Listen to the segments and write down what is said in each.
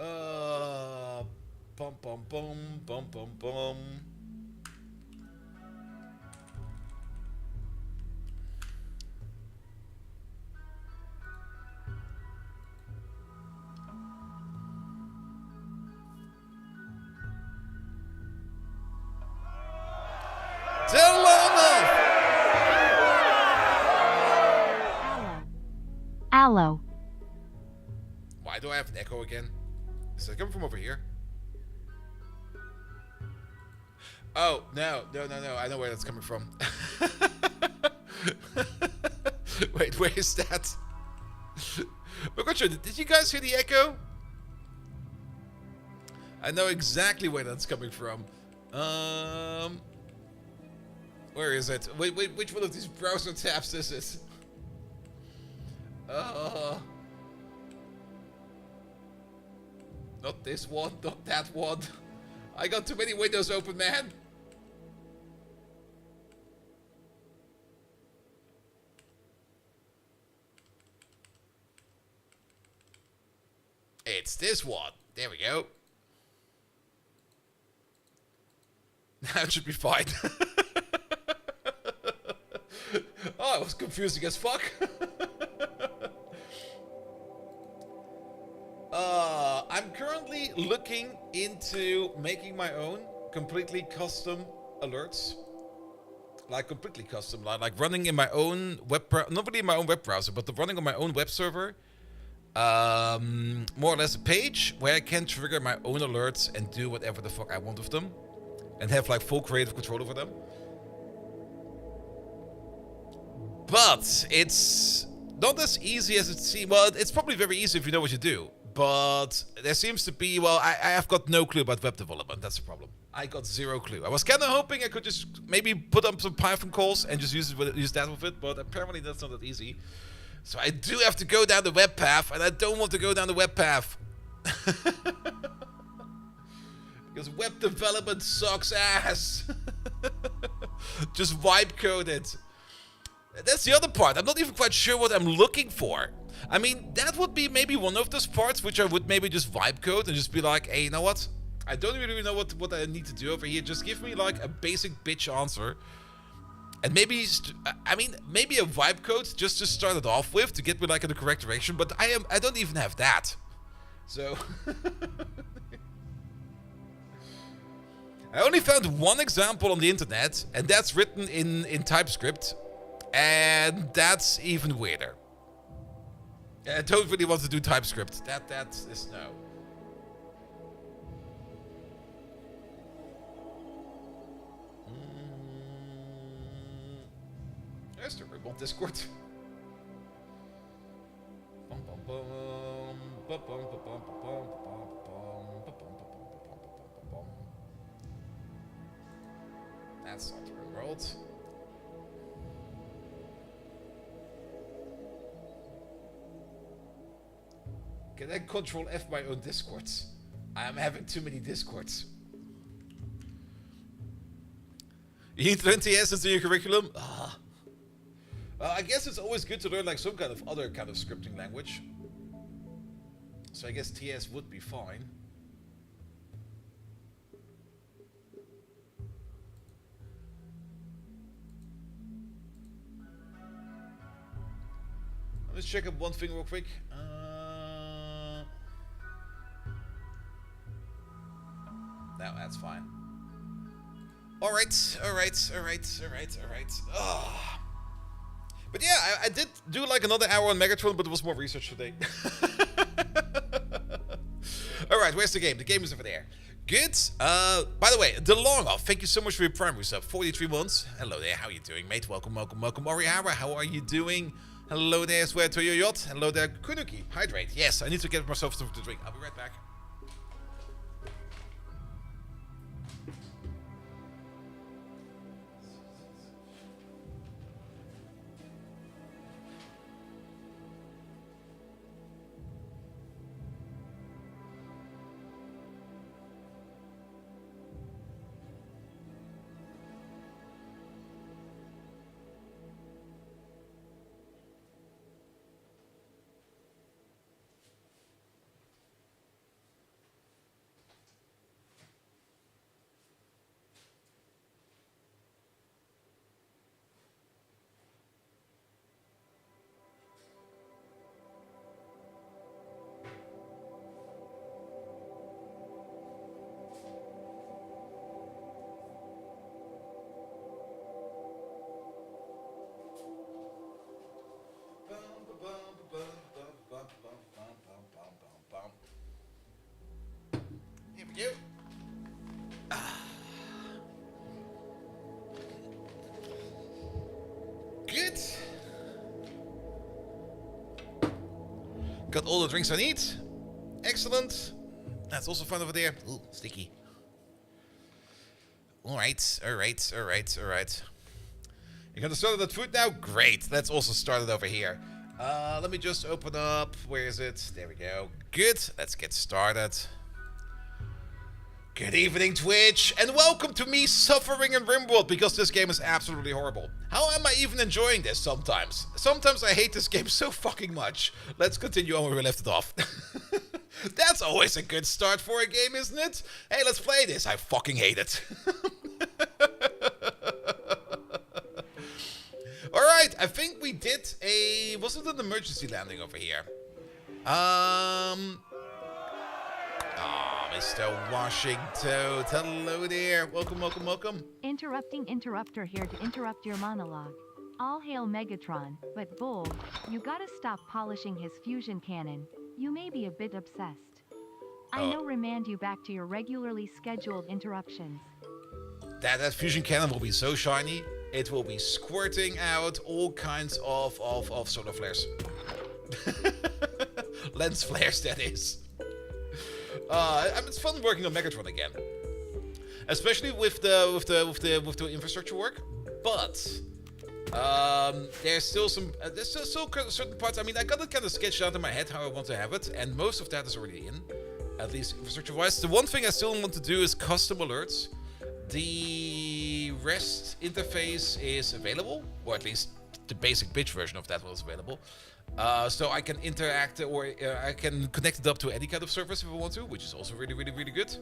Uh, Bum bum bum bum bum bum. Delano! Aloe. Why do I have an echo again? Is that coming from over here? Oh, no, no, no, no. I know where that's coming from. Wait, where is that? Did you guys hear the echo? I know exactly where that's coming from. Um, where is it? Wait, which one of these browser tabs is it? Uh, Not this one, not that one. I got too many windows open, man. It's this one. There we go. Now it should be fine. Oh, it was confusing as fuck. I'm currently looking into making my own completely custom alerts. Like completely custom, like running in my own not really in my own web browser, but running on my own web server. More or less a page where I can trigger my own alerts and do whatever the fuck I want with them, and have like full creative control over them. But it's not as easy as it seems. Well, it's probably very easy if you know what you do. But there seems to be, well, I have got no clue about web development. That's the problem. I got zero clue. I was kind of hoping I could just maybe put up some Python calls and just use that with it, but apparently that's not that easy. So I do have to go down the web path, and I don't want to go down the web path. Because web development sucks ass. Just vibe code it. That's the other part. I'm not even quite sure what I'm looking for. I mean, that would be maybe one of those parts which I would maybe just vibe code and just be like, hey, you know what? I don't really know what I need to do over here. Just give me like a basic bitch answer. And maybe, maybe a vibe code just to start it off with to get me like in the correct direction. But I don't even have that. So I only found one example on the internet, and that's written in TypeScript. And that's even weirder. I don't really want to do TypeScript. That is no. There's the room on Discord. That's not the real world. Can I control F my own Discords? I'm having too many Discords. You need 20 S into your curriculum? I guess it's always good to learn like some kind of other kind of scripting language. So I guess TS would be fine. Let's check up one thing real quick. No, that's fine. Alright. But yeah, I did do like another hour on Megatron, but it was more research today. Alright, where's the game? The game is over there. Good. By the way, DeLonga, thank you so much for your primary sub. 43 months. Hello there, how are you doing, mate? Welcome. Orihara, how are you doing? Hello there, Swear to your yacht. Hello there, Kunuki. Hydrate. Yes, I need to get myself something to drink. I'll be right back. Got all the drinks I need. Excellent. That's also fine over there. Ooh, sticky. Alright, alright, alright, alright. You're gonna start that food now? Great. Let's also start it over here. Let me just open up. Where is it? There we go. Good. Let's get started. Good evening, Twitch, and welcome to me suffering in RimWorld because this game is absolutely horrible. How am I even enjoying this sometimes? Sometimes I hate this game so fucking much. Let's continue on where we left it off. That's always a good start for a game, isn't it? Hey, let's play this. I fucking hate it. Alright, I think we did a... Was it an emergency landing over here? Mr. Washington, hello there. Welcome, welcome, welcome. Interrupting interrupter here to interrupt your monologue. All hail Megatron, but Bull, you gotta stop polishing his fusion cannon. You may be a bit obsessed. I know remand you back to your regularly scheduled interruptions. That fusion cannon will be so shiny. It will be squirting out all kinds of solar flares. Lens flares, that is. It's fun working on Megatron again, especially with the infrastructure work. But there's still certain parts. I mean, I got it kind of sketched out in my head how I want to have it, and most of that is already in, at least infrastructure-wise. The one thing I still want to do is custom alerts. The REST interface is available, or at least the basic bitch version of that was available. So I can interact, or I can connect it up to any kind of service if I want to, which is also really, really, really good.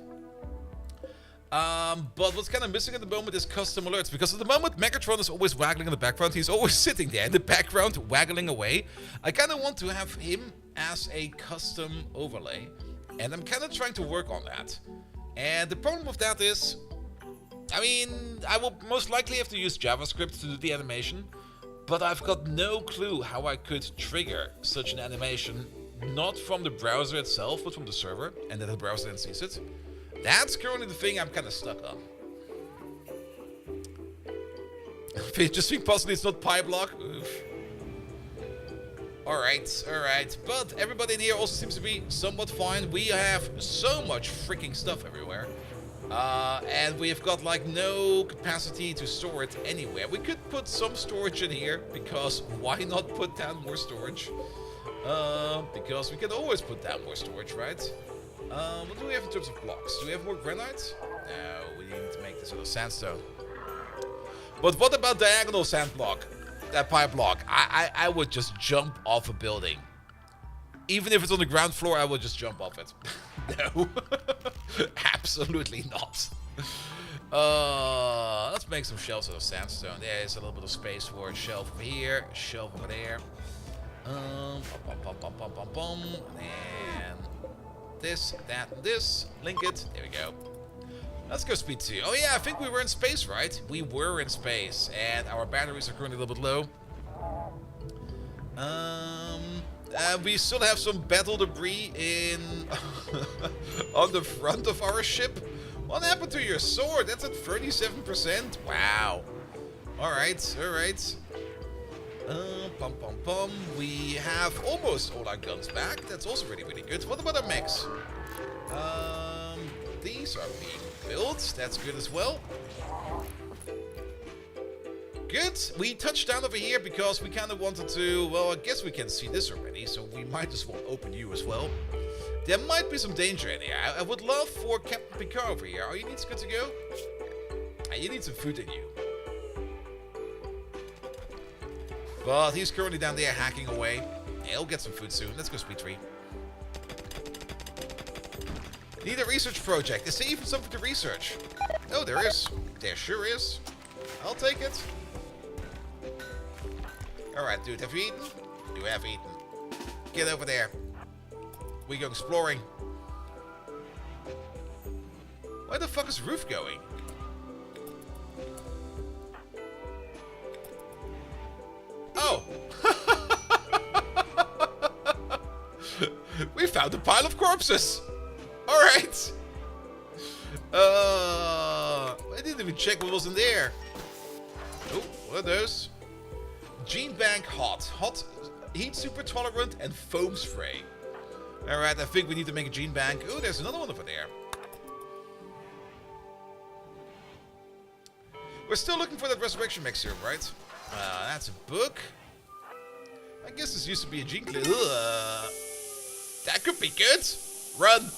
But what's kind of missing at the moment is custom alerts, because at the moment Megatron is always waggling in the background. He's always sitting there in the background, waggling away. I kind of want to have him as a custom overlay, and I'm kind of trying to work on that. And the problem with that is, I mean, I will most likely have to use JavaScript to do the animation, but I've got no clue how I could trigger such an animation, not from the browser itself, but from the server, and then the browser then sees it. That's currently the thing I'm kind of stuck on. Just think possibly it's not PyBlock. Oof. Alright, alright. But everybody in here also seems to be somewhat fine. We have so much freaking stuff everywhere. And we've got like no capacity to store it anywhere. We could put some storage in here, because why not put down more storage? Because we can always put down more storage, right? What do we have in terms of blocks? Do we have more granite? No, we need to make this out of sandstone. But what about diagonal sand block? That pipe block? I would just jump off a building. Even if it's on the ground floor, I would just jump off it. No. Absolutely not. Let's make some shelves out of sandstone. There's a little bit of space for a shelf over here, a shelf over there. And this, that, and this. Link it. There we go. Let's go speed 2. Oh yeah, I think we were in space, right? We were in space, and our batteries are currently a little bit low. We still have some battle debris in on the front of our ship. What happened to your sword? That's at 37%. Wow. Alright, alright. We have almost all our guns back. That's also really, really good. What about our mechs? These are being built. That's good as well. Good. We touched down over here because we kind of wanted to... Well, I guess we can see this already, so we might as well open you as well. There might be some danger in here. I would love for Captain Picard over here. Are you good to go? You need some food in you. But he's currently down there hacking away. He'll get some food soon. Let's go speed 3. Need a research project. Is there even something to research? Oh, there is. There sure is. I'll take it. Alright, dude, have you eaten? You have eaten. Get over there. We go exploring. Where the fuck is the roof going? Oh! We found a pile of corpses! Alright! I didn't even check what was in there. Oh, what are those? Gene Bank Hot. Hot, heat super tolerant, and foam spray. Alright, I think we need to make a gene bank. Oh, there's another one over there. We're still looking for that resurrection mech serum, right? That's a book. I guess this used to be a gene clear. That could be good. Run.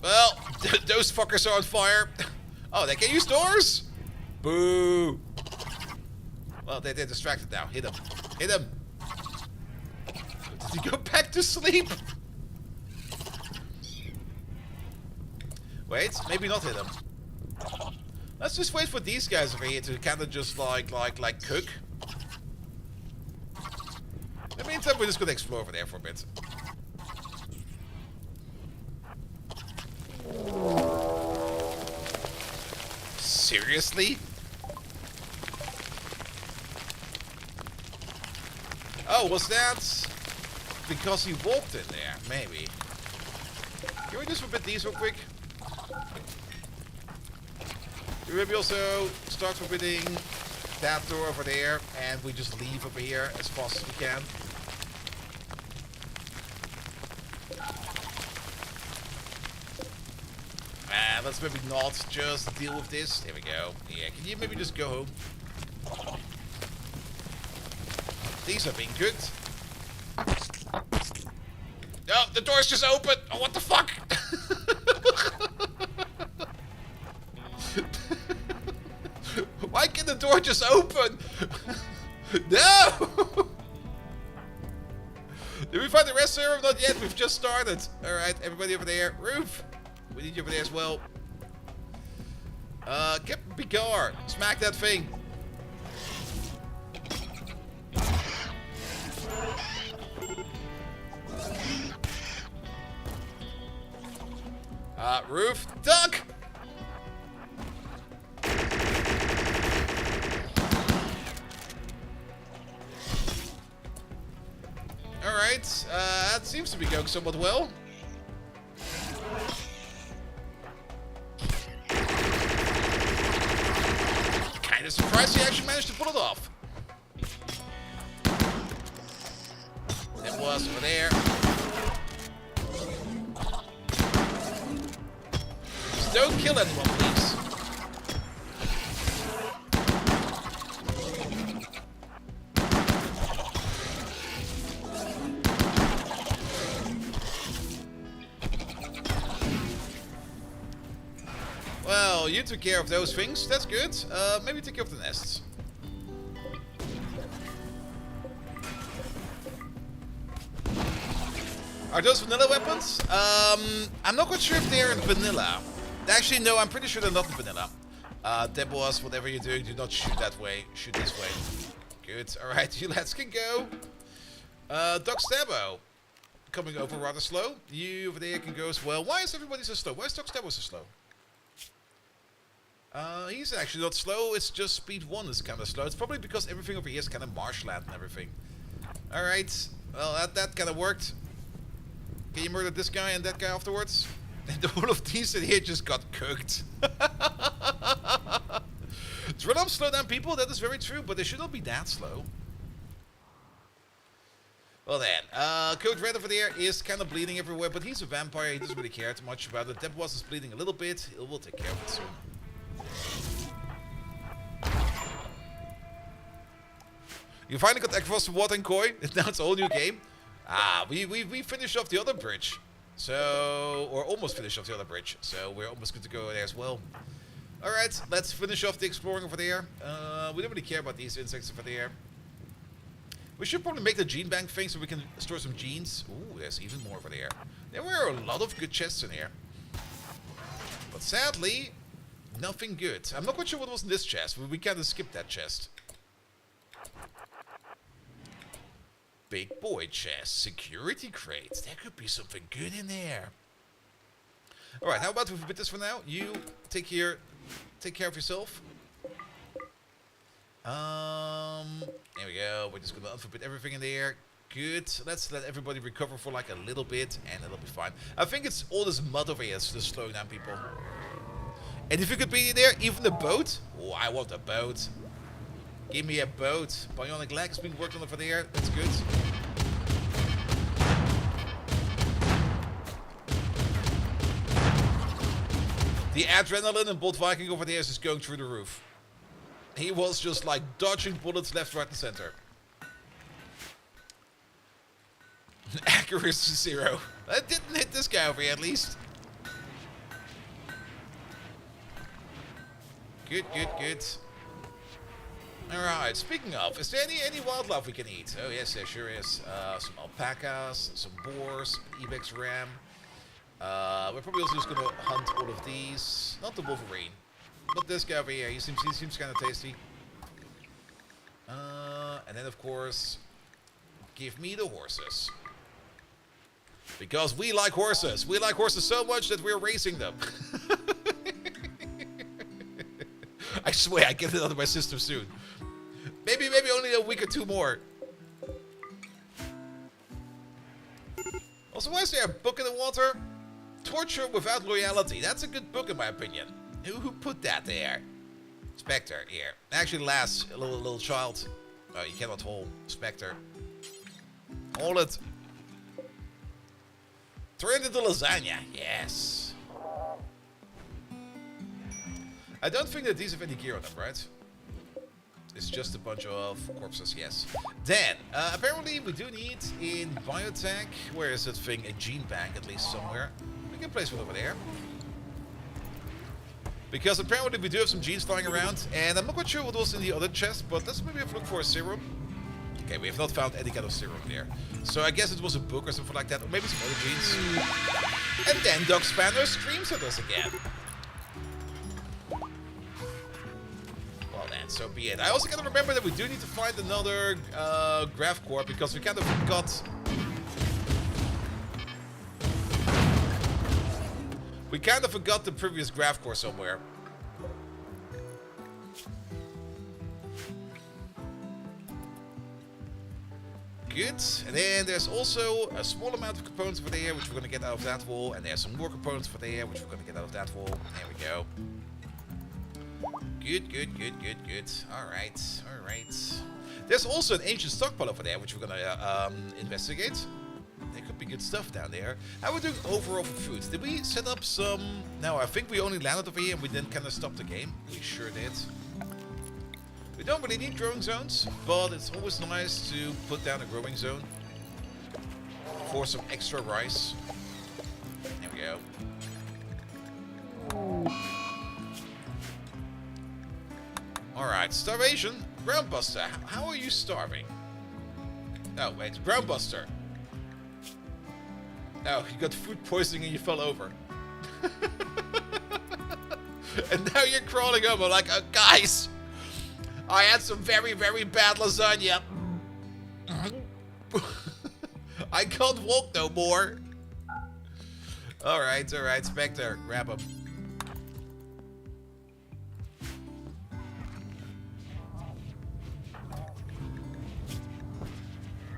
Well, those fuckers are on fire. Oh, they can use doors? Boo. Well, they're distracted now. Hit him. Hit him. Did he go back to sleep? Wait, maybe not hit him. Let's just wait for these guys over here to kind of just like cook. In the meantime, we're just gonna explore over there for a bit. Seriously? Oh, was that because he walked in there? Maybe. Can we just forbid these real quick? Can we maybe also start forbidding that door over there and we just leave over here as fast as we can? Let's maybe not just deal with this. There we go. Yeah, can you maybe just go home? These are being cooked. Oh, the door's just open! Oh, what the fuck? Why can the door just open? No! Did we find the rest serum? Not yet, we've just started. Alright, everybody over there. Roof! We need you over there as well. Captain Picard, smack that thing. Roof, duck! Alright, that seems to be going somewhat well. Kinda surprised he actually managed to pull it off. It was over there. Just don't kill anyone, please. Well, you took care of those things. That's good. Maybe take care of the nests. Are those vanilla weapons? I'm not quite sure if they're in vanilla. Actually, no, I'm pretty sure they're not in vanilla. Deboss, whatever you're doing, do not shoot that way. Shoot this way. Good. Alright, you lads can go. Doc Stabo. Coming over rather slow. You over there can go as well. Why is everybody so slow? Why is Doc Stabo so slow? He's actually not slow, it's just speed 1 is kind of slow. It's probably because everything over here is kind of marshland and everything. Alright, well that kind of worked. Can you murder this guy and that guy afterwards? And all of these in here just got cooked. Drill up, slow down people, that is very true, but they should not be that slow. Well then, Code Red over there is kind of bleeding everywhere, but he's a vampire, he doesn't really care too much about it. Deboss is bleeding a little bit, we'll take care of it soon. You finally got across the water and koi. Now it's a whole new game. We finished off the other bridge. So, or almost finished off the other bridge. So we're almost good to go there as well. Alright, let's finish off the exploring over there. We don't really care about these insects over there. We should probably make the gene bank thing so we can store some genes. Ooh, there's even more over there. There were a lot of good chests in here. But sadly, nothing good. I'm not quite sure what was in this chest. We kind of skipped that chest. Big boy chest. Security crates. There could be something good in there. Alright, how about we forbid this for now? You take care of yourself. There we go. We're just gonna unforbid everything in there. Good. Let's let everybody recover for like a little bit and it'll be fine. I think it's all this mud over here that's just slowing down people. And if you could be there, even a boat? Oh, I want a boat. Give me a boat. Bionic leg is being worked on over there. That's good. The adrenaline in Bolt Viking over there is just going through the roof. He was just like dodging bullets left, right, and center. Accuracy 0. That didn't hit this guy over here at least. Good, good, good. Alright, speaking of, is there any wildlife we can eat? Oh yes, there sure is. Some alpacas, some boars, ibex ram. We're probably also just gonna hunt all of these. Not the wolverine. But this guy over here, he seems kind of tasty. And then of course, give me the horses. Because we like horses. We like horses so much that we're racing them. I swear, I get it out of my system soon. Maybe only a week or two more. Also, why is there a book in the water? Torture Without Loyalty. That's a good book in my opinion. Who put that there? Spectre, here. Actually, lass, a little child. Oh, you cannot hold. Spectre. Hold it. Turn it into lasagna. Yes. I don't think that these have any gear on them, right? It's just a bunch of corpses, yes. Then, apparently we do need in biotech, where is that thing? A gene bank, at least somewhere. We can place one over there. Because apparently we do have some genes flying around, and I'm not quite sure what was in the other chest, but let's maybe have a look for a serum. Okay, we have not found any kind of serum there. So I guess it was a book or something like that, or maybe some other genes. And then Doc Spanner screams at us again. Well then, so be it. I also gotta remember that we do need to find another graph core, because we kind of forgot... We kind of forgot the previous graph core somewhere. Good. And then there's also a small amount of components over there, which we're going to get out of that wall. And there's some more components for there, which we're going to get out of that wall. There we go. Good, good, good, good, good. Alright, alright. There's also an ancient stockpile over there, which we're going to investigate. There could be good stuff down there. How are we doing overall for food? Did we set up some... No, I think we only landed over here and we then kind of stopped the game. We sure did. We don't really need growing zones, but it's always nice to put down a growing zone for some extra rice. There we go. Alright, starvation. Groundbuster, how are you starving? Oh, wait, Groundbuster. Oh, you got food poisoning and you fell over. And now you're crawling over. I'm like, oh, guys, I had some very, very bad lasagna. I can't walk no more. Alright, alright, Spectre, grab him.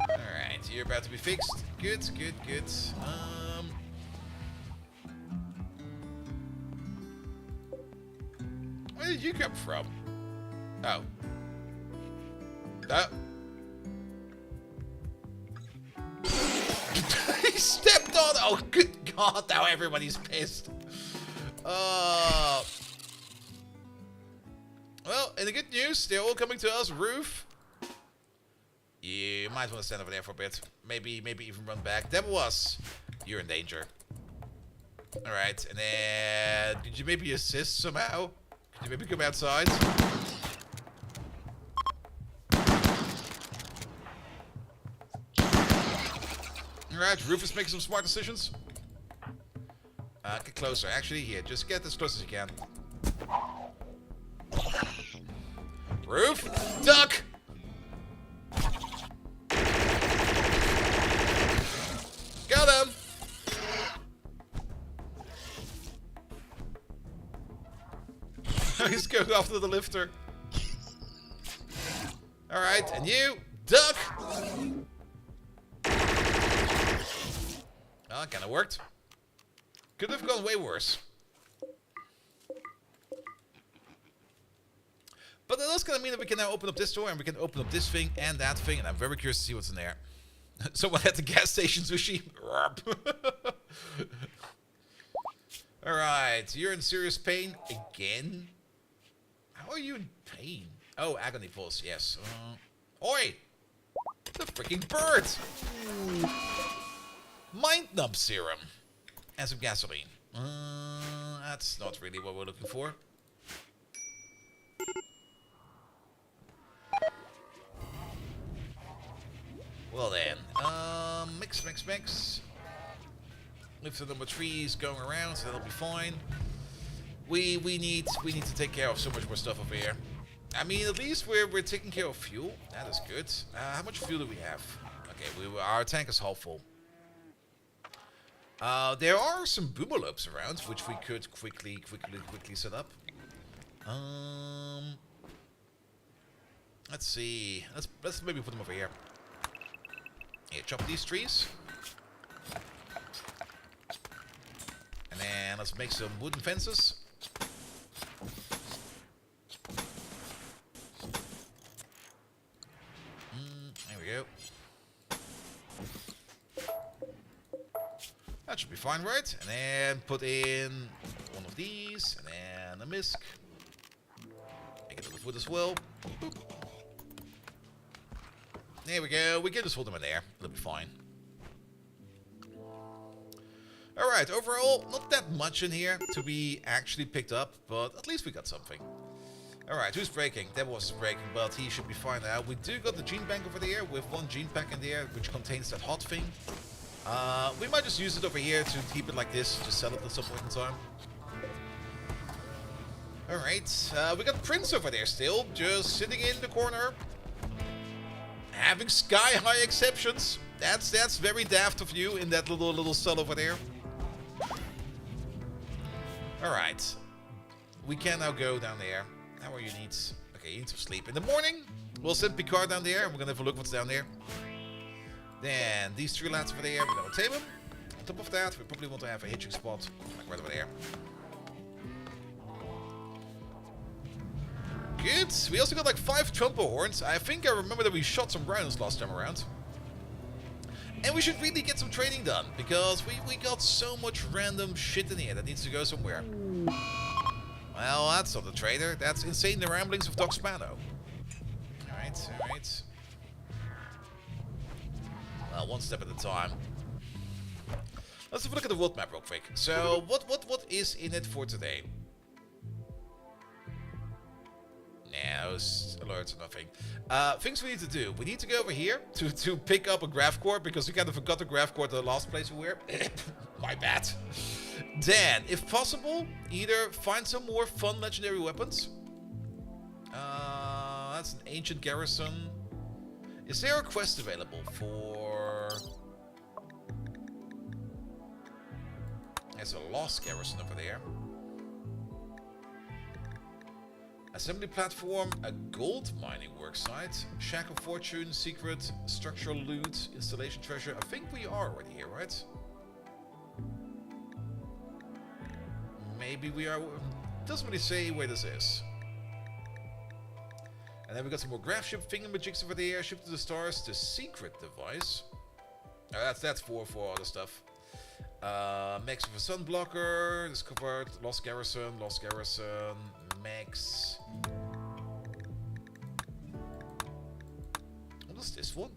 Alright, you're about to be fixed. Good, good, good. Where did you come from? Oh. Oh. He stepped on. Oh, good God! Now everybody's pissed. Well, in the good news, they're all coming to us. Roof. You might want to stand over there for a bit. Maybe even run back. That was. You're in danger. All right, and then did you maybe assist somehow? Could you maybe come outside? Alright, Rufus making some smart decisions. Get closer. Actually, here, just get as close as you can. Roof! Duck! Got him! He's going after the lifter. Alright, and you, duck! Well, that kinda worked. Could have gone way worse. But that does kind of mean that we can now open up this door and we can open up this thing and that thing, and I'm very curious to see what's in there. Someone at the gas station, sushi. Alright, you're in serious pain again? How are you in pain? Oh, agony pulse, yes. Oi! The freaking bird! Mind numb serum. And some gasoline. That's not really what we're looking for. Well then, mix. If the number 3 is going around, so that'll be fine. We need to take care of so much more stuff over here. I mean, at least we're taking care of fuel. That is good. How much fuel do we have? Okay, our tank is half full. There are some boomerlopes around, which we could quickly set up. Let's see. Let's maybe put them over here. Yeah, chop these trees. And then let's make some wooden fences. There we go. That should be fine, right? And then put in one of these, and then a misc. Make it on the foot as well. Boop. There we go. We can just hold them in there. It'll be fine. Alright, overall, not that much in here to be actually picked up, but at least we got something. Alright, who's breaking? That was breaking, but he should be fine now. We do got the gene bank over there with one gene pack in there, which contains that hot thing. We might just use it over here to keep it like this, just sell it at some point in time. Alright, we got Prince over there still, just sitting in the corner. Having sky-high exceptions. That's very daft of you in that little cell over there. Alright. We can now go down there. How are your needs? Okay, you need to sleep. In the morning, we'll send Picard down there and we're gonna have a look what's down there. Then these 3 lads over there, we're gonna tame them. On top of that, we probably want to have a hitching spot, like right over there. Good. We also got like 5 trumpo horns. I think I remember that we shot some rhinos last time around. And we should really get some training done, because we got so much random shit in here that needs to go somewhere. Well, that's not a trader. That's Insane the Ramblings of Doc Spano. Alright, alright. Well, one step at a time. Let's have a look at the world map real quick. So, what is in it for today? Nah, those alerts are nothing. Things we need to do. We need to go over here to pick up a graph core, because we kind of forgot the graph core at the last place we were. My bad. Then, if possible, either find some more fun legendary weapons. That's an ancient garrison. Is there a quest available for... There's a lost garrison over there. Assembly platform, a gold mining worksite, shack of fortune, secret, structural loot, installation treasure. I think we are already here, right? Maybe we are. Doesn't really say where this is. And then we got some more graph ship thingamajigs over there. Ship to the stars, the secret device. That's for other stuff. Max with a sun blocker, discovered, lost garrison, Max. What is this one?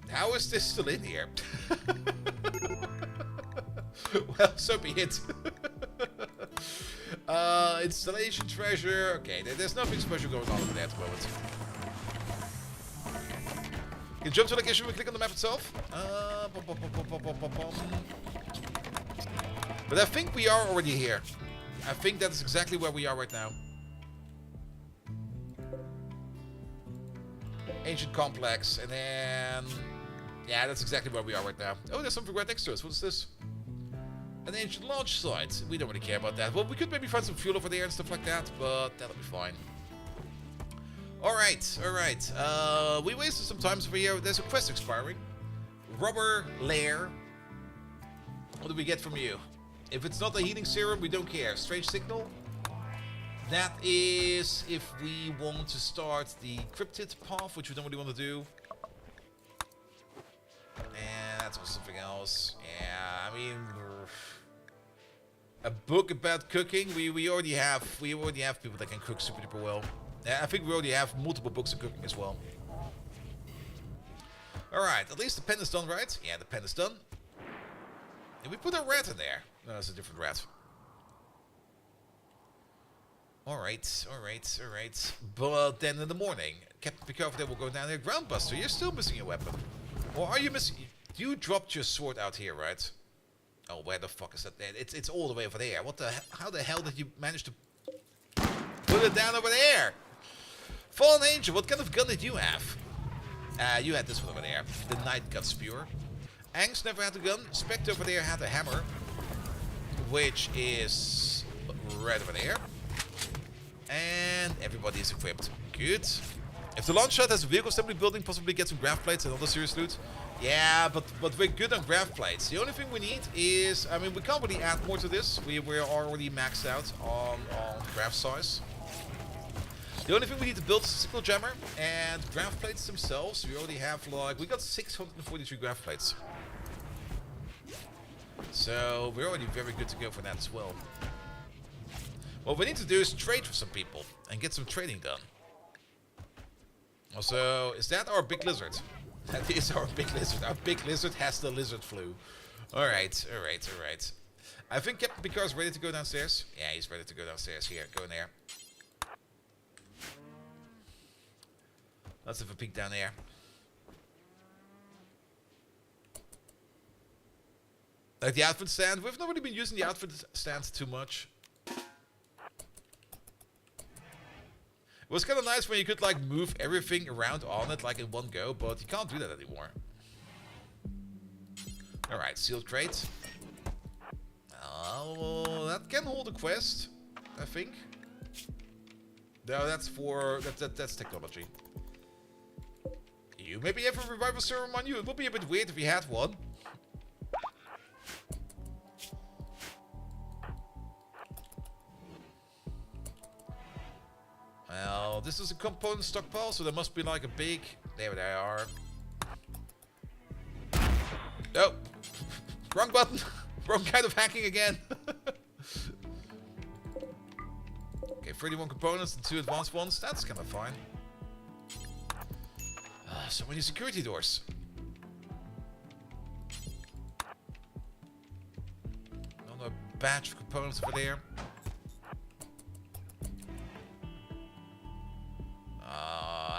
How is this still in here? Well, so be it. Installation treasure. Okay, there's nothing special going on over there at the moment. You can jump to location, we click on the map itself. But I think we are already here. I think that is exactly where we are right now. Ancient complex, and then... Yeah, that's exactly where we are right now. Oh, there's something right next to us. What is this? An ancient launch site. We don't really care about that. Well, we could maybe find some fuel over there and stuff like that, but that'll be fine. Alright, alright. We wasted some time over here. There's a quest expiring. Rubber layer. What do we get from you? If it's not a healing serum, we don't care. Strange signal. That is if we want to start the cryptid path, which we don't really want to do. And that's also something else. Yeah, I mean, a book about cooking. We already have people that can cook super duper well. I think we already have multiple books of cooking as well. Alright, at least the pen is done, right? Yeah, the pen is done. Did we put a rat in there? No, that's a different rat. Alright. But then in the morning, Captain Picard there will go down there. Groundbuster, you're still missing your weapon. Or are you missing... You dropped your sword out here, right? Oh, where the fuck is that? It's all the way over there. What the... How the hell did you manage to... put it down over there? Fallen Angel, what kind of gun did you have? You had this one over there. The Night Gut Spewer. Angst never had a gun. Spectre over there had a hammer. Which is... right over there. And everybody is equipped. Good. If the launch shot has a vehicle assembly building, possibly get some grav plates and other serious loot. Yeah, but we're good on grav plates. The only thing we need is... I mean, we can't really add more to this. We're already maxed out on grav size. The only thing we need to build is a signal jammer and grav plates themselves. We already have like... We got 643 grav plates. So we're already very good to go for that as well. What we need to do is trade for some people and get some trading done. Also, is that our big lizard? That is our big lizard. Our big lizard has the lizard flu. Alright. I think Captain Picard's ready to go downstairs. Yeah, he's ready to go downstairs. Here, go in there. Let's have a peek down there. Like the outfit stand. We've not really been using the outfit stand too much. It was kind of nice when you could like move everything around on it like in one go, but you can't do that anymore. Alright, sealed crate. Oh, that can hold a quest, I think. No, that's for... That's technology. You maybe have a revival serum on you. It would be a bit weird if you had one. Well, this is a component stockpile, so there must be like a big... There they are. Oh! Wrong button! Wrong kind of hacking again! Okay, 31 components and 2 advanced ones. That's kind of fine. So many security doors. Another batch of components over there.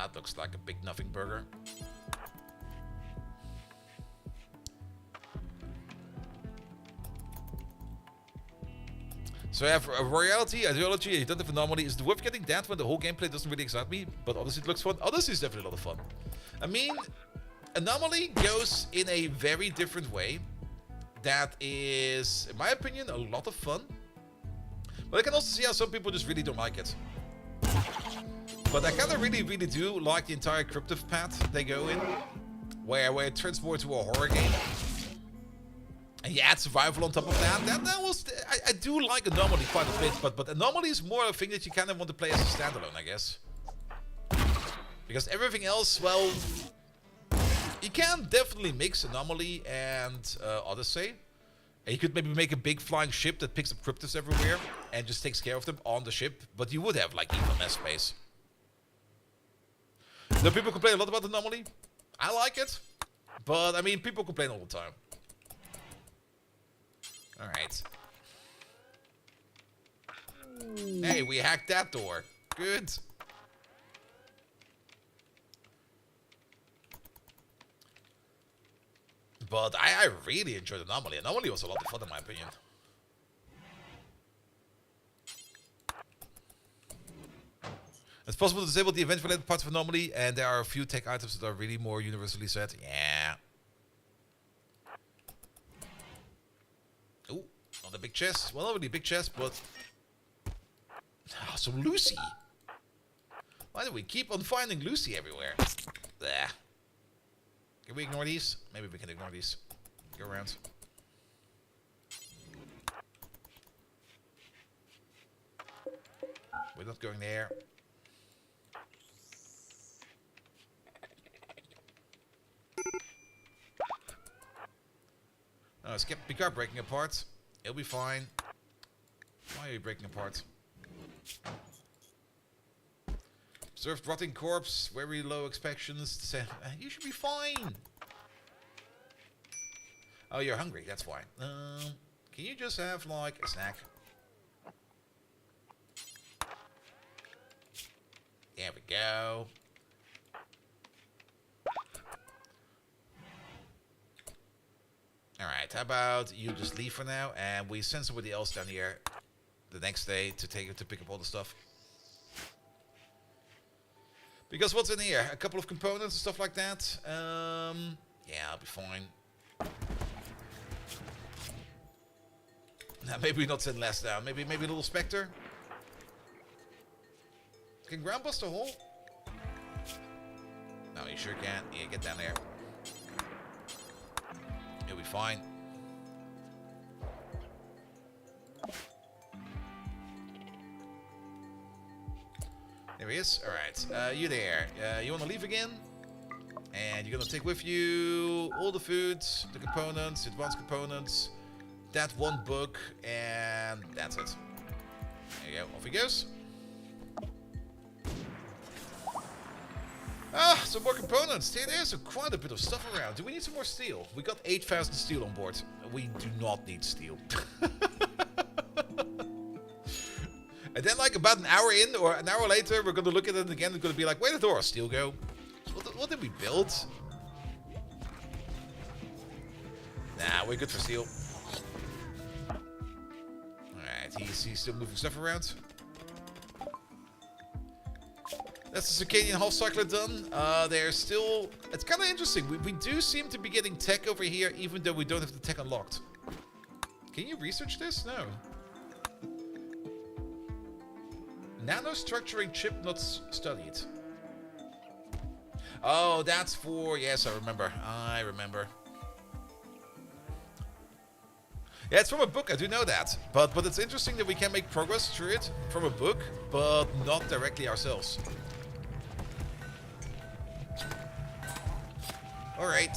That looks like a big nothing burger. So I have a royalty, ideology, a deductive anomaly. Is it worth getting that when the whole gameplay doesn't really excite me? But honestly it looks fun. Honestly it's definitely a lot of fun. I mean, anomaly goes in a very different way. That is, in my opinion, a lot of fun. But I can also see how some people just really don't like it. But I kind of really do like the entire cryptid path they go in. Where it turns more into a horror game. And you add survival on top of that. That was... I do like Anomaly quite a bit, but Anomaly is more a thing that you kind of want to play as a standalone, I guess. Because everything else, well... You can definitely mix Anomaly and Odyssey. And you could maybe make a big flying ship that picks up cryptids everywhere and just takes care of them on the ship. But you would have, like, even less space. Now, people complain a lot about Anomaly. I like it. But, I mean, people complain all the time. Alright. Hey, we hacked that door. Good. But I really enjoyed Anomaly. Anomaly was a lot of fun in my opinion. It's possible to disable the event-related parts of Anomaly, and there are a few tech items that are really more universally set. Yeah. Ooh, not a big chest. Well, not really a big chest, but... some Lucy. Why do we keep on finding Lucy everywhere? There. Can we ignore these? Maybe we can ignore these. Go around. We're not going there. Oh, skip. We are breaking apart. It'll be fine. Why are you breaking apart? Observed rotting corpse. Very low expectations. You should be fine. Oh, you're hungry. That's why. Can you just have like a snack? There we go. Alright, how about you just leave for now and we send somebody else down here the next day to pick up all the stuff. Because what's in here? A couple of components and stuff like that. Yeah, I'll be fine. Now maybe not send less down. Maybe a little spectre. Can ground bust a hole? No, you sure can. Yeah, get down there. It'll be fine. There he is. Alright. You there. You want to leave again? And you're going to take with you all the foods, the components, advanced components, that one book, and that's it. There you go. Off he goes. Ah, some more components. There's quite a bit of stuff around. Do we need some more steel? We got 8,000 steel on board. We do not need steel. And then like about an hour in or an hour later, we're going to look at it again. It's going to be like, where did our steel go? What did we build? Nah, we're good for steel. Alright, he's still moving stuff around. That's the circadian half cycler done. There's still... It's kind of interesting. We do seem to be getting tech over here, even though we don't have the tech unlocked. Can you research this? No. Nanostructuring chip not studied. Oh, that's for... Yes, I remember. I remember. Yeah, it's from a book. I do know that. But it's interesting that we can make progress through it from a book, but not directly ourselves. Alright,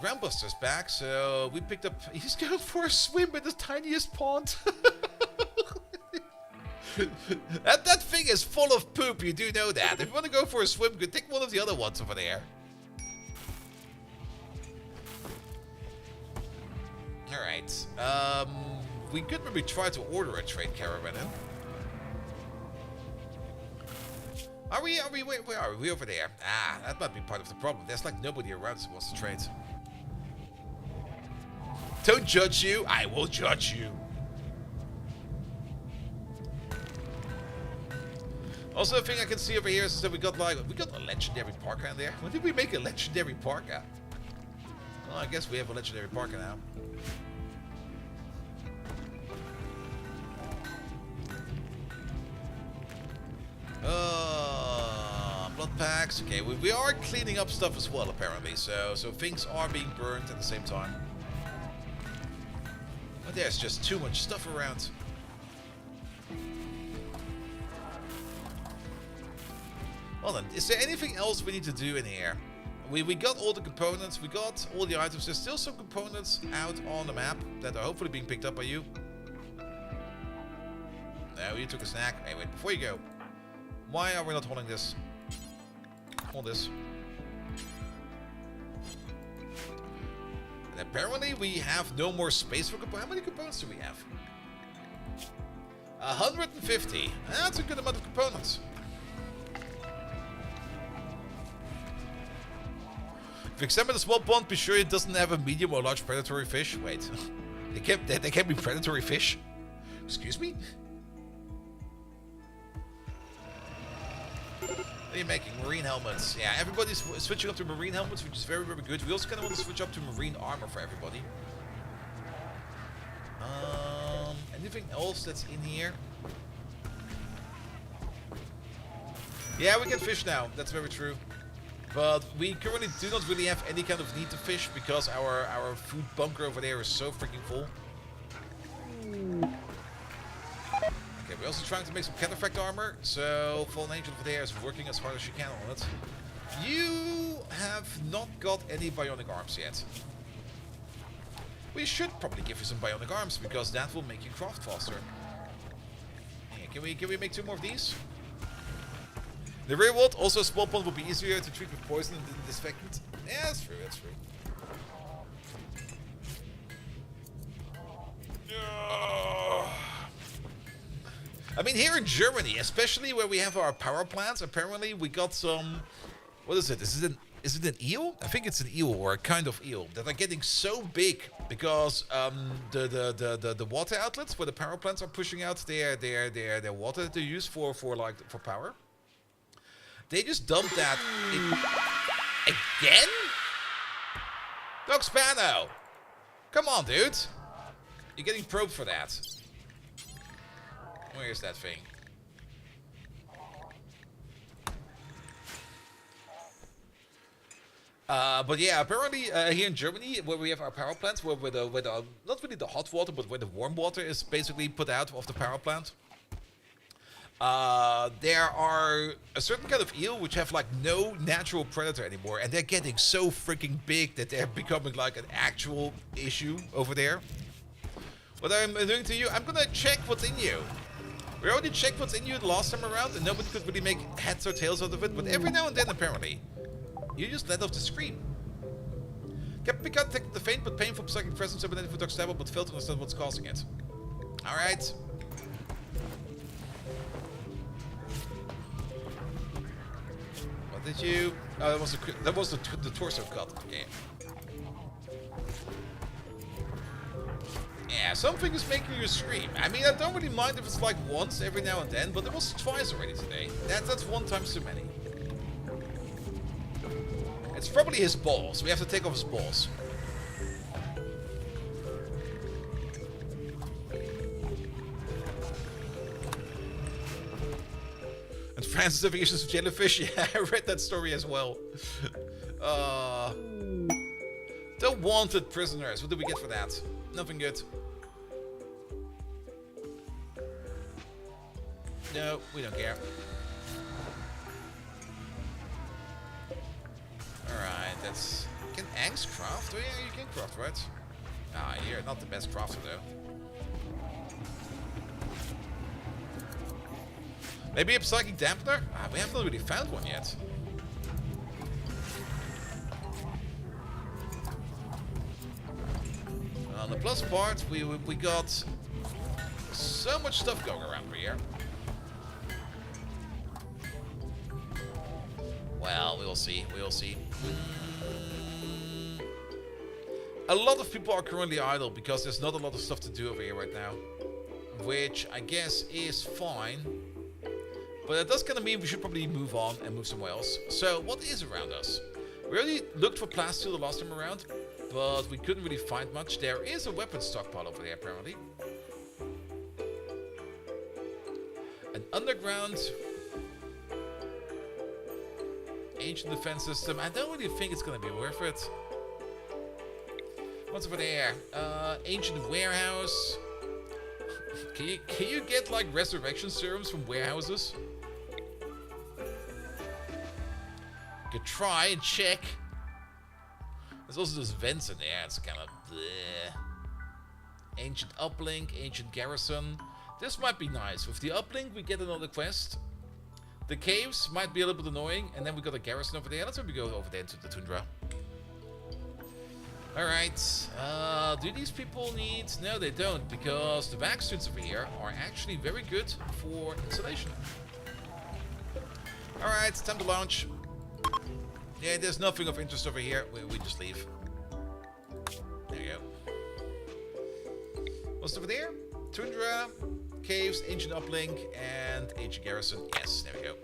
Groundbuster's back, so we picked up... He's going for a swim in the tiniest pond. that thing is full of poop, you do know that. If you want to go for a swim, you take one of the other ones over there. Alright, we could maybe try to order a trade caravan in. Are we, where are we? We over there. Ah, that might be part of the problem. There's like nobody around who wants to trade. Don't judge you. I will judge you. Also, a thing I can see over here is that we got a legendary parka in there. When did we make a legendary parka? Well, I guess we have a legendary parka now. Blood packs. Okay, we are cleaning up stuff as well, apparently. So things are being burned at the same time. But there's just too much stuff around. Well then, is there anything else we need to do in here? We got all the components, we got all the items. There's still some components out on the map that are hopefully being picked up by you. No, you took a snack. Hey, wait, before you go. Why are we not holding this? Hold this. And apparently we have no more space for components. How many components do we have? 150. That's a good amount of components. If you examine the small pond, be sure it doesn't have a medium or large predatory fish. Wait. They can't be predatory fish? Excuse me? What are you making? Marine helmets. Yeah, everybody's switching up to marine helmets, which is very, very good. We also kind of want to switch up to marine armor for everybody. Anything else that's in here? Yeah, we can fish now. That's very true. But we currently do not really have any kind of need to fish because our food bunker over there is so freaking full. Okay, we're also trying to make some cataphract armor, so Fallen Angel over there is working as hard as she can on it. You have not got any bionic arms yet. We should probably give you some bionic arms because that will make you craft faster. Yeah, can we make 2 more of these? The rear world, also a small pond, will be easier to treat with poison than disinfectant. Yeah, that's true, that's true. I mean, here in Germany, especially where we have our power plants, apparently we got some... What is it? Is it an eel? I think it's an eel, or a kind of eel, that are getting so big because the water outlets where the power plants are pushing out their water that they use for power. They just dumped that in... Again? Dog Spano! Come on, dude! You're getting probed for that. Where is that thing? But yeah, apparently here in Germany, where we have our power plants, where the not really the hot water, but where the warm water is basically put out of the power plant, there are a certain kind of eel which have like no natural predator anymore, and they're getting so freaking big that they're becoming like an actual issue over there. What I'm doing to you, I'm gonna check what's in you. We already checked what's in you the last time around, and nobody could really make heads or tails out of it, but every now and then, apparently, you just let off the scream. Captain Picard detected the faint but painful psychic presence of an infant dog stable, but failed to understand what's causing it. Alright. What did you... Oh, that was the torso cut. Okay. Yeah, something is making you scream. I mean, I don't really mind if it's like once every now and then, but it was twice already today. That's 1 time too many. It's probably his balls. We have to take off his balls. And Francis having issues with jellyfish. Yeah, I read that story as well. The wanted prisoners. What did we get for that? Nothing good. No, we don't care. Alright, that's... Can Angs craft? Oh yeah, you can craft, right? Ah, you're not the best crafter though. Maybe a psychic dampener? Ah, we haven't really found one yet. On the plus part, we got so much stuff going around here. Well, we'll see. We'll see. A lot of people are currently idle because there's not a lot of stuff to do over here right now, which I guess is fine. But it does kind of mean we should probably move on and move somewhere else. So, what is around us? We already looked for plasteel the last time around, but we couldn't really find much. There is a weapon stockpile over there, apparently. An underground ancient defense system. I don't really think it's gonna be worth it. What's over there? Ancient warehouse. Can you get like resurrection serums from warehouses? Could try and check. There's also those vents in there. It's kind of bleh. Ancient uplink, ancient garrison. This might be nice. With the uplink, we get another quest. The caves might be a little bit annoying, and then we got a garrison over there. Let's maybe go over there into the tundra. Alright, do these people need... No, they don't, because the vac suits over here are actually very good for insulation. Alright, time to launch. Yeah, there's nothing of interest over here. We just leave. There you go. What's over there? Tundra, caves, ancient uplink, and ancient garrison. Yes, there we go.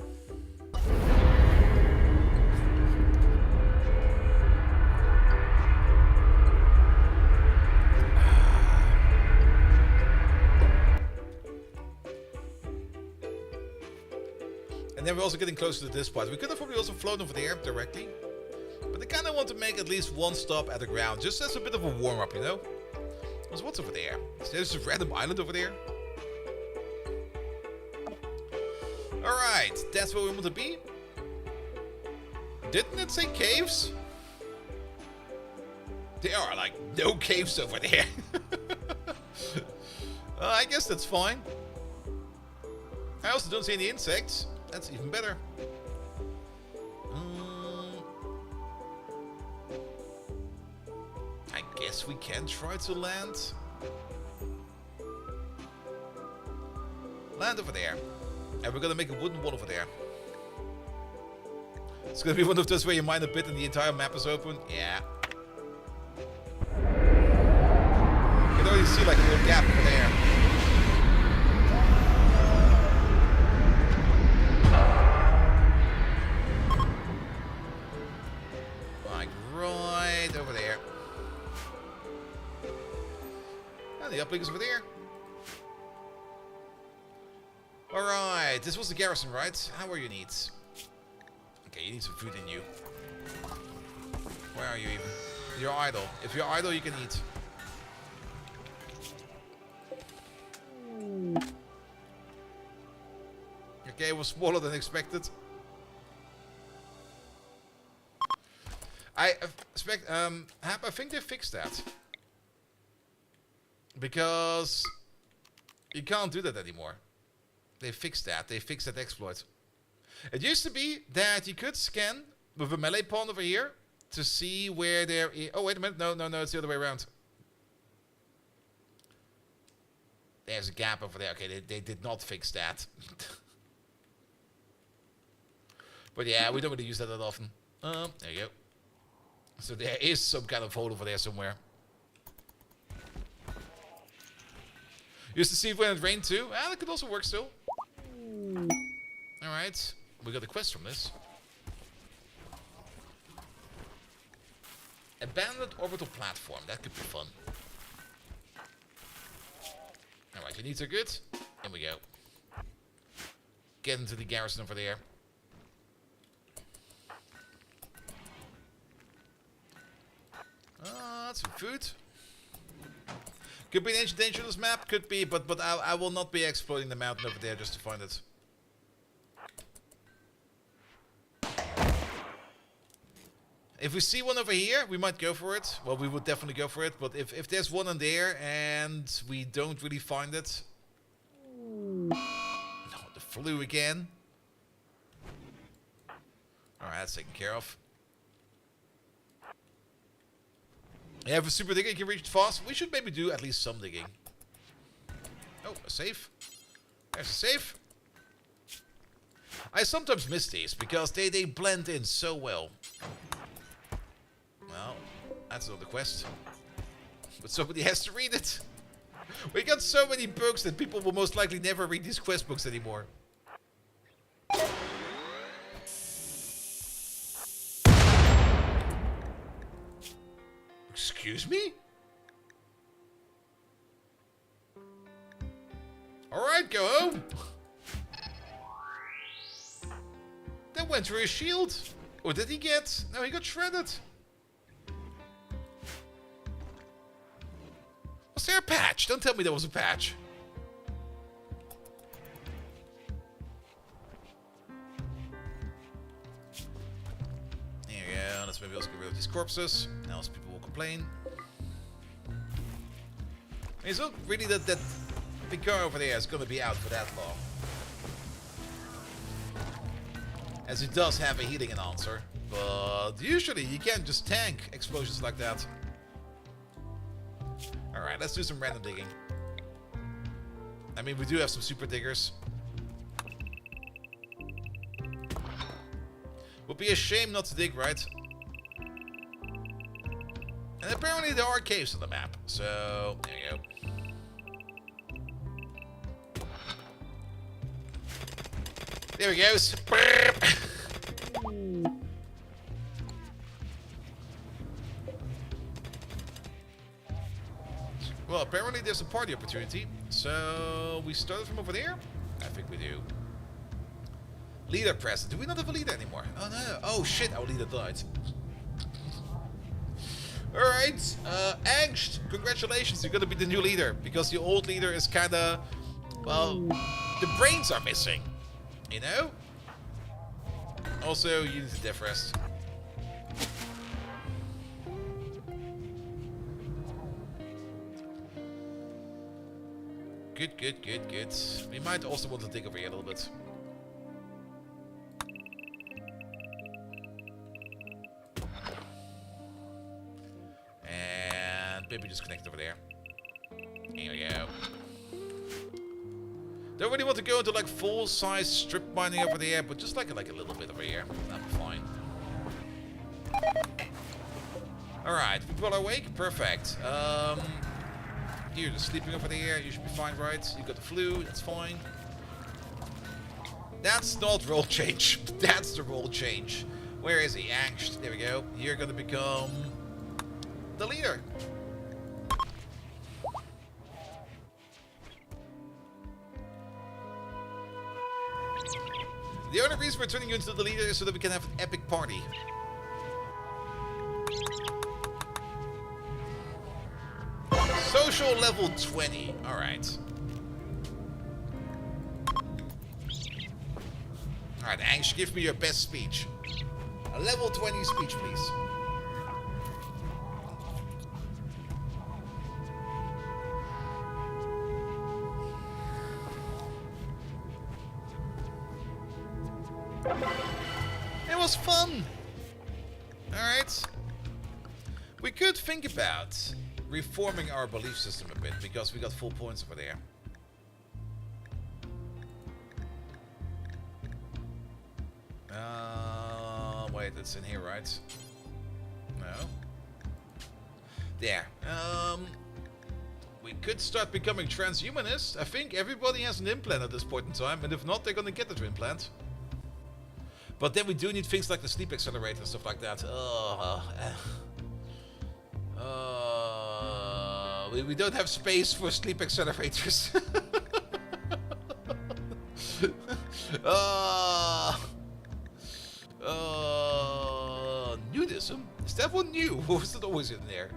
And then we're also getting closer to this part. We could have probably also flown over there directly. But I kind of want to make at least one stop at the ground, just as a bit of a warm-up, you know? So what's over there? There's a random island over there. Alright, that's where we want to be. Didn't it say caves? There are like no caves over there. I guess that's fine. I also don't see any insects. That's even better. I guess we can try to land. Land over there. And we're gonna make a wooden wall over there. It's gonna be one of those where you mine a bit and the entire map is open. Yeah. You can already see like a little gap over there. Like right over there. And the uplink is over there. Alright, this was the garrison, right? How are your needs? Okay, you need some food in you. Where are you even? You're idle. If you're idle, you can eat. Okay, it was smaller than expected. I expect, I think they fixed that. Because you can't do that anymore. They fixed that. They fixed that exploit. It used to be that you could scan with a melee pawn over here to see where there is... Oh, wait a minute. No, it's the other way around. There's a gap over there. Okay, they did not fix that. But yeah, we don't really use that often. There you go. So there is some kind of hole over there somewhere. Used to see when it rained too. Ah, that could also work still. Alright. We got a quest from this. Abandoned orbital platform. That could be fun. Alright, your needs are good. In we go. Get into the garrison over there. Some food. Could be an ancient danger on this map. Could be, but I will not be exploring the mountain over there just to find it. If we see one over here, we might go for it. Well, we would definitely go for it. But if there's one in there and we don't really find it... No, the flu again. Alright, that's taken care of. Yeah, if a super digger, you can reach it fast. We should maybe do at least some digging. Oh, a safe. There's a safe. I sometimes miss these because they blend in so well. Well, that's another quest. But somebody has to read it. We got so many books that people will most likely never read these quest books anymore. Excuse me? Alright, go home. That went through his shield. Or did he get? No, he got shredded. Was there a patch? Don't tell me there was a patch. There we go. Let's maybe also get rid of these corpses. Else people will complain. It's not really that big car over there is going to be out for that long. As it does have a healing enhancer. But usually you can't just tank explosions like that. Alright, let's do some random digging. I mean, we do have some super diggers. Would be a shame not to dig, right? And apparently there are caves on the map. So, there you go. There he goes. Well, apparently there's a party opportunity. So, we started from over there? I think we do. Leader present. Do we not have a leader anymore? Oh no. Oh shit, our leader died. Alright, Angst, congratulations, you're gonna be the new leader. Because the old leader is kinda... Well, the brains are missing. You know? Also, you need to death rest. Good, good, good, good. We might also want to dig over here a little bit. And maybe just connect over there. Here we go. Don't really want to go into like full-size strip mining over there, but just like a little bit over here. I'm fine. Alright, people are awake? Perfect. You're just sleeping over there, you should be fine, right? You got the flu, that's fine. That's not role change. That's the role change. Where is he? Angst. There we go. You're gonna become the leader. The only reason we're turning you into the leader is so that we can have an epic party. Social level 20. Alright. Alright, Angst, give me your best speech. A level 20 speech, please. It was fun! Alright. We could think about reforming our belief system a bit, because we got full points over there. Wait, it's in here, right? No. There. We could start becoming transhumanist. I think everybody has an implant at this point in time, and if not, they're gonna get the implant. But then we do need things like the sleep accelerator and stuff like that. We don't have space for sleep accelerators. Nudism? Is that one new? Or was it always in there?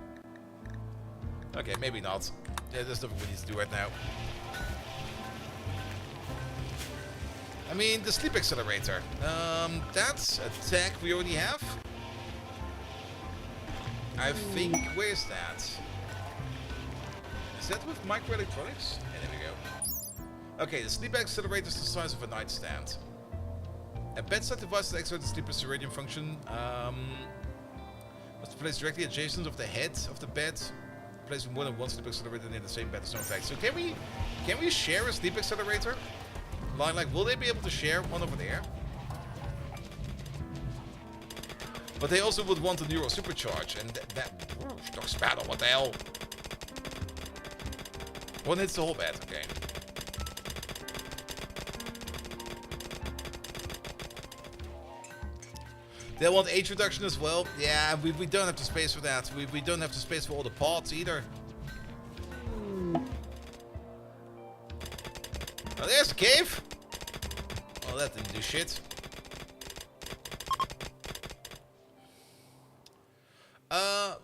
Okay, maybe not. Yeah, there's nothing we need to do right now. I mean, the sleep accelerator. That's a tech we already have. I think, where's that? Is that with microelectronics? Yeah, there we go. Okay, the sleep accelerator is the size of a nightstand. A bedside device that activates the sleeper circadian function must be placed directly adjacent of the head of the bed. Placing more than one sleep accelerator near the same bed is no effect. So can we share a sleep accelerator? Like, will they be able to share one over there? But they also would want a neural supercharge, and that stock spattle, what the hell? One hits the whole bed, okay. They want age reduction as well. Yeah, we don't have the space for that. We don't have the space for all the pods either. Oh, there's the cave. Oh, that didn't do shit.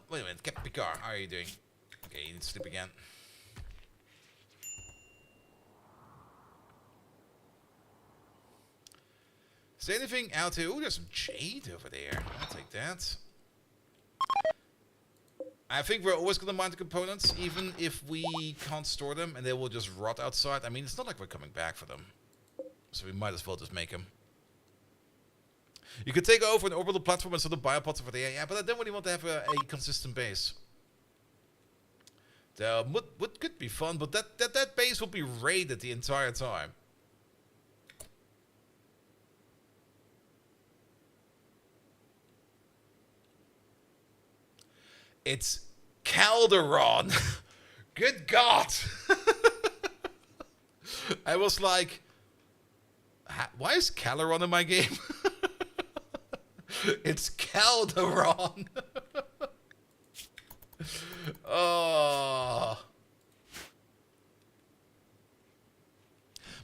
Wait a minute, Captain Picard, how are you doing? Okay, you need to sleep again. Is there anything out here? Oh, there's some jade over there. I'll take that. I think we're always going to mine the components, even if we can't store them, and they will just rot outside. I mean, it's not like we're coming back for them. So we might as well just make them. You could take over an orbital platform and sort of biopods over there. Yeah, but I don't really want to have a consistent base. What could be fun, but that base will be raided the entire time. It's Calderon. Good God. I was like, why is Calderon in my game? It's Calderon. Oh.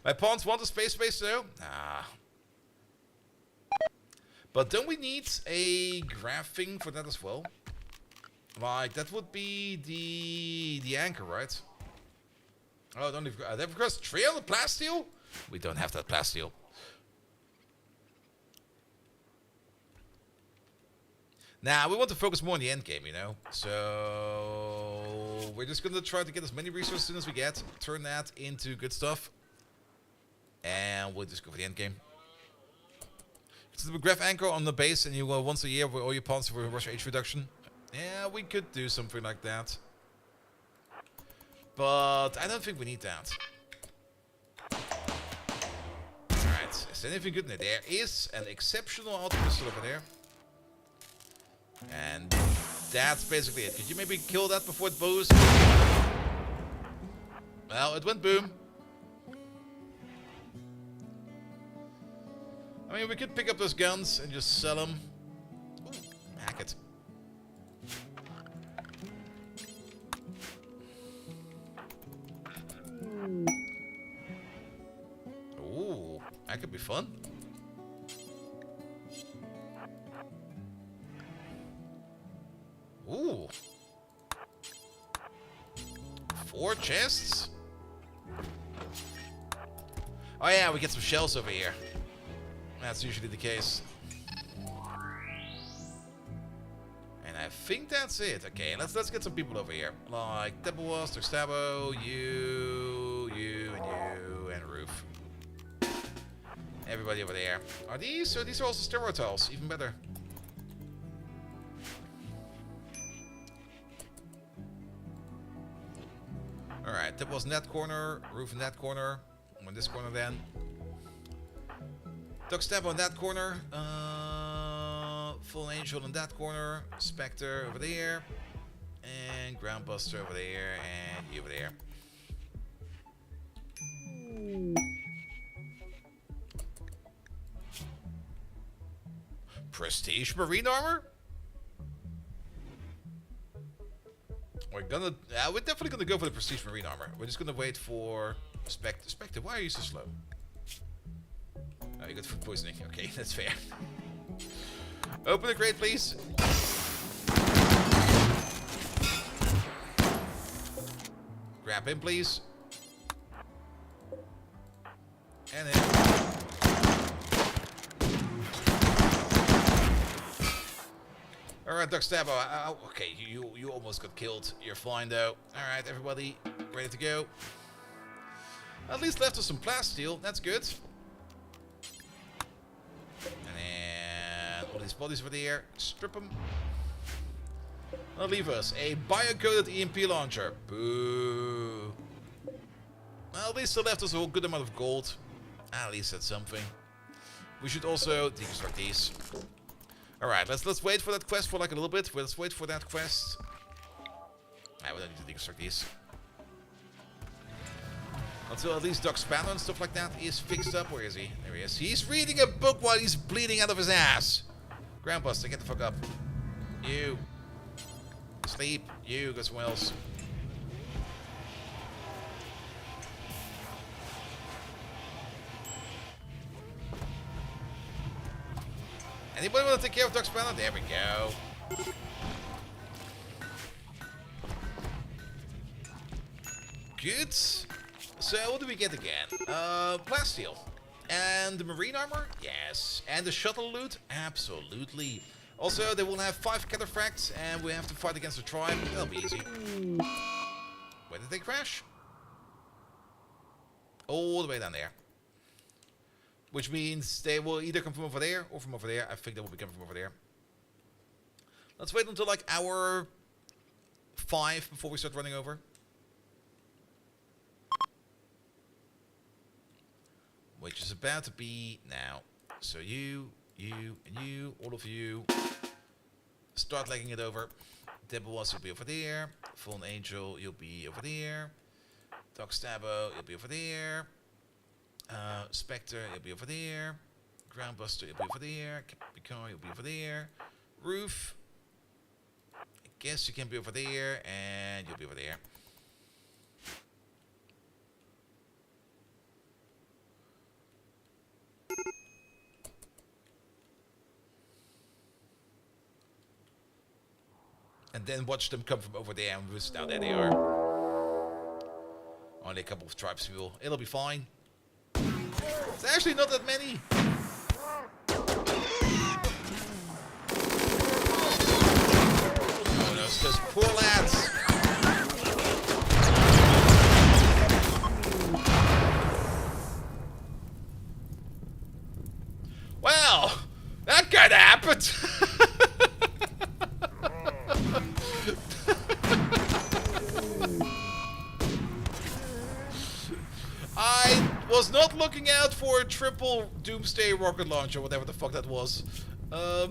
My pawns want a space base though? Nah. But don't we need a graphing for that as well? Like, that would be the anchor, right? Oh, don't even... They've got 300 plasteel? We don't have that plasteel. Now, we want to focus more on the end game, you know? So... we're just gonna try to get as many resources as we get, turn that into good stuff, and we'll just go for the end game. So the graph anchor on the base, and you go once a year with all your pawns for rush age reduction. Yeah, we could do something like that. But I don't think we need that. Alright, is there anything good in there? There is an exceptional auto pistol over there. And that's basically it. Could you maybe kill that before it blows? Well, it went boom. I mean, we could pick up those guns and just sell them. Ooh, hack it. Ooh, that could be fun. Ooh. 4 chests? Oh yeah, we get some shells over here. That's usually the case. And I think that's it. Okay, let's get some people over here. Like Deborah, Stabo, you, and Roof. Everybody over there. Are these? So these are also steroid tiles. Even better. Alright, that was in that corner, Roof in that corner, I'm in this corner then. Duck Stab on that corner, Full Angel in that corner, Spectre over there, and Groundbuster over there, and you over there. Prestige Marine Armor? We're definitely gonna go for the Prestige Marine Armor. We're just gonna wait for Spectre. Spectre, why are you so slow? Oh, you got food poisoning. Okay, that's fair. Open the crate, please. Grab him, please. And then. Alright, Duck Stabbo. Okay, you almost got killed. You're fine though. Alright, everybody, ready to go. At least left us some plasteel. That's good. And then all these bodies over there. Strip them. That'll leave us a bio-coded EMP launcher. Boo. Well, at least they left us a good amount of gold. At least that's something. We should also deconstruct these. Alright, let's wait for that quest for like a little bit. Let's wait for that quest. We don't need to deconstruct these. Until at least Doc Spanner and stuff like that is fixed up. Where is he? There he is. He's reading a book while he's bleeding out of his ass. Grandbuster, get the fuck up. You. Sleep. You, go somewhere else. Anybody want to take care of Doc Spanner? There we go. Good. So, what do we get again? Plasteel. And the marine armor? Yes. And the shuttle loot? Absolutely. Also, they will have 5 cataphracts, and we have to fight against the tribe. That'll be easy. Where did they crash? All the way down there. Which means they will either come from over there or from over there. I think they will be coming from over there. Let's wait until like hour 5 before we start running over. Which is about to be now. So you, and you, all of you, start legging it over. Deborah's, you'll be over there. Fallen Angel, you'll be over there. Doc Stabbo, you'll be over there. Spectre, you'll be over there. Groundbuster, you'll be over there. Captain, you'll be over there. Roof, I guess you can be over there, and you'll be over there. and then watch them come from over there and roost. Now there they are. Only a couple of tribes fuel. It'll be fine. It's actually not that many. Oh, those poor lads. Well, that kinda happened. I was not looking out for a triple doomsday rocket launcher, whatever the fuck that was. I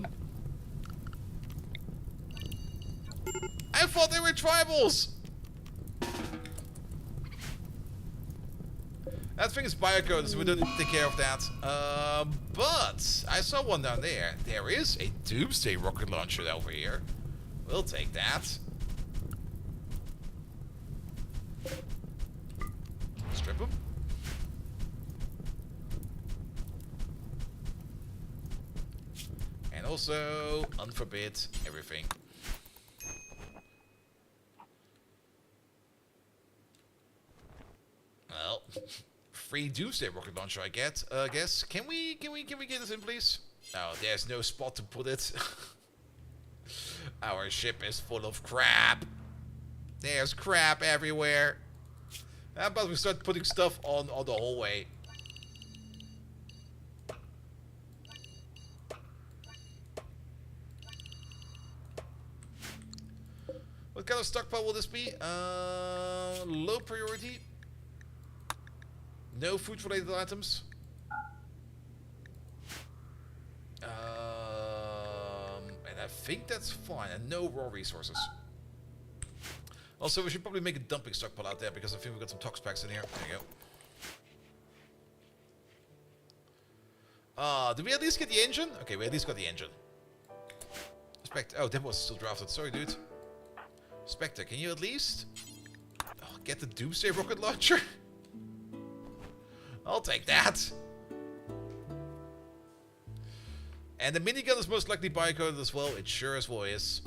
thought they were tribals. That thing is biocoded, so we don't need to take care of that. But I saw one down there. There is a doomsday rocket launcher over here. We'll take that. Strip him. And also unforbid everything. Well, free doomsday rocket launcher, I guess. Can we get this in, please? Oh, there's no spot to put it. Our ship is full of crap. There's crap everywhere. How about we start putting stuff on the hallway? What kind of stockpile will this be? Low priority. No food-related items. And I think that's fine. And no raw resources. Also, we should probably make a dumping stockpile out there because I think we've got some tox packs in here. There you go. Did we at least get the engine? Okay, we at least got the engine. Spectre. Oh, that was still drafted. Sorry, dude. Spectre, can you at least get the Doomsday rocket launcher? I'll take that. And the minigun is most likely biocoded as well. It sure as well is.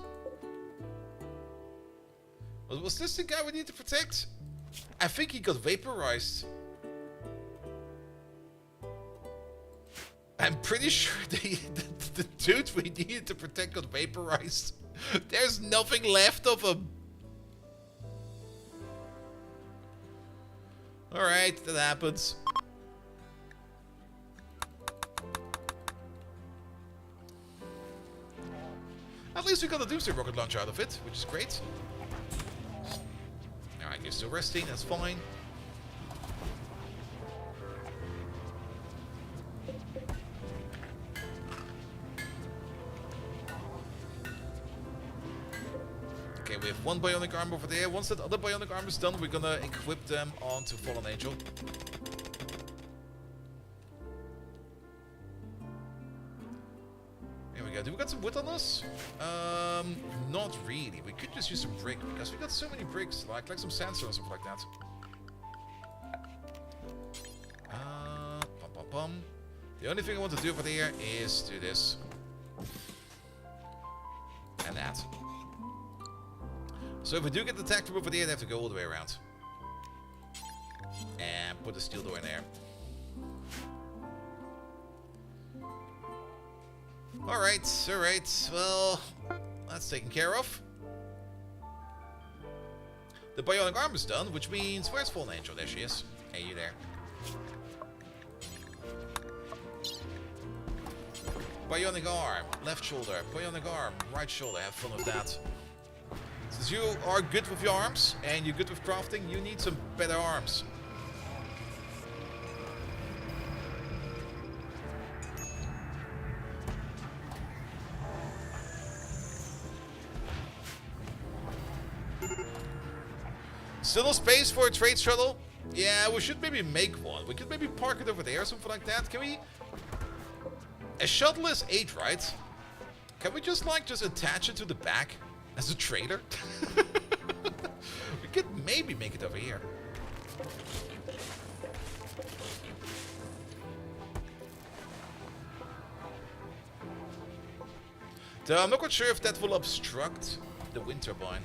Was this the guy we need to protect? I think he got vaporized. I'm pretty sure the dude we needed to protect got vaporized. There's nothing left of him. Alright, that happens. At least we got the Doomsday rocket launcher out of it, which is great. Alright, you're still resting, that's fine. Okay, we have one bionic arm over there. Once that other bionic arm is done, we're gonna equip them onto Fallen Angel. Here we go. Do we got some wood on us? Not really. We could just use some brick because we got so many bricks, like some sandstone or something like that. The only thing I want to do over there is do this and that. So if we do get attacked from over there, they have to go all the way around. And put the steel door in there. Alright, alright. Well, that's taken care of. The bionic arm is done, which means... Where's Fallen Angel? There she is. Hey, you there. Bionic arm, left shoulder. Bionic arm, right shoulder. Have fun with that. Since you are good with your arms, and you're good with crafting, you need some better arms. Still no space for a trade shuttle? Yeah, we should maybe make one. We could maybe park it over there or something like that. Can we... A shuttle is 8, right? Can we just attach it to the back as a trader? We could maybe make it over here. Though I'm not quite sure if that will obstruct the wind turbine.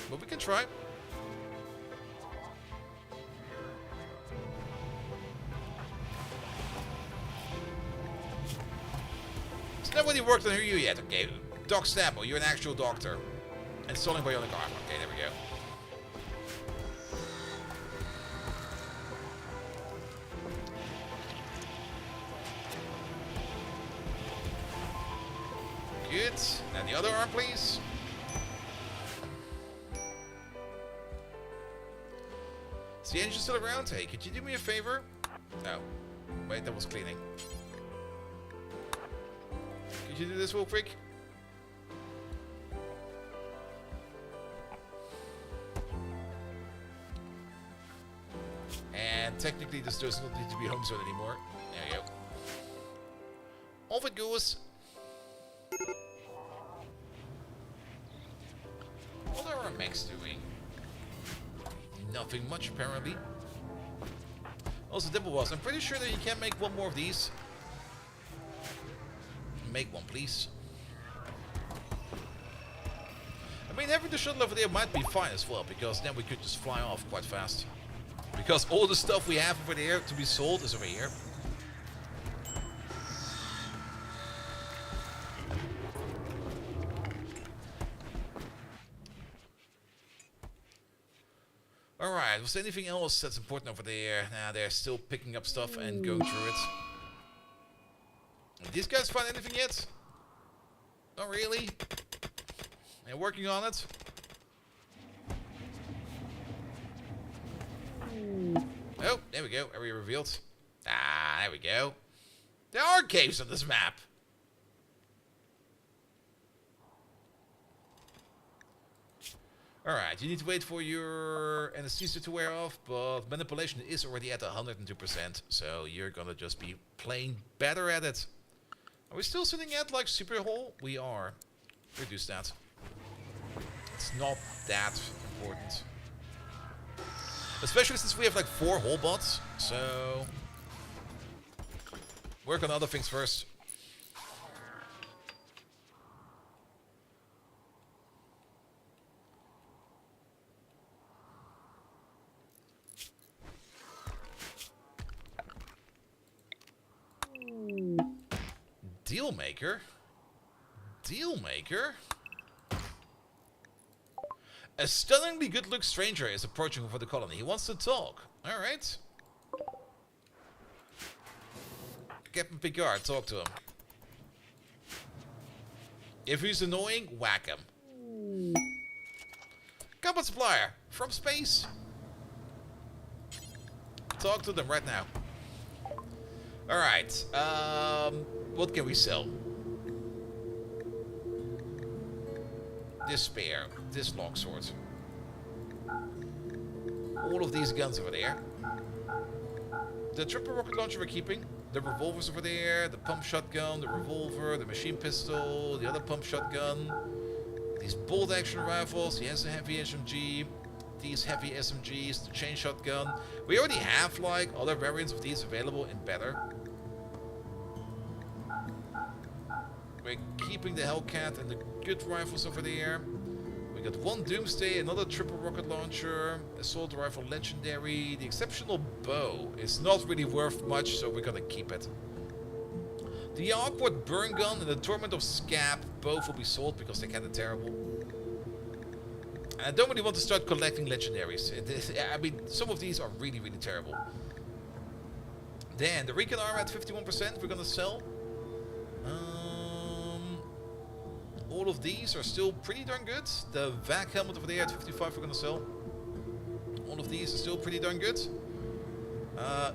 But we can try. It's not really worked on you yet. Okay, Doc Stample, you're an actual doctor. Installing bionic arm. Okay, there we go. Good. And the other arm, please. Is the engine still around? Hey, could you do me a favor? No. Wait, that was cleaning. Could you do this real quick? And technically this does not need to be home zone anymore. There you go. Off it goes. What are our mechs doing? Nothing much, apparently. Also, Dimple was. I'm pretty sure that you can make one more of these. Make one, please. I mean, having the shuttle over there might be fine as well, because then we could just fly off quite fast. Because all the stuff we have over there to be sold is over here. Alright, was there anything else that's important over there? Nah, they're still picking up stuff and going through it. Did these guys find anything yet? Not really. They're working on it. Oh, there we go. Area revealed. Ah, there we go. There are caves on this map. Alright, you need to wait for your anesthesia to wear off, but manipulation is already at 102%, so you're gonna just be playing better at it. Are we still sitting at, like, super hull? We are. Reduce that. It's not that important. Especially since we have, like, 4 hull bots, so... work on other things first. Dealmaker? Dealmaker? A stunningly good-looking stranger is approaching for the colony. He wants to talk. Alright. Captain Picard, talk to him. If he's annoying, whack him. Combat supplier, from space. Talk to them right now. Alright, what can we sell? This spear, this longsword. All of these guns over there. The triple rocket launcher we're keeping. The revolvers over there, the pump shotgun, the revolver, the machine pistol, the other pump shotgun. These bolt action rifles, he has a heavy SMG. These heavy SMGs, the chain shotgun. We already have like other variants of these available in better. We're keeping the Hellcat and the good rifles over there. We got one Doomsday, another triple rocket launcher, assault rifle legendary. The exceptional bow is not really worth much, so we're gonna keep it. The awkward burn gun and the torment of Scab both will be sold because they're kinda terrible. And I don't really want to start collecting legendaries. I mean, some of these are really, really terrible. Then the recon armor at 51% we're gonna sell. All of these are still pretty darn good. The vac helmet over there at 55 we're gonna sell. All of these are still pretty darn good.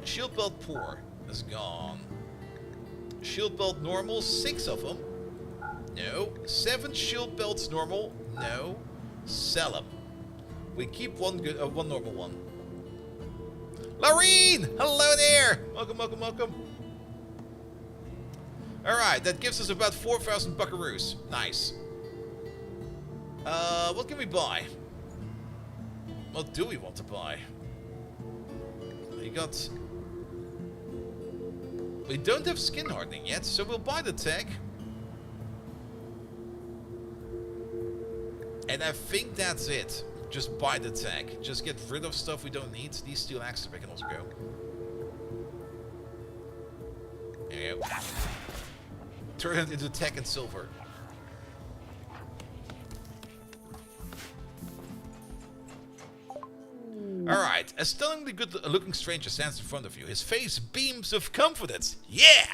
Shield belt poor is gone. Shield belt normal, 6 of them. No. 7 shield belts normal. No. Sell them. We keep one good, one normal one. Laureen! Hello there! Welcome, welcome, welcome. Alright, that gives us about 4,000 buckaroos. Nice. What can we buy? What do we want to buy? We don't have skin hardening yet, so we'll buy the tech. And I think that's it. Just buy the tech. Just get rid of stuff we don't need. These steel axes can also go. There you go. Turn it into tech and silver. Alright, a stunningly good looking stranger stands in front of you. His face beams with confidence. Yeah!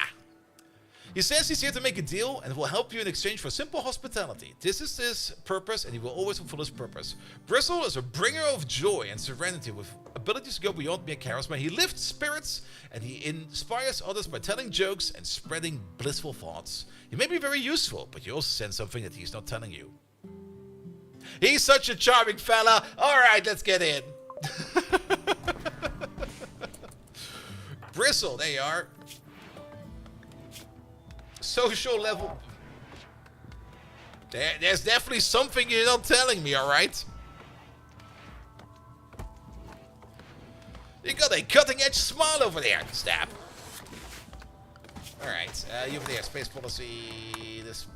He says he's here to make a deal and will help you in exchange for simple hospitality. This is his purpose and he will always fulfill his purpose. Bristle is a bringer of joy and serenity with abilities to go beyond mere charisma. He lifts spirits and he inspires others by telling jokes and spreading blissful thoughts. He may be very useful, but you also sense something that he's not telling you. He's such a charming fella. Alright, let's get in. Bristle, there you are. Social level. There's definitely something you're not telling me, alright? You got a cutting-edge smile over there. Stab. Alright, you over there. Space policy. This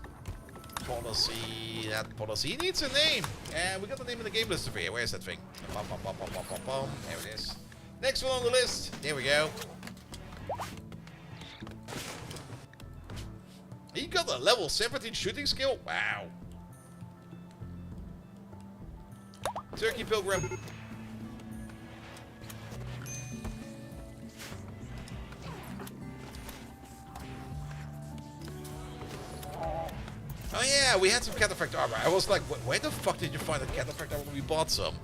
policy. That policy. He needs a name. And we got the name of the game list over here. Where's that thing? Bum, bum, bum, bum, bum, bum, bum. There it is. Next one on the list. There we go. He got a level 17 shooting skill? Wow. Turkey Pilgrim. Oh yeah, we had some cataphract armor. I was like, where the fuck did you find that cataphract armor when we bought some?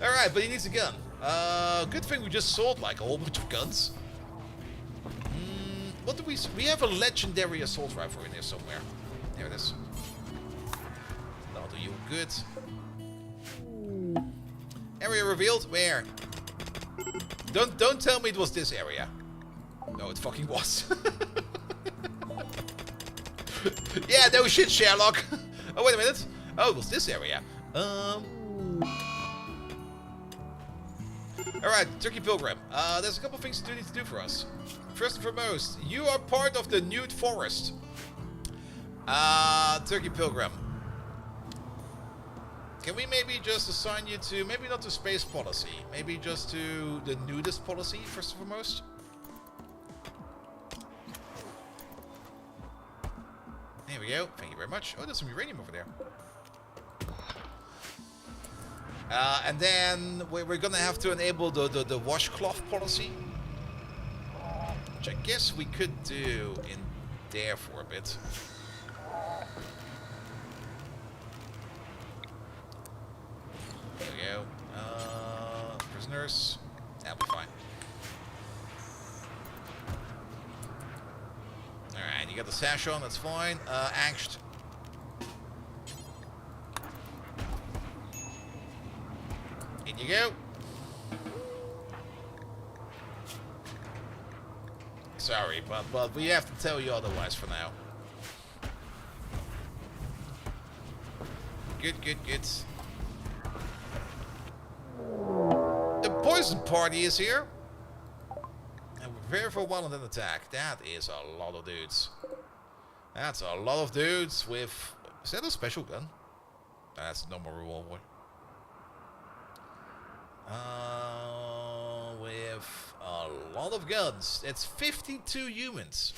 Alright, but he needs a gun. Good thing we just sold like a whole bunch of guns. What do we have a legendary assault rifle in here somewhere. There it is. That'll do you good. Area revealed? Where? Don't tell me it was this area. No, it fucking was. Yeah, no shit, Sherlock. Oh, wait a minute. Oh, it was this area. Alright, Turkey Pilgrim. There's a couple things you need to do for us. First and foremost, you are part of the nude forest. Turkey Pilgrim. Can we maybe just assign you to, maybe not to space policy, maybe just to the nudist policy, first and foremost? There we go. Thank you very much. Oh, there's some uranium over there. And then we're gonna have to enable the washcloth policy. Which I guess we could do in there for a bit. There we go. Prisoners. That'll be fine. Alright, you got the sash on, that's fine. Angst. In you go. Sorry, but we have to tell you otherwise for now. Good. The poison party is here. And we're very for one on an attack. That is a lot of dudes. That's a lot of dudes with... Is that a special gun? That's a normal revolver. With a lot of guns. It's 52 humans.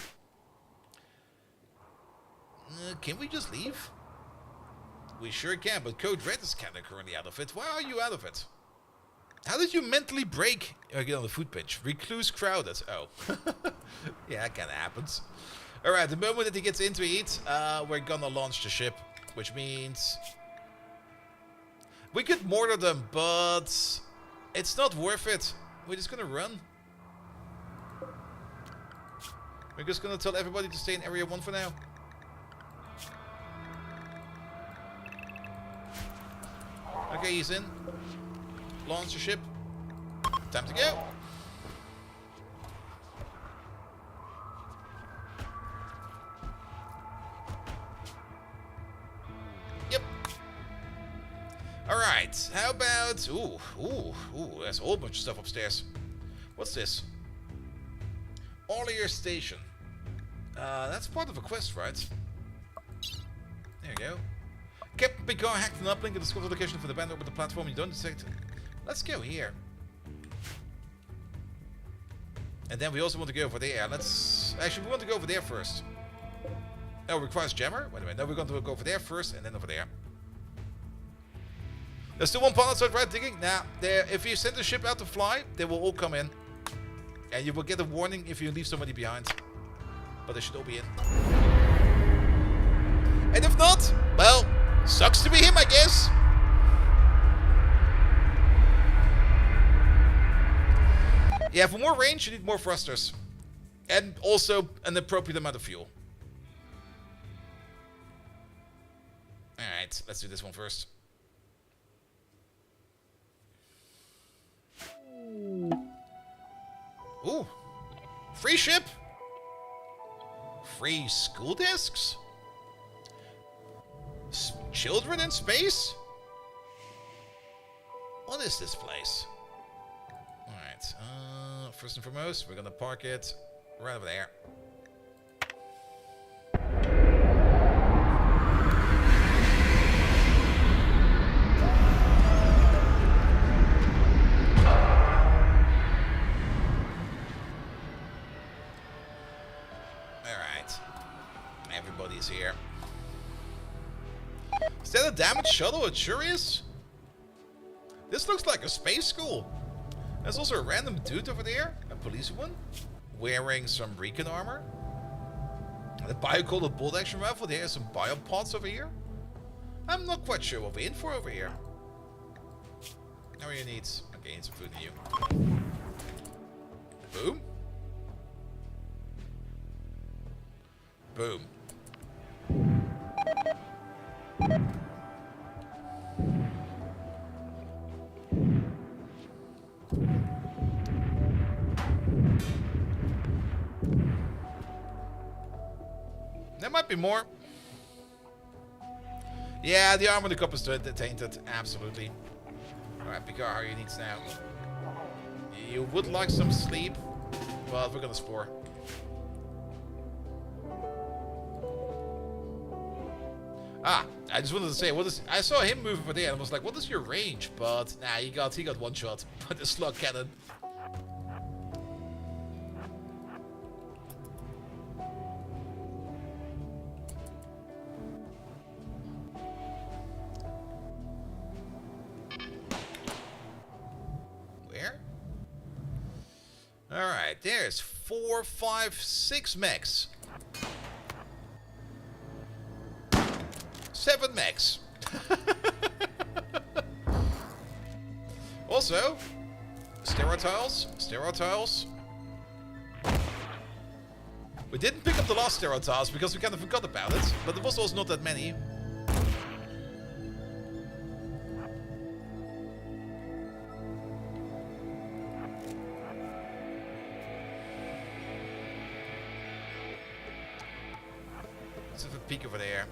Can we just leave? We sure can, but Code Red is kind of currently out of it. Why are you out of it? How did you mentally break? Get on the food bench. Recluse crowded. Oh. Yeah, that kind of happens. Alright, the moment that he gets into it, we're gonna launch the ship. Which means... we could mortar them, but... it's not worth it. We're just gonna run. We're just gonna tell everybody to stay in Area 1 for now. Okay, he's in. Launch the ship. Time to go. Yep. Alright, how about... Ooh, there's a whole bunch of stuff upstairs. What's this? Orlier Station. That's part of a quest, right? There you go. Captain Picard hacked an uplink and discovered the location for the band over the platform. You don't detect. Let's go here. And then we also want to go over there. Actually, we want to go over there first. Oh, requires jammer? Wait a minute. No, we're going to go over there first and then over there. There's still one pilot outside right digging. Now, if you send the ship out to fly, they will all come in. And you will get a warning if you leave somebody behind. But they should all be in. And if not, well, sucks to be him, I guess. Yeah, for more range, you need more thrusters. And also an appropriate amount of fuel. Alright, let's do this one first. Ooh. Free ship. Free school discs. Children in space? What is this place? Alright, first and foremost, we're gonna park it right over there. Alright. Everybody's here. Is that a damaged shuttle? It sure is. This looks like a space school. There's also a random dude over there, a police one, wearing some recon armor. The bio-coded bolt action rifle. There's some biopods over here. I'm not quite sure what we're in for over here. How are your needs? Okay, need some food in you. Boom. Boom. There might be more. Yeah, the armor in the cup is tainted. Absolutely. Alright, Picard, how are your needs now? You would like some sleep, but we're gonna spore. Ah, I just wanted to say, I saw him move over there and I was like, what is your range? But nah, he got one shot by the slug cannon. Where? Alright, there's 4, 5, 6 mechs. 7 mechs. Also, sterotiles. We didn't pick up the last sterotiles because we kind of forgot about it, but there was also not that many. Let's have a peek over there.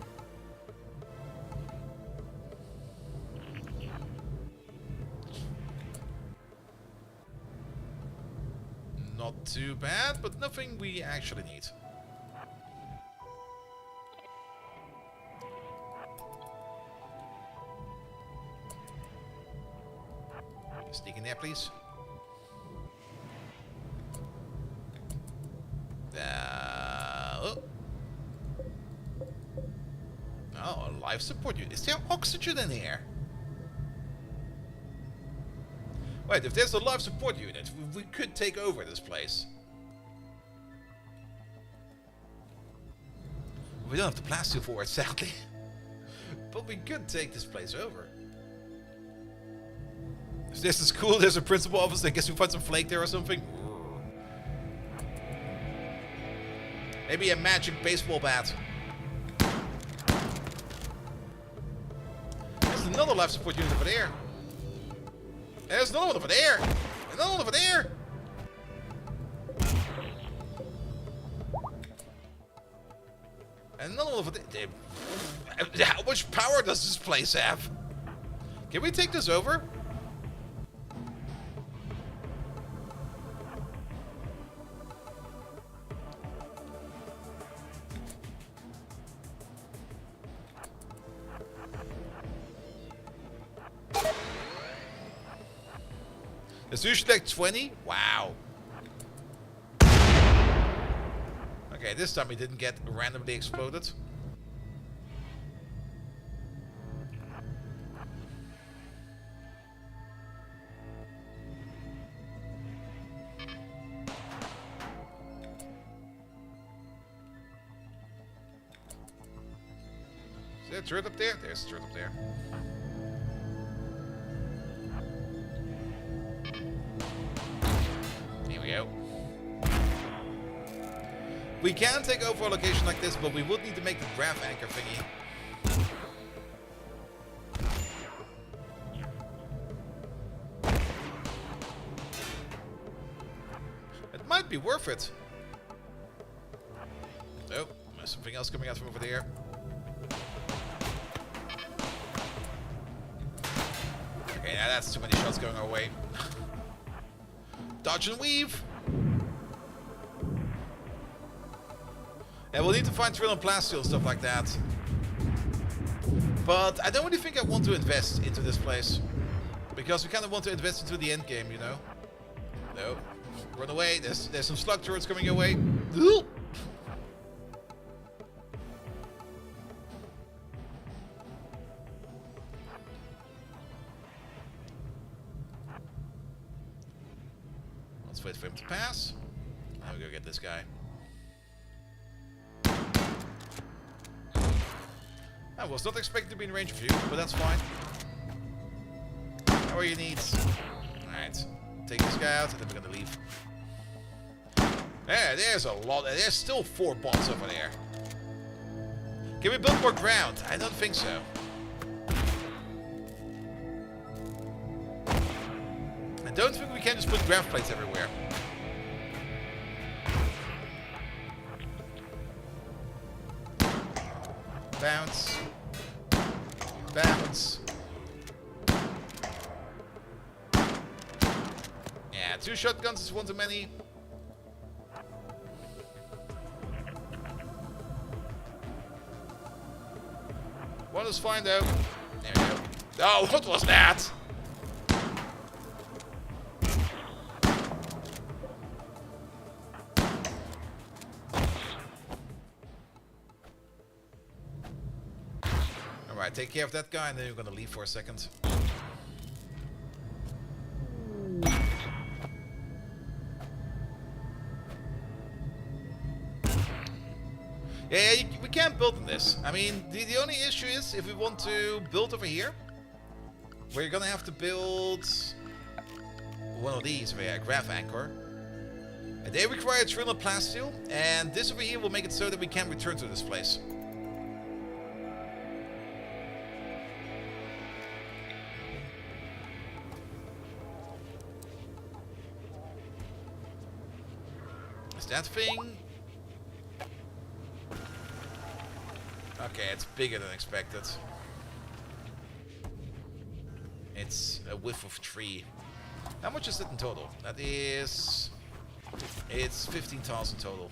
Not too bad, but nothing we actually need. Sneak in there, please. Oh, a life support unit. Is there oxygen in here? Wait, if there's a life support unit, we could take over this place. We don't have the plasteel for it, sadly. But we could take this place over. If this is cool, there's a principal office. I guess we find some flake there or something. Maybe a magic baseball bat. There's another life support unit over there. There's another one over there. Another one over there. Another one over there. How much power does this place have? Can we take this over? It's usually like 20? Wow. Okay, this time he didn't get randomly exploded. Is there a turret up there? There's a turret up there. Here we go. We can take over a location like this, but we would need to make the graph anchor thingy. It might be worth it. Oh, there's something else coming out from over there. Okay, now that's too many shots going our way. Dodge and weave. And we'll need to find drill and plasteel and stuff like that. But I don't really think I want to invest into this place. Because we kind of want to invest into the end game, you know? No. Run away. There's some slug turrets coming your way. Ooh. Let's wait for him to pass. Now we go get this guy. I was not expecting to be in range of you, but that's fine. How are your needs? Alright. Take this guy out, and then we're gonna leave. Yeah, there's a lot. There's still 4 bots over there. Can we build more ground? I don't think so. I don't think we can just put graph plates everywhere. Bounce. Bounce. Yeah, 2 shotguns is one too many. One is fine though. There we go. Oh, what was that? Alright, take care of that guy and then you're gonna leave for a second. Yeah, we can't build on this. I mean, the only issue is if we want to build over here, we're gonna have to build one of these over here, a graph anchor. And they require drill and plasteel, and this over here will make it so that we can return to this place. Is that thing? Okay, it's bigger than expected. It's a whiff of tree. How much is it in total? That is... It's 15,000 total.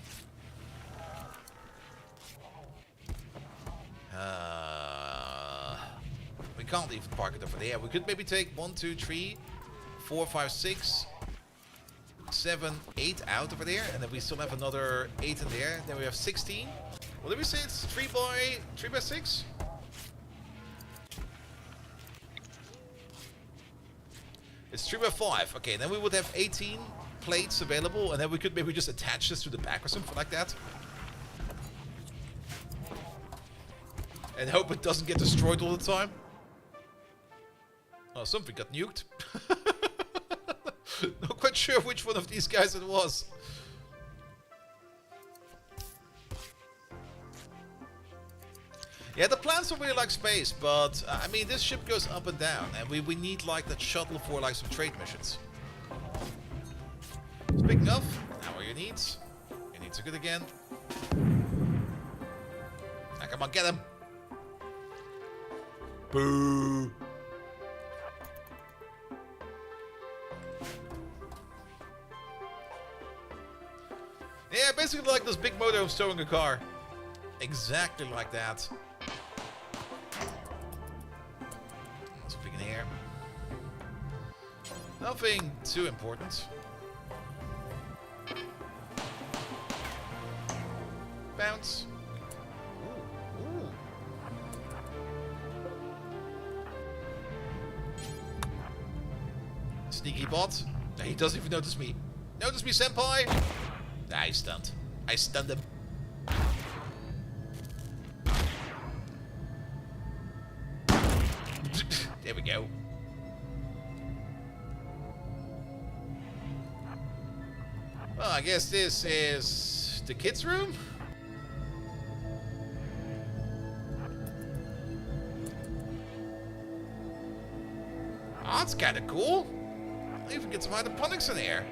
We can't even park it over there. We could maybe take 1, 2, 3, 4, 5, 6, 7, 8 out over there, and then we still have another 8 in there. Then we have 16. What did we say? It's 3 by 6? It's 3 by 5. Okay, then we would have 18 plates available, and then we could maybe just attach this to the back or something like that. And hope it doesn't get destroyed all the time. Oh, something got nuked. Not quite sure which one of these guys it was. Yeah, the plants don't really like space, but I mean, this ship goes up and down, and we need like that shuttle for like some trade missions. Speaking of, how are your needs? Your needs are good again. Now, come on, get him! Boo! Yeah, basically like this big motor of towing a car. Exactly like that. Something in here. Nothing too important. Bounce. Ooh, ooh. Sneaky bot. He doesn't even notice me. Notice me, senpai? Nah, he's stunned. I stunned him. There we go. Well, I guess this is the kids' room? Oh, that's kind of cool. I'll even get some hydroponics in here.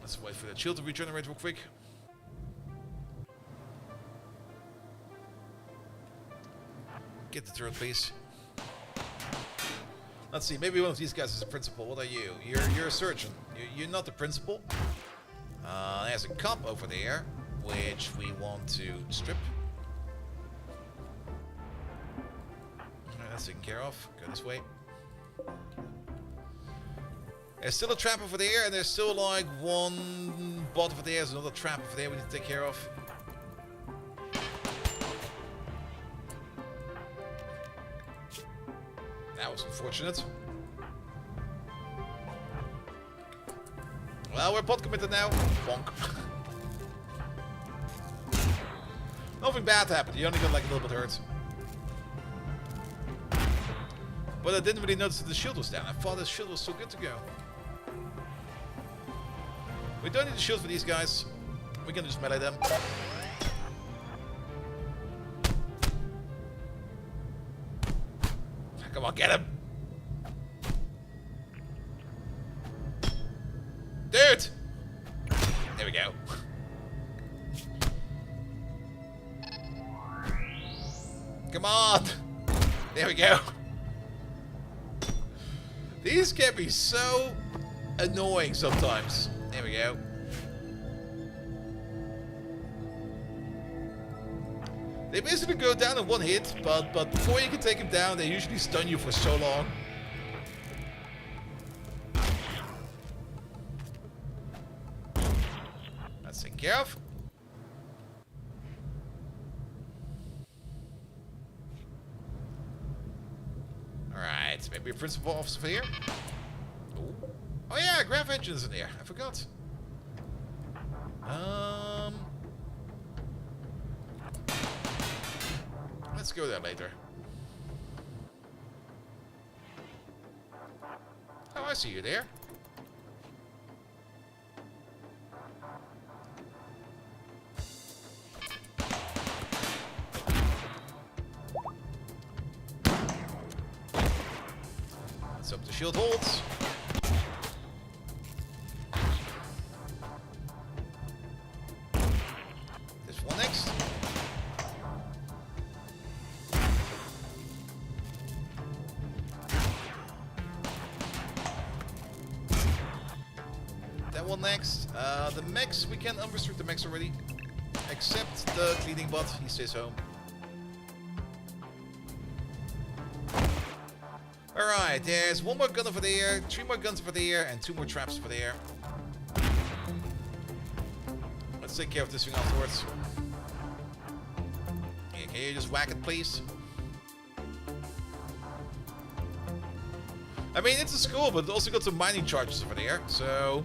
Let's wait for the shield to regenerate real quick. Get the turret, please. Let's see, maybe one of these guys is a principal. What are you? You're a surgeon. You're not the principal. There's a cop over there, which we want to strip. Alright, that's taken care of. Go this way. There's still a trap over there, and there's still like one bot over there. There's another trap over there we need to take care of. That was unfortunate. Well, we're bot committed now. Bonk. Nothing bad happened. You only got like a little bit hurt. But I didn't really notice that the shield was down. I thought the shield was so good to go. We don't need the shield for these guys. We can just melee them. Come on, get him! Dude! There we go. Come on! There we go. These can be so annoying sometimes. There we go. They basically go down in one hit, but before you can take them down, they usually stun you for so long. That's taken care of. Alright, maybe a principal officer here. Ooh. Oh yeah, Graph Engine's in there. I forgot. Let's go there later. Oh, I see you there. Let's hope the shield holds. This one next. One next. The mechs, we can unrestrict the mechs already. Except the cleaning bot, he stays home. Alright, there's one more gun over there, 3 more guns over there, and 2 more traps over there. Let's take care of this thing afterwards. Yeah, can you just whack it, please? I mean, it's a school, but it's also got some mining charges over there, so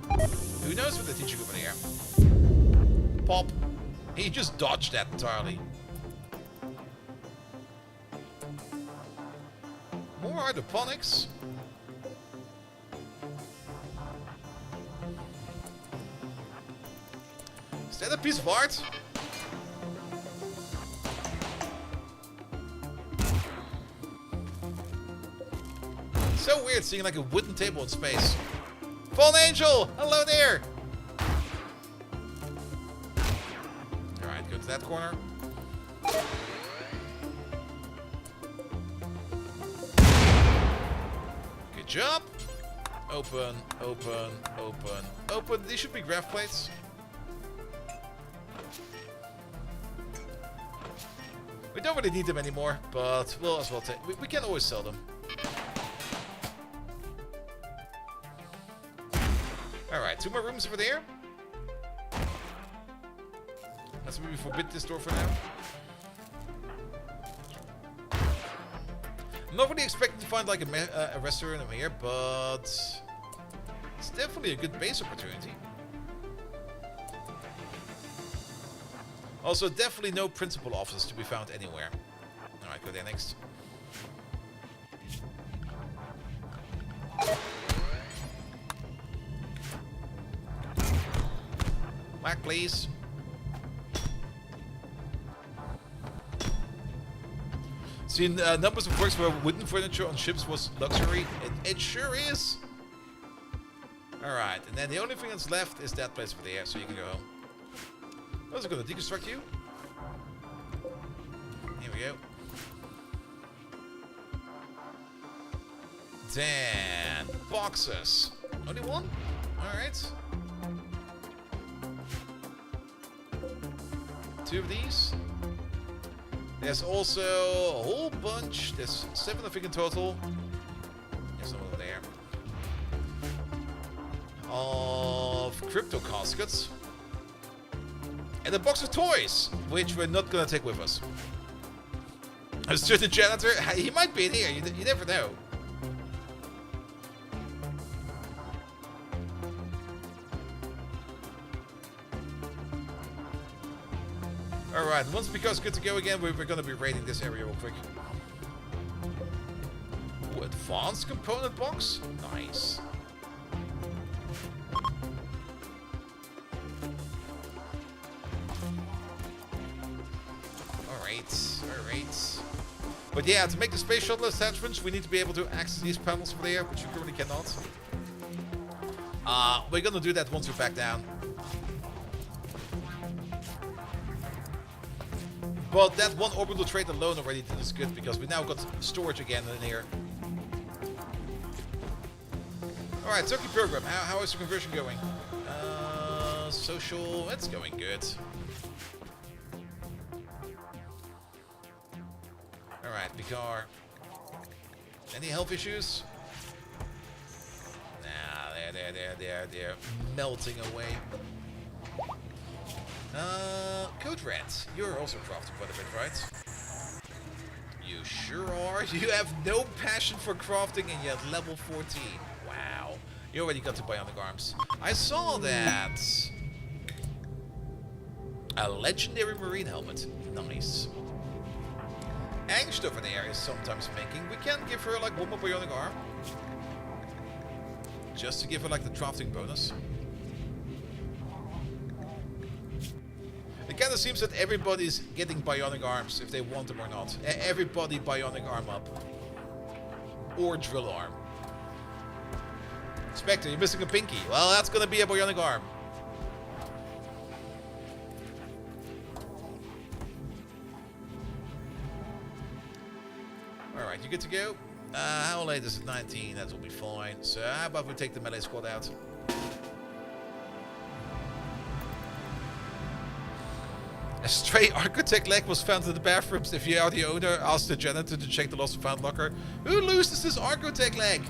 who knows what they're teaching over there. Pop. He just dodged that entirely. More hydroponics. Is that a piece of art? So weird seeing like a wooden table in space. Fallen Angel! Hello there! Alright, go to that corner. Good job. Open, open, open, open. These should be graph plates. We don't really need them anymore, but we'll as well take... We can always sell them. Alright, 2 more rooms over there. Let's maybe forbid this door for now. I'm not really expecting to find like a restaurant over here, but it's definitely a good base opportunity. Also, definitely no principal offices to be found anywhere. Alright, go there next. Back, please. See, numbers of works where wooden furniture on ships was luxury. It sure is. Alright, and then the only thing that's left is that place over there, so you can go home. I was going to deconstruct you. Here we go. Then, boxes. Only one? Alright. 2 of these. There's also a whole bunch. There's 7 I think in total. There's some over there. Of crypto caskets. And a box of toys, which we're not gonna take with us. As to the janitor, he might be in here. You never know. Alright, once Pico's good to go again, we're going to be raiding this area real quick. Ooh, advanced component box? Nice. Alright. But yeah, to make the space shuttle attachments, we need to be able to access these panels over there, which we currently cannot. We're going to do that once we're back down. But that one orbital trait alone already did us good, because we now got storage again in here. Alright, Turkey program. How is the conversion going? Social, it's going good. Alright, Picard. Any health issues? Nah, they're melting away. Code Red, you're also crafting quite a bit, right? You sure are. You have no passion for crafting and yet level 14. Wow. You already got to bionic arms. I saw that. A legendary marine helmet. Nice. Angst over there is sometimes making. We can give her like one more bionic arm. Just to give her like the crafting bonus. It kind of seems that everybody's getting bionic arms, if they want them or not. Everybody bionic arm up. Or drill arm. Spectre, you're missing a pinky. Well, that's gonna be a bionic arm. Alright, you good to go? How late is it? 19, that will be fine. So how about we take the melee squad out? A stray architect leg was found in the bathrooms. If you are the owner, ask the janitor to check the lost and found locker. Who loses this architect leg?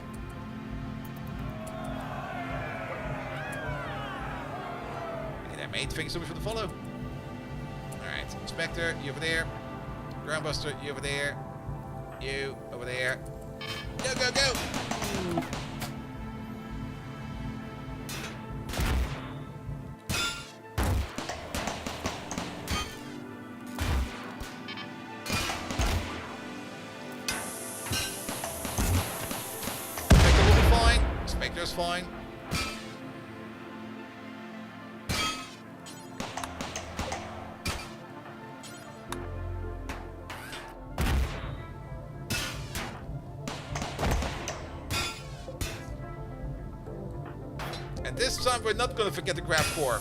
Okay, there, mate. Thank you so much for the follow. Alright, Inspector, you over there. Groundbuster, you over there. You over there. Go, go, go! Spectre's fine. And this time we're not going to forget the grab core.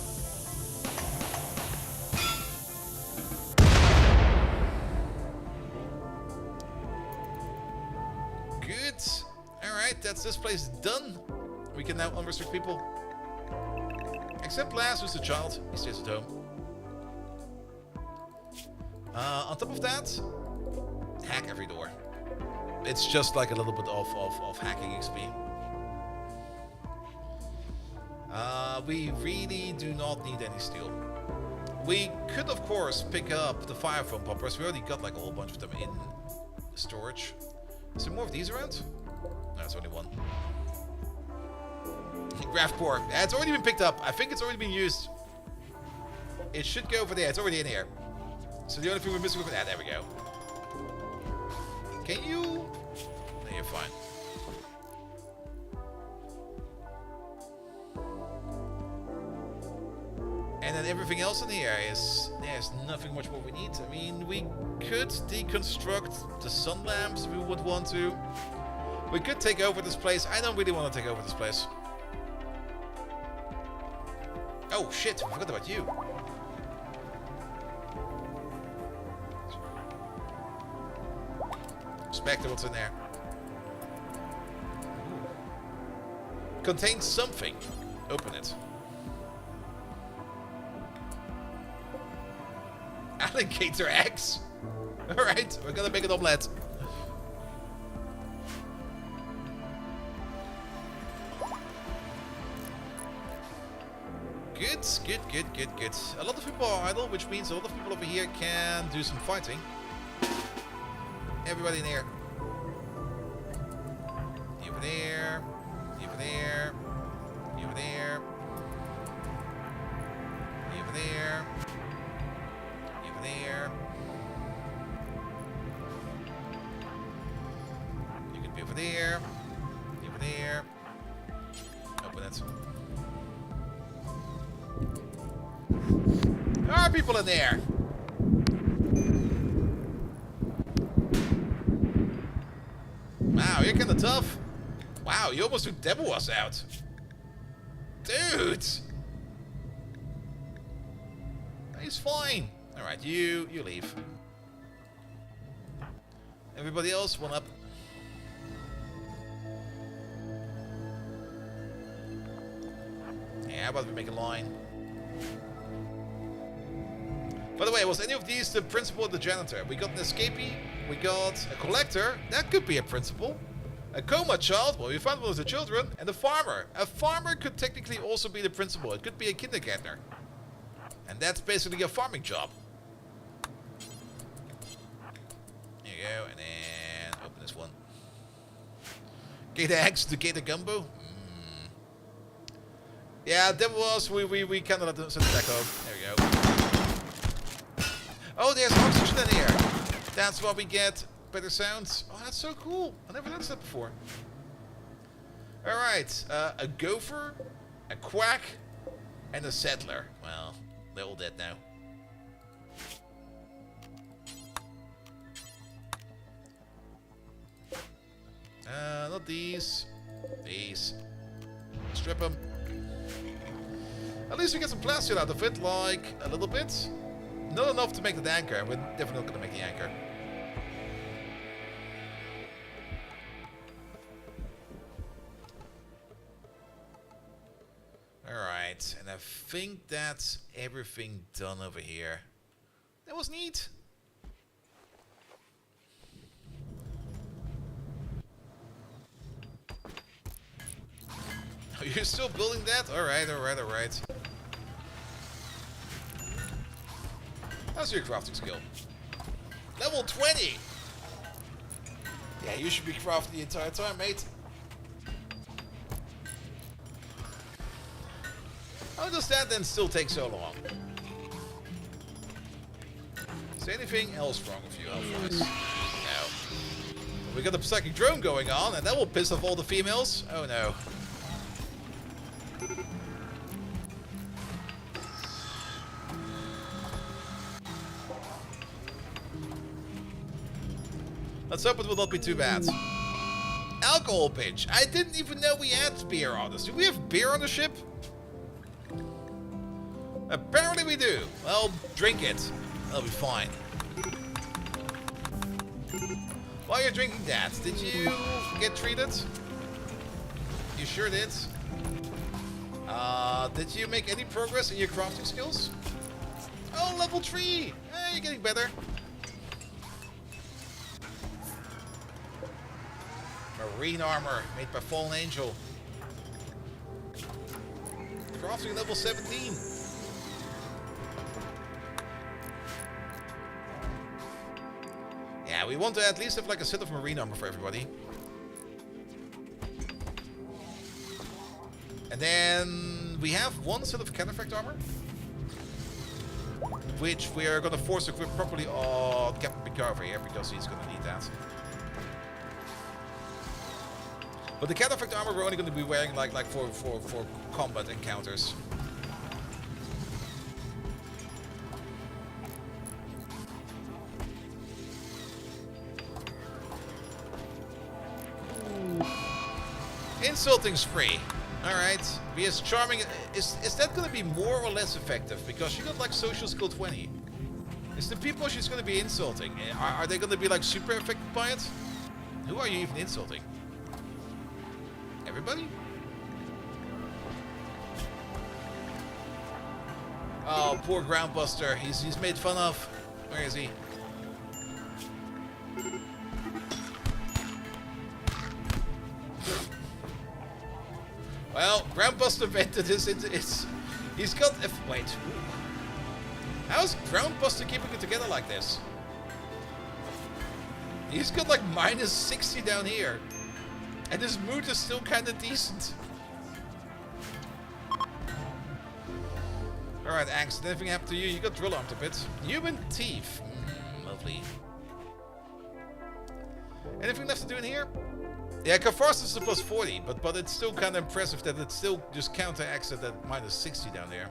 Good. Alright, that's this place done. We can now unrestrict people. Except Laz, who's the child. He stays at home. On top of that, hack every door. It's just like a little bit of hacking XP. We really do not need any steel. We could, of course, pick up the fire foam poppers. We already got like a whole bunch of them in storage. Is there more of these around? No, it's only one. Graft core. Yeah, it's already been picked up. I think it's already been used. It should go over there. It's already in here. So the only thing we're missing over there. There we go. Can you? No, you're fine. And then everything else in here is... There's nothing much more we need. I mean, we could deconstruct the sun lamps if we would want to. We could take over this place. I don't really want to take over this place. Oh shit, I forgot about you. Spectre, what's in there? Contains something. Open it. Alligator eggs? Alright, we're gonna make an omelette. Good. A lot of people are idle, which means a lot of people over here can do some fighting. Everybody in here. You over there. You over there. You over there. You over there. You over there. You can be over there. You over there. Open it. There are people in there. Wow, you're kind of tough. Wow, you almost took Devil us out. Dude. He's fine. Alright, you leave. Everybody else, one up. Yeah, how about we make a line? By the way, was any of these the principal or the janitor? We got an escapee, we got a collector, that could be a principal. A coma child, well we found one of the children, and a farmer. A farmer could technically also be the principal, it could be a kindergartner. And that's basically a farming job. There you go, and then open this one. Gator eggs to gator gumbo? Yeah, that was, we kind of let them send it back home. There we go. Oh, there's oxygen in here. That's why we get better sounds. Oh, that's so cool. I never noticed that before. Alright, a gopher, a quack, and a settler. Well, they're all dead now. Not these. These. Strip them. At least we get some plasteel out of it, like a little bit. Not enough to make the anchor. We're definitely not going to make the anchor. Alright, and I think that's everything done over here. That was neat. Oh, you're still building that? Alright. How's your crafting skill? Level 20! Yeah, you should be crafting the entire time, mate. How does that then still take so long? Is there anything else wrong with you, Elfwise? No. We got the psychic drone going on, and that will piss off all the females. Oh no. Let's hope it will not be too bad. Alcohol pinch. I didn't even know we had beer on us. Do we have beer on the ship? Apparently we do. Well, drink it. That'll be fine. While you're drinking that, did you get treated? You sure did. Did you make any progress in your crafting skills? Oh, level 3! You're getting better. Marine armor made by Fallen Angel. Crafting level 17. Yeah, we want to at least have like a set of marine armor for everybody. And then we have one set of cataphract armor, which we are going to force equip properly on Captain Picard over here, because he's going to need that. But the cataphract armor we're only going to be wearing like for combat encounters. Insulting spree. Alright. Be as charming. Is that going to be more or less effective? Because she got like social skill 20. Is the people she's going to be insulting, are they going to be like super affected by it? Who are you even insulting? Everybody? Oh, poor Groundbuster. He's made fun of. Where is he? Well, Groundbuster vented his. He's got. Wait. How's Groundbuster keeping it together like this? He's got like minus 60 down here. And his mood is still kind of decent. Alright, Angst, did anything happen to you? You got drill armed a bit. Human teeth. Lovely. Anything left to do in here? Yeah, Catharsis is a plus 40, but it's still kind of impressive that it still just counteracts at that minus 60 down there.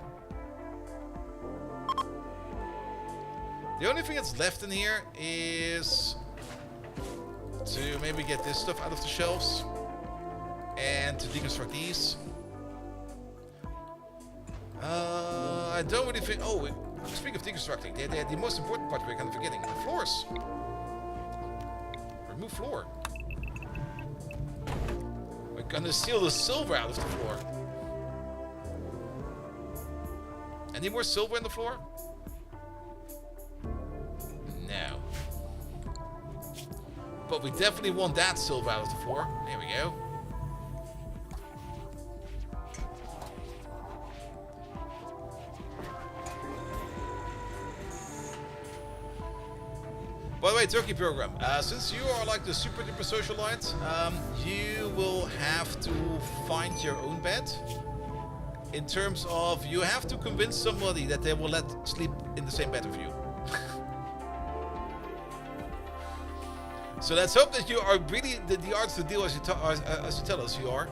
The only thing that's left in here is to maybe get this stuff out of the shelves and to deconstruct these. I don't really think. Oh, speaking of deconstructing, the most important part we're kind of forgetting: the floors. Remove floor. We're gonna steal the silver out of the floor. Any more silver in the floor? No. But we definitely want that silver out of the floor. There we go. By the way, Turkey program, since you are like the super duper socialite, you will have to find your own bed. In terms of, you have to convince somebody that they will let sleep in the same bed with you. So let's hope that you are really the arts to deal as you tell us you are.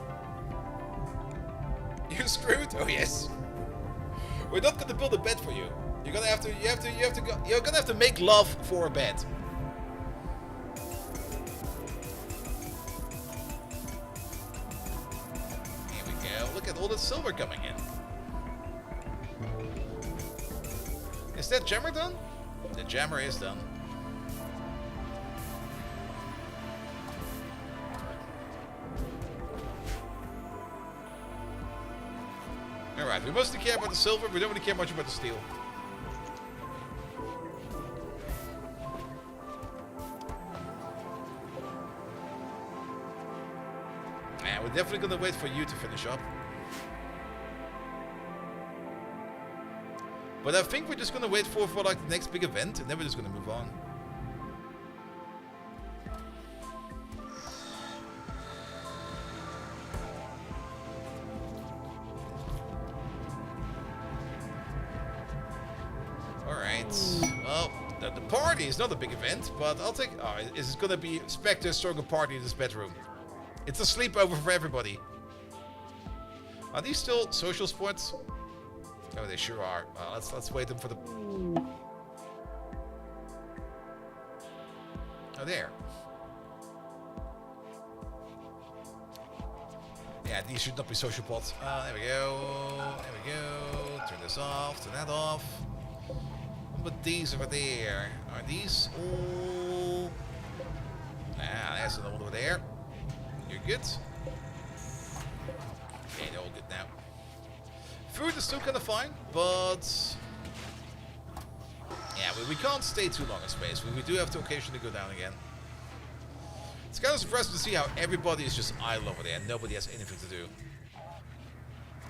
You're screwed? Oh yes. We're not gonna build a bed for you. You're gonna have to make love for a bed. Here we go. Look at all the silver coming in. Is that jammer done? The jammer is done. Alright, we mostly care about the silver, we don't really care much about the steel. And we're definitely gonna wait for you to finish up. But I think we're just gonna wait for like the next big event, and then we're just gonna move on. Well, the party is not a big event, but I'll take... Oh, is it going to be Spectre throwing a party in this bedroom? It's a sleepover for everybody. Are these still social sports? Oh, they sure are. Well, let's wait them for the... Oh, there. Yeah, these should not be social pots. There we go. There we go. Turn this off. Turn that off. But these over there, are these all... Ah, there's another one over there. You're good. Okay, they're all good now. Food is still kind of fine, but... Yeah, we can't stay too long in space. We do have to occasionally go down again. It's kind of surprising to see how everybody is just idle over there and nobody has anything to do.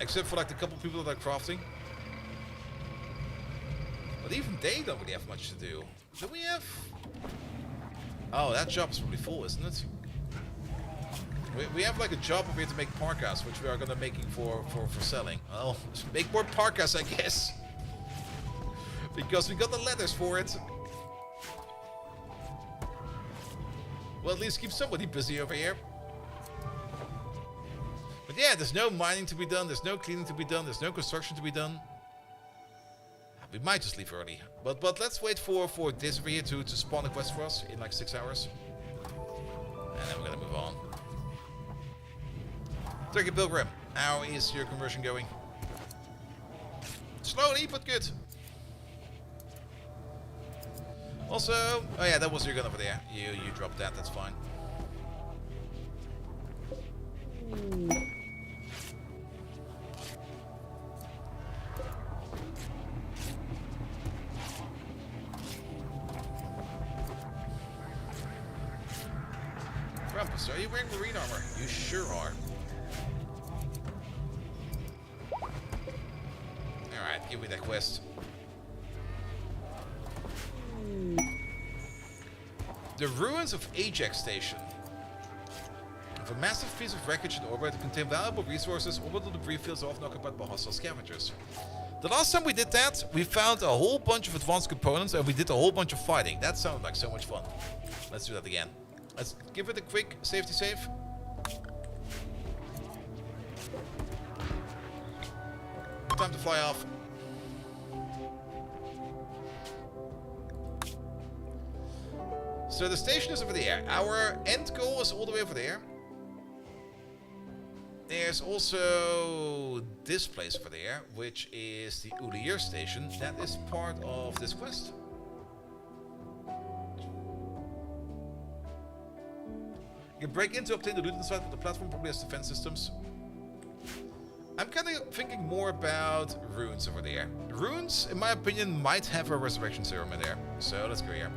Except for like the couple people that are crafting. But even they don't really have much to do. Do we have... Oh, that job is probably full, isn't it? We have like a job over here to make parkas, which we are gonna making for selling. Well, make more parkas, I guess. Because we got the letters for it. Well, at least keep somebody busy over here. But yeah, there's no mining to be done, there's no cleaning to be done, there's no construction to be done. We might just leave early. But let's wait for this over here to spawn a quest for us in like 6 hours. And then we're gonna move on. Turkey Pilgrim, how is your conversion going? Slowly, but good. Also, oh yeah, that was your gun over there. You dropped that, that's fine. Rumpus, are you wearing marine armor? You sure are. Alright, give me that quest. The ruins of Ajax Station. Of a massive piece of wreckage in orbit that contain valuable resources, orbital debris fields are often occupied by hostile scavengers. The last time we did that, we found a whole bunch of advanced components and we did a whole bunch of fighting. That sounded like so much fun. Let's do that again. Let's give it a quick safety save. Time to fly off. So the station is over there. Our end goal is all the way over there. There's also this place over there, which is the Ulier station. That is part of this quest. You can break in to obtain the loot inside, but the platform probably has defense systems. I'm kind of thinking more about runes over there. Runes, in my opinion, might have a resurrection serum in there. So let's go here.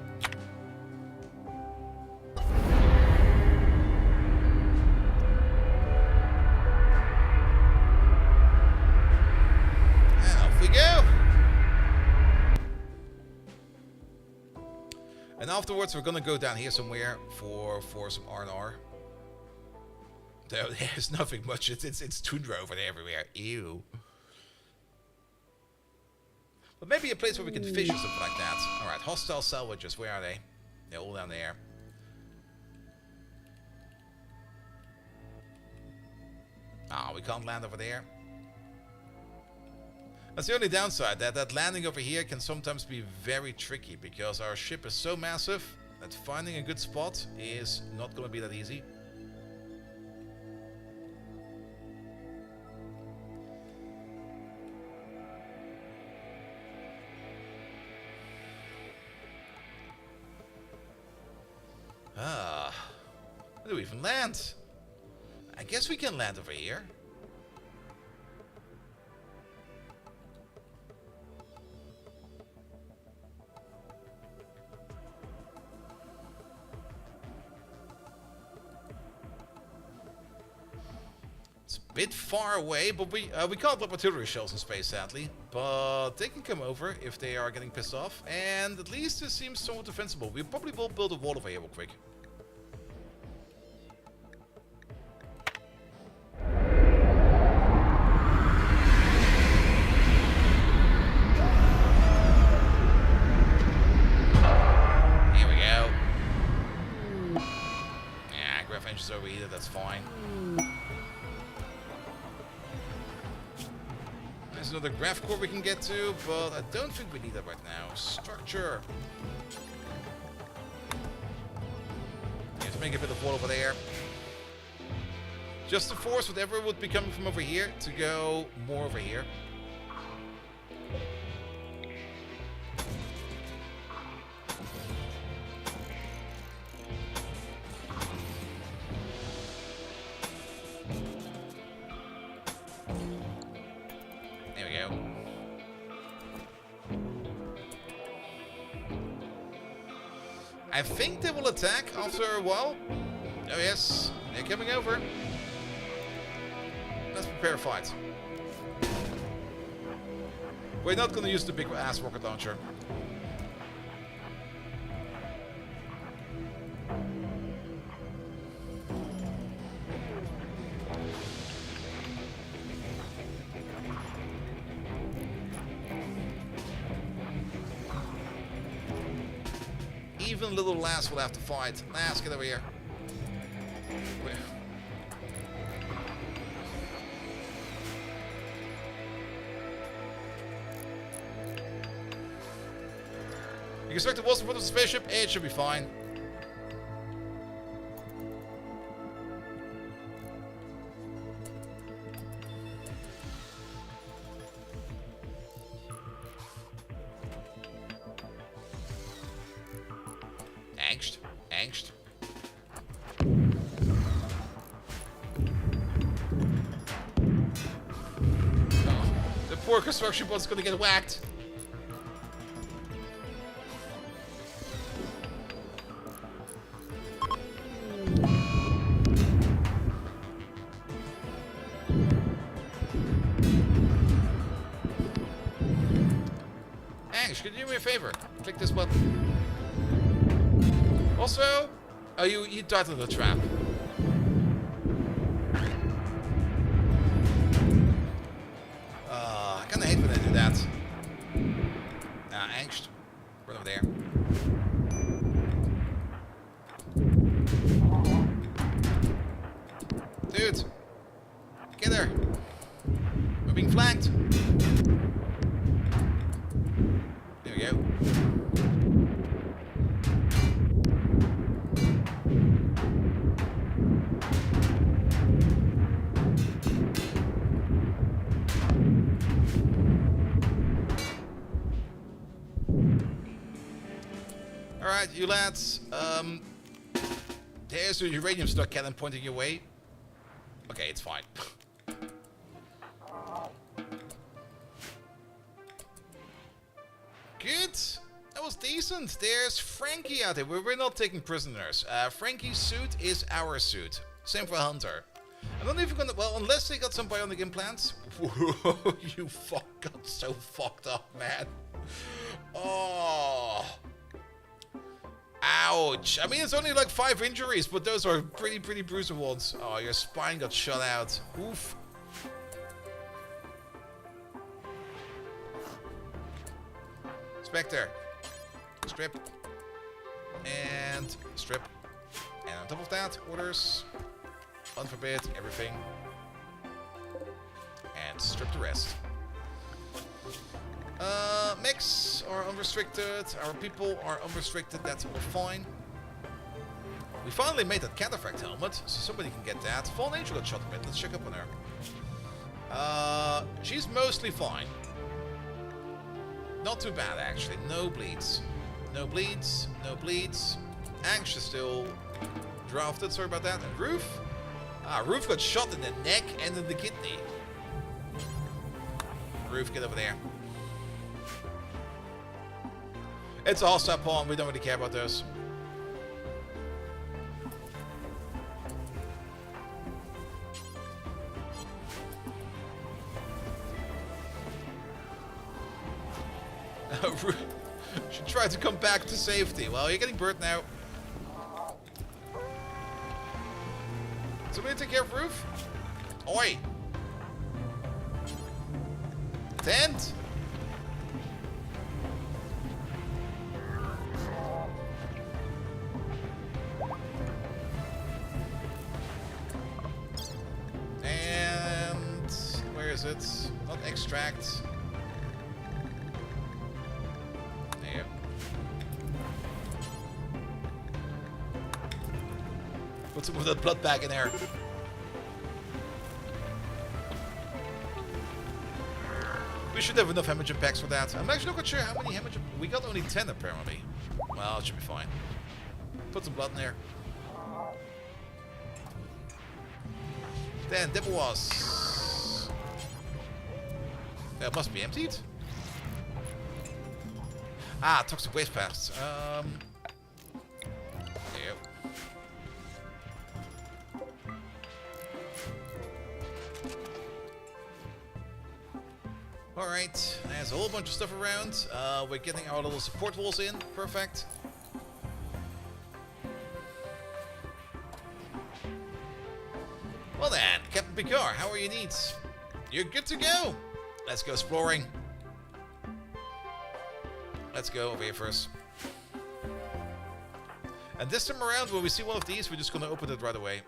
And afterwards, we're gonna go down here somewhere for some R&R. There's nothing much. It's tundra over there everywhere. Ew. But maybe a place where we can fish or something like that. All right, hostile salvages. Where are they? They're all down there. Ah, we can't land over there. That's the only downside, that landing over here can sometimes be very tricky because our ship is so massive that finding a good spot is not going to be that easy. Ah, where do we even land? I guess we can land over here. Bit far away, but we can't put artillery shells in space, sadly. But they can come over if they are getting pissed off, and at least it seems somewhat defensible. We probably will build a wall over here real quick. Here we go. Yeah, graph engine's overheated, that's fine. There's another graph core we can get to, but I don't think we need that right now. Structure. You have to make a bit of wall over there. Just to force whatever would be coming from over here to go more over here. I think they will attack after a while. Oh yes, they're coming over. Let's prepare a fight. We're not gonna use the big ass rocket launcher. Even little Lass will have to fight. Lass, get over here. You expect the walls in front of the spaceship? It should be fine. Angst. Angst. Oh, the poor construction bot's gonna get whacked. Angst, could you do me a favor? Click this button. Also, oh, you died in the trap. I kinda hate when they do that. Angst. Right over there. Dude! Get there! We're being flanked! There we go. Alright, you lads. There's a uranium stock cannon pointing your way. Okay, it's fine. Good. That was decent. There's Frankie out there. We're not taking prisoners. Frankie's suit is our suit. Same for Hunter. I'm not even gonna... Well, unless they got some bionic implants. You got so fucked up, man. Oh... Ouch. I mean, it's only like 5 injuries, but those are pretty bruising ones. Oh, your spine got shot out. Oof. Spectre. Strip. And strip. And on top of that, orders. Unforbid everything. And strip the rest. Mix are unrestricted, our people are unrestricted, that's all fine. We finally made that cataphract helmet, so somebody can get that. Fallen Angel got shot a bit, let's check up on her. She's mostly fine. Not too bad actually, no bleeds. No bleeds, no bleeds. Angst is still drafted, sorry about that. And Roof? Roof got shot in the neck and in the kidney. Roof, get over there. It's a hostile pawn, we don't really care about those. She tried to come back to safety. Well, you're getting burnt now. Somebody take care of Roof? Oi! Tent! It? Not extract. There you go. Put some of that blood back in there. We should have enough hemorrhage packs for that. I'm actually not quite sure how many hemorrhage. We got only 10 apparently. Well, it should be fine. Put some blood in there. Then Devil was. It must be emptied. Toxic waste paths. There you go. Alright, there's a whole bunch of stuff around. We're getting our little support walls in. Perfect. Well then, Captain Picard, how are your needs? You're good to go! Let's go exploring. Let's go over here first. And this time around, when we see one of these, we're just gonna open it right away.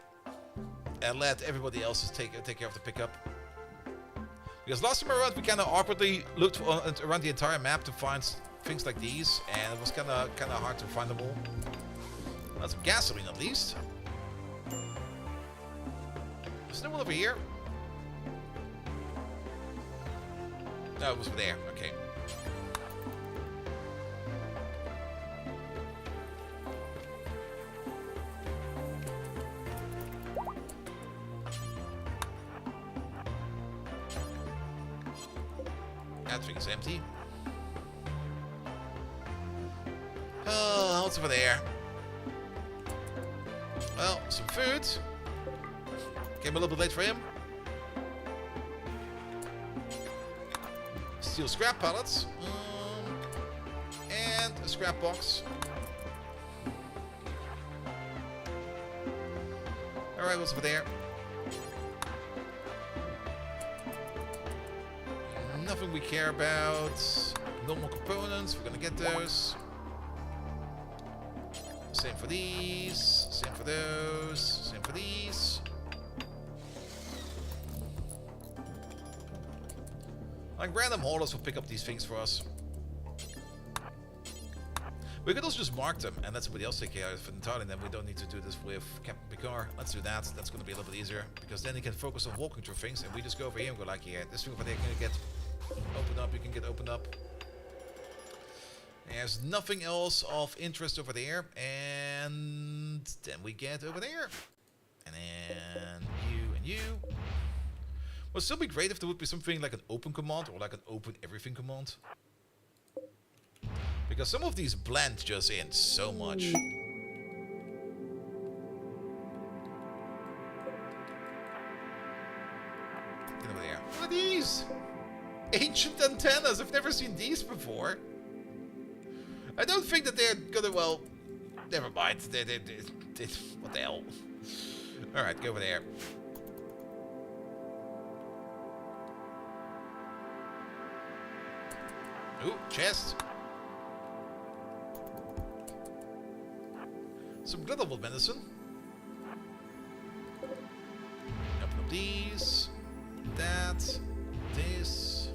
And let everybody else take care of the pickup. Because last time around, we kind of awkwardly looked around the entire map to find things like these, and it was kind of hard to find them all. That's some gasoline, at least. Is there one over here? No, it was over there. Okay. That thing is empty. Oh, what's over there? Well, some food. Came a little bit late for him. Steel scrap pallets. And a scrap box. Alright, what's over there? Nothing we care about. Normal components, we're gonna get those. Same for these. Same for those. Same for these. Like random haulers will pick up these things for us. We could also just mark them and let somebody else take care of it entirely, and then we don't need to do this with Captain Picard. Let's do that. That's going to be a little bit easier, because then he can focus on walking through things, and we just go over here and go like, yeah, this thing over there can get opened up, you can get opened up. There's nothing else of interest over there, and then we get over there. And then you and you. Would still be great if there would be something like an open command or like an open everything command. Because some of these blend just in so much. Get over there. What are these? Ancient antennas. I've never seen these before. I don't think that they're gonna, well, never mind. What the hell? Alright, go over there. Ooh, chest. Some glitterwood medicine. Open up these. That. This.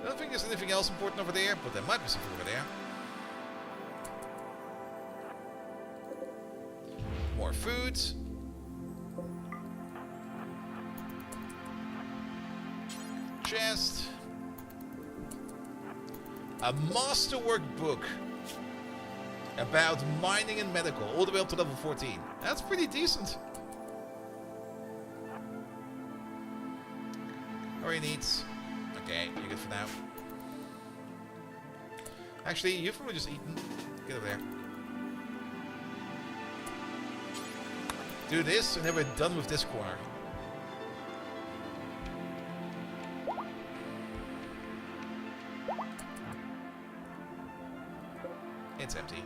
I don't think there's anything else important over there, but there might be something over there. More food. Chest. A masterwork book about mining and medical, all the way up to level 14. That's pretty decent. All he needs. Okay, you're good for now. Actually, you've probably just eaten. Get over there. Do this, and then we're done with this corner. It's empty.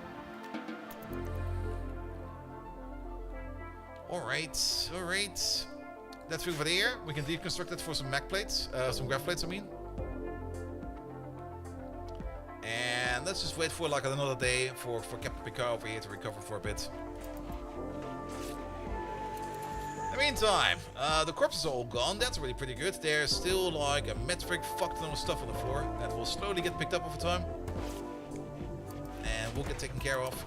Alright, alright. That's over there. We can deconstruct it for some mech plates. Some graph plates, I mean. And let's just wait for like another day for Captain Picard over here to recover for a bit. In the meantime, the corpses are all gone. That's really pretty good. There's still like a metric fuck ton of stuff on the floor that will slowly get picked up over time. And we'll get taken care of.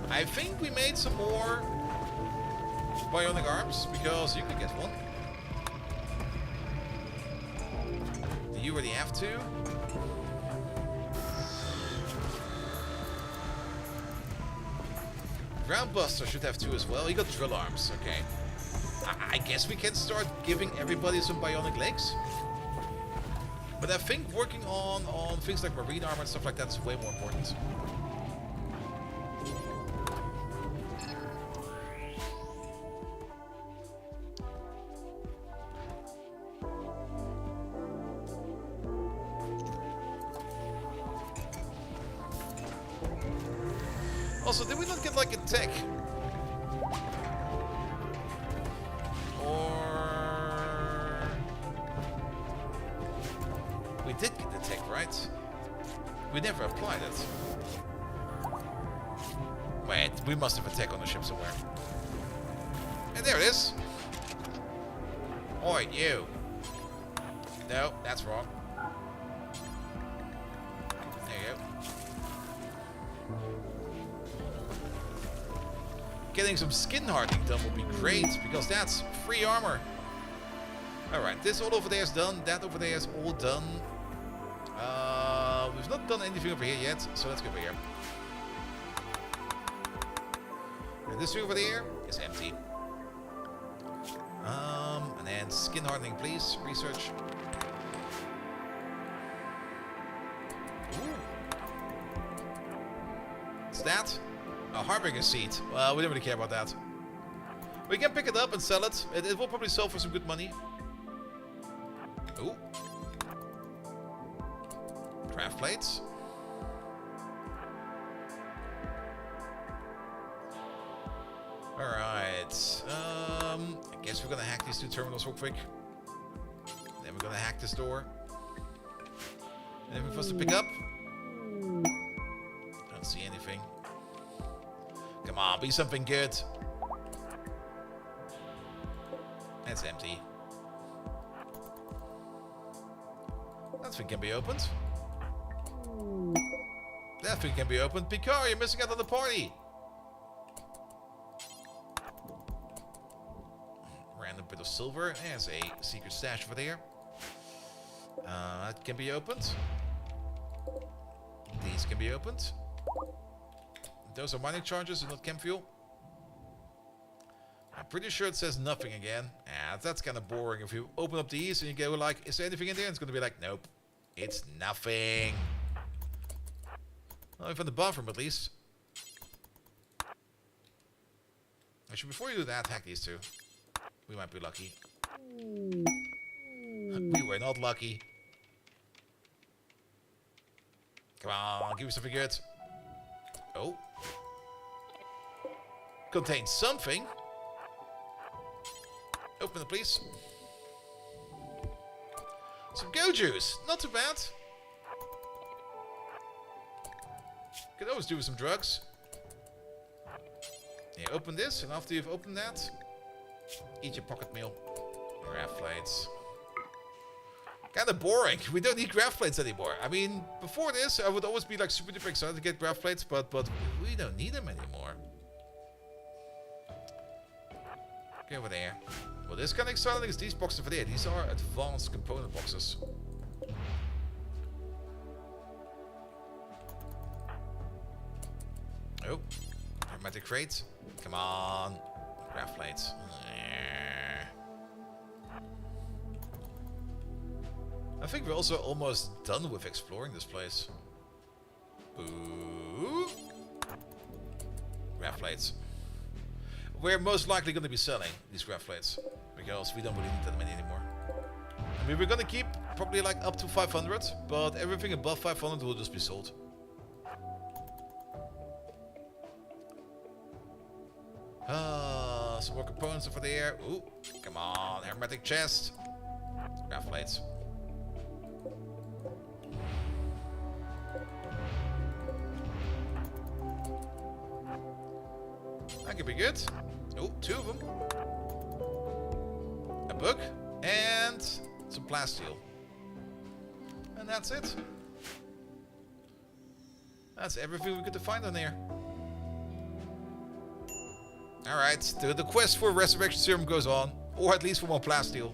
I think we made some more bionic arms, because you can get one. Do you already have two? Groundbuster should have two as well. He got drill arms, okay. I guess we can start giving everybody some bionic legs. But I think working on things like marine armor and stuff like that is way more important. Also, did we not get like a tech? Or... We did get the tech, right? We never applied it. Wait, we must have a tech on the ship somewhere. And there it is. Oi, you. No, that's wrong. There you go. Getting some skin hardening done would be great, because that's free armor. Alright, this all over there is done. That over there is all done. We've not done anything over here yet, so let's go over here. And this over there is empty. And then skin hardening, please. Research. Ooh. What's that? A harbinger seed. Well, we don't really care about that. We can pick it up and sell it. It will probably sell for some good money. Ooh. Craft plates. Alright. I guess we're gonna hack these two terminals real quick. Then we're gonna hack this door. Anything for us to pick up? Don't see anything. Come on, be something good. That's empty. That thing can be opened. That thing can be opened. Picard, you're missing out on the party. Random bit of silver. There's a secret stash over there. That can be opened. These can be opened. Those are mining charges and not chem fuel. I'm pretty sure it says nothing again. Yeah, that's kind of boring. If you open up these and you go like, is there anything in there? And it's going to be like, nope. It's nothing. Well, from the bathroom at least. Actually, before you do that, hack these two. We might be lucky. We were not lucky. Come on, give me something good. Oh. Contains something. Open it, please. Some go juice. Not too bad. Could always do with some drugs. Yeah, open this, and after you've opened that, eat your pocket meal. Graph plates. Kind of boring. We don't need graph plates anymore. I mean, before this, I would always be like super duper excited to get graph plates, but we don't need them anymore. Go over there. Well, this kind of exciting is these boxes over there. These are advanced component boxes. Oh, hermetic crate. Come on. Graph plates. I think we're also almost done with exploring this place. Ooh. Graph plates. We're most likely going to be selling these graph plates, because we don't really need that many anymore. I mean, we're going to keep probably like up to 500, but everything above 500 will just be sold. Some more components over there. Ooh, come on, hermetic chest. Graph plates. That could be good. Oh, two of them. A book and some plasteel. And that's it. That's everything we could find on there. Alright, the quest for resurrection serum goes on. Or at least for more plasteel.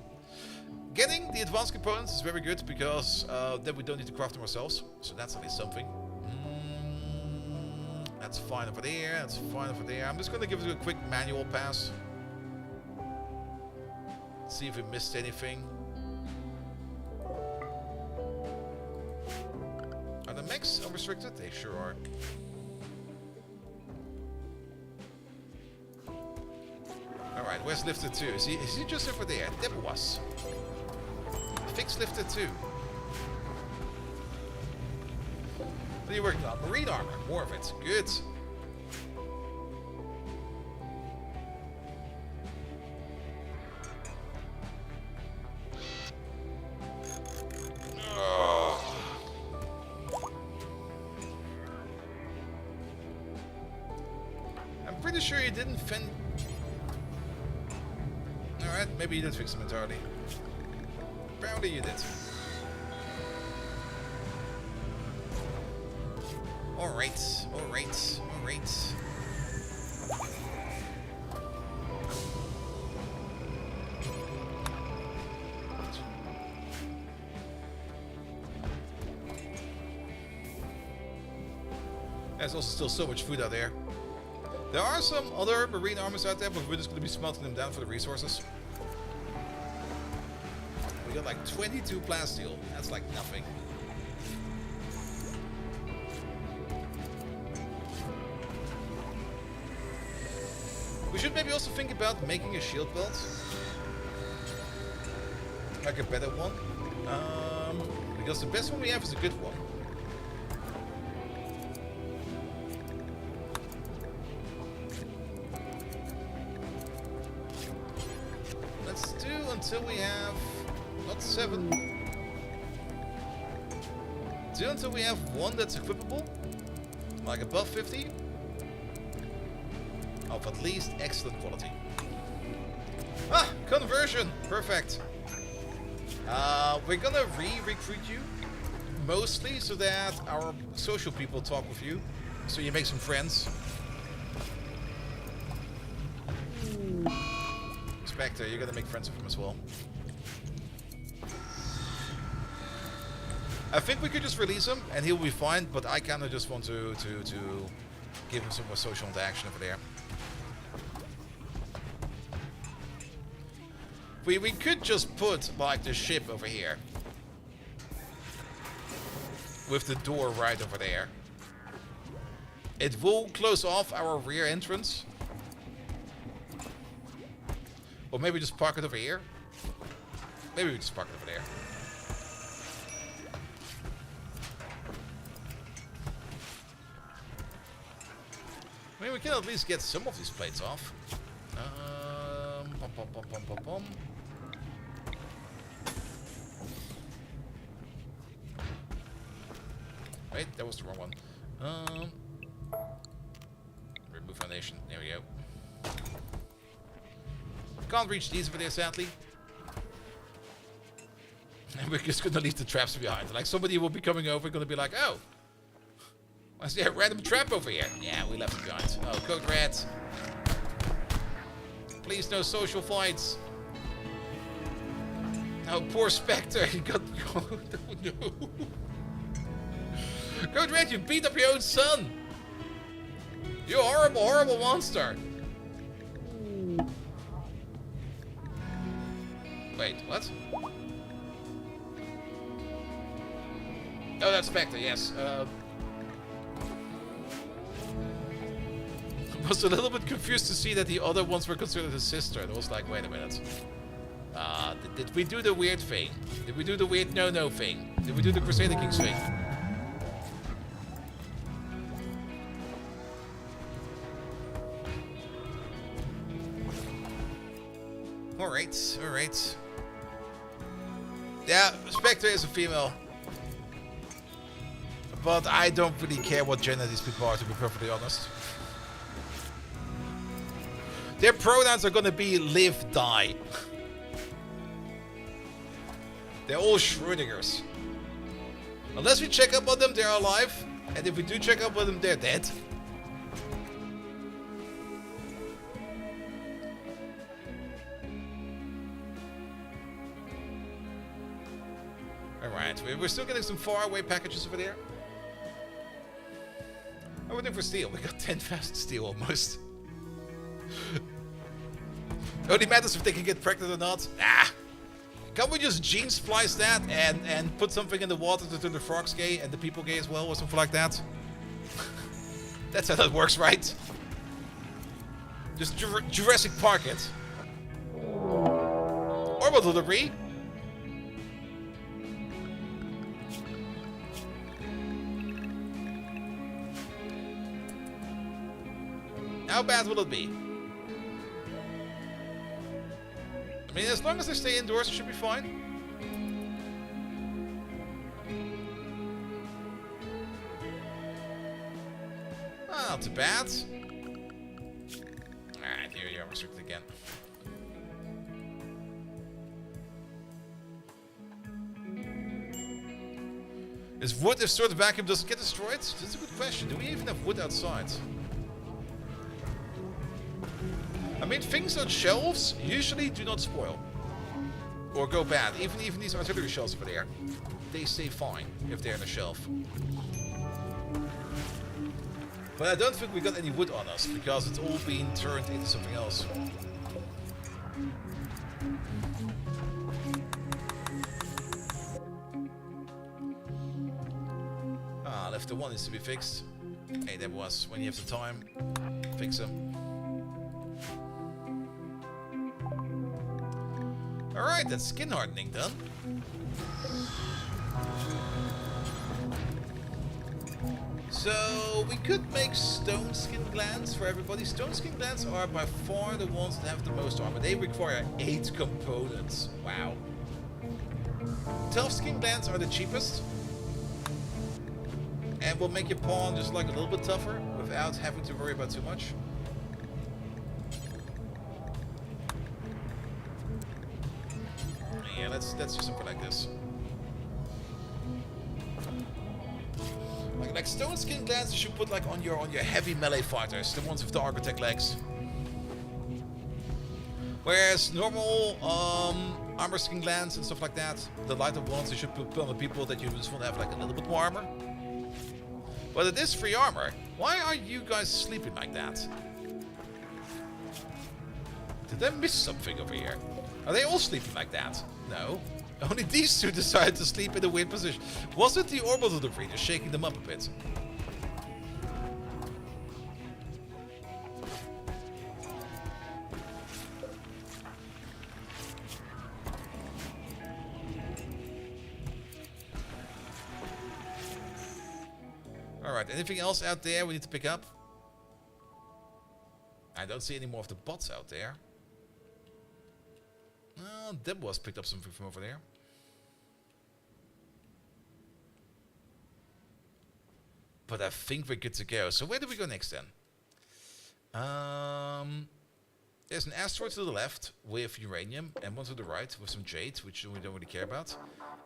Getting the advanced components is very good, because then we don't need to craft them ourselves. So that's at least something. That's fine over there, that's fine over there. I'm just going to give it a quick manual pass. See if we missed anything. Are the mechs unrestricted? They sure are. Alright, where's lifter 2? Is he just over there? There was. Fix lifter 2. What are you working on? Marine armor. More of it. Good. I'm pretty sure you didn't fend... Alright, maybe you did fix them entirely. Apparently you did. Alright, alright, alright. There's also still so much food out there. There are some other marine armors out there, but we're just going to be smelting them down for the resources. We got like 22 plasteel. That's like nothing. We should maybe also think about making a shield belt. Like a better one. Because the best one we have is a good one. Let's do until we have... Not 7. Do until we have one that's equipable. Like above 50. Of at least excellent quality. Ah! Conversion! Perfect. We're gonna re-recruit you. Mostly so that our social people talk with you. So you make some friends. Spectre, you're gonna make friends with him as well. I think we could just release him and he'll be fine, but I kinda just want to give him some more social interaction over there. We could just put like the ship over here. With the door right over there. It will close off our rear entrance. Or maybe just park it over here. Maybe we just park it over there. I mean, we can at least get some of these plates off. Pom, pom, pom, pom, pom. Wait, that was the wrong one. Remove foundation. There we go. Can't reach these over there, sadly. And we're just gonna leave the traps behind. Like, somebody will be coming over, gonna be like, oh, I see a random trap over here. Yeah, we left it behind. Oh, code red. Please, no social fights. Oh, poor Spectre. He got... Oh, no. Code red, you beat up your own son. You horrible, horrible monster. Wait, what? Oh, that's Spectre, yes. I was a little bit confused to see that the other ones were considered his sister. And I was like, wait a minute. Did we do the weird thing? Did we do the weird no-no thing? Did we do the Crusader Kings thing? Alright, alright. Yeah, Spectre is a female. But I don't really care what gender these people are, to be perfectly honest. Their pronouns are gonna be live, die. They're all Schrödingers. Unless we check up on them, they're alive. And if we do check up on them, they're dead. Alright, we're still getting some faraway packages over there. Oh, we're looking for steel. We got 10,000 steel almost. Only matters if they can get pregnant or not. Ah! Can't we just gene splice that and put something in the water to turn the frogs gay and the people gay as well, or something like that? That's how that works, right? Just Jurassic Park it. Orbital debris. How bad will it be? I mean, as long as they stay indoors, it should be fine. Oh, not too bad. Alright, here you are, restricted again. Is wood if stored vacuum doesn't get destroyed? That's a good question. Do we even have wood outside? I mean, things on shelves usually do not spoil. Or go bad. Even these artillery shells over there. They stay fine if they're on a shelf. But I don't think we got any wood on us, because it's all been turned into something else. Ah, left one needs to be fixed. Hey, that was, when you have the time, fix them. Alright, that's skin hardening done. So, we could make stone skin glands for everybody. Stone skin glands are by far the ones that have the most armor. They require 8 components. Wow. Tough skin glands are the cheapest. And will make your pawn just like a little bit tougher without having to worry about too much. Yeah, let's do something like this. Like stone skin glands you should put like on your heavy melee fighters, the ones with the architect legs. Whereas normal armor skin glands and stuff like that, the lighter ones you should put on the people that you just want to have like a little bit more armor. But it is free armor. Why are you guys sleeping like that? Did I miss something over here? Are they all sleeping like that? No. Only these two decided to sleep in a weird position. Was it the orbital debris just shaking them up a bit? Alright, anything else out there we need to pick up? I don't see any more of the bots out there. Well, Deb was picked up something from over there. But I think we're good to go. So where do we go next then? There's an asteroid to the left with uranium and one to the right with some jade, which we don't really care about.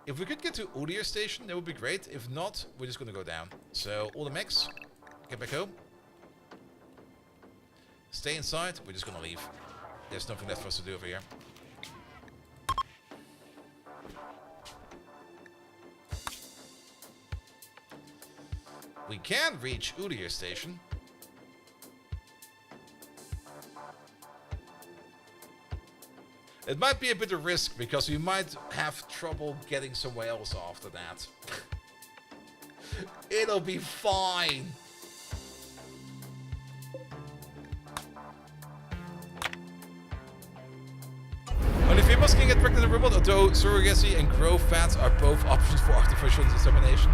If we could get to Udir Station, that would be great. If not, we're just going to go down. So all the mechs, get back home. Stay inside. We're just going to leave. There's nothing left for us to do over here. We can reach Udir Station. It might be a bit of risk because we might have trouble getting somewhere else after that. It'll be fine. Only females can get pregnant in robot, although surrogacy and growth fats are both options for artificial insemination.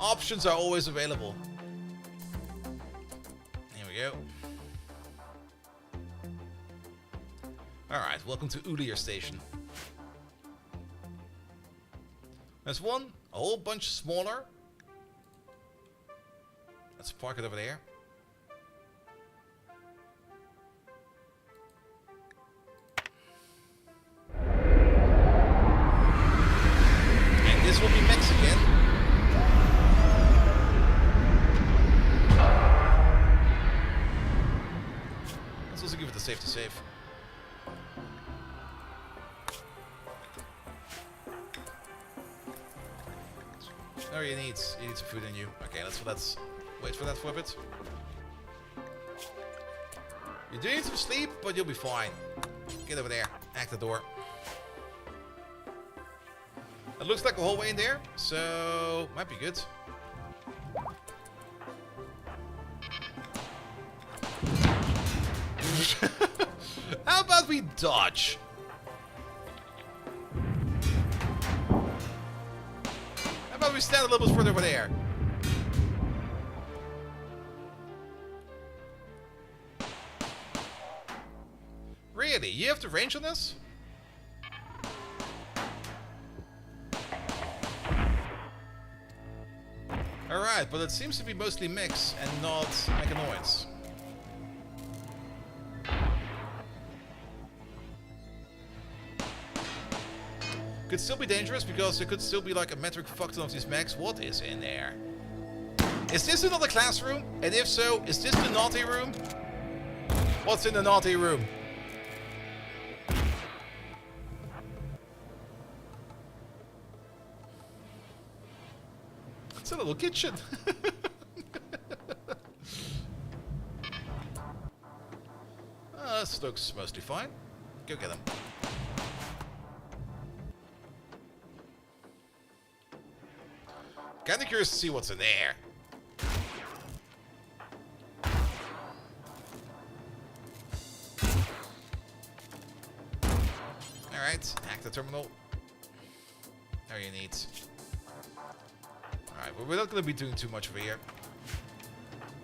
Options are always available. Here we go. Alright, welcome to Udir Station. There's one, a whole bunch smaller. Let's park it over there. And this will be Mexican. Let's also give it a safe to save. Oh, you need some food in you. Okay, let's wait for that for a bit. You do need some sleep, but you'll be fine. Get over there. Act the door. It looks like a hallway in there, so might be good. How about we dodge? How about we stand a little bit further over there? Really? You have the range on this? Alright, but it seems to be mostly mix and not mechanoids. Could still be dangerous because there could still be like a metric fuck ton of these mechs. What is in there? Is this another classroom? And if so, is this the naughty room? What's in the naughty room? It's a little kitchen. This looks mostly fine. Go get them. Kinda curious to see what's in there. Alright, hack the terminal. There you need. Alright, well, we're not going to be doing too much over here.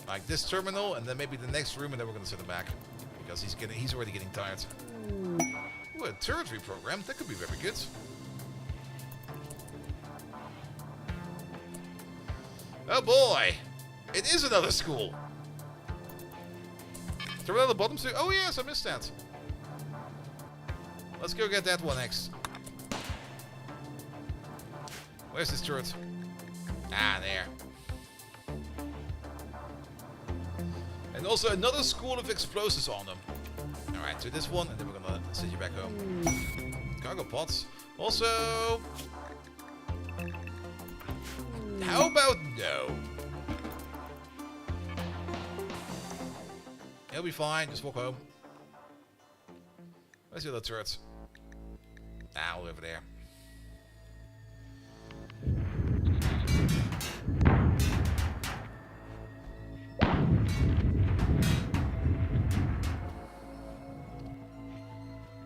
Like this terminal, and then maybe the next room, and then we're going to send him back. Because he's already getting tired. Ooh, a turret reprogram. That could be very good. Oh boy! It is another school! Terminal at the bottom too? Oh yes, I missed that. Let's go get that one next. Where's this turret? Ah, there. And also another school of explosives on them. Alright, do this one, and then we're gonna send you back home. Cargo pods. Also... How about no? He'll be fine, just walk home. Where's the other turrets? Ah, over there.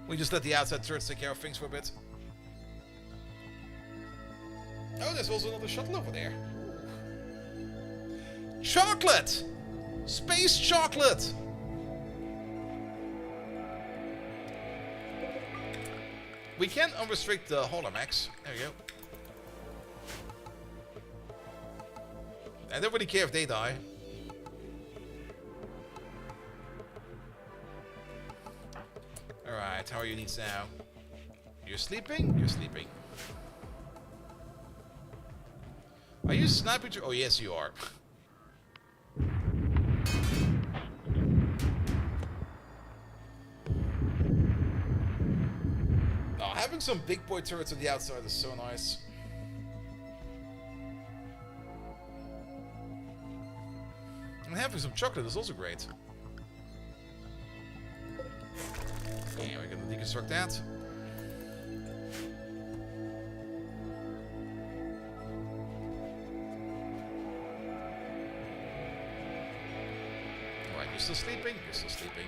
We just let the outside turrets take care of things for a bit. Oh, there's also another shuttle over there. Chocolate! Space chocolate! We can unrestrict the holomex. There we go. I don't really care if they die. Alright, how are your needs now? You're sleeping? You're sleeping. Are you sniping? Oh, yes, you are. Oh, having some big boy turrets on the outside is so nice. And having some chocolate is also great. Okay, we're gonna deconstruct that. Alright, you're still sleeping? You're still sleeping.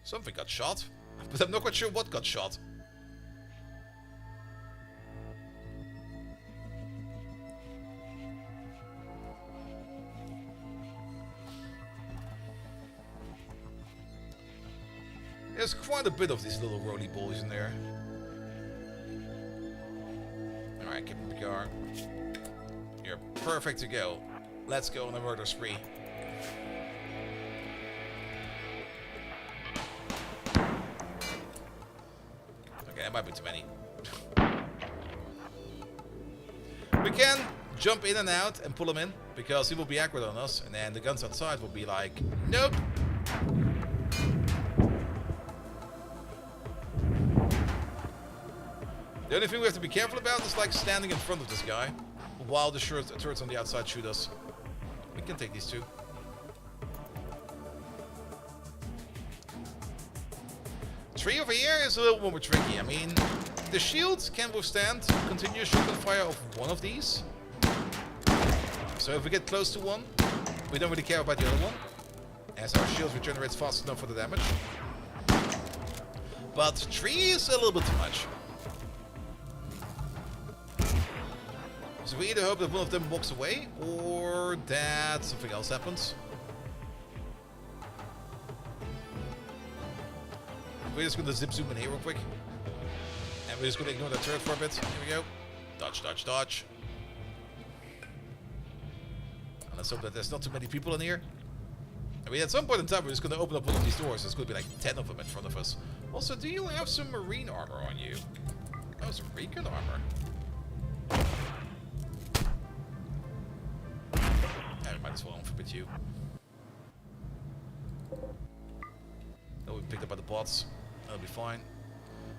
Something got shot, but I'm not quite sure what got shot. There's quite a bit of these little roly balls in there. Alright, keep in the car. You're perfect to go. Let's go on a murder spree. Okay, that might be too many. We can jump in and out and pull him in, because he will be accurate on us, and then the guns outside will be like, nope. The only thing we have to be careful about is like standing in front of this guy while the turrets on the outside shoot us. We can take these two. Tree over here is a little more tricky. I mean, the shields can withstand continuous shotgun fire of one of these. So if we get close to one, we don't really care about the other one, as our shield regenerates fast enough for the damage. But tree is a little bit too much. So we either hope that one of them walks away, or that something else happens. We're just gonna zip zoom in here real quick. And we're just gonna ignore that turret for a bit. Here we go. Dodge, dodge, dodge. And let's hope that there's not too many people in here. I mean, at some point in time, we're just gonna open up one of these doors. There's gonna be like 10 of them in front of us. Also, do you have some marine armor on you? Oh, some recon armor. Yeah, we might as well unforbid you. Oh, we picked up by the bots. That'll be fine.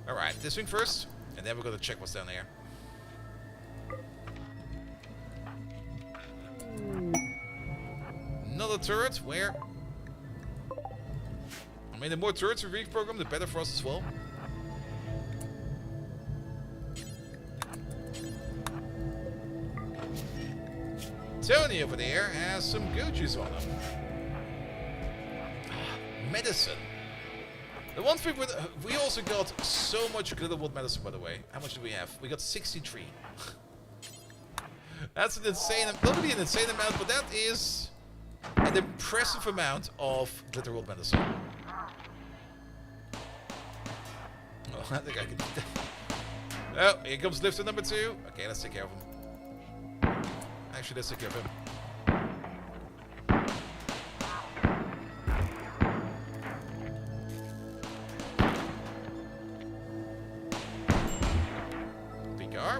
Alright, this thing first, and then we're gonna check what's down there. Another turret, where? I mean, the more turrets we reprogram, the better for us as well. Tony over there has some goat juice on him. Medicine. The one thing with we also got so much glitterwood medicine, by the way. How much do we have? We got 63. That's an insane, not really an insane amount, but that is an impressive amount of glitterwood medicine. Oh, I think I can do that. Oh, here comes lifter number 2. Okay, let's take care of him. Actually, let's take care of him.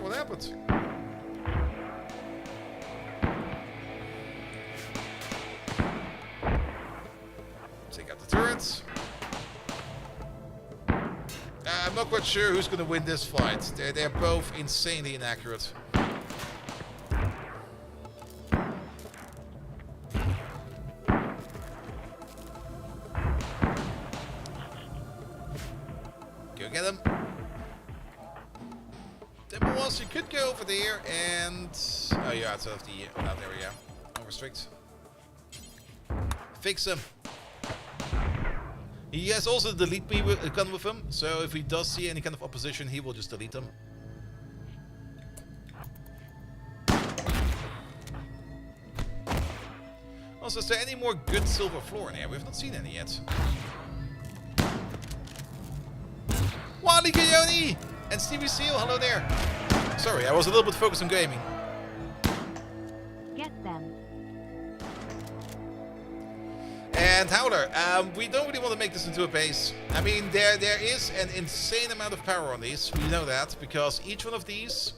What happened? Take out the turrets. I'm not quite sure who's going to win this fight. They're both insanely inaccurate. Go get him. You could go over there and... Oh, yeah, outside of the... Oh, there we go. I'll restrict. Fix him. He has also the delete me gun with him, so if he does see any kind of opposition, he will just delete them. Also, is there any more good silver floor in here? We have not seen any yet. Wally Coyote! And Stevie Seal, hello there. Sorry, I was a little bit focused on gaming. Get them. And Howler, we don't really want to make this into a base. I mean, there is an insane amount of power on these. We know that, because each one of these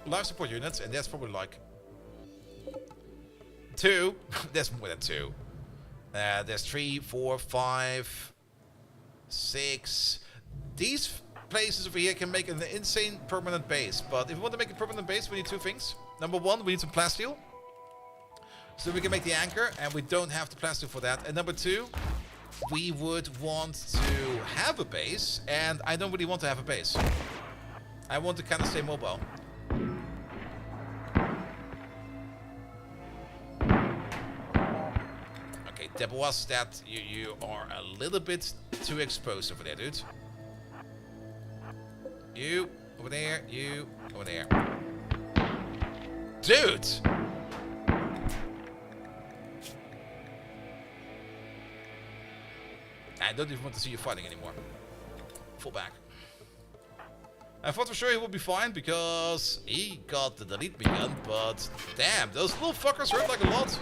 life support units, and that's probably like 2. There's more than 2. There's 3, 4, 5, 6. These places over here can make an insane permanent base, but if we want to make a permanent base, we need 2 things. Number 1, we need some plasteel, so we can make the anchor, and we don't have the plasteel for that. And number 2, we would want to have a base, and I don't really want to have a base. I want to kind of stay mobile. Okay, Debois, that you are a little bit too exposed over there, dude. You, over there, you, over there. Dude! I don't even want to see you fighting anymore. Fall back. I thought for sure he would be fine because he got the delete me gun, but damn, those little fuckers hurt like a lot.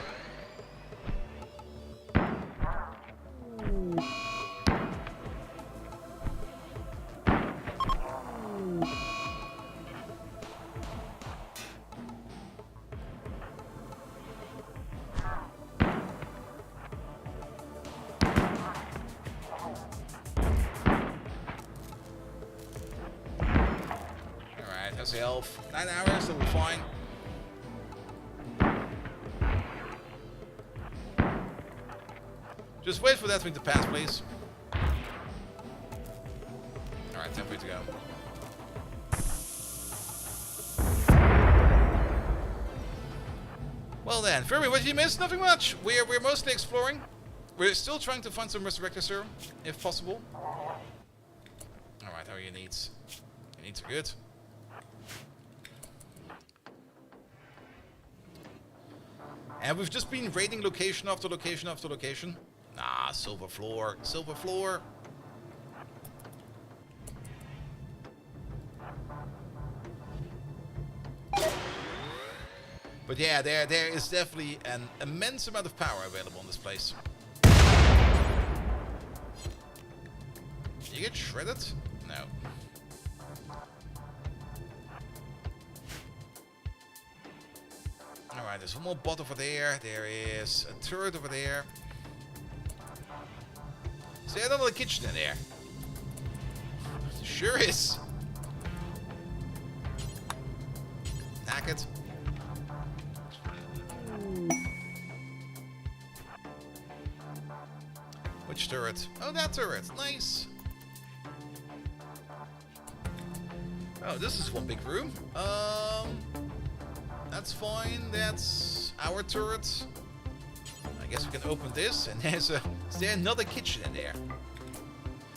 Health. 9 hours, so we're fine. Just wait for that thing to pass, please. Alright, time for you to go. Well then, Furby, what did you miss? Nothing much. We're mostly exploring. We're still trying to find some resurrector serum, if possible. Alright, how are your needs? Your needs are good. And we've just been raiding location after location after location. Ah, silver floor, silver floor. But yeah, there is definitely an immense amount of power available in this place. You get shredded? No. Alright, there's one more bot over there. There is a turret over there. Is there another kitchen in there? Sure is. Hack it. Which turret? Oh, that turret. Nice. Oh, this is one big room. That's fine. That's our turret. I guess we can open this, and there's a... Is there another kitchen in there?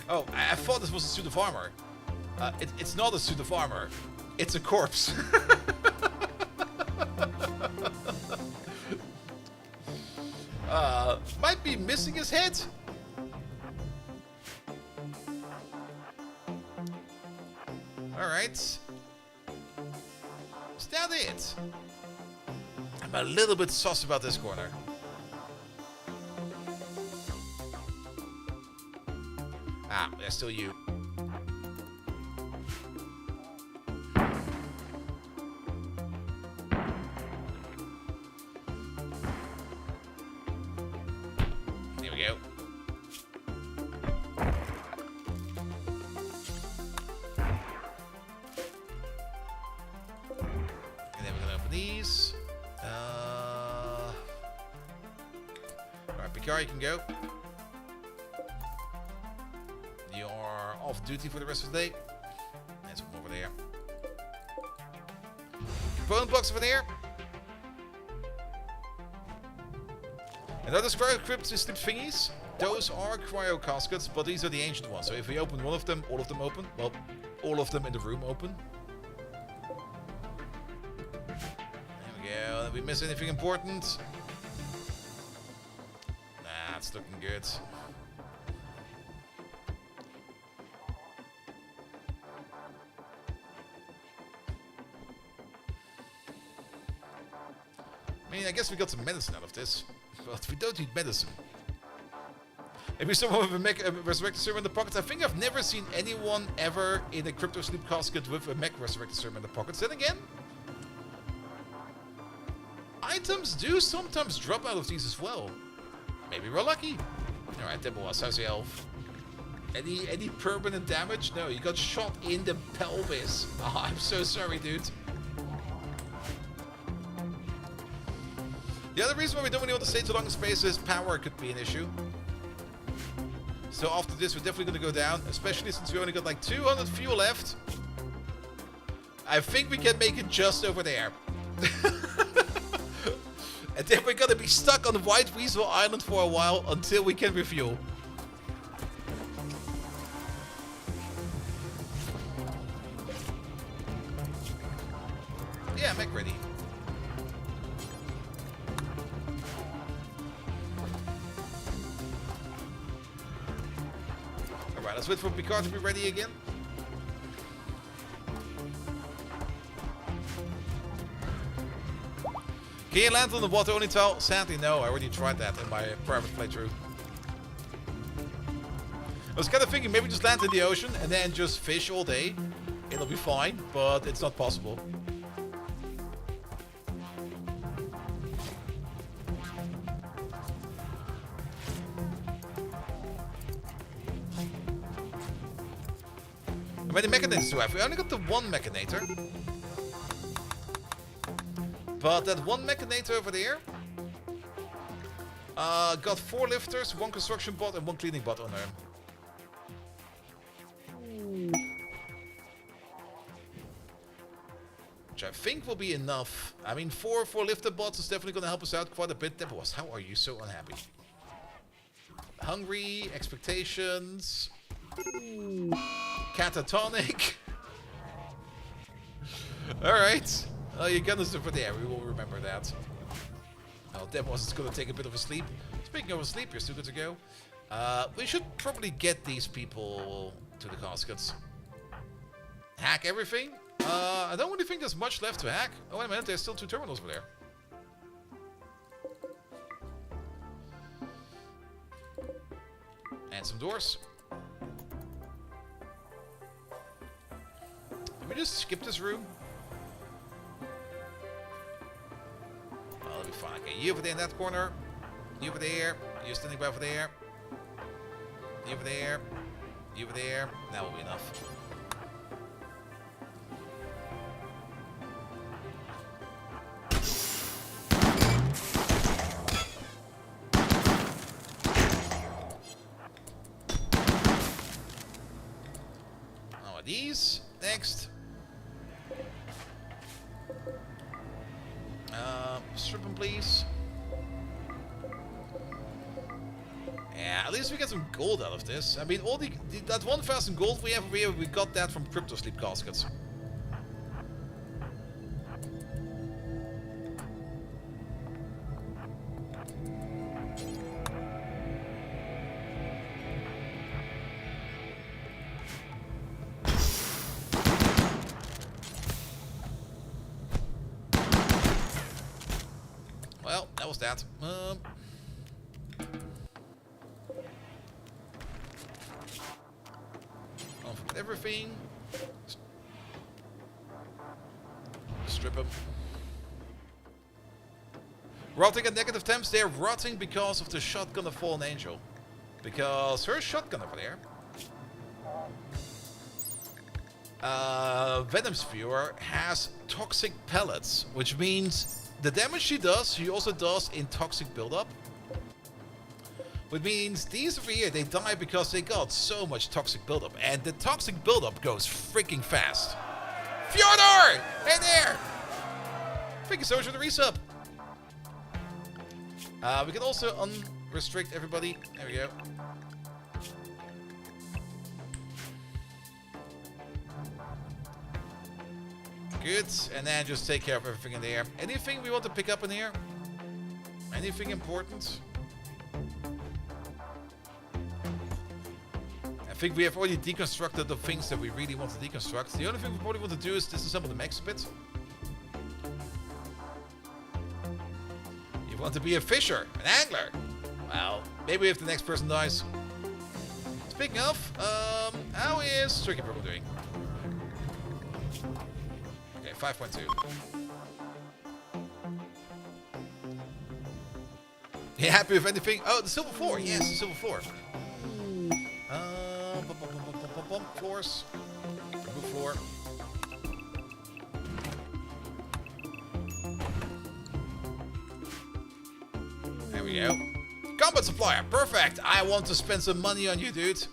Oh, I thought this was a suit of armor. It's not a suit of armor. It's a corpse. Might be missing his head. Alright. Is that it? I'm a little bit sus about this corner. Ah, there's still you. There we go. And then we're gonna open these. Alright, Picard, you can go. You are off duty for the rest of the day. There's one over there. Component box over there. And are those cryo crypt sleep thingies? Those are cryo caskets, but these are the ancient ones. So if we open one of them, all of them open. Well, all of them in the room open. There we go. Did we miss anything important? Nah, it's looking good. I mean, I guess we got some medicine out of this, but we don't need medicine. Maybe someone with a resurrected serum in the pockets. I think I've never seen anyone ever in a crypto sleep casket with a mech resurrected serum in the pockets. Then again, items do sometimes drop out of these as well. Maybe we're lucky. Alright, Demoas, how's your health? Any permanent damage? No, you got shot in the pelvis. Oh, I'm so sorry, dude. The other reason why we don't really want to stay too long in space is power could be an issue. So after this, we're definitely going to go down, especially since we only got like 200 fuel left. I think we can make it just over there. And then we're going to be stuck on White Weasel Island for a while until we can refuel. Yeah, mech ready. Alright, let's wait for Picard to be ready again. Can you land on the water only tile? Sadly, no. I already tried that in my private playthrough. I was kind of thinking maybe just land in the ocean and then just fish all day. It'll be fine, but it's not possible. How many mechanators do we have? We only got the one mechanator. But that one mechanator over there got 4 lifters, 1 construction bot, and 1 cleaning bot on him. Which I think will be enough. I mean, 4 lifter bots is definitely going to help us out quite a bit. Deborah, how are you so unhappy? Hungry, expectations, catatonic. Alright. Oh, your gun is over there. We will remember that. Oh, Demos is gonna take a bit of a sleep. Speaking of a sleep, you're still good to go. We should probably get these people to the caskets. Hack everything? I don't really think there's much left to hack. Oh, wait a minute, there's still 2 terminals over there. And some doors. Let me just skip this room. Oh, that'll be fine. Okay, you over there in that corner. You over there. You're standing by over there. You over there. You over there. That will be enough. Oh, these next. Strip them, please. Yeah, at least we get some gold out of this. I mean, all that 1,000 gold we have over here, we got that from crypto sleep caskets. Well, that was that. Everything. Strip them. Rotting at negative temps. They're rotting because of the shotgun of Fallen Angel. Because her shotgun over there. Venom's Viewer has toxic pellets, which means the damage she does, she also does in toxic buildup. Which means these over here, they die because they got so much toxic buildup. And the toxic buildup goes freaking fast. Fyodor! Hey there! Thank you so much for the resub. We can also unrestrict everybody. There we go. Good. And then just take care of everything in there. Anything we want to pick up in here? Anything important? I think we have already deconstructed the things that we really want to deconstruct. The only thing we probably want to do is disassemble the mechs a bit. You want to be a fisher, an angler. Well, maybe if the next person dies. Speaking of, how is Tricky Purple doing? Okay, 5.2. You happy with anything? Oh, the silver floor. Yes, the silver floor. Floors. Remove floor. There we go. Combat supplier. Perfect. I want to spend some money on you, dude.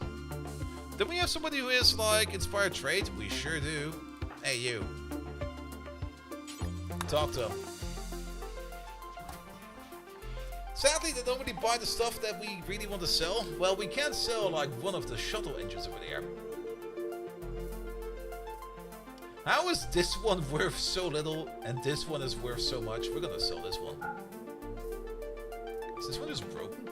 Don't we have somebody who is like inspired trade? We sure do. Hey, you. Talk to him. Sadly, they don't really buy the stuff that we really want to sell. Well, we can sell like one of the shuttle engines over there. How is this one worth so little and this one is worth so much? We're gonna sell this one. Is this one just broken?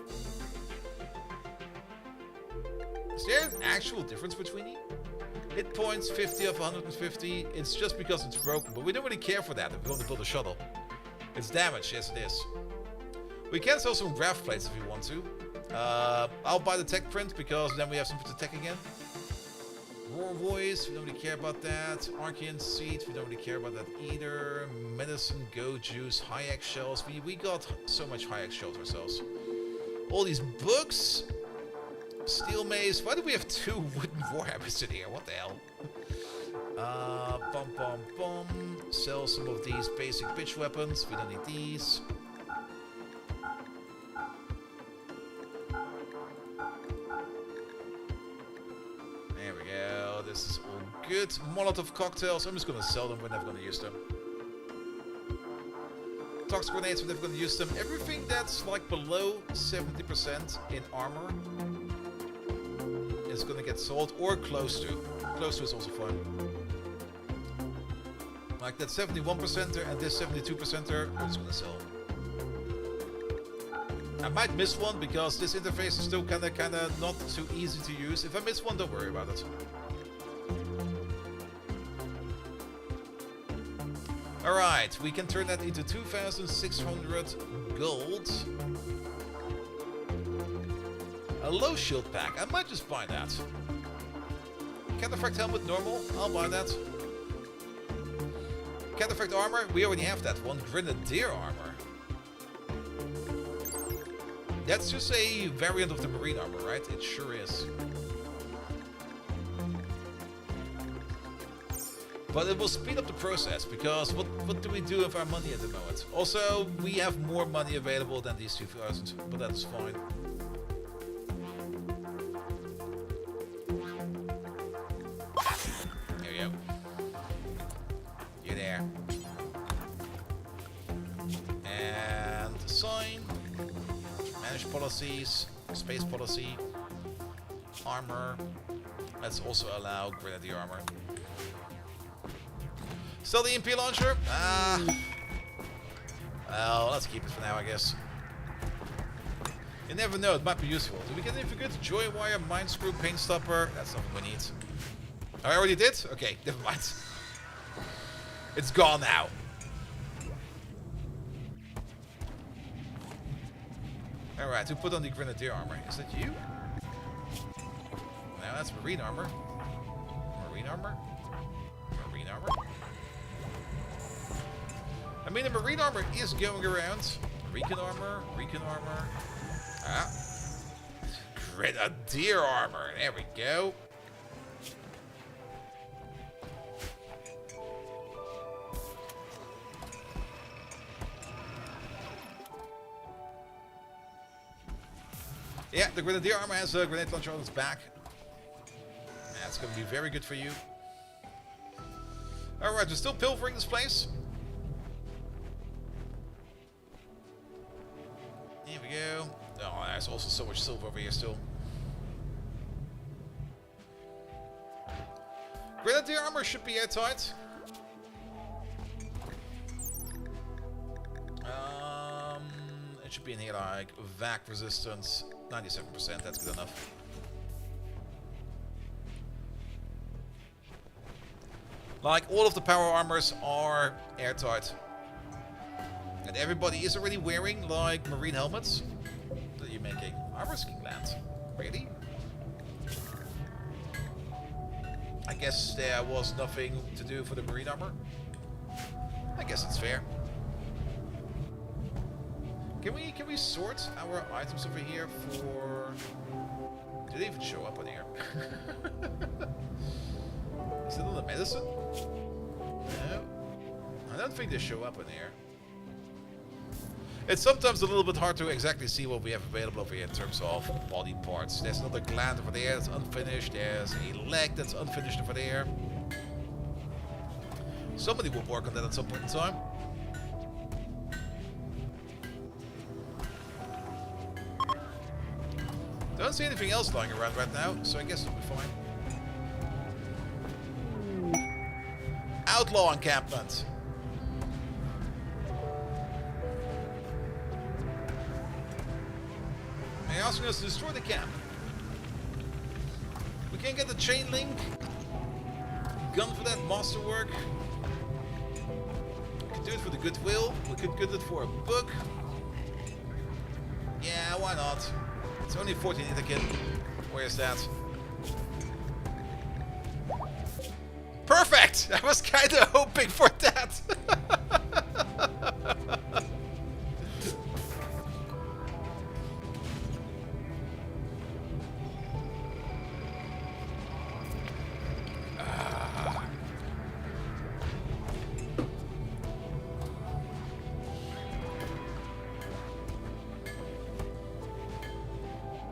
Is there an actual difference between you? Hit points, 50 of 150. It's just because it's broken, but we don't really care for that if we want to build a shuttle. It's damage, yes it is. We can sell some graph plates if we want to. I'll buy the tech print because then we have something to tech again. Roar Voice, we don't really care about that. Archean Seed, we don't really care about that either. Medicine, Go Juice, High X Shells. We got so much High X Shells ourselves. All these books. Steel Maze. Why do we have 2 wooden warhammers in here? What the hell? Sell some of these basic bitch weapons. We don't need these. There we go. This is all good. Molotov cocktails. I'm just gonna sell them. We're never gonna use them. Toxic grenades. We're never gonna use them. Everything that's like below 70% in armor is gonna get sold, or close to. Close to is also fine. Like that 71%er and this 72%er, we're just gonna sell. I might miss one because this interface is still kinda not too easy to use. If I miss one, don't worry about it. Alright, we can turn that into 2,600 gold. A low shield pack. I might just buy that. Cataphract helmet normal. I'll buy that. Cataphract armor. We already have that one. Grenadier armor. That's just a variant of the marine armor, right? It sure is. But it will speed up the process, because what do we do with our money at the moment? Also, we have more money available than these 2,000, but that's fine. There you go. You're there. And sign. Manage policies. Space policy. Armor. Let's also allow grenadier armor. Still the EMP launcher? Well, let's keep it for now, I guess. You never know, it might be useful. Do we get anything good? Joy wire, mine screw, paint stopper. That's not what we need. I already did? Okay, never mind. It's gone now. Alright, who put on the grenadier armor? Is that you? No, that's marine armor. Marine armor? Marine armor? I mean, the marine armor is going around. Recon armor, recon armor. Ah. Grenadier armor. There we go. Yeah, the grenadier armor has a grenade launcher on its back. That's going to be very good for you. Alright, we're still pilfering this place. Here we go. Oh, there's also so much silver over here still. Grenadier armor should be airtight. It should be in here like vac resistance, 97%, that's good enough. Like, all of the power armors are airtight. And everybody is already wearing, like, marine helmets. What are you making? Armor skin land. Really? I guess there was nothing to do for the marine armor. I guess it's fair. Can we sort our items over here for... Did they even show up on here? Is it on the medicine? No. I don't think they show up in here. It's sometimes a little bit hard to exactly see what we have available over here in terms of body parts. There's another gland over there that's unfinished. There's a leg that's unfinished over there. Somebody will work on that at some point in time. Don't see anything else lying around right now, so I guess it'll be fine. Outlaw encampment. They're asking us to destroy the camp. We can get the chain link. Gun for that masterwork. We could do it for the goodwill. We could get it for a book. Yeah, why not? It's only 14 Ithacan. Where's that? Perfect! I was kinda hoping for that.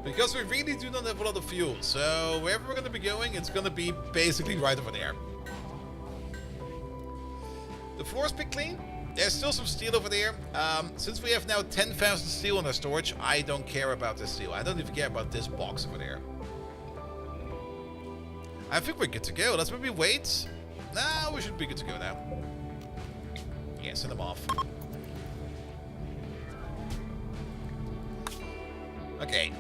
Because we really do not have a lot of fuel, so wherever we're going to be going, it's going to be basically right over there. The floor's been clean. There's still some steel over there. Since we have now 10,000 steel in our storage, I don't care about this steel. I don't even care about this box over there. I think we're good to go. Let's maybe wait. Nah, we should be good to go now. Yeah, send them off. Okay.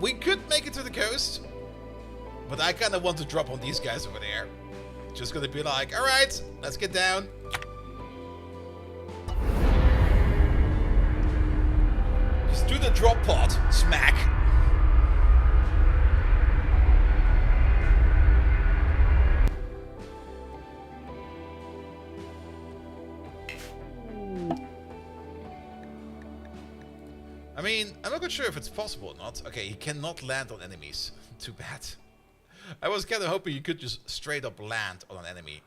We could make it to the coast, but I kind of want to drop on these guys over there. Just gonna be like, alright, let's get down. Just do the drop pod. Smack. I mean, I'm not quite sure if it's possible or not. Okay, he cannot land on enemies. Too bad. I was kind of hoping you could just straight up land on an enemy.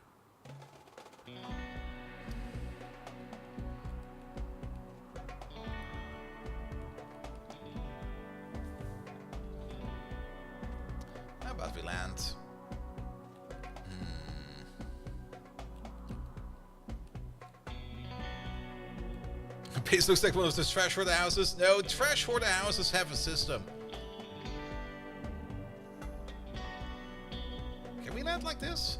How about we land? Base looks like one of those trash hoarder houses. No, trash hoarder houses have a system. Can we land like this?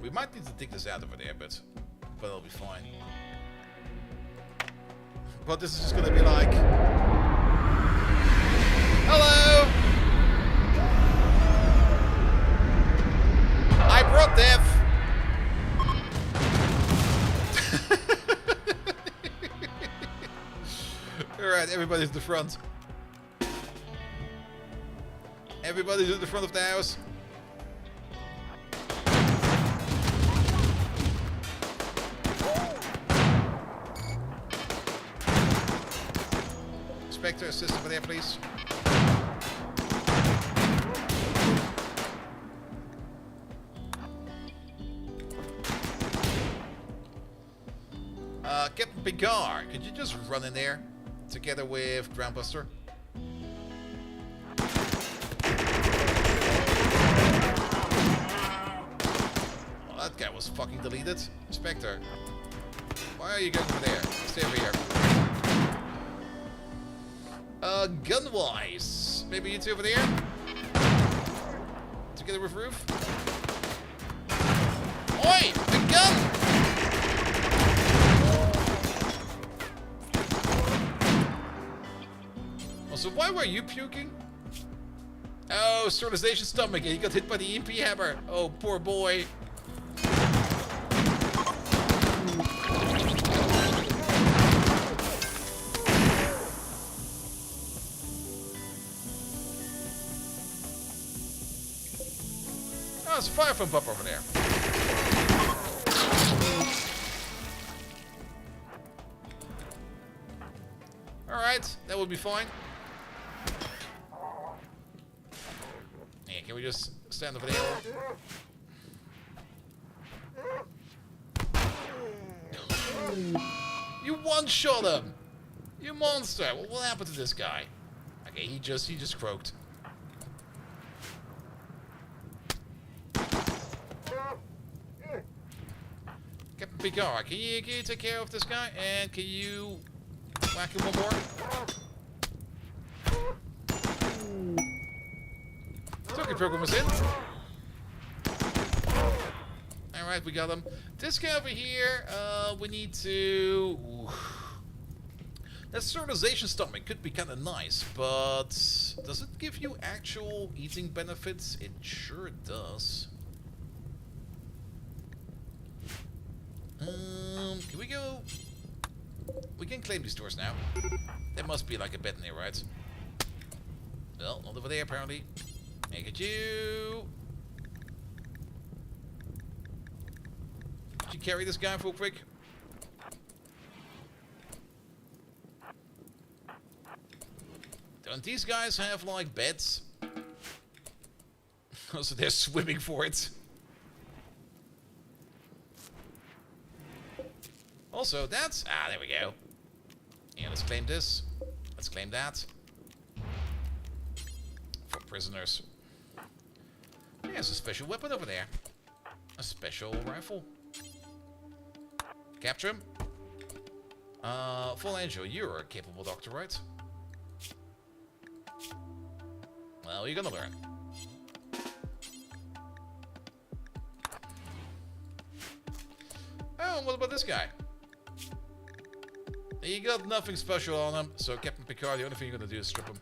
We might need to dig this out over there, but it'll be fine. But this is just gonna be like, hello! I brought death! Alright, everybody's at the front. Everybody's at the front of the house. Spectre, assist over there, please. Captain Picard, could you just run in there together with Groundbuster? Well, that guy was fucking deleted. Spectre, why are you going over there? Stay over here. Gun-wise, maybe you two over there? Together with Roof? Oi! A gun! Also, why were you puking? Oh, sterilization stomach, and he got hit by the EMP hammer. Oh, poor boy. Oh, there's a fire pump up over there. Alright, that would be fine. Yeah, can we just stand over there? You one-shot him! You monster! What happened to this guy? Okay, he just croaked. Captain Picard, can you take care of this guy? And can you whack him one more? Talking program is in. Alright, we got him. This guy over here, we need to... Ooh. That sterilization stomach could be kind of nice, but does it give you actual eating benefits? It sure does. Can we go... We can claim these doors now. There must be like a bed in there, right? Well, not over there apparently. Make it you. Could you carry this guy real quick? Don't these guys have like beds? So they're swimming for it. Also, that's... Ah, there we go. Yeah, let's claim this. Let's claim that. For prisoners. There's a special weapon over there. A special rifle. Capture him. Full Angel, you're a capable doctor, right? Well, you're gonna learn. Oh, what about this guy? He got nothing special on him, so Captain Picard, the only thing you're gonna do is strip him.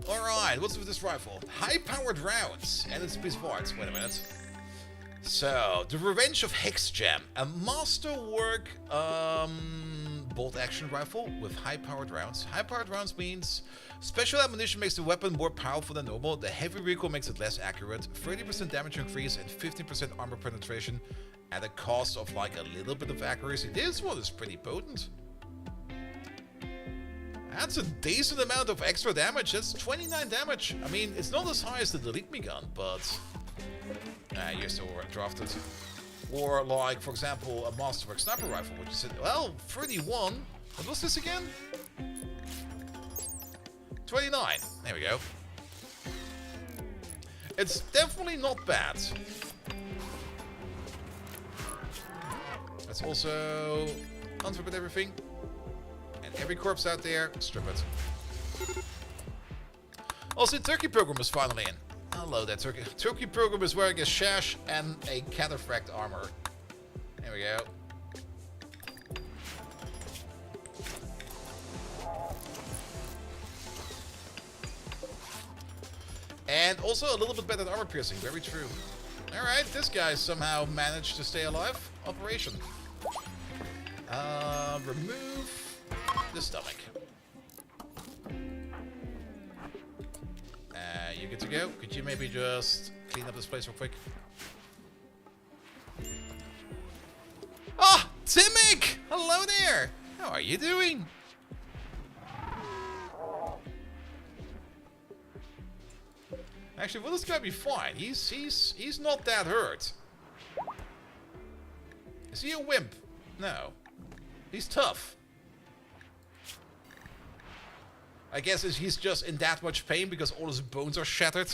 Alright, what's with this rifle? High-powered rounds, and it's a piece of art. Wait a minute. So, the Revenge of Hex Jam, a masterwork bolt-action rifle with high-powered rounds. High-powered rounds means special ammunition makes the weapon more powerful than normal. The heavy recoil makes it less accurate. 30% damage increase and 15% armor penetration at a cost of like a little bit of accuracy. This one is pretty potent. That's a decent amount of extra damage. That's 29 damage. I mean, it's not as high as the Delete Me gun, but you're still drafted. Or like, for example, a Masterwork Sniper Rifle, which is, well, 31. What was this again? 29. There we go. It's definitely not bad. Let's also unstrip it everything. And every corpse out there, strip it. Also, Turkey Program is finally in. Hello there, Turkey. Turkey Program is wearing a sash and a cataphract armor. There we go. And also a little bit better than armor piercing, very true. Alright, this guy somehow managed to stay alive. Operation. Remove the stomach. You good to go? Could you maybe just clean up this place real quick? Ah! Timic! Hello there! How are you doing? Actually, will this guy be fine? He's not that hurt. Is he a wimp? No. He's tough. I guess he's just in that much pain because all his bones are shattered.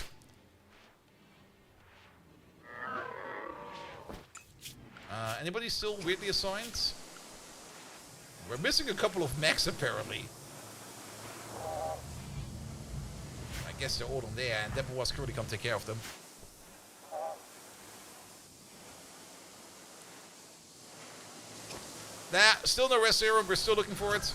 Anybody still weirdly assigned? We're missing a couple of mechs apparently. I guess they're all on there, and Deborah was currently come take care of them. Nah, still no rest serum. We're still looking for it.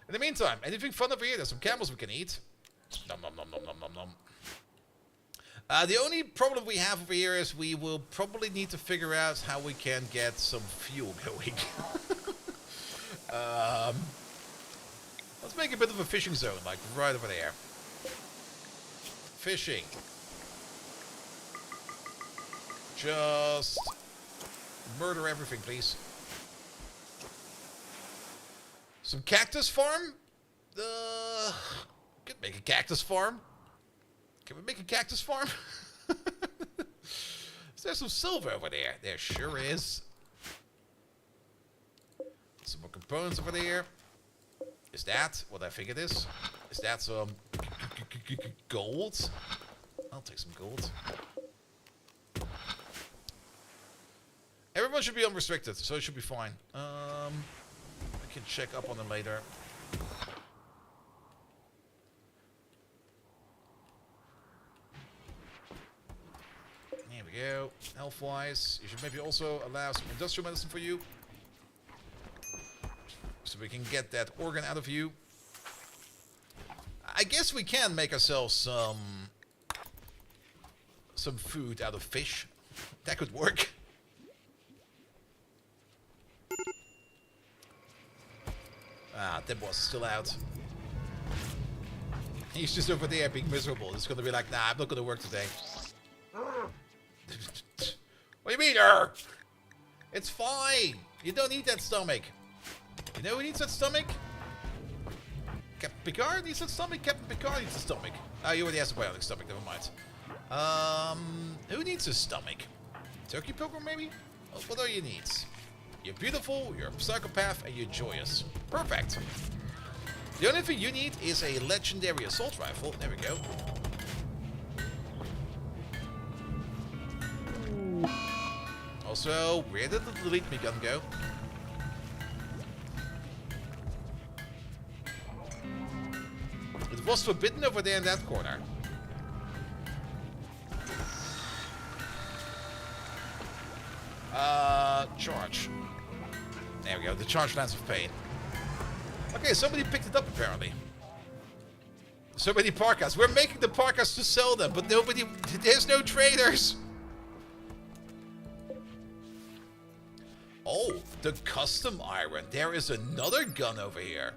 In the meantime, anything fun over here? There's some camels we can eat. Nom nom nom nom nom nom nom. The only problem we have over here is we will probably need to figure out how we can get some fuel going. Let's make a bit of a fishing zone, like right over there. Fishing. Just murder everything, please. Some cactus farm? Could make a cactus farm. Can we make a cactus farm? Is there some silver over there? There sure is. Some more components over there. Is that what I think it is? Is that some gold? I'll take some gold. Everyone should be unrestricted, so it should be fine. I can check up on them later. Here we go. Health-wise, you should maybe also allow some industrial medicine for you. So we can get that organ out of you. I guess we can make ourselves some food out of fish. That could work. Ah, that was still out. He's just over there being miserable. He's gonna be like, nah, I'm not gonna work today. What do you mean, It's fine. You don't need that stomach. You know who needs that stomach? Captain Picard needs that stomach. Captain Picard needs the stomach. Oh, you already asked the bionic stomach. Never mind. Who needs a stomach? Turkey Pilgrim, maybe? Well, what are your needs? You're beautiful, you're a psychopath, and you're joyous. Perfect. The only thing you need is a legendary assault rifle. There we go. Also, where did the Delete Me gun go? It was forbidden over there in that corner. Charge. There we go, the charge lance of pain. Okay, somebody picked it up apparently. So many parkas. We're making the parkas to sell them, but nobody... There's no traders! Oh, the custom iron. There is another gun over here.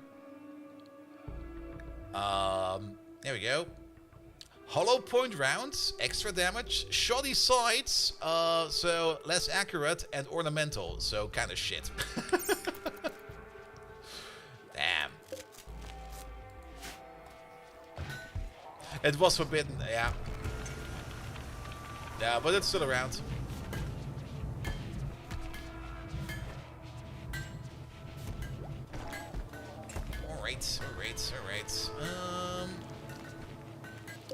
There we go. Hollow point rounds, extra damage, shoddy sights, so less accurate, and ornamental, so kind of shit. Damn. It was forbidden, yeah. Yeah, but it's still around. Alright.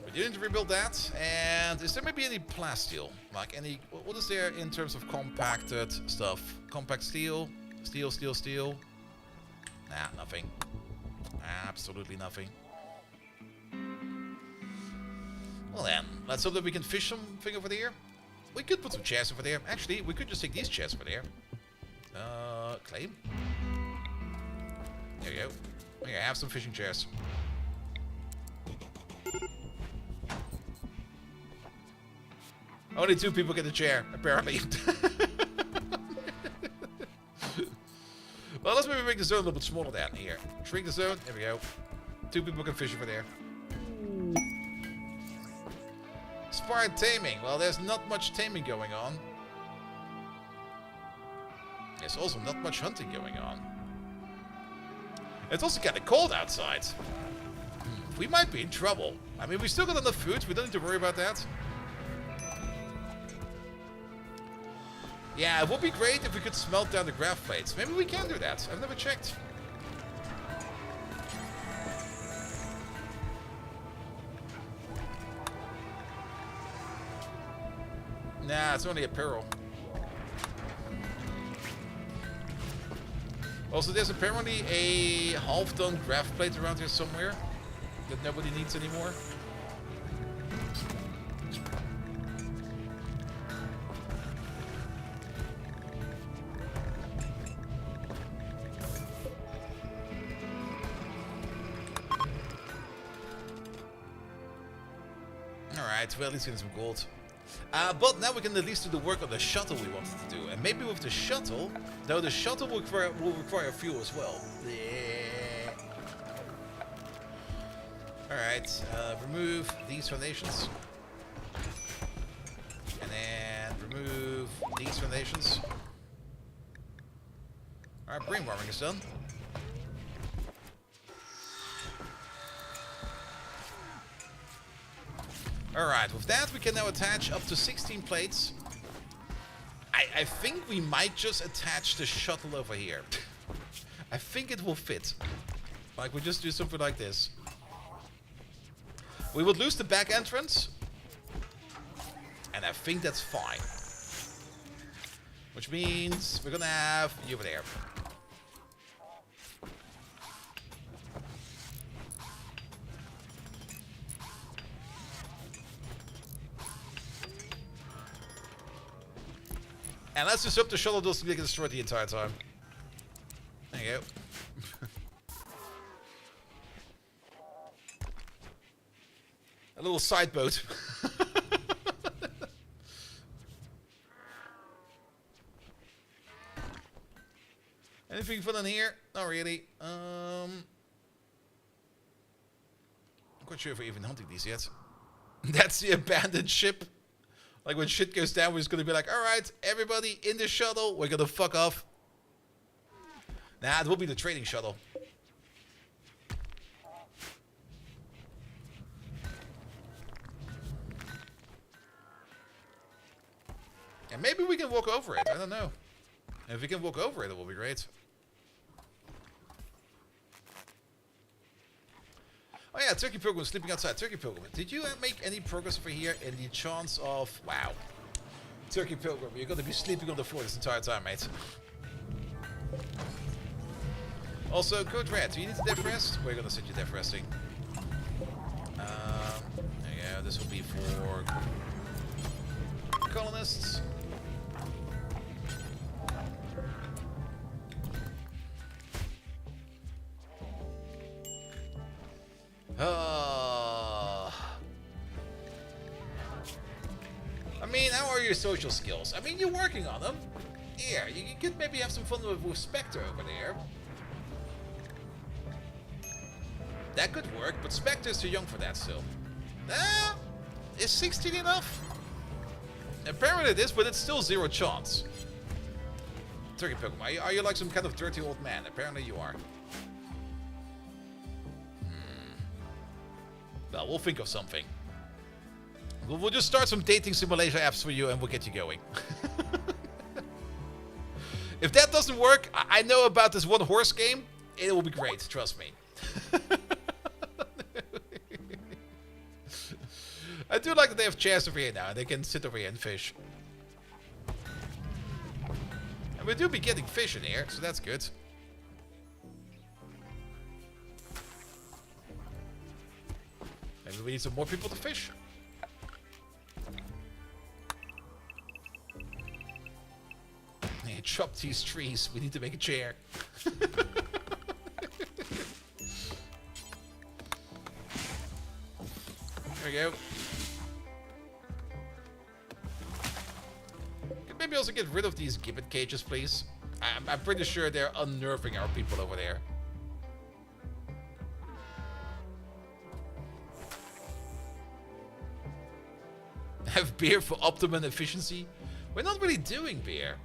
We didn't rebuild that. And is there maybe any plasteel? Like any... What is there in terms of compacted stuff? Compact steel? Steel? Nah, nothing. Absolutely nothing. Well then, let's hope that we can fish something over there. We could put some chairs over there. Actually, we could just take these chairs over there. Claim. There you go. Okay, I have some fishing chairs. Only 2 people get a chair, apparently. Well, let's maybe make the zone a little bit smaller down here. Shrink the zone. There we go. 2 people can fish over there. Sparred taming. Well, there's not much taming going on. There's also not much hunting going on. It's also kind of cold outside. We might be in trouble. I mean, we still got enough food. We don't need to worry about that. Yeah, it would be great if we could smelt down the graph plates. Maybe we can do that. I've never checked. Nah, it's only apparel. Also, there's apparently a half-done graph plate around here somewhere that nobody needs anymore. Alright, well, at least getting some gold. But now we can at least do the work on the shuttle we wanted to do. And maybe with the shuttle, though the shuttle will require fuel as well. Yeah. Alright, remove these foundations. And then remove these foundations. Alright, brain warming is done. Alright, with that we can now attach up to 16 plates. I think we might just attach the shuttle over here. I think it will fit. Like, we just do something like this. We would lose the back entrance. And I think that's fine. Which means we're gonna have you over there. And let's just hope the shuttle doesn't get destroyed the entire time. There you go. A little side boat. Anything fun in here? Not really. I'm quite sure if we're even hunting these yet. That's the abandoned ship. Like, when shit goes down, we're just gonna be like, alright, everybody in the shuttle, we're gonna fuck off. Nah, it will be the trading shuttle. And maybe we can walk over it, I don't know. If we can walk over it, it will be great. Oh yeah, Turkey Pilgrim sleeping outside. Turkey Pilgrim, did you make any progress over here in the chance of... Wow. Turkey Pilgrim, you're going to be sleeping on the floor this entire time, mate. Also, Code Red, do you need to death rest? We're going to set you death resting. honest. I mean, how are your social skills? I mean, you're working on them. Here, you could maybe have some fun with Spectre over there. That could work, but Spectre's too young for that still. Is 16 enough? Apparently it is, but it's still 0 chance. Turkey Pokemon, are you like some kind of dirty old man? Apparently you are. Well, we'll think of something. We'll just start some dating simulation apps for you and we'll get you going. If that doesn't work, I know about this one horse game. It will be great, trust me. I do like that they have chairs over here now. They can sit over here and fish. And we do be getting fish in here, so that's good. Maybe we need some more people to fish. Hey, chop these trees. We need to make a chair. There we go. Could maybe also get rid of these gibbet cages, please. I'm pretty sure they're unnerving our people over there. Have beer for optimum efficiency? We're not really doing beer.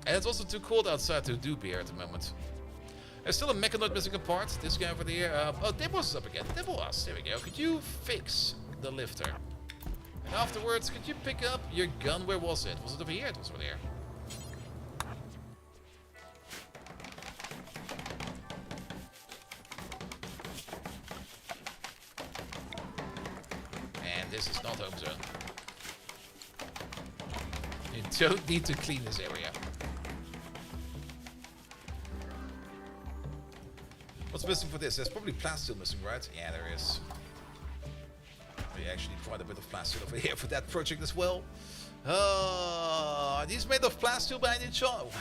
And it's also too cold outside to do beer at the moment. There's still a mechanoid missing a part. This guy over there. Oh, Demos is up again. Demos, there we go. Could you fix the lifter? And afterwards, could you pick up your gun? Where was it? Was it over here? It was over there. And this is not home zone. You don't need to clean this area. What's missing for this? There's probably plasteel missing, right? Yeah, there is. We actually quite a bit of plasteel over here for that project as well. Are these made of plasteel by any chance? Wow.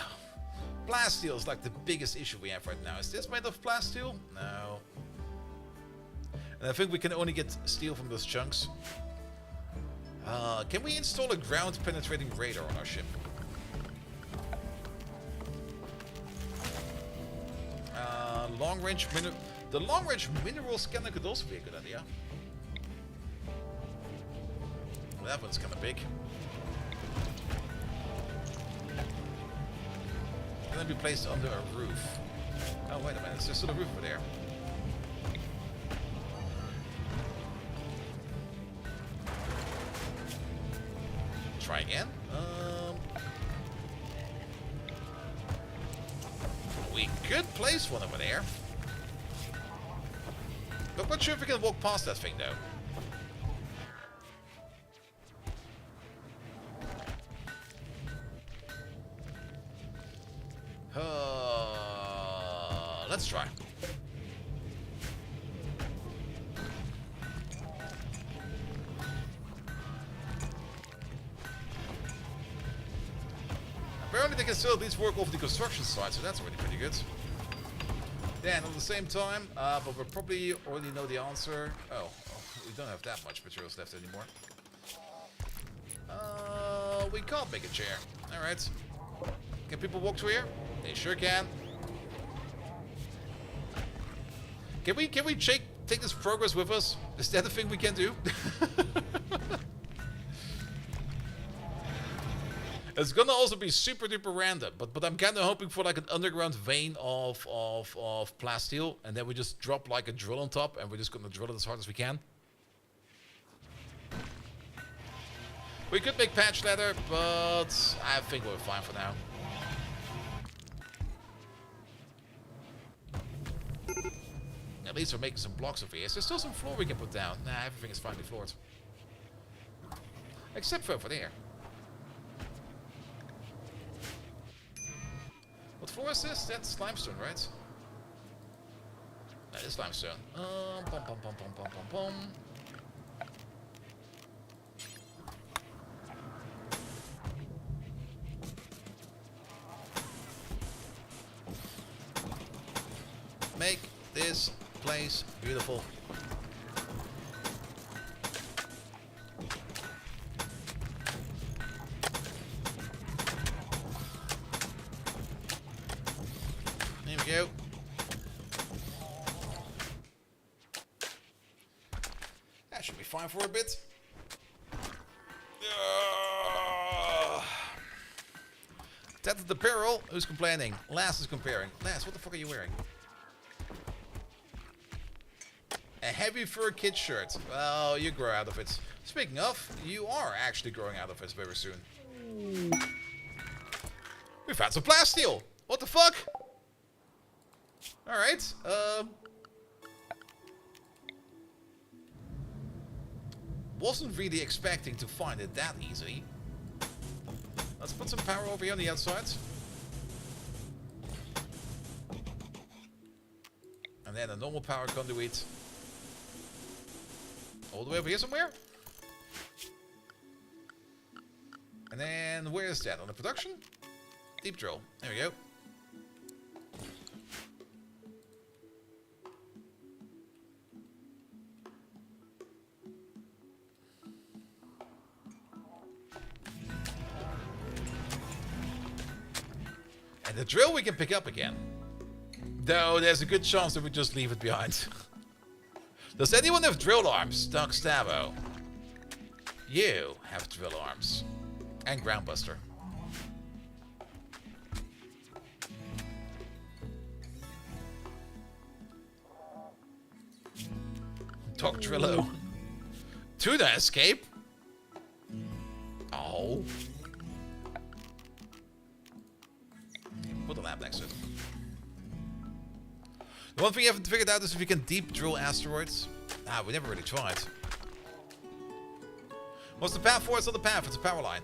Plasteel is like the biggest issue we have right now. Is this made of plasteel? No. And I think we can only get steel from those chunks. Can we install a ground-penetrating radar on our ship? The long-range mineral scanner could also be a good idea. Well, that one's kind of big. Can it be placed under a roof? Oh, wait a minute. There's still a roof over there. Try again. We could place one over there. But I'm not sure if we can walk past that thing though. Let's try. Apparently they can still at least work off the construction side, so that's already pretty good. Then at the same time, but we probably already know the answer. Oh, we don't have that much materials left anymore. We can't make a chair. Alright. Can people walk through here? They sure can. Can we take this progress with us? Is that a thing we can do? It's gonna also be super duper random, but I'm kind of hoping for like an underground vein of plasteel, and then we just drop like a drill on top, and we're just gonna drill it as hard as we can. We could make patch leather, but I think we're fine for now. At least we're making some blocks over here. Is there still some floor we can put down? Nah, everything is finely floored. Except for over there. What floor is this? That's limestone, right? That is limestone. Bum, bum, bum, bum, bum, bum, bum. this place beautiful. There we go. That should be fine for a bit. That's the peril. Who's complaining? Lass is comparing. Lass, what the fuck are you wearing? A heavy fur kid shirt. Well, you grow out of it. Speaking of, you are actually growing out of it very soon. We found some plasteel. What the fuck? Alright. Wasn't really expecting to find it that easy. Let's put some power over here on the outside. And then a normal power conduit. All the way over here somewhere. And then where is that? On the production? Deep drill. There we go. And the drill we can pick up again. Though there's a good chance that we just leave it behind. Does anyone have drill arms? Doug Stavo. You have drill arms. And groundbuster. Doc Drillo. Tuna escape? Oh. Put a lamp next to it. The one thing you haven't figured out is if you can deep drill asteroids. Ah, we never really tried. What's the path for? It's not the path, it's a power line.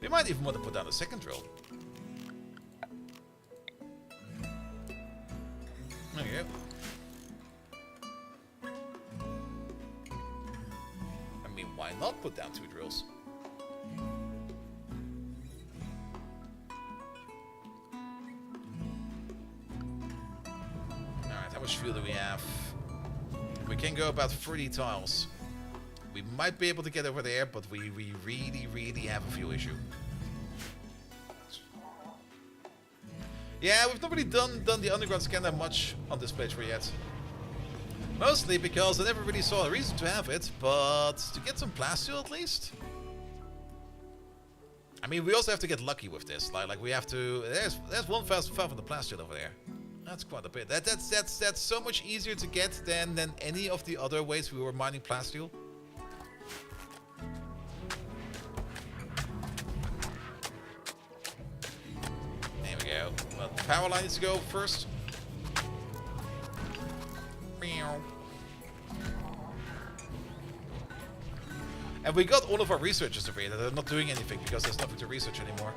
We might even want to put down a second drill. There you go. I mean, why not put down 2 drills? Alright, how much fuel do we have? We can go about 30 tiles. We might be able to get over there, but we really have a fuel issue. Yeah, we've not really done the underground scan that much on this playthrough yet. Mostly because I never really saw a reason to have it, but to get some plasteel at least. I mean, we also have to get lucky with this. Like we have to. There's 1,005 on the plasteel over there. That's quite a bit. That's so much easier to get than any of the other ways we were mining plasteel. There we go. Well, the power line needs to go first. Meow. And we got all of our researchers over here that are not doing anything because there's nothing to research anymore.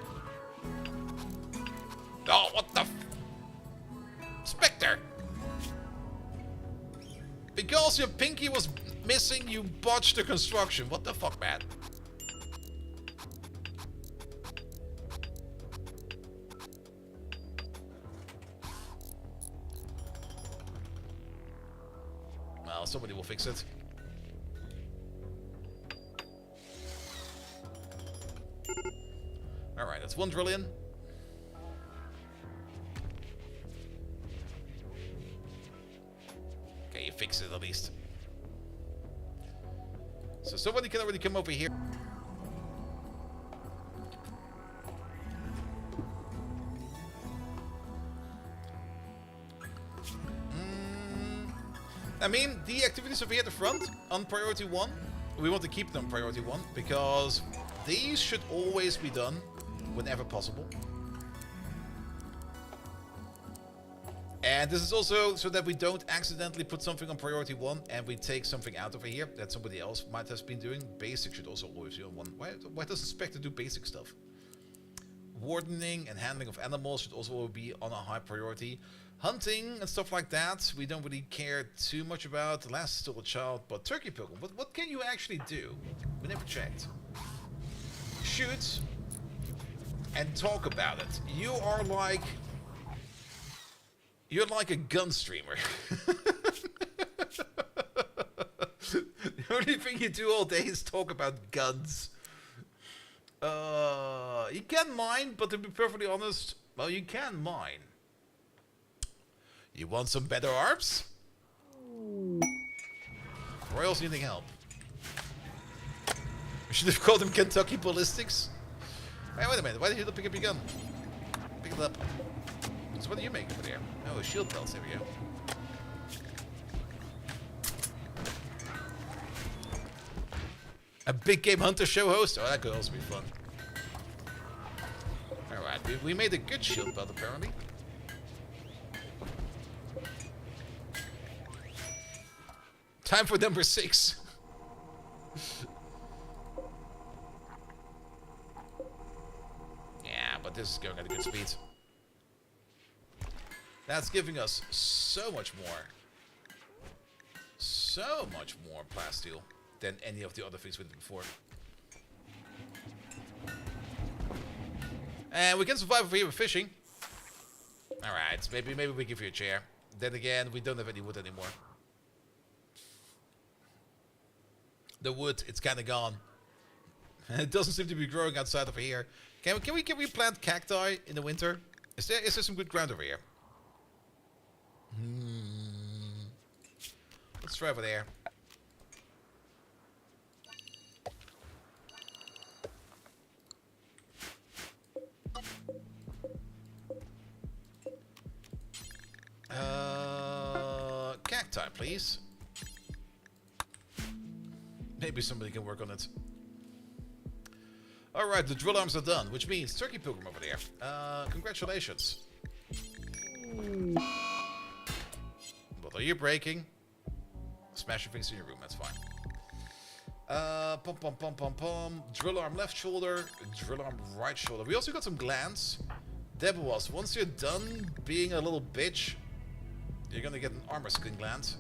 Oh, what the Spectre! Because your pinky was missing, you botched the construction. What the fuck, man? Well, somebody will fix it. Alright, that's 1 drill in. Okay, you fix it at least. So somebody can already come over here. I mean, the activities over here at the front, on priority 1, we want to keep them priority 1, because these should always be done whenever possible. And this is also so that we don't accidentally put something on priority 1 and we take something out over here that somebody else might have been doing. Basic should also always be on 1. Why does the Spectre do basic stuff? Wardening and handling of animals should also be on a high priority. Hunting and stuff like that, we don't really care too much about. The last is still a child, but Turkey Pilgrim, what can you actually do? We never checked. Shoot and talk about it. You are like You're like a gun streamer. The only thing you do all day is talk about guns. You can mine, but to be perfectly honest, well, you can mine. You want some better arms? Royals needing help. We should have called them Kentucky Ballistics. Hey, wait a minute. Why did you not pick up your gun? Pick it up. So what do you make over there? Oh, shield belts. There we go. A big game hunter show host? Oh, that could also be fun. Alright, we made a good shield belt apparently. Time for number 6. Yeah, but this is going at a good speed. That's giving us so much more. So much more plasteel than any of the other things we did before. And we can survive over here with fishing. Alright, maybe we give you a chair. Then again, we don't have any wood anymore. The wood, it's kind of gone. It doesn't seem to be growing outside over here. Can we plant cacti in the winter? Is there some good ground over here? Let's try over there. Cacti, please. Maybe somebody can work on it. Alright, the drill arms are done, which means Turkey Pilgrim over there. Congratulations. What are you breaking? Smashing things in your room, that's fine. Pom pom pom pom pom. Drill arm left shoulder, drill arm right shoulder. We also got some glands. Deb was, once you're done being a little bitch, you're gonna get an armor skin gland.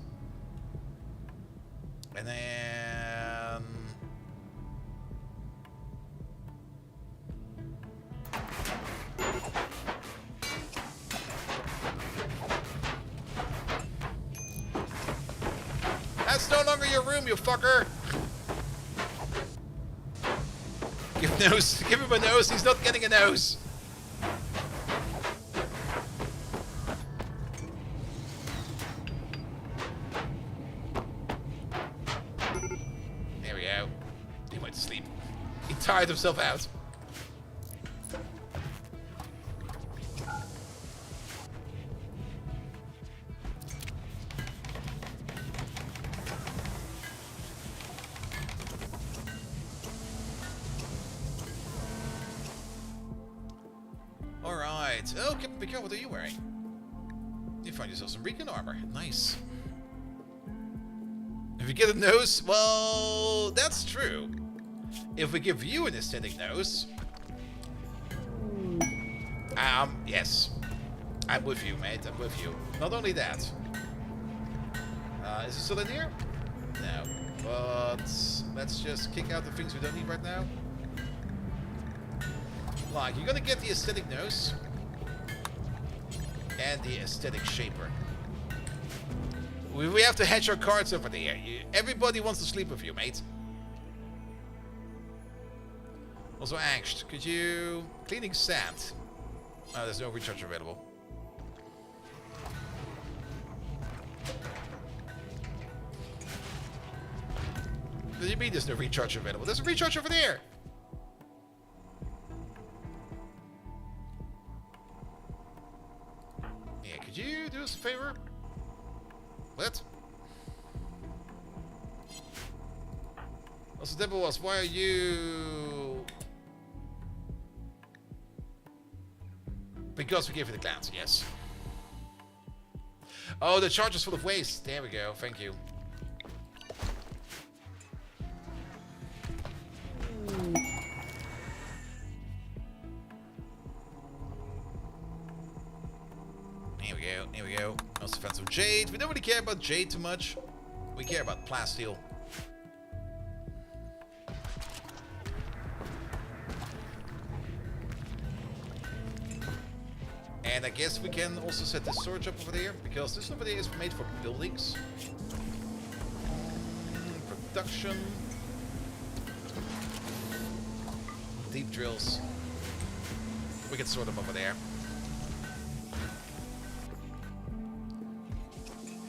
And then... That's no longer your room, you fucker! Give him a nose, he's not getting a nose! There we go. He went to sleep. He tired himself out. Alright. Oh, Captain Picard, what are you wearing? You find yourself some recon armor. Nice. If you get a nose, well, that's true. If we give you an aesthetic nose... yes. I'm with you, mate. I'm with you. Not only that. Is it still in here? No. But let's just kick out the things we don't need right now. Like, you're gonna get the aesthetic nose. And the aesthetic shaper. We have to hedge our cards over there. Everybody wants to sleep with you, mate. Also, Angst, could you... Cleaning sand. Oh, there's no recharge available. What do you mean there's no recharge available? There's a recharge over there! Yeah, could you do us a favor? What? Also, Deborah was, why are you... Because we gave you the glance, yes. Oh, the charge is full of waste. There we go, thank you. Here we go. Also found some jade. We don't really care about jade too much. We care about plasteel. And I guess we can also set this storage up over there, because this over there is made for buildings. Production. Deep drills. We can sort them over there.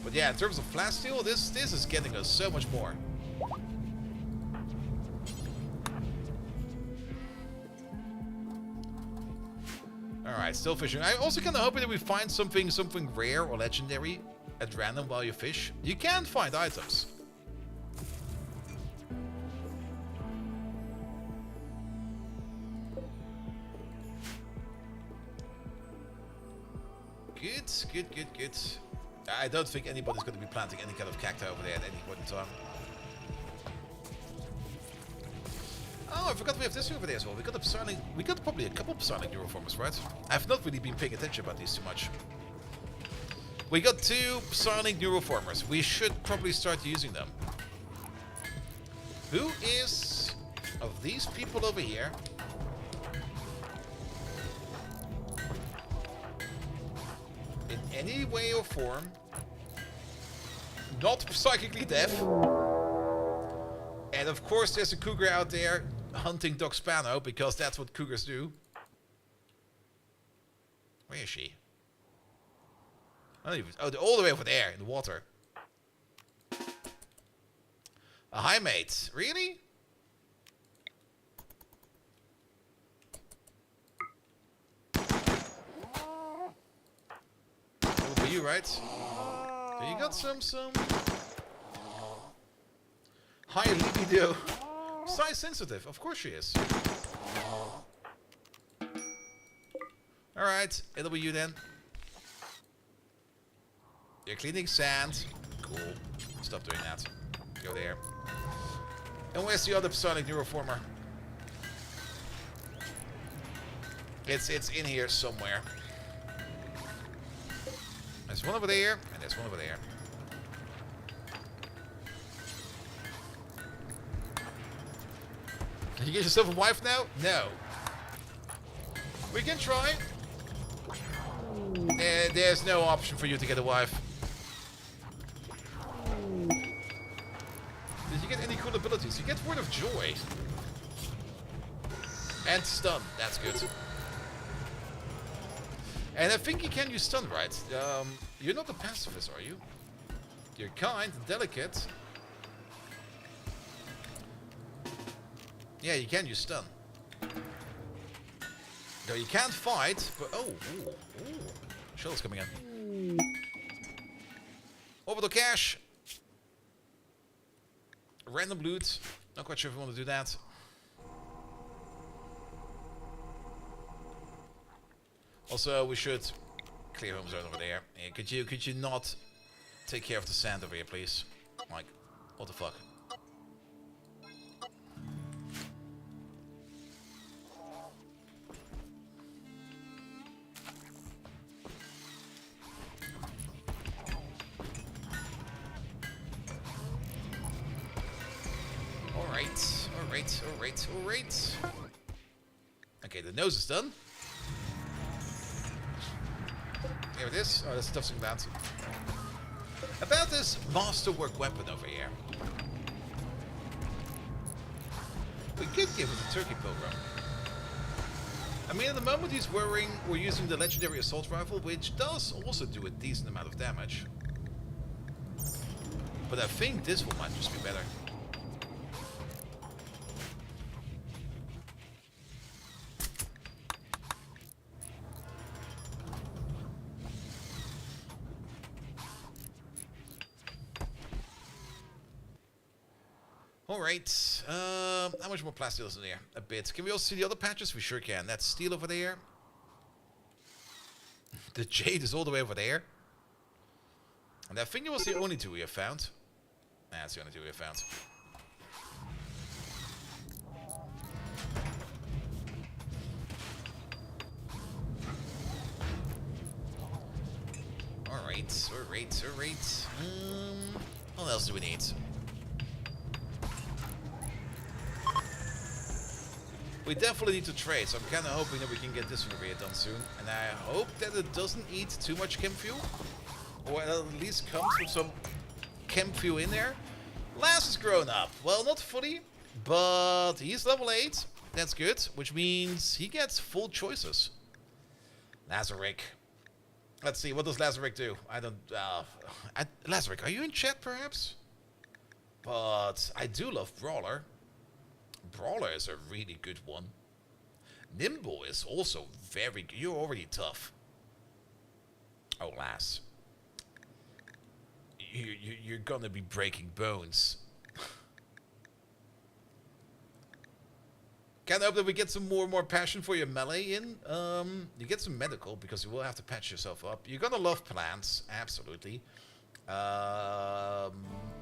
But yeah, in terms of plasteel, this is getting us so much more. Alright, still fishing. I also kind of hoping that we find something rare or legendary at random while you fish. You can find items. Good. I don't think anybody's going to be planting any kind of cacti over there at any point in time. Oh, I forgot we have this over there as well. We got probably a couple of psionic neuroformers, right? I've not really been paying attention about these too much. We got 2 psionic neuroformers. We should probably start using them. Who is of these people over here? In any way or form, not psychically deaf. And of course there's a cougar out there hunting Doc Spano, because that's what cougars do. Where is she? I don't even, oh, they're all the way over there in the water. A high mate, really? You right? So you got some high libido. Size sensitive, of course she is. Alright, it'll be you then. You're cleaning sand. Cool. Stop doing that. Go there. And where's the other psionic neuroformer? It's in here somewhere. There's one over there, and there's one over there. Can you get yourself a wife now? No. We can try. There's no option for you to get a wife. Did you get any cool abilities? You get Word of Joy. And Stun. That's good. And I think you can use stun, right? You're not a pacifist, are you? You're kind, delicate. Yeah, you can use stun. No, you can't fight, but... Oh, ooh. Shell's coming in. Orbital cash. Random loot. Not quite sure if we want to do that. Also, we should clear home zone over there. Yeah, could you not take care of the sand over here, please? Like, what the fuck? Alright. Okay, the nose is done. Here it is. Oh, that's tough about. About this masterwork weapon over here. We could give it a turkey pilgrim. I mean, at the moment we're using the legendary assault rifle, which does also do a decent amount of damage. But I think this one might just be better. Alright, how much more plasteel is in there? A bit. Can we also see the other patches? We sure can. That's steel over there. The jade is all the way over there. And I think it was the only 2 we have found. That's the only 2 we have found. Alright. What else do we need? We definitely need to trade, so I'm kind of hoping that we can get this one over here done soon. And I hope that it doesn't eat too much chem fuel. Or at least comes with some chem fuel in there. Last is grown up. Well, not fully, but he's level 8. That's good, which means he gets full choices. Lazarick. Let's see, what does Lazarick do? I don't... Lazarick, are you in chat, perhaps? But I do love Brawler. Brawler is a really good one. Nimble is also very good. You're already tough. Oh, Lass. You're gonna be breaking bones. Can't hope that we get some more passion for your melee in. You get some medical because you will have to patch yourself up. You're gonna love plants, absolutely.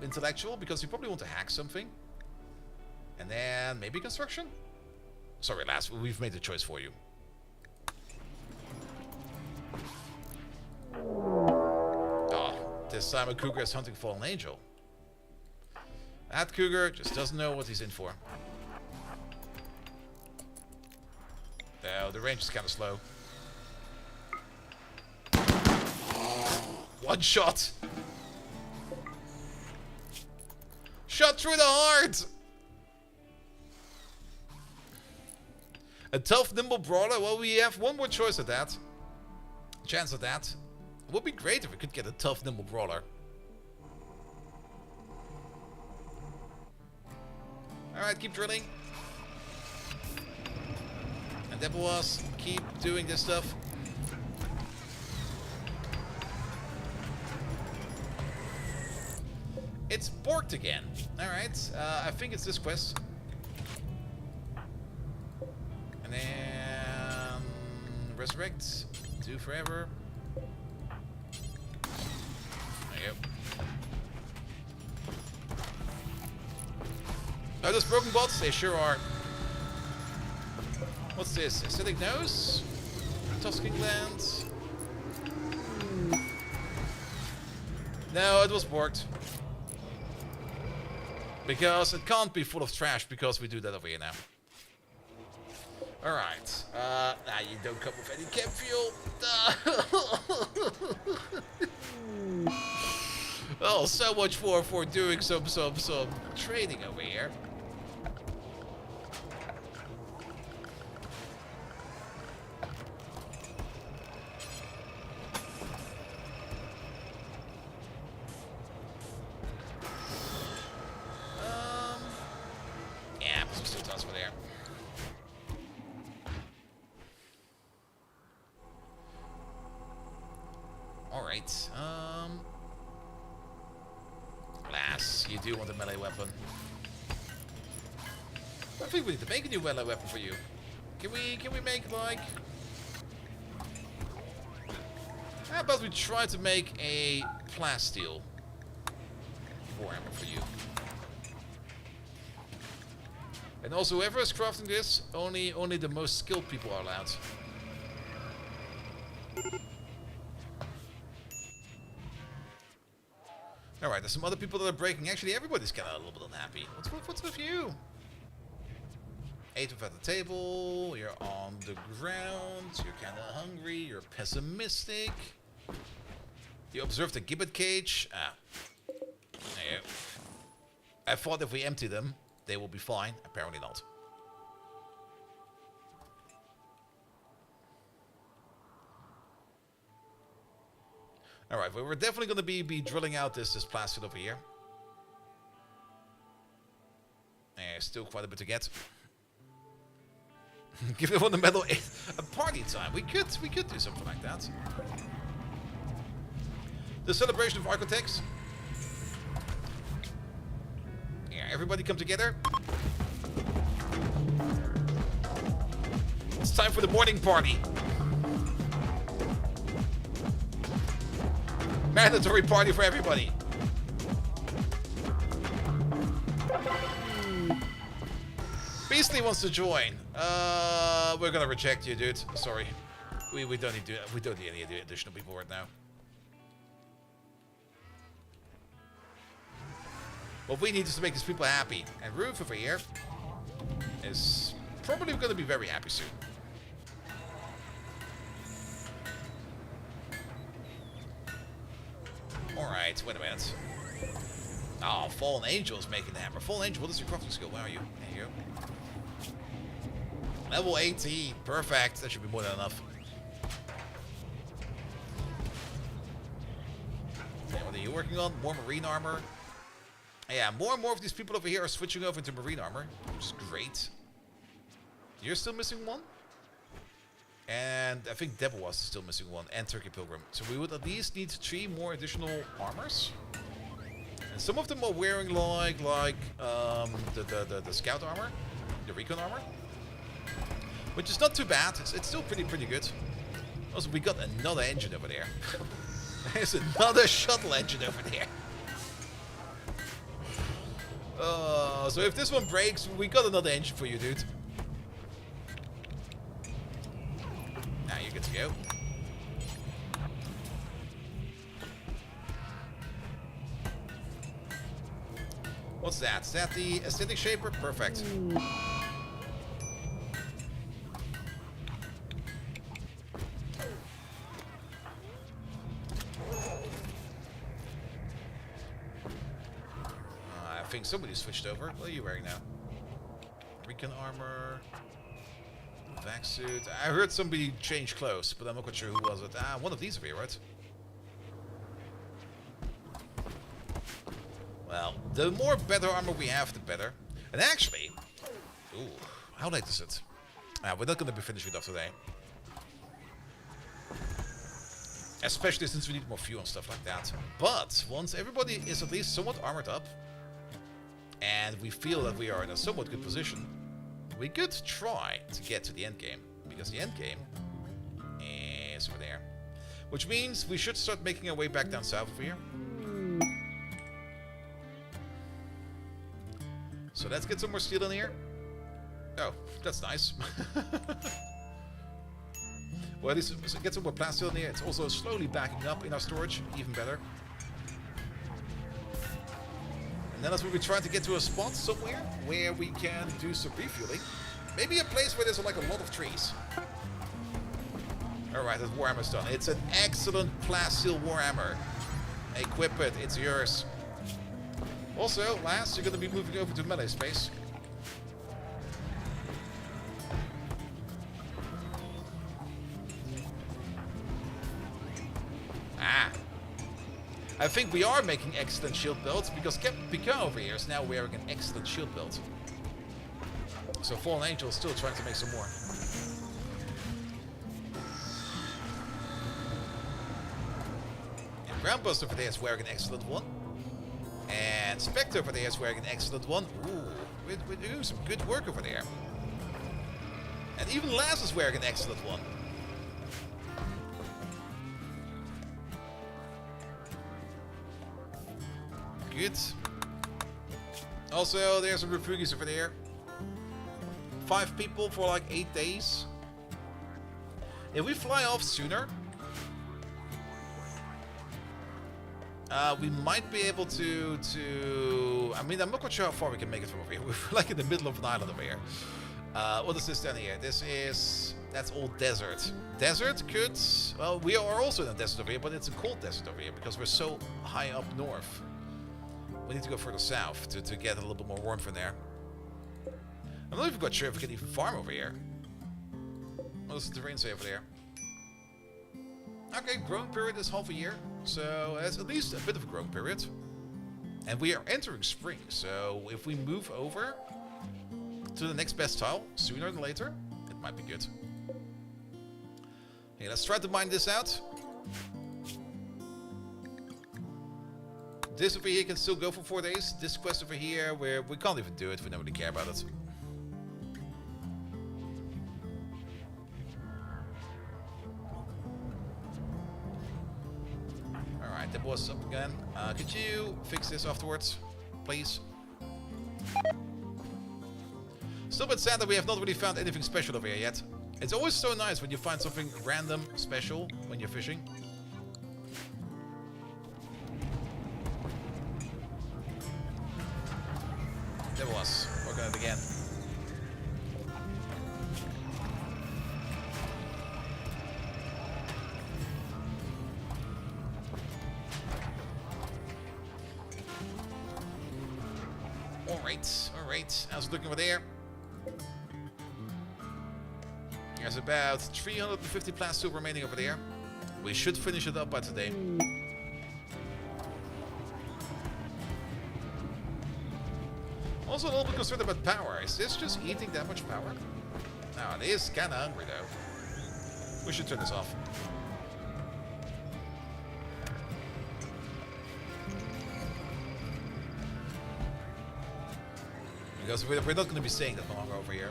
Intellectual because you probably want to hack something. And then maybe construction? Sorry, Lass, we've made the choice for you. Oh, this time a cougar is hunting fallen angel. That cougar just doesn't know what he's in for. No, the range is kind of slow. One shot! Shot through the heart! A tough, nimble brawler? Well, we have one more choice at that. Chance of that. It would be great if we could get a tough, nimble brawler. Alright, keep drilling. And that was keep doing this stuff. It's borked again. Alright, I think it's this quest. And then resurrect, do forever. There you go. Are those broken bots? They sure are. What's this? Acidic nose? Tusking gland? No, it was borked. Because it can't be full of trash because we do that over here now. Alright. You don't come with any chem fuel. Oh, so much for doing some trading over here. Yeah, there's still tons over there. Alright, Lass, you do want a melee weapon. I think we need to make a new melee weapon for you. Can we make like... How about we try to make a plasteel warhammer for you? And also, whoever is crafting this, only the most skilled people are allowed. Alright, there's some other people that are breaking. Actually, everybody's kind of a little bit unhappy. What's with you? 8 at the table. You're on the ground. You're kind of hungry. You're pessimistic. You observe the gibbet cage. There you go. I thought if we empty them, they will be fine. Apparently not. Alright, well, we're definitely going to be drilling out this plastic over here. There's still quite a bit to get. Give everyone the medal. A party time. We could do something like that. The celebration of architects. Yeah, everybody come together. It's time for the morning party. Mandatory party for everybody. Beastly wants to join. We're gonna reject you, dude. Sorry. We don't need any additional people right now. What we need is to make these people happy. And Roof over here is probably going to be very happy soon. Alright, wait a minute. Oh, Fallen Angel's making the hammer. Fallen Angel, what is your crafting skill? Where are you? There you go. Level 18. Perfect. That should be more than enough. And what are you working on? More marine armor. Yeah, more and more of these people over here are switching over into marine armor, which is great. You're still missing one? And I think Devil was still missing one, and Turkey Pilgrim. So we would at least need 3 more additional armors. And some of them are wearing like the scout armor, the recon armor, which is not too bad. It's still pretty good. Also, we got another engine over there. There's another shuttle engine over there. So if this one breaks, we got another engine for you, dude. Now you're good to go. What's that? Is that the aesthetic shaper? Perfect. I think somebody switched over. What are you wearing now? Recon armor. Vac suit. I heard somebody change clothes, but I'm not quite sure who was it. Ah, one of these over here, right? Well, the more better armor we have, the better. And actually... Ooh, how late is it? We're not going to be finished with that today. Especially since we need more fuel and stuff like that. But once everybody is at least somewhat armored up, and we feel that we are in a somewhat good position, we could try to get to the end game. Because the end game is over there. Which means we should start making our way back down south over here. So let's get some more steel in here. Oh, that's nice. Well, at least get some more plasteel in here. It's also slowly backing up in our storage. Even better. And then as we'll be trying to get to a spot somewhere where we can do some refueling. Maybe a place where there's like a lot of trees. Alright, that warhammer's done. It's an excellent plasteel warhammer. Equip it, it's yours. Also, last, you're going to be moving over to melee space. Ah. I think we are making excellent shield builds because Captain Picard over here is now wearing an excellent shield build. So Fallen Angel is still trying to make some more. And Groundbuster over there is wearing an excellent one. And Spectre over there is wearing an excellent one. Ooh, we're doing some good work over there. And even Laz is wearing an excellent one. Good. Also, there's some refugees over there. 5 people for like 8 days. If we fly off sooner, we might be able to... I mean, I'm not quite sure how far we can make it from over here. We're like in the middle of an island over here. What is this down here? This is... That's all desert. Desert could... Well, we are also in a desert over here, but it's a cold desert over here because we're so high up north. We need to go further south to get a little bit more warmth in there. I'm not even quite sure if we can even farm over here. What does the terrain say over there? Okay, growing period is half a year. So it's at least a bit of a growing period. And we are entering spring. So if we move over to the next best tile, sooner than later, it might be good. Okay, let's try to mine this out. This over here can still go for 4 days. This quest over here, where we can't even do it. We don't really care about it. Alright, that was up again. Could you fix this afterwards, please? Still a bit sad that we have not really found anything special over here yet. It's always so nice when you find something random special when you're fishing. There was. Working on it again. Alright. How's it looking over there? There's about 350 plasteel remaining over there. We should finish it up by today. Also a little bit concerned about power. Is this just eating that much power? No, it is kind of hungry though. We should turn this off. Because we're not going to be staying that long over here.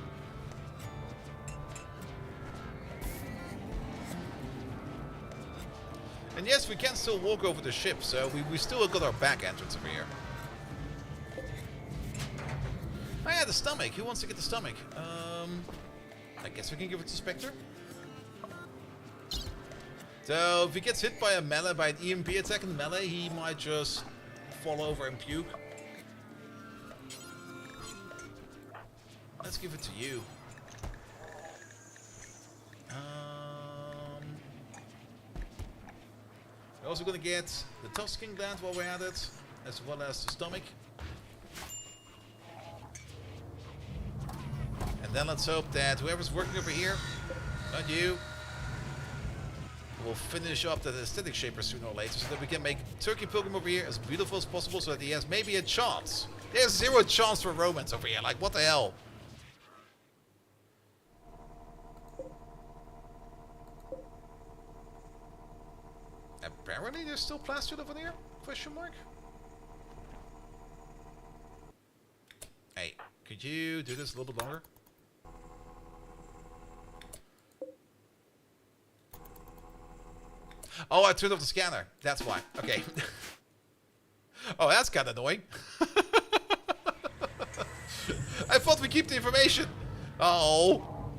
And yes, we can still walk over the ship, so we still got our back entrance over here. Oh yeah, the stomach. Who wants to get the stomach? I guess we can give it to Spectre. So if he gets hit by a melee, by an EMP attack in melee, he might just fall over and puke. Let's give it to you. We're also gonna get the Tusking gland while we're at it, as well as the stomach. And then let's hope that whoever's working over here, not you, will finish up that aesthetic shaper sooner or later, so that we can make Turkey Pilgrim over here as beautiful as possible, so that he has maybe a chance. There's 0 chance for romance over here. Like, what the hell? Apparently there's still plasteel over there? Question mark? Hey, could you do this a little bit longer? Oh, I turned off the scanner. That's why. Okay. Oh, that's kind of annoying. I thought we keep the information. Oh.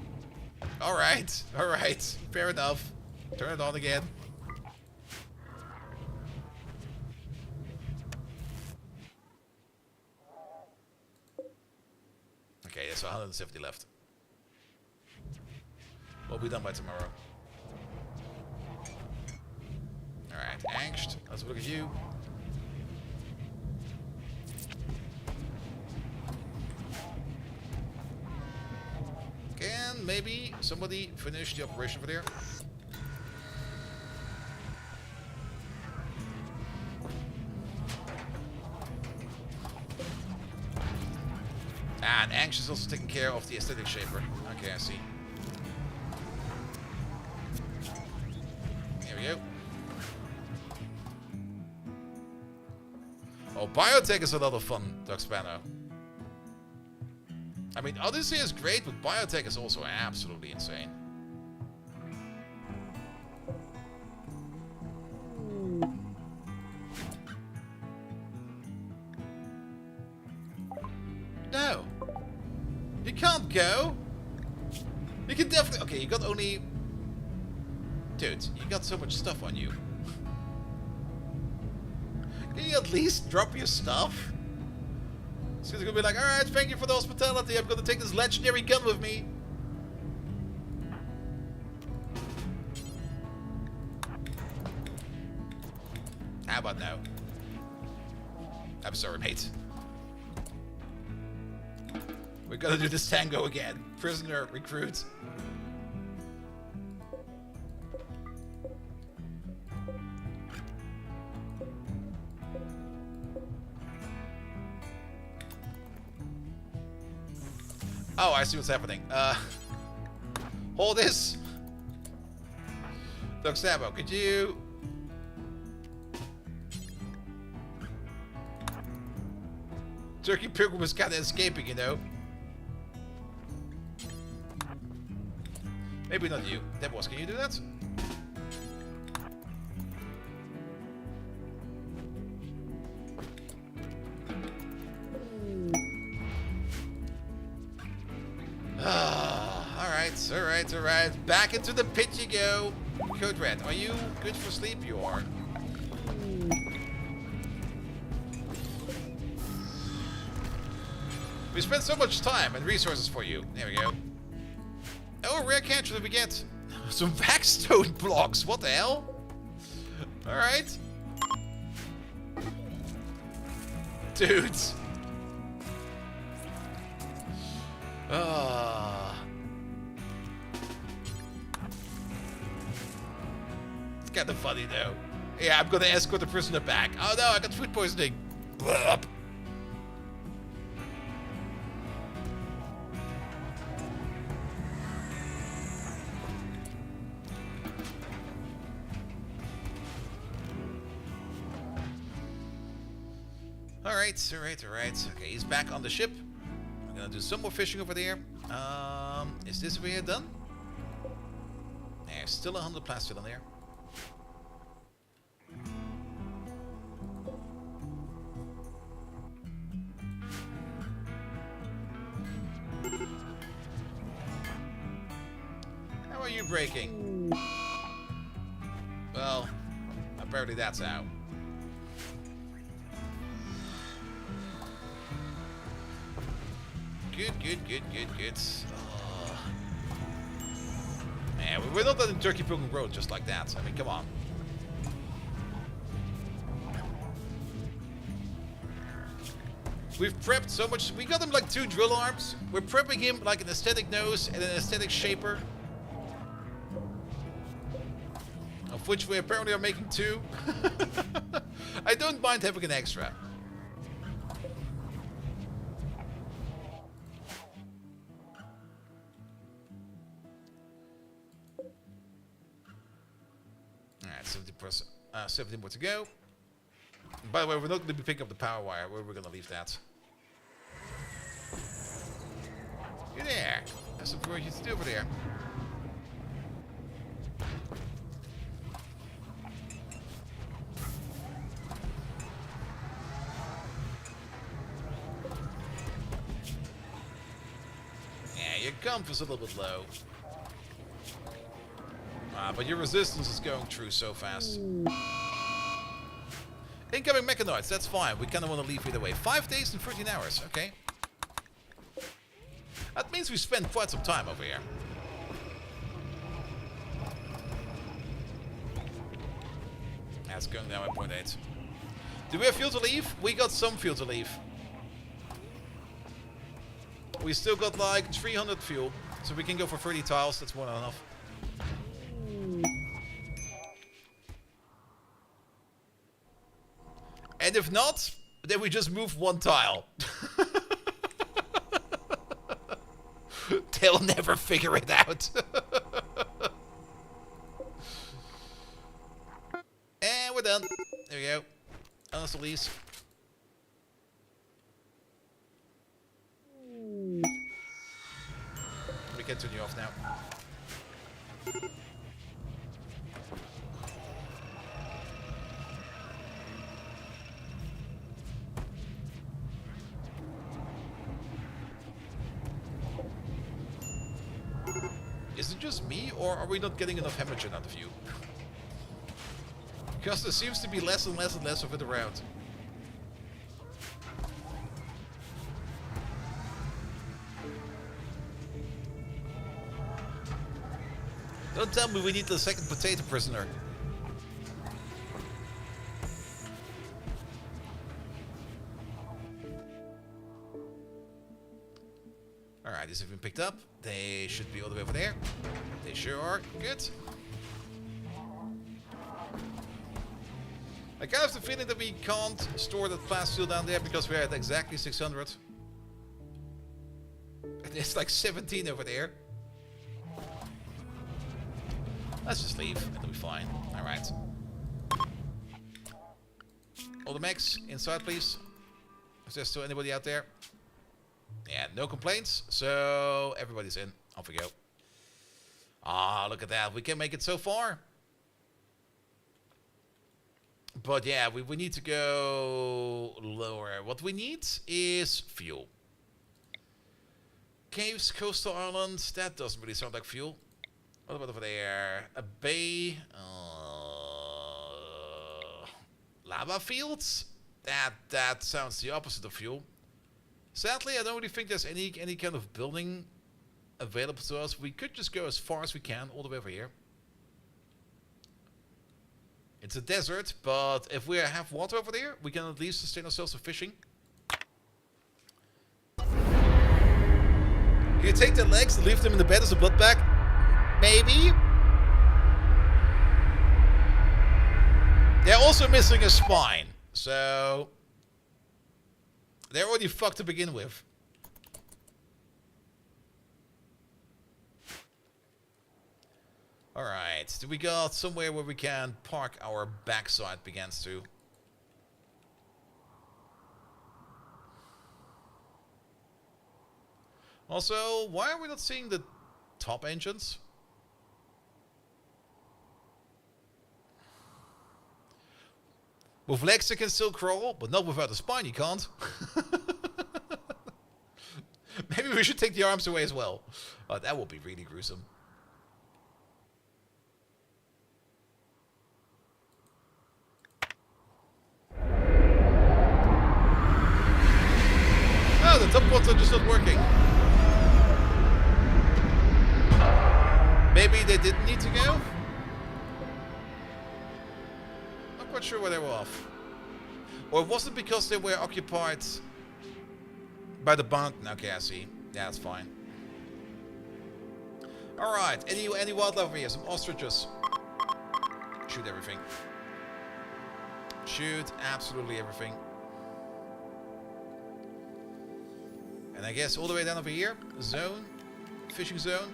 Alright. Alright. Fair enough. Turn it on again. Okay, there's 170 left. We'll be done by tomorrow. Alright, angst. Let's look at you. Can maybe somebody finish the operation over there? And Angst is also taking care of the aesthetic shaper. Okay, I see. There we go. Oh, biotech is a lot of fun, Doug Spano. I mean, Odyssey is great, but biotech is also absolutely insane. No. You can't go. You can definitely... Okay, you got only... Dude, you got so much stuff on you. Can you at least drop your stuff? He's gonna be like, alright, thank you for the hospitality. I'm gonna take this legendary gun with me. How about now? I'm sorry, mate. We're gonna do this tango again. Prisoner, recruit. Oh, I see what's happening. Hold this. Doug Sabo, could you... Turkey Pilgrim was kind of escaping, you know. Maybe not you. Devos, can you do that? Alright. Back into the pit you go. Code Red, are you good for sleep? You are. We spent so much time and resources for you. There we go. Oh, rare capture that we get. Some backstone blocks. What the hell? Alright. Dudes. Ah. It's kind of funny though. Yeah, I'm gonna escort the prisoner back. Oh no, I got food poisoning. Blah. Alright. Okay, he's back on the ship. I'm gonna do some more fishing over there. Is this over here done? There's still 100 plasteel in there. How are you breaking? Well, apparently that's out. Good. Oh. Man, we're not on the Turkey Pilgrim Road just like that. I mean, come on. We've prepped so much. We got him like 2 drill arms. We're prepping him like an aesthetic nose and an aesthetic shaper. Of which we apparently are making 2. I don't mind having an extra. Alright, 70 more to go. By the way, we're not going to be picking up the power wire. Where we're going to leave that. You're there. There's some work to do over there. Yeah, your comp is a little bit low. But your resistance is going through so fast. Incoming mechanoids, that's fine. We kind of want to leave either way. 5 days and 13 hours, okay. That means we spend quite some time over here. That's going down by 0.8. Do we have fuel to leave? We got some fuel to leave. We still got like 300 fuel. So we can go for 30 tiles, that's more than enough. And if not, then we just move 1 tile. They'll never figure it out. And we're done. There we go. Honest release. We can turn you off now. Is it just me, or are we not getting enough hemorrhage out of you? Because there seems to be less and less and less of it around. Don't tell me we need the second potato prisoner. Alright, these have been picked up. They should be all the way over there. They sure are. Good. I kind of have the feeling that we can't store that plasteel down there because we're at exactly 600. It's like 17 over there. Let's just leave. It'll be fine. Alright. All the mechs inside, please. Is there still anybody out there? Yeah, no complaints. So everybody's in. Off we go. Ah, look at that. We can make it so far. But yeah, we need to go lower. What we need is fuel. Caves, coastal islands. That doesn't really sound like fuel. What about over there? A bay. Lava fields? That sounds the opposite of fuel. Sadly, I don't really think there's any kind of building available to us. We could just go as far as we can, all the way over here. It's a desert, but if we have water over there, we can at least sustain ourselves with fishing. You take their legs and leave them in the bed as a blood bag? Maybe. They're also missing a spine, so they're already fucked to begin with. Alright, do we got somewhere where we can park our backside begins to? Also, why are we not seeing the top engines? With legs you can still crawl, but not without a spine you can't. Maybe we should take the arms away as well. Oh, that would be really gruesome. Oh, the top ones are just not working. Maybe they didn't need to go? Not quite sure why they were off. Or was it because they were occupied by the band? Okay, I see. Yeah, that's fine. Alright, any wildlife over here? Some ostriches. Shoot everything. Shoot absolutely everything. And I guess all the way down over here, zone, fishing zone.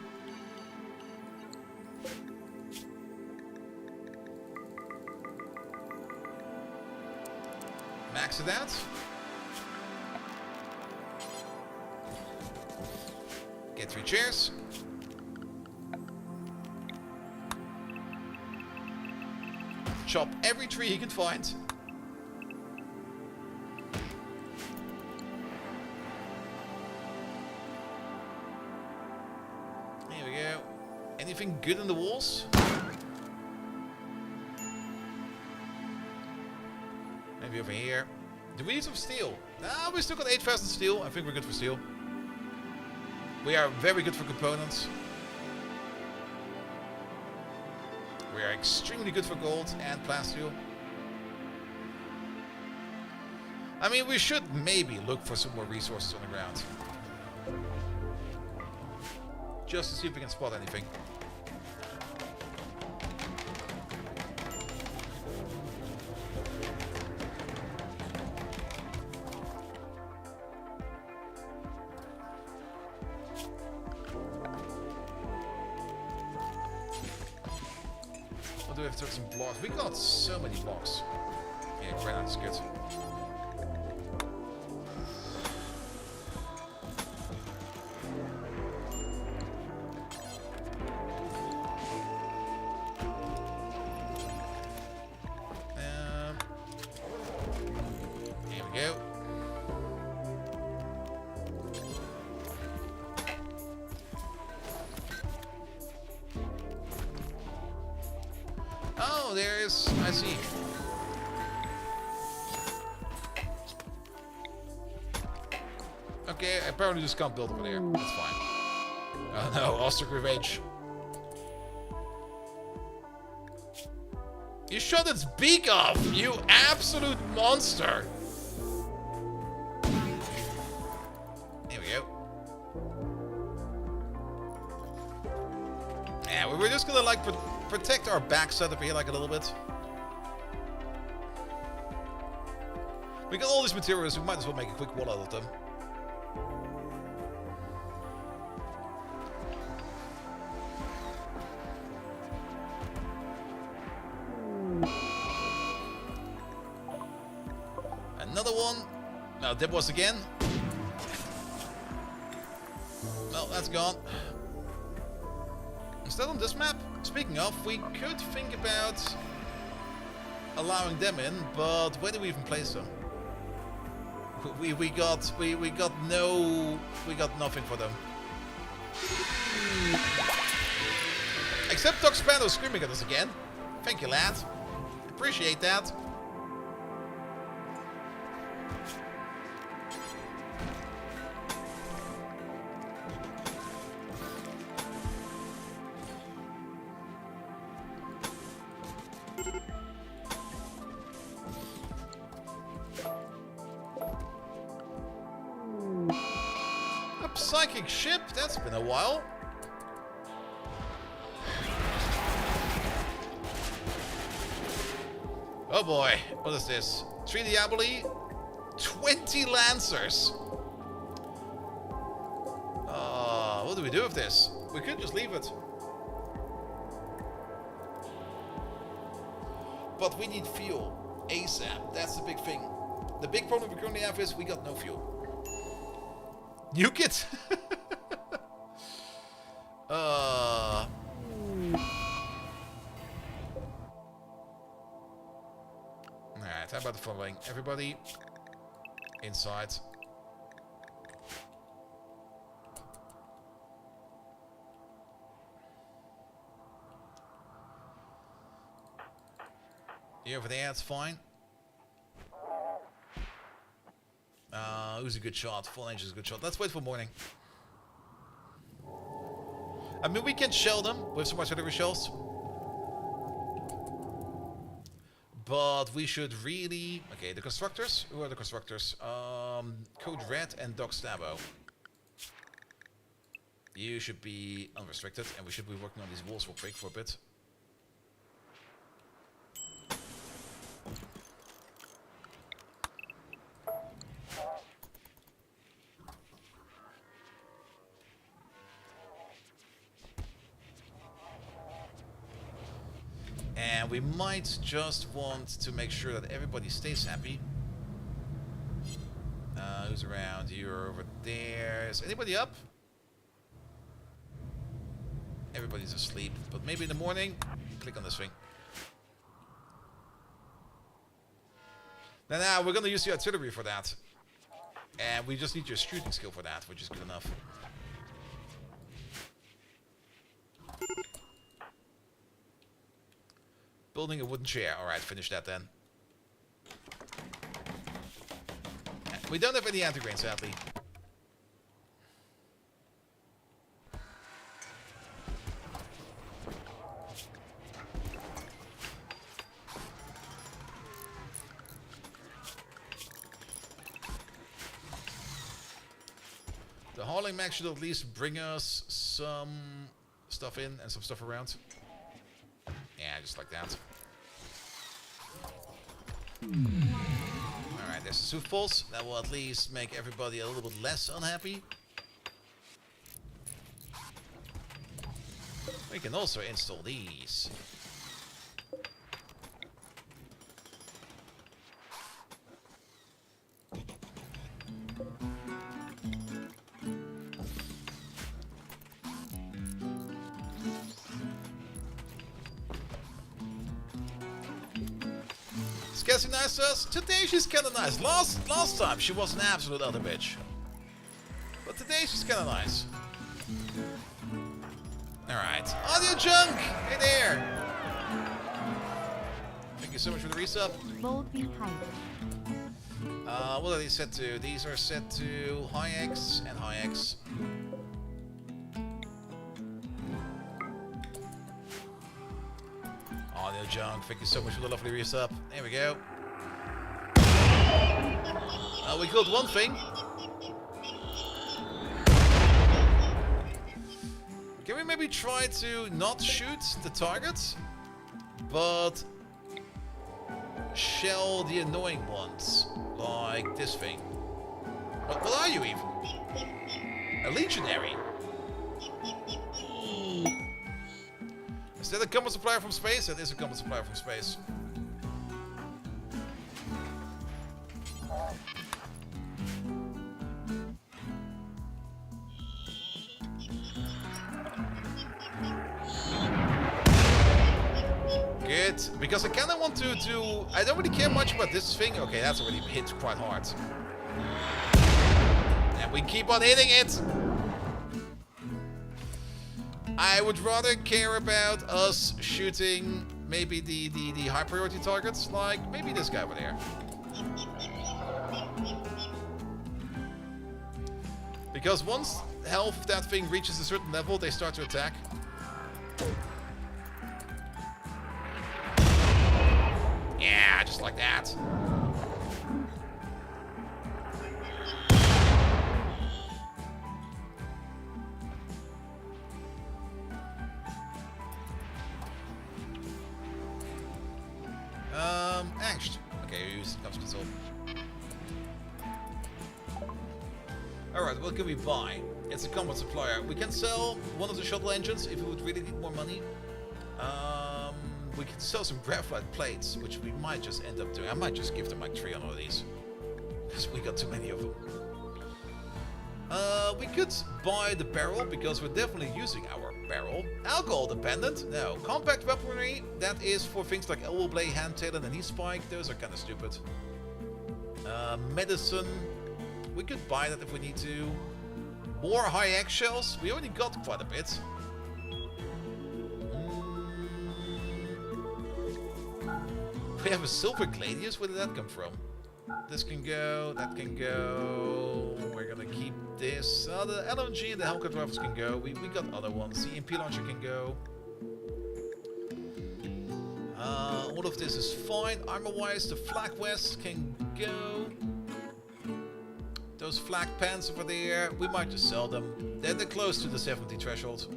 Max it out. Get 3 chairs. Chop every tree he can find. There we go. Anything good in the walls? Maybe over here. Do we need some steel? No, we still got 8,000 steel. I think we're good for steel. We are very good for components. We are extremely good for gold and plasteel. I mean, we should maybe look for some more resources on the ground. Just to see if we can spot anything. What do we have to have some blocks? We got so many blocks. Yeah, granite is good. Here we go. Oh, there is. I see. Okay, I apparently just can't build over there. That's fine. Oh no, ostrich revenge. You shot its beak off, you absolute monster. There we go. Yeah, we were just gonna like protect our backside up here like a little bit. We got all these materials, we might as well make a quick wall out of them. Another one. Now, there was again. Well, that's gone. Instead on this map, speaking of, we could think about allowing them in, but where do we even place them? We got nothing for them. Except Doc Spano screaming at us again. Thank you, lad. Appreciate that. A psychic ship? That's been a while. Oh boy, what is this? 3 Diaboli, 20 Lancers. What do we do with this? We could just leave it. But we need fuel. ASAP. That's the big thing. The big problem we currently have is we got no fuel. Nuke it! Alright, how about the following? Everybody inside. You over there, it's fine. Who's a good shot? Full range is a good shot. Let's wait for morning. I mean, we can shell them with some artillery shells. But we should really... Okay, the constructors. Who are the constructors? Code Red and Doc Stabo. You should be unrestricted, and we should be working on these walls real quick for a bit. And we might just want to make sure that everybody stays happy. Who's around? You're over there. Is anybody up? Everybody's asleep, but maybe in the morning, click on this thing. Now we're gonna use the artillery for that. And we just need your shooting skill for that, which is good enough. Building a wooden chair. Alright, finish that then. We don't have any anti-grain, sadly. The hauling mech should at least bring us some stuff in and some stuff around. Yeah, just like that. Alright, there's the soothballs. That will at least make everybody a little bit less unhappy. We can also install these. Cassie nice to us? Today she's kinda nice. Last time she was an absolute other bitch. But today she's kinda nice. Alright. Audio junk! Hey there! Thank you so much for the resub. Bold be tight. What are these set to? These are set to high X and high X. Audio junk, thank you so much for the lovely resub. There we go. We killed one thing. Can we maybe try to not shoot the targets, but shell the annoying ones, like this thing? What are you even? A legionary? Is that a combat supplier from space? That is a combat supplier from space. Good, because I kinda want to do... I don't really care much about this thing. Okay, that's already hit quite hard. And we keep on hitting it! I would rather care about us shooting maybe the high priority targets, like maybe this guy over there. Because once health of that thing reaches a certain level, they start to attack. Yeah, just like that. part, what can we buy? It's a combat supplier. We can sell one of the shuttle engines if we would really need more money. We can sell some graphite plates, which we might just end up doing. I might just give them like 300 of these. Because we got too many of them. We could buy the barrel, because we're definitely using our barrel. Alcohol dependent? No. Compact weaponry, that is for things like elbow blade, hand tail, and knee spike. Those are kind of stupid. Medicine. We could buy that if we need to. More high eggshells. We already got quite a bit. We have a silver gladius. Where did that come from? This can go. That can go. We're gonna keep this. The LMG and the Hellcat rifles can go. We got other ones. The EMP launcher can go. All of this is fine. Armor-wise, the flak vests can go. Those flak pants over there, we might just sell them. They're close to the 70 threshold.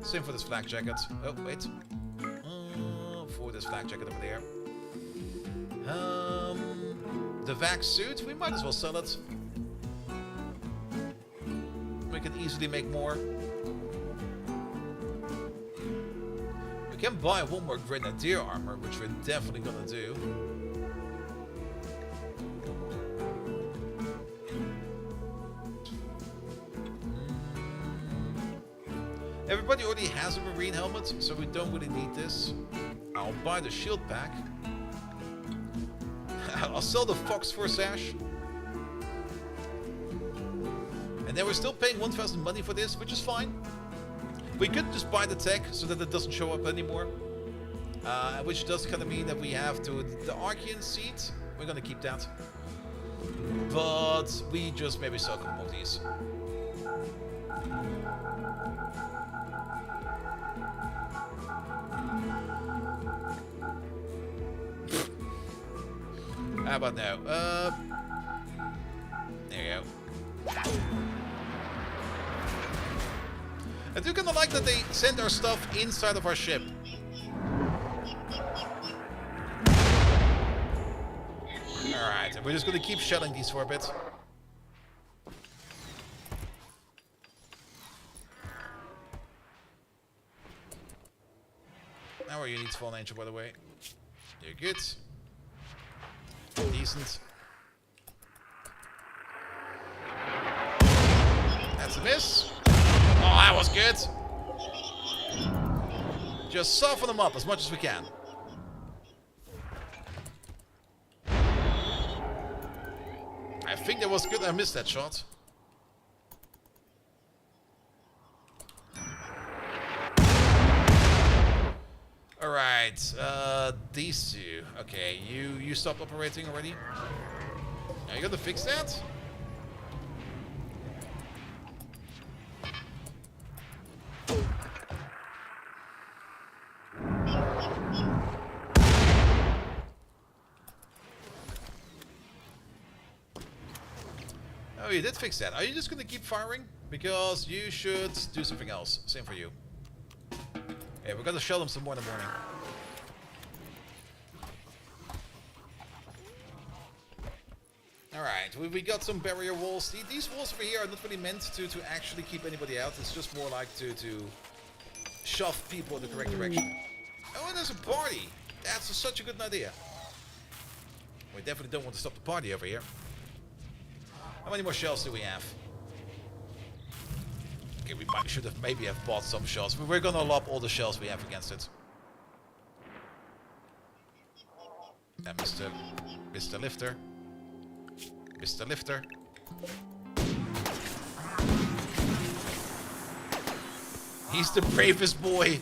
Same for this flak jacket. Oh, wait. For this flak jacket over there. The vac suit, we might as well sell it. We can easily make more. We can buy one more grenadier armor, which we're definitely gonna do. Everybody already has a marine helmet, so we don't really need this. I'll buy the shield pack. I'll sell the Fox for sash. And then we're still paying 1,000 money for this, which is fine. We could just buy the tech so that it doesn't show up anymore. Which does kind of mean that we have to... The Archean seat, we're going to keep that. But we just maybe sell a couple of these. How about now? There you go. I do kind of like that they send our stuff inside of our ship. Alright, and we're just going to keep shelling these for a bit. How are you, needs Fallen Angel, by the way? You're good. Decent. That's a miss. Oh, that was good. Just soften them up as much as we can. I think that was good. I missed that shot. Alright, these two. Okay, you stopped operating already? Are you gonna fix that? Oh, you did fix that. Are you just gonna keep firing? Because you should do something else. Same for you. Yeah, we're gonna shell them some more in the morning. Alright, we got some barrier walls. These walls over here are not really meant to actually keep anybody out. It's just more like to shove people in the correct direction. Oh, and there's a party. That's such a good idea. We definitely don't want to stop the party over here. How many more shells do we have? Okay, we should have maybe have bought some shells, but we're gonna lob all the shells we have against it. And Mr. Lifter. Mr. Lifter. He's the bravest boy.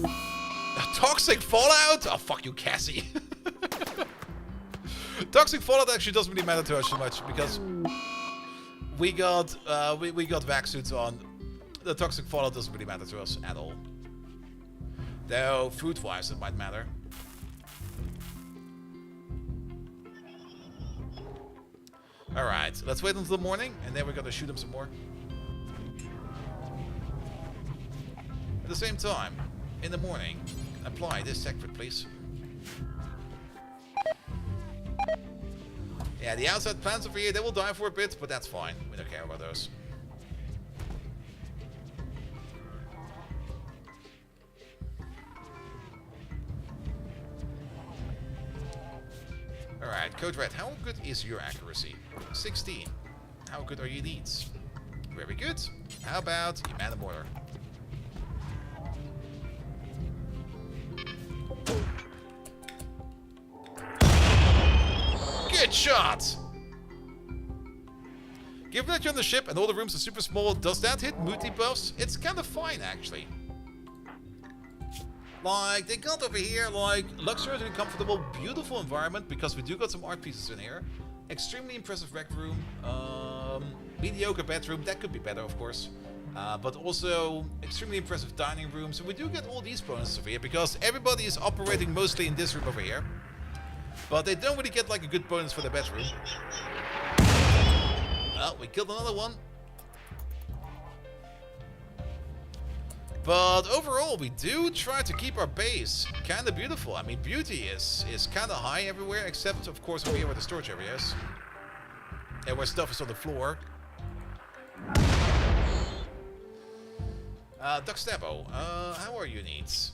A toxic fallout? Oh, fuck you, Cassie. Toxic fallout actually doesn't really matter to us too much because we got vac suits on. The toxic fallout doesn't really matter to us at all. Though food-wise it might matter. Alright, let's wait until the morning and then we're gonna shoot him some more. At the same time, in the morning, apply this secret, please. Yeah, the outside plants over here, they will die for a bit, but that's fine. We don't care about those. Alright, Code Red, how good is your accuracy? 16. How good are your needs? Very good. How about your man and mortar? Good shot! Given that you're on the ship and all the rooms are super small, does that hit mood debuffs? It's kind of fine, actually. Like, they got over here, like, luxurious and comfortable, beautiful environment, because we do got some art pieces in here. Extremely impressive rec room. Mediocre bedroom, that could be better, of course. But also, extremely impressive dining room. So we do get all these bonuses over here, because everybody is operating mostly in this room over here. But they don't really get, like, a good bonus for the bedroom. Well, we killed another one. But overall, we do try to keep our base kind of beautiful. I mean, beauty is kind of high everywhere, except, of course, over here where the storage area is. And where stuff is on the floor. Duck Stabbo, how are your needs?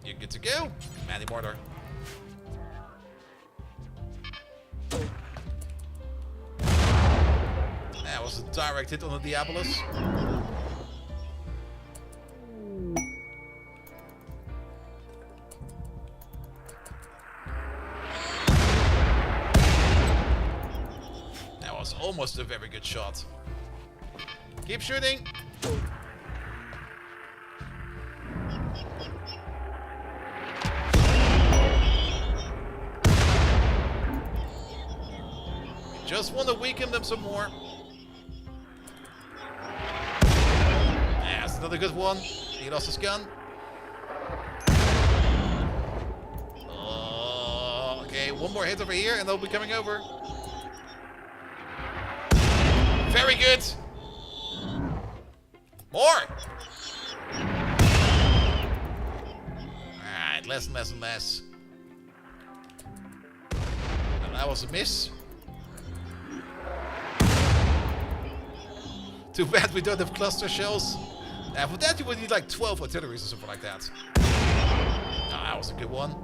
You good to go? Manny Mortar. That was a direct hit on the Diabolus. That was almost a very good shot. Keep shooting. Just want to weaken them some more. Yeah, that's another good one. He lost his gun. Okay, one more hit over here and they'll be coming over. Very good. More. Alright, less and less and less. And that was a miss. Too bad we don't have cluster shells. For that you would need like 12 artilleries or something like that. Oh, that was a good one.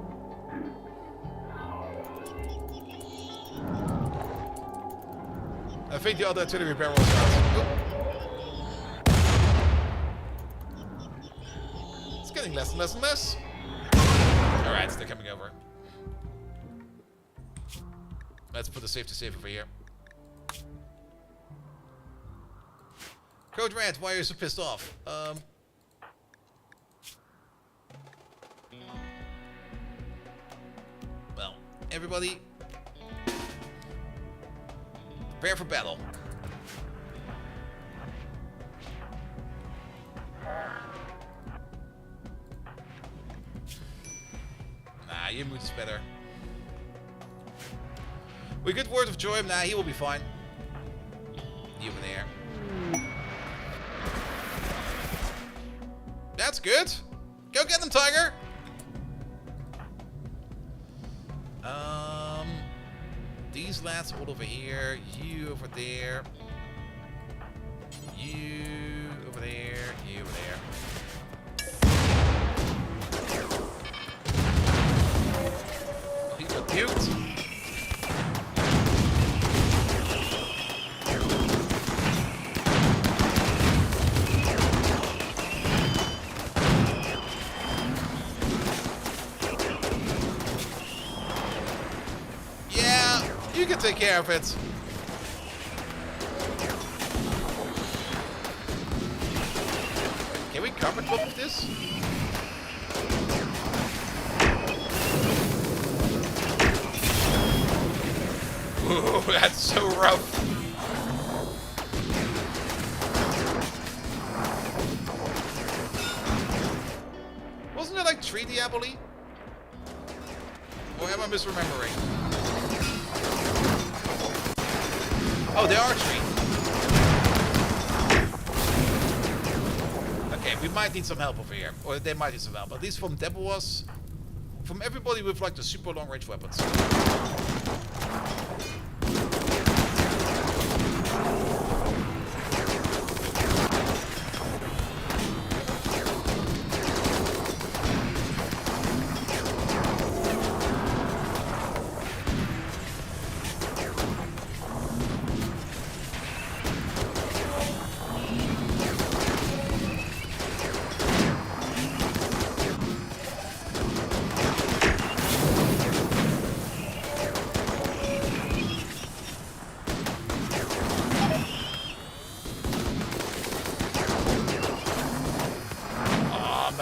I think the other artillery barrel is out. It's getting less and less and less. Alright, they're coming over. Let's put the safety safe over here. Code Red, why are you so pissed off? Well, everybody, prepare for battle. Nah, your mood is better. We get word of joy. Nah, he will be fine. You over there. That's good. Go get them, Tiger. These lads all over here. You over there. You over there. You over there. Oh, he got duped. You can take care of it. Can we carpet bomb with this? Ooh, that's so rough. Wasn't it like 3 Diaboli? Or am I misremembering? Oh, they are 3. Okay, we might need some help over here. Or they might need some help. At least from Deborah's. From everybody with like the super long range weapons.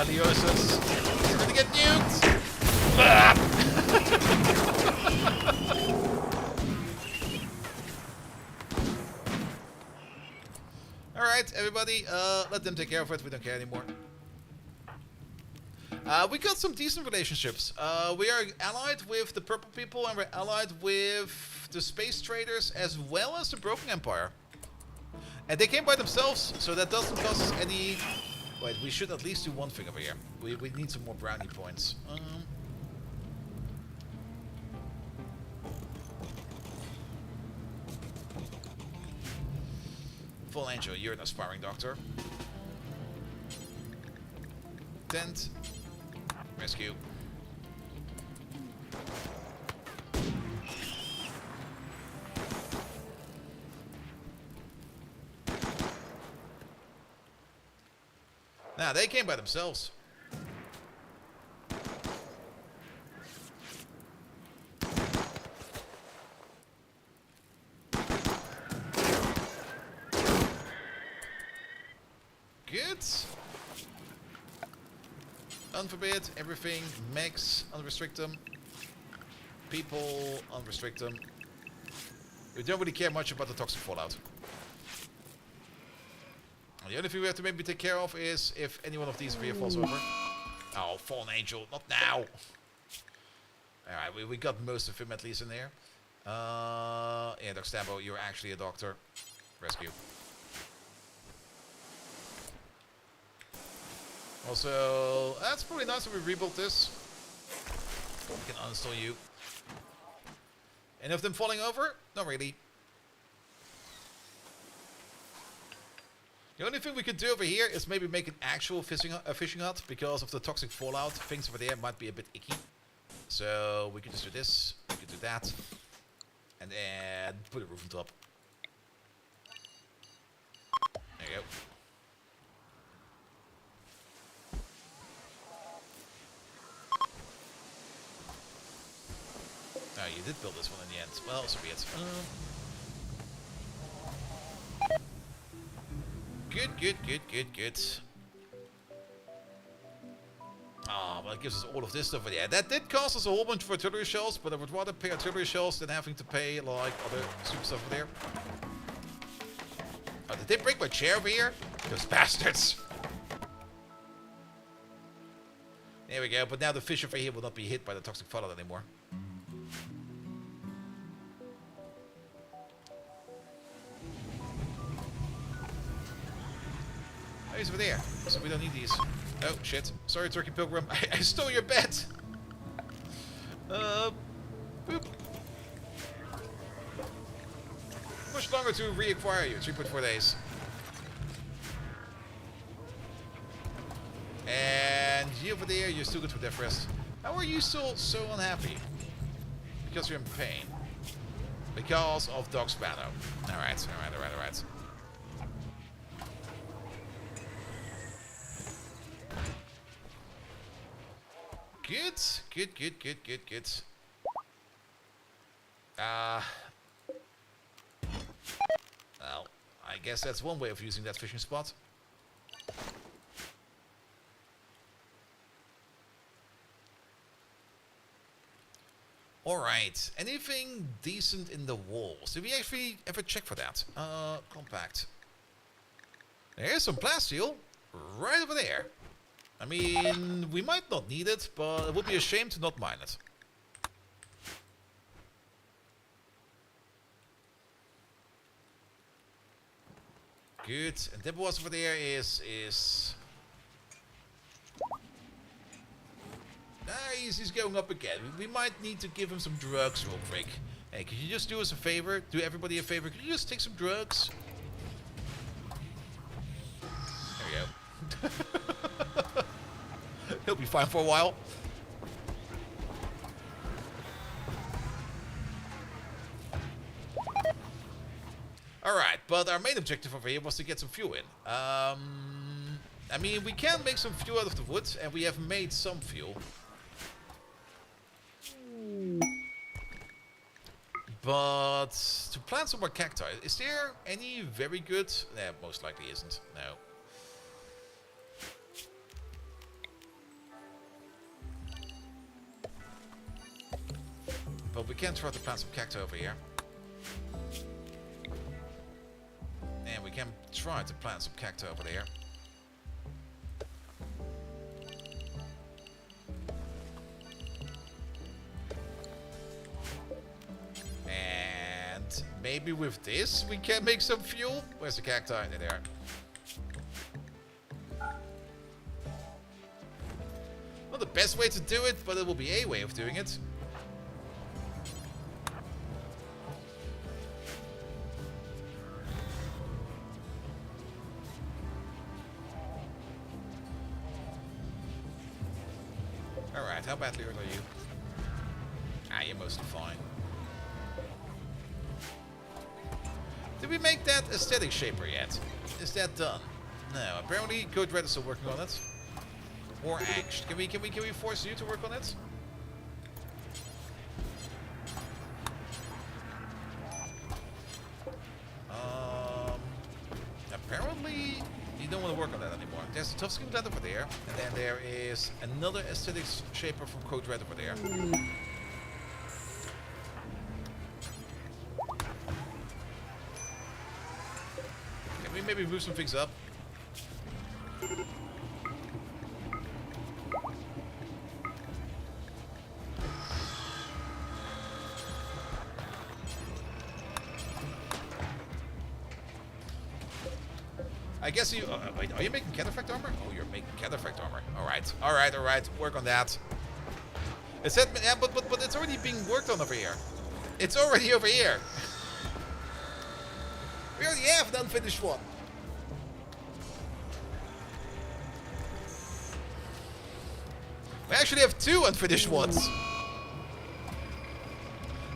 Maliosis is gonna get nuked! Ah! Alright, everybody, let them take care of it. We don't care anymore. We got some decent relationships. We are allied with the purple people, and we're allied with the space traders as well as the Broken Empire. And they came by themselves, so that doesn't cost us any... Wait, we should at least do one thing over here. We need some more brownie points. Full Angel, you're an aspiring doctor. Tent. Rescue. Nah, they came by themselves. Good. Unforbid, everything, mechs, unrestrict them. People, unrestrict them. We don't really care much about the toxic fallout. The only thing we have to maybe take care of is if any one of these over here falls over. Oh, Fallen Angel, not now. Alright, we got most of him at least in there. Yeah, Doc Stabbo, you're actually a doctor. Rescue. Also, that's probably nice if we rebuild this. We can uninstall you. Any of them falling over? Not really. The only thing we could do over here is maybe make an actual fishing hut, because of the toxic fallout. Things over there might be a bit icky. So we could just do this, we could do that, and then put a roof on top. There you go. Oh, you did build this one in the end. Well, so be it. Good. Ah, well, it gives us all of this stuff. Yeah, that did cost us a whole bunch of artillery shells, but I would rather pay artillery shells than having to pay, like, other super stuff over there. Oh, did they break my chair over here? Those bastards. There we go, but now the fish over here will not be hit by the toxic fallout anymore. Oh, he's over there, so we don't need these. Oh, shit. Sorry, Turkey Pilgrim. I stole your bed! Boop. How much longer to reacquire you? 3.4 days. And you over there, you're still good for death rest. How are you still so unhappy? Because you're in pain. Because of Doc Spaddo. Alright. Good. Well, I guess that's one way of using that fishing spot. Alright, anything decent in the walls? Did we actually ever check for that? Compact. There's some plasteel right over there. I mean, we might not need it, but it would be a shame to not mine it. Good, and that was over there is... Nice, he's going up again. We might need to give him some drugs real quick. Hey, could you just do us a favor? Do everybody a favor? Could you just take some drugs? There we go. He'll be fine for a while. Alright, but our main objective over here was to get some fuel in. I mean, we can make some fuel out of the wood, and we have made some fuel. But to plant some more cacti, is there any very good? Nah, most likely isn't. No. But we can try to plant some cacti over here. And we can try to plant some cacti over there. And maybe with this we can make some fuel. Where's the cacti? There they are. Not the best way to do it, but it will be a way of doing it. Alright, how badly hurt are you? Ah, you're mostly fine. Did we make that aesthetic shaper yet? Is that done? No, apparently Code Red is still working on it. Or Angst. Can we force you to work on it? Apparently you don't want to work on that anymore. There's a tough skin blend over there, and then there is another aesthetic shaper from Code Red over there. Can we maybe move some things up? I guess you... wait, are you making cataphract armor? Oh, you're making cataphract armor. Alright, alright, alright. Work on that. It said... Yeah, but it's already being worked on over here. It's already over here. We already have an unfinished one. We actually have 2 unfinished ones.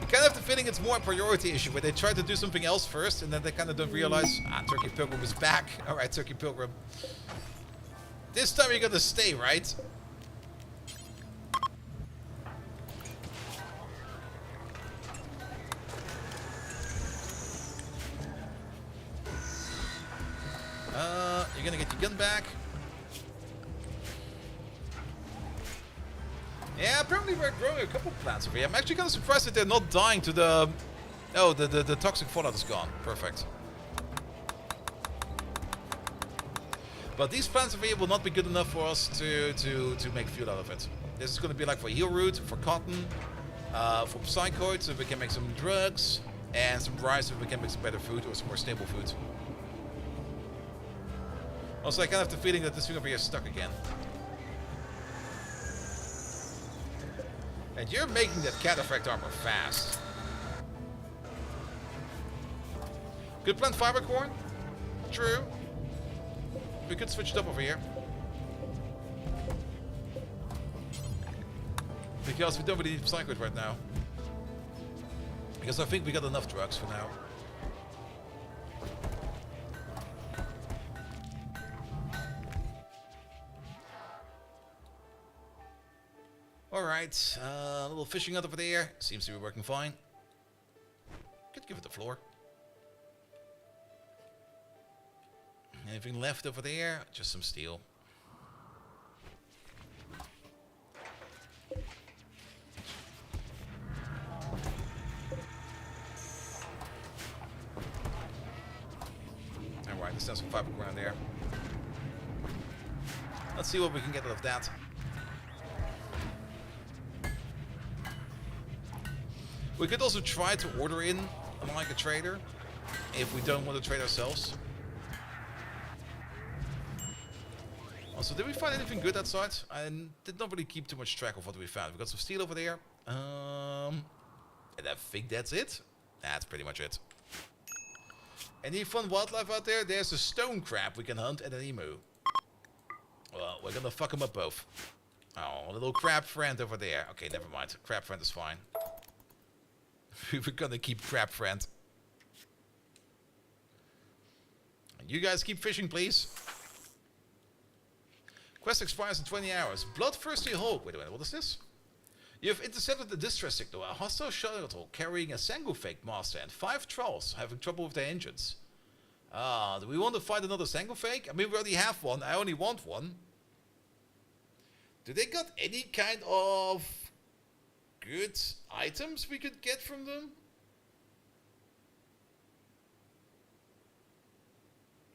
I kind of have the feeling it's more a priority issue where they try to do something else first and then they kind of don't realize, Turkey Pilgrim is back. Alright, Turkey Pilgrim. This time you're gonna stay, right? You're gonna get your gun back. Yeah, apparently we're growing a couple plants over here. I'm actually kind of surprised that they're not dying to the... Oh, the toxic fallout is gone. Perfect. But these plants over here will not be good enough for us to make fuel out of it. This is going to be like for heel root, for cotton, for psychoid, so we can make some drugs, and some rice so we can make some better food, or some more stable food. Also, I kind of have the feeling that this thing over here is stuck again. And you're making that cataphract armor fast. Could plant fiber corn? True. We could switch it up over here. Because we don't really need psychoid right now. Because I think we got enough drugs for now. Alright, a little fishing hut over there. Seems to be working fine. Could give it the floor. Anything left over there? Just some steel. Alright, let's have some fiber around there. Let's see what we can get out of that. We could also try to order in like a trader if we don't want to trade ourselves. Also, did we find anything good outside? I did not really keep too much track of what we found. We got some steel over there. And I think that's it. That's pretty much it. Any fun wildlife out there? There's a stone crab we can hunt and an emu. Well, we're gonna fuck them up both. Oh, a little crab friend over there. Okay, never mind. Crab friend is fine. We're gonna keep crab friend. You guys keep fishing, please. Quest expires in 20 hours. Bloodthirsty Hulk. Wait a minute, what is this? You have intercepted the distress signal. A hostile shuttle carrying a Sangofake master and 5 trolls having trouble with their engines. Do we want to fight another Sangofake? I mean, we already have one. I only want one. Do they got any kind of good items we could get from them?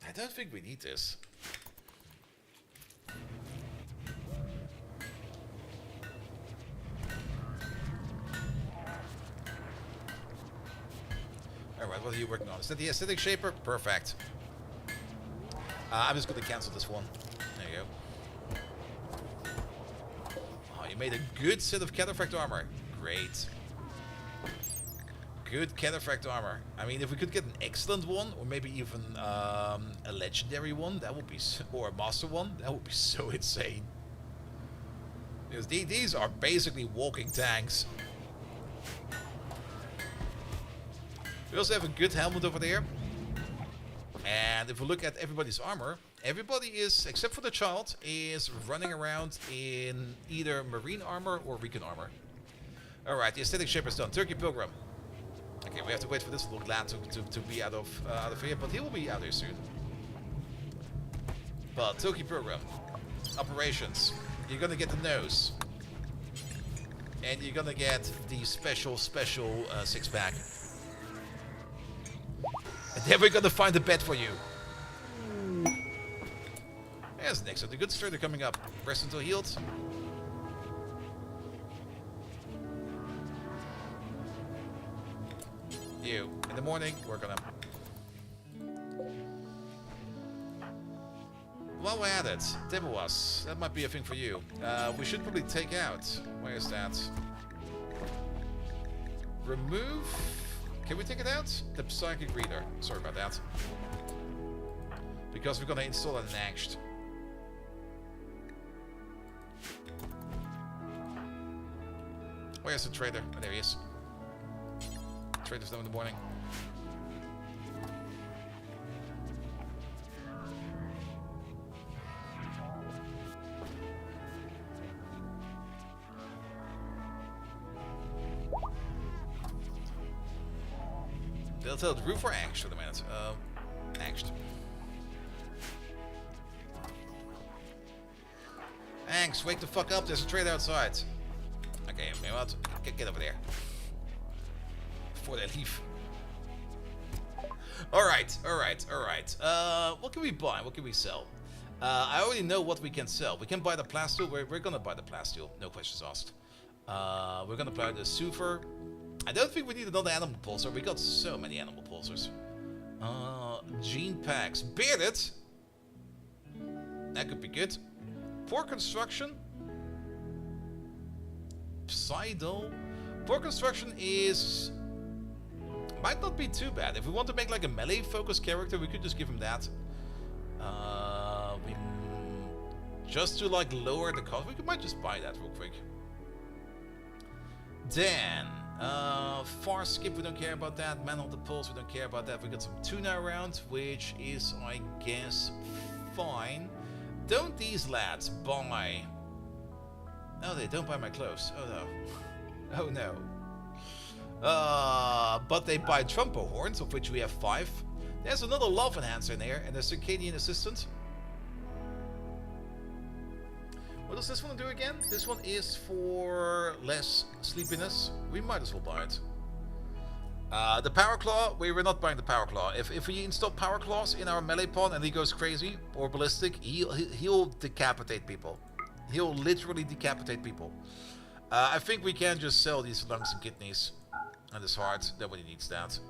I don't think we need this. Alright, what are you working on? Is that the aesthetic shaper? Perfect. I'm just going to cancel this one. There you go. Oh, you made a good set of cataphract armor. Great. Good cataphract armor. I mean, if we could get an excellent one, or maybe even a legendary one, that would be or a master one, that would be so insane. Because these are basically walking tanks. We also have a good helmet over there. And if we look at everybody's armor, everybody is, except for the child, is running around in either marine armor or recon armor. Alright, the aesthetic shaper's done. Turkey Pilgrim. Okay, we have to wait for this little lad to be out of here, but he will be out here soon. But Turkey Pilgrim. Operations. You're gonna get the nose. And you're gonna get the special six-pack. And then we're gonna find a bed for you. There's next up. The good starter coming up. Rest until healed. You. In the morning, work on him. While we're at it, Debuas. That might be a thing for you. We should probably take out. Where is that? Remove. Can we take it out? The psychic reader. Sorry about that. Because we're gonna install it next. Where's the trader? Oh, there he is. Trader's done in the morning. They'll tell the roof or angst for the minute. Angst. Angst, wake the fuck up. There's a trader outside. Okay, you know what? Get over there. Before they leave. Alright. What can we buy? What can we sell? I already know what we can sell. We can buy the plasteel. We're gonna buy the plasteel. No questions asked. We're gonna buy the Super. I don't think we need another animal pulsar. We got so many animal pulsars. Gene packs. Bearded. That could be good. Poor construction. Psydol. Poor construction is... might not be too bad. If we want to make like a melee focused character, we could just give him that. Just to like lower the cost, we might just buy that real quick. Then, far skip, we don't care about that. Man on the pulse, we don't care about that. We got some tuna around, which is, I guess, fine. Don't these lads buy... no, they don't buy my clothes. Oh no. Oh no. But they buy trumpo horns, of which we have 5. There's another love enhancer in there, and a circadian assistant. What does this one do again? This one is for less sleepiness. We might as well buy it. The Power Claw, we're not buying the Power Claw. If we install Power Claws in our melee pawn and he goes crazy or ballistic, he'll decapitate people. He'll literally decapitate people. I think we can just sell these lungs and kidneys. And this heart, nobody needs that.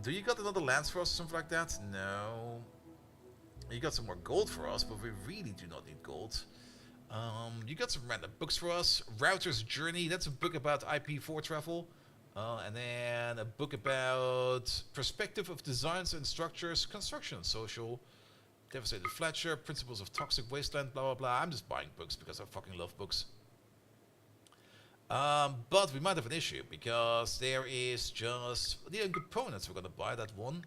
Do you got another lance for us or something like that? No. You got some more gold for us, but we really do not need gold. You got some random books for us. Router's Journey, that's a book about IP4 travel. And then a book about perspective of designs and structures, construction and social. Devastated Fletcher, Principles of Toxic Wasteland, blah blah blah. I'm just buying books because I fucking love books. But we might have an issue because there is just the components we're gonna buy that one.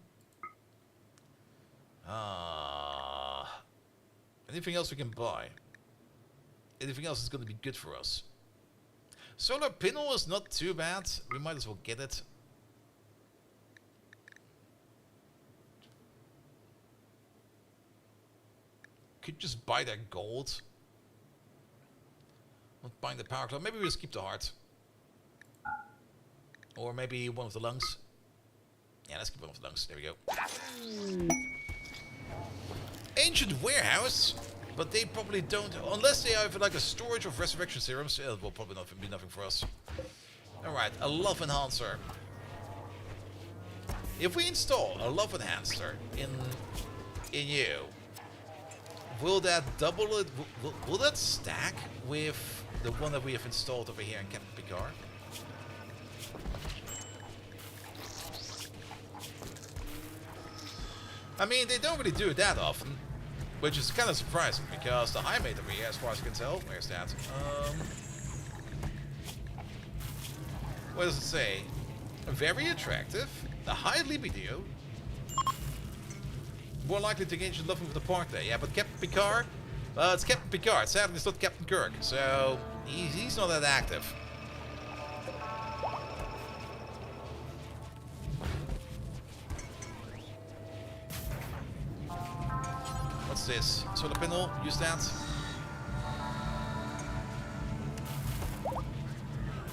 Anything else we can buy? Anything else is gonna be good for us? Solar Pinhole is not too bad. We might as well get it. Could just buy that gold. Not buying the Power Club. Maybe we just keep the heart. Or maybe one of the lungs. Yeah, let's keep one of the lungs. There we go. Ancient warehouse. But they probably don't, unless they have like a storage of resurrection serums. It will probably not be nothing for us. Alright, a love enhancer. If we install a love enhancer in you, will that double it? Will that stack with the one that we have installed over here in Captain Picard? I mean, they don't really do it that often, which is kind of surprising because the high mate over here, as far as I can tell, where's that? What does it say? Very attractive, a high libido, more likely to engage in loving with the partner. Yeah, but Captain Picard, it's Captain Picard. Sadly, it's not Captain Kirk, so he's not that active. What's this? Solar panel? Use that.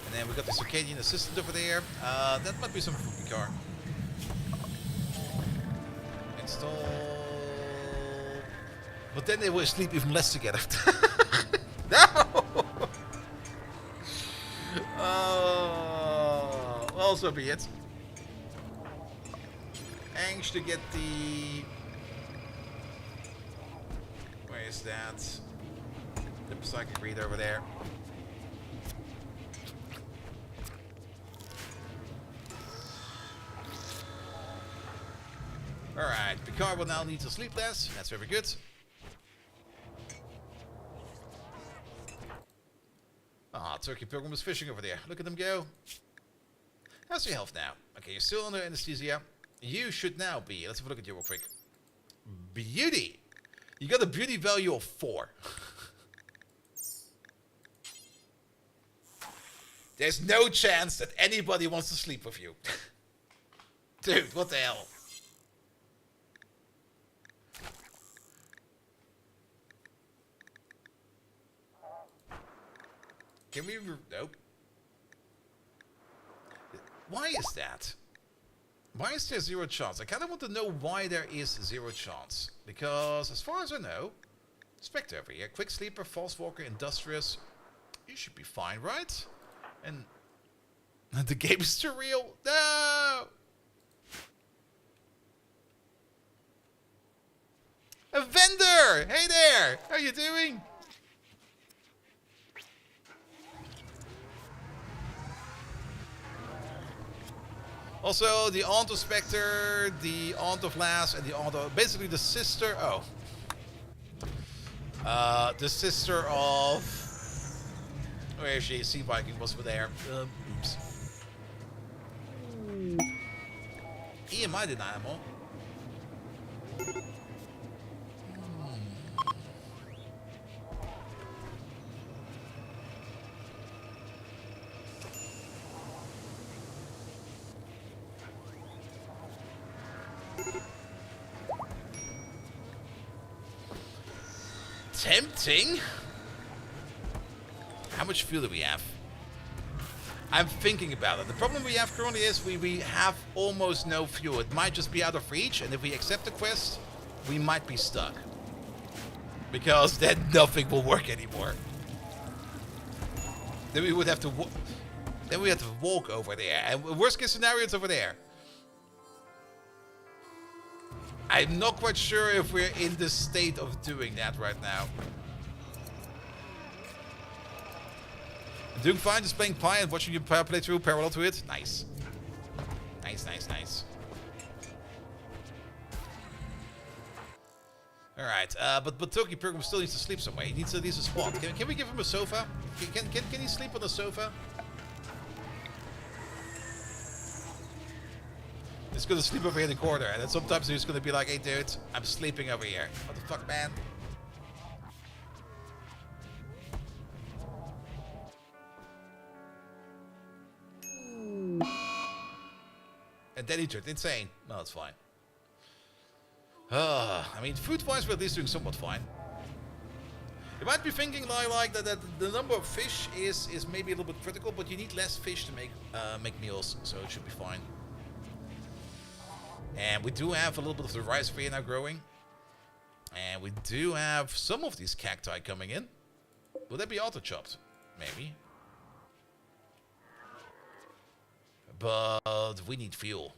And then we got the circadian assistant over there. That might be something for Picard. Install. But then they will sleep even less together. No! Also be it. Anxious to get the... Where is that? The psychic reader over there. Alright, Picard will now need to sleep less. That's very good. Ah, Turkey Pilgrim is fishing over there. Look at them go. How's your health now? Okay, you're still under anesthesia. You should now be... Let's have a look at you real quick. Beauty! You got a beauty value of 4. There's no chance that anybody wants to sleep with you. Dude, what the hell? Can we... Nope. Why is that? Why is there 0 chance? I kind of want to know why there is 0 chance. Because, as far as I know, Spectre over here, Quick Sleeper, False Walker, Industrious, you should be fine, right? And the game is too real. No! A vendor! Hey there! How you doing? Also, the aunt of Spectre, the aunt of Lass, and the aunt of... Basically the sister... Oh. The sister of... Where is she? Sea Viking was over there. Oops. EMI denial. Tempting? How much fuel do we have? I'm thinking about it. The problem we have currently is we have almost no fuel. It might just be out of reach, and if we accept the quest, we might be stuck. Because then nothing will work anymore. Then we would have to walk over there. And worst case scenario, it's over there. I'm not quite sure if we're in the state of doing that right now. Doing fine, just playing Pi and watching you play through parallel to it. Nice. Nice, nice, nice. Alright, but Toki Pilgrim still needs to sleep somewhere. He needs at least a spot. Can we give him a sofa? Can he sleep on the sofa? He's gonna sleep over here in the corner, and then sometimes he's gonna be like, hey dude, I'm sleeping over here. What the fuck, man? And then he turned insane. No, it's fine. I mean, food-wise, we're at least doing somewhat fine. You might be thinking like that the number of fish is maybe a little bit critical, but you need less fish to make meals, so it should be fine. And we do have a little bit of the rice tree now growing. And we do have some of these cacti coming in. Will they be auto-chopped? Maybe. But we need fuel.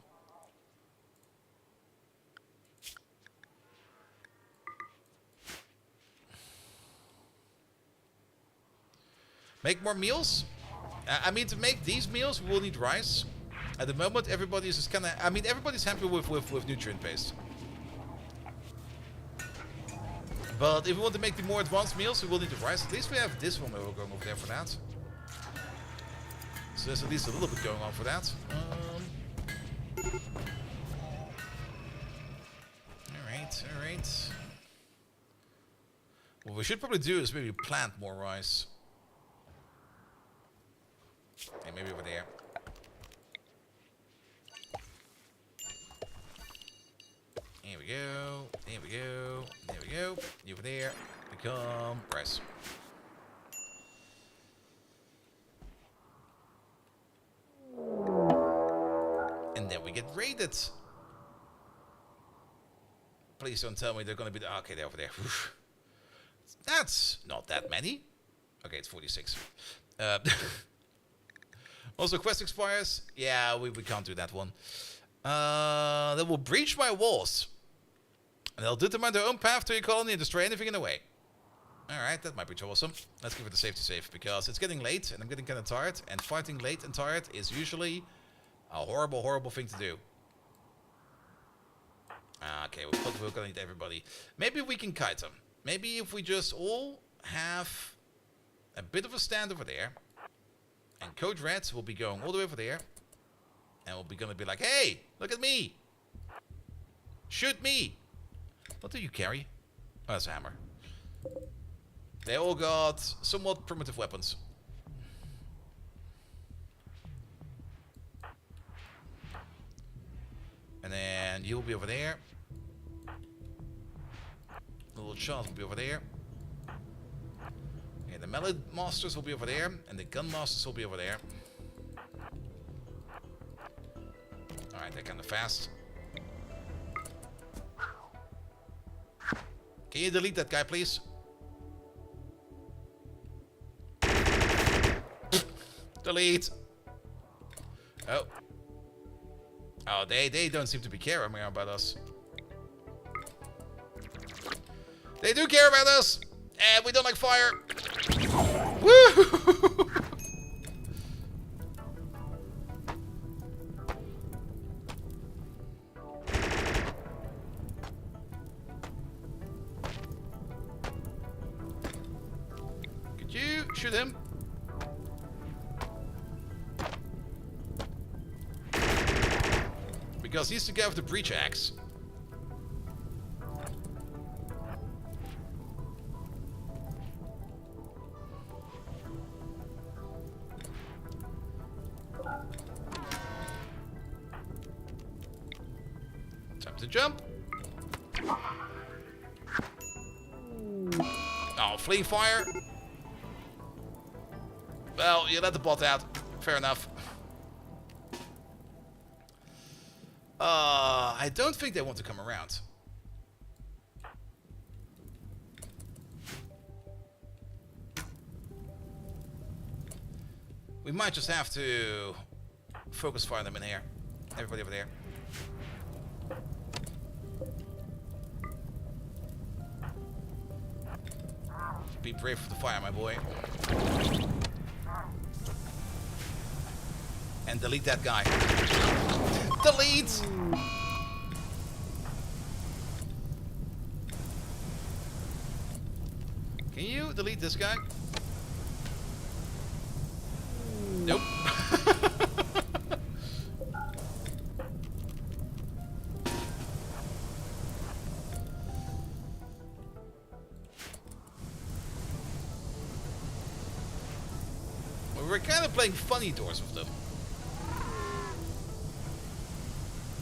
Make more meals? I mean, to make these meals, we will need rice. At the moment, everybody's just kind of... I mean, everybody's happy with nutrient paste. But if we want to make the more advanced meals, we will need the rice. At least we have this one where we're going over there for that. So there's at least a little bit going on for that. Alright, alright. What we should probably do is maybe plant more rice. And maybe over there. Here we go. There we go. There we go. Over there. Become rice. And then we get raided. Please don't tell me they're gonna be the... Okay, they're over there. That's not that many. Okay, it's 46. Also, quest expires. Yeah, we can't do that one. They will breach my walls. And they'll determine their own path to your colony and destroy anything in the way. Alright, that might be troublesome. Let's give it a safety save, because it's getting late and I'm getting kind of tired. And fighting late and tired is usually a horrible, horrible thing to do. Okay, we're gonna need everybody. Maybe we can kite them. Maybe if we just all have a bit of a stand over there. And Code Red will be going all the way over there. And we'll be gonna be like, hey, look at me. Shoot me. What do you carry? Oh, that's a hammer. They all got somewhat primitive weapons. And then you'll be over there. The little child will be over there. And the melee masters will be over there. And the gun masters will be over there. Alright, they're kind of fast. Can you delete that guy, please? Delete. Oh. Oh, they don't seem to be caring about us. They do care about us, and we don't like fire. Woo! Could you shoot him? Because he's the guy with the breach axe. Time to jump. Oh, flea fire. Well, you let the bot out. Fair enough. I don't think they want to come around. We might just have to focus fire them in here. Everybody over there. Be brave for the fire, my boy. And delete that guy. Delete! Can you delete this guy? Nope. We're kind of playing funny doors with them.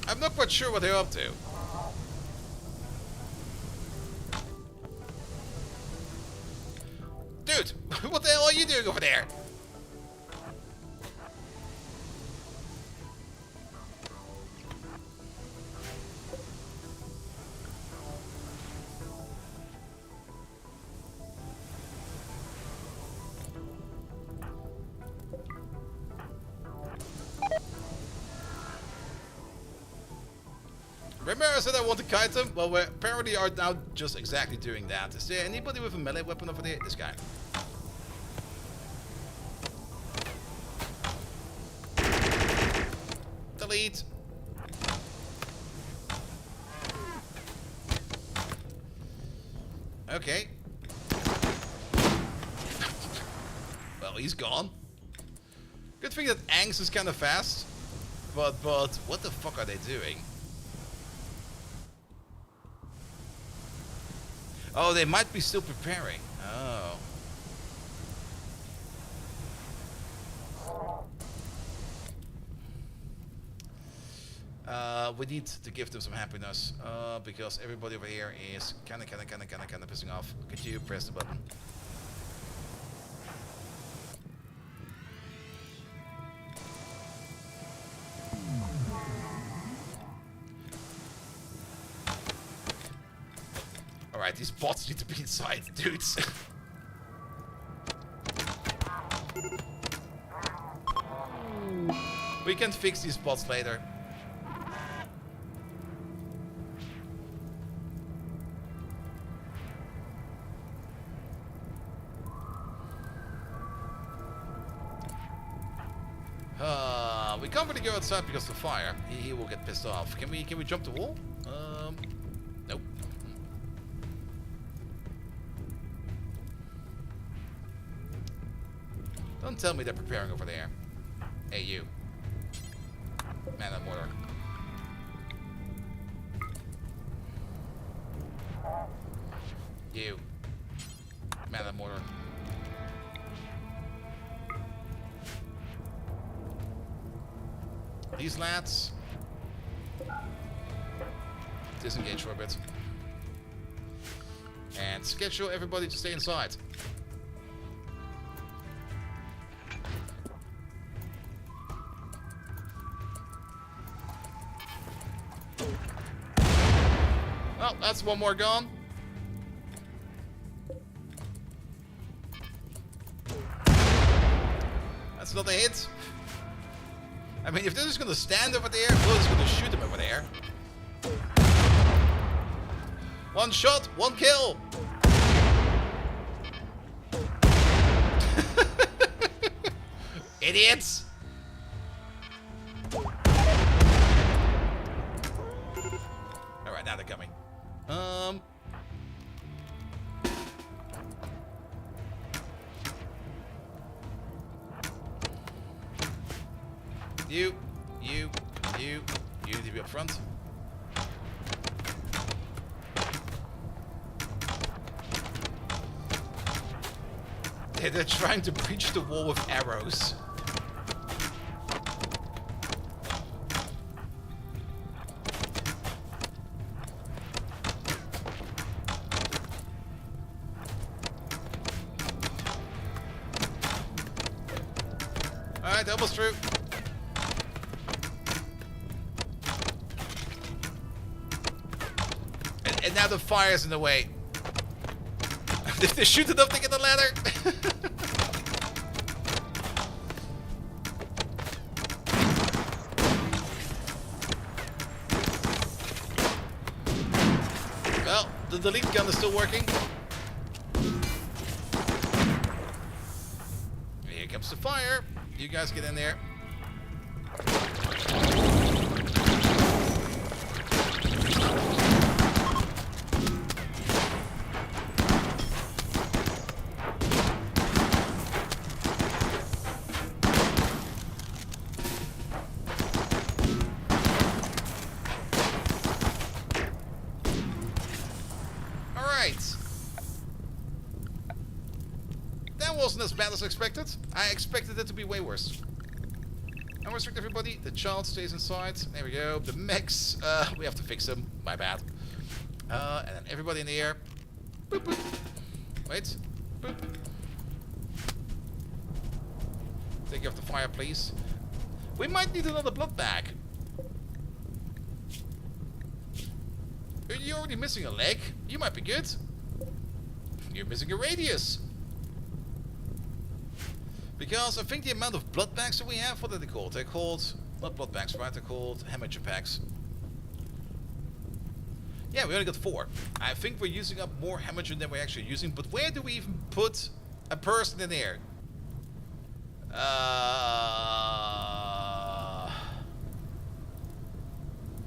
I'm not quite sure what they're up to. doing over there? Remember I said I want to kite them? Well, we apparently are now just exactly doing that. Is there anybody with a melee weapon over there? This guy. Delete. Okay. Well, he's gone. Good thing that Angst is kind of fast. But what the fuck are they doing? Oh, they might be still preparing. Oh. We need to give them some happiness. Because everybody over here is kinda pissing off. Could you press the button? Alright, these bots need to be inside, dudes. We can fix these bots later. We can't really go outside because of the fire. He will get pissed off. Can we jump the wall? Nope. Don't tell me they're preparing over there. Hey, you. Man of mortar. You. Man of mortar. These lads. Disengage for a bit. And schedule everybody to stay inside. Oh, that's one more gone. That's not a hit. I mean, if they're just gonna stand over there, we're just gonna shoot them over there. One shot, one kill. Idiots. Alright, now they're coming. You need to be up front. They're trying to breach the wall with arrows. Alright, almost through. And now the fire's in the way. If they shoot enough to get the ladder. Well, the delete gun is still working. Here comes the fire. You guys get in there. That wasn't as bad as expected. I expected it to be way worse. And restrict everybody. The child stays inside. There we go. The mechs, we have to fix them. My bad. And then everybody in the air. Boop, boop. Wait. Boop. Take off the fire, please. We might need another blood bag. You're already missing a leg. You might be good. You're missing a radius. Because I think the amount of blood bags that we have, what are they called? They're called, not blood bags, right? They're called hemorrhage packs. Yeah, we only got 4. I think we're using up more hemorrhage than we're actually using, but where do we even put a person in here?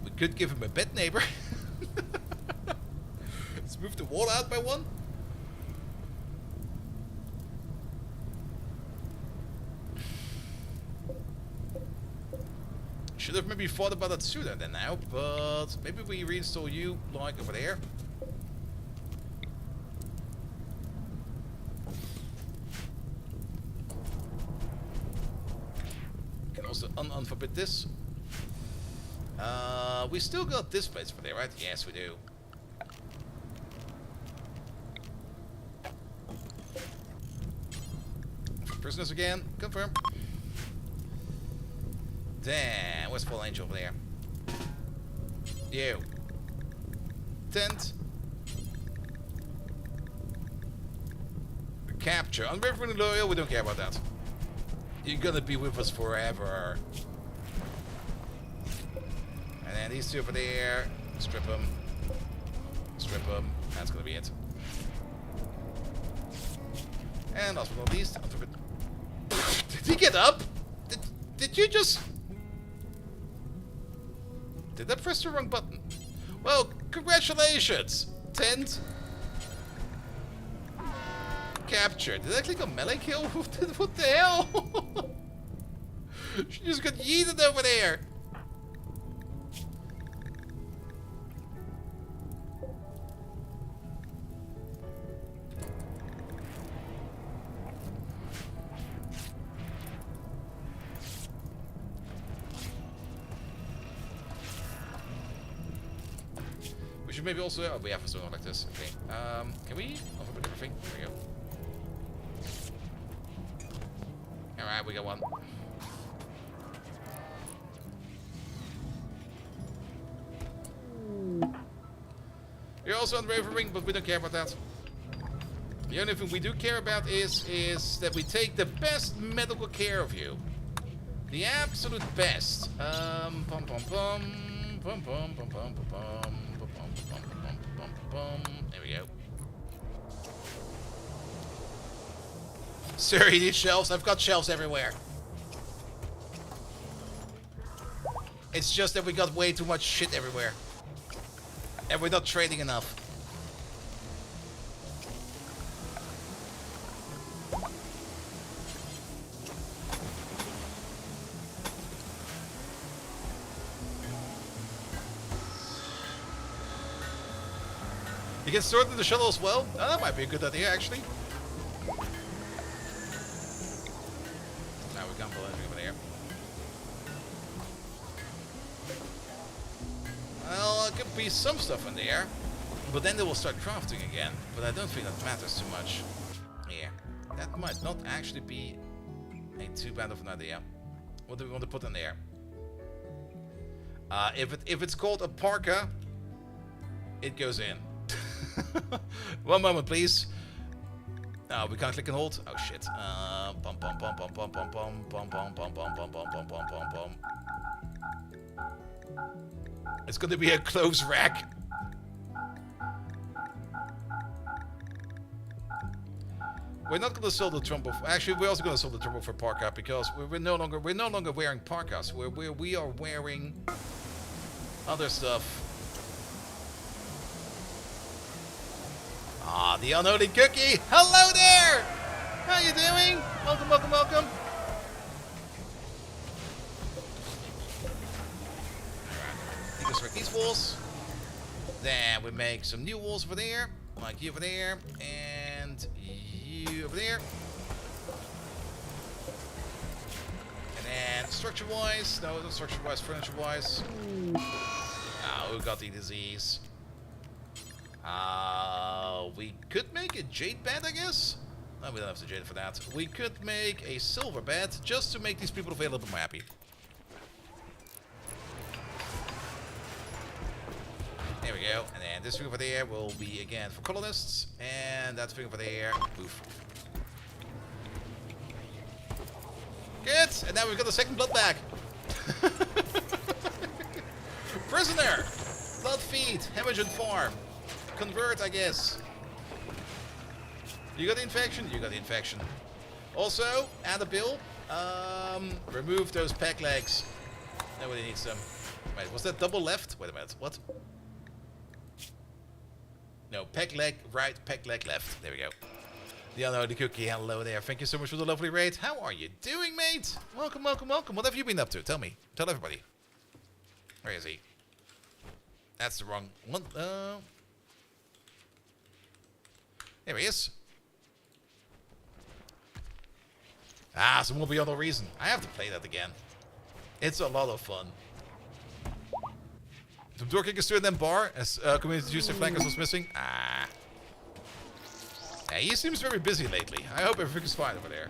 We could give him a bed neighbor. Let's move the wall out by 1. Should have maybe thought about that sooner than now, but maybe we reinstall you, like, over there. Can also unforbid this. We still got this place over there, right? Yes, we do. Prisoners again, confirm. Damn, where's Fall Angel over there? You. Tent. Capture. Unwavering loyal, we don't care about that. You're gonna be with us forever. And then these 2 over there. Strip them. Strip them. That's gonna be it. And last but not least, did he get up? Did you just... Did I press the wrong button? Well, congratulations! Tent. Capture. Did I click on melee kill? What the hell? She just got yeeted over there. We should maybe also... Oh, we have something like this. Okay. Can we overput everything? There we go. Alright, we got 1. You're also unwavering, but we don't care about that. The only thing we do care about is that we take the best medical care of you. The absolute best. Pum pum pum. Pum pum pum pum pum pum. There we go. Sir, you need shelves? I've got shelves everywhere. It's just that we got way too much shit everywhere. And we're not trading enough. You can store it in the shuttle as well? Oh, that might be a good idea, actually. Now we can't pull anything over there. Well, there could be some stuff in there, but then they will start crafting again. But I don't think that matters too much. Yeah, that might not actually be a too bad of an idea. What do we want to put in there? If it's called a parka, it goes in. One moment, please. Oh, we can't click and hold. Oh shit. Bum bum bum bum bum bum bum bum bum bum bum bum bum bum bum bum bum. It's gonna be a close rack. We're not gonna sell the trumbo. Actually, we're also gonna sell the trumbo for parka because we're no longer wearing parkas. We are wearing other stuff. Ah, the unholy cookie! Hello there! How you doing? Welcome, welcome, welcome. You construct these walls. Then we make some new walls over there. Like you over there. And you over there. And then structure-wise. No, not structure-wise, furniture-wise. Ah, we got the disease. We could make a jade bed, I guess. No, we don't have to jade for that. We could make a silver bed just to make these people of a little bit more happy. There we go. And then this thing over there will be again for colonists. And that thing over there. Poof. Good. And now we've got the second blood bag. Prisoner. Blood feed. Hemorrhaging farm. Convert, I guess. You got the infection? You got the infection. Also, add a bill. Remove those peg legs. Nobody needs them. Wait, was that double left? Wait a minute. What? No, peg leg right, peg leg left. There we go. The unholy cookie, hello there. Thank you so much for the lovely raid. How are you doing, mate? Welcome, welcome, welcome. What have you been up to? Tell me. Tell everybody. Where is he? That's the wrong one. There he is. Ah, some more beyond all reason. I have to play that again. It's a lot of fun. Some door kickers to them bar as community user flankers was missing. Ah. Yeah, he seems very busy lately. I hope everything is fine over there.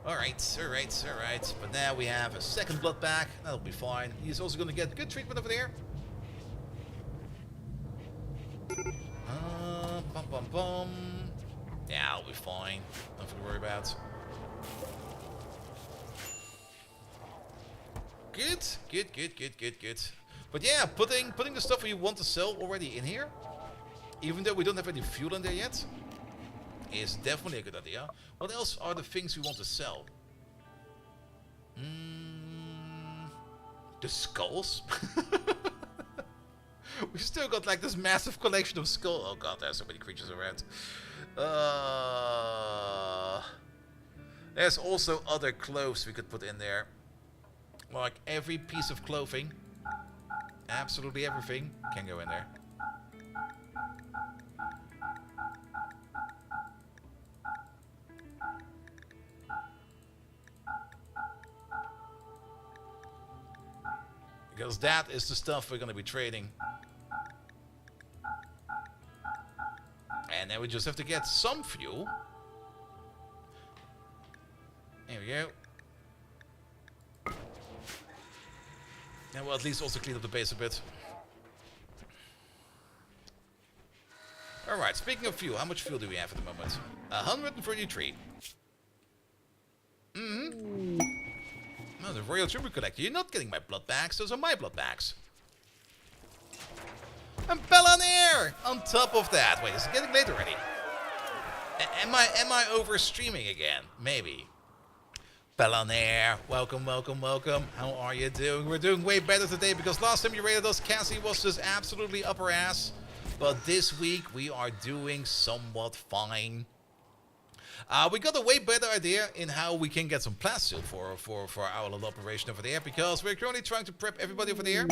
Alright, alright, alright. But now we have a second blood back. That'll be fine. He's also going to get good treatment over there. Bum bum bum. Yeah, I'll be fine. Nothing to worry about. Good, good, good, good, good, good. But yeah, putting the stuff we want to sell already in here, even though we don't have any fuel in there yet, is definitely a good idea. What else are the things we want to sell? The skulls? We still got like this massive collection of skulls. Oh god, there's so many creatures around. There's also other clothes we could put in there. Like every piece of clothing. Absolutely everything can go in there. Because that is the stuff we're going to be trading. And then we just have to get some fuel. There we go. And we'll at least also clean up the base a bit. Alright, speaking of fuel, how much fuel do we have at the moment? 133. No, the Royal Trooper Collector. You're not getting my blood bags, those are my blood bags. And Bellanair on top of that. Wait, is it getting late already? Am I over streaming again? Maybe. Bellanair, welcome, welcome, welcome. How are you doing? We're doing way better today because last time you rated us, Cassie was just absolutely upper ass. But this week we are doing somewhat fine. We got a way better idea in how we can get some plasteel for our little operation over there, because we're currently trying to prep everybody over there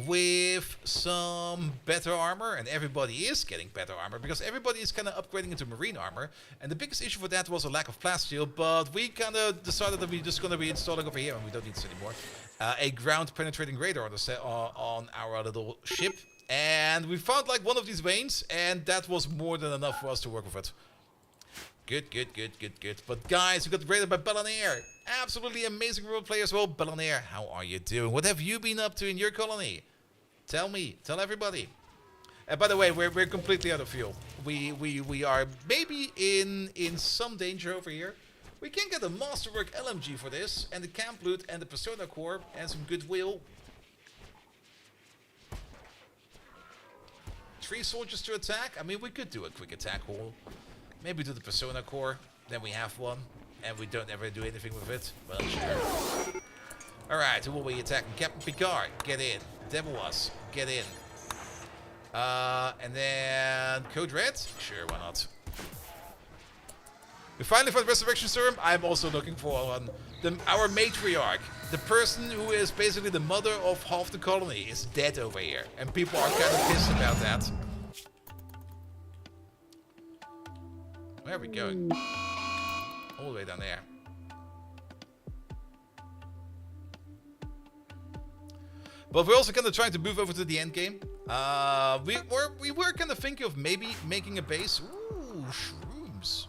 with some better armor, and everybody is getting better armor because everybody is kind of upgrading into marine armor, and the biggest issue for that was a lack of plasteel, but we kind of decided that we're just going to be installing over here, and we don't need this anymore, a ground penetrating radar on our little ship, and we found like one of these veins, and that was more than enough for us to work with it. Good, good, good, good, good. But guys, we got rated by Bellanair. Absolutely amazing role player as well. Bellanair, how are you doing? What have you been up to in your colony? Tell me. Tell everybody. By the way, we're completely out of fuel. We are maybe in some danger over here. We can get a Masterwork LMG for this, and the Camp Loot, and the Persona Core, and some goodwill. 3 soldiers to attack. I mean, we could do a quick attack haul. Maybe do the Persona Core, then we have one, and we don't ever do anything with it. Well, sure. Alright, who will we attacking? Captain Picard, get in. Devilas, get in. And then Code Red? Sure, why not? We finally found Resurrection Serum. I'm also looking for one. Our matriarch, the person who is basically the mother of half the colony, is dead over here. And people are kind of pissed about that. Where are we going? All the way down there. But we're also kind of trying to move over to the end game. We were kind of thinking of maybe making a base. Ooh, shrooms.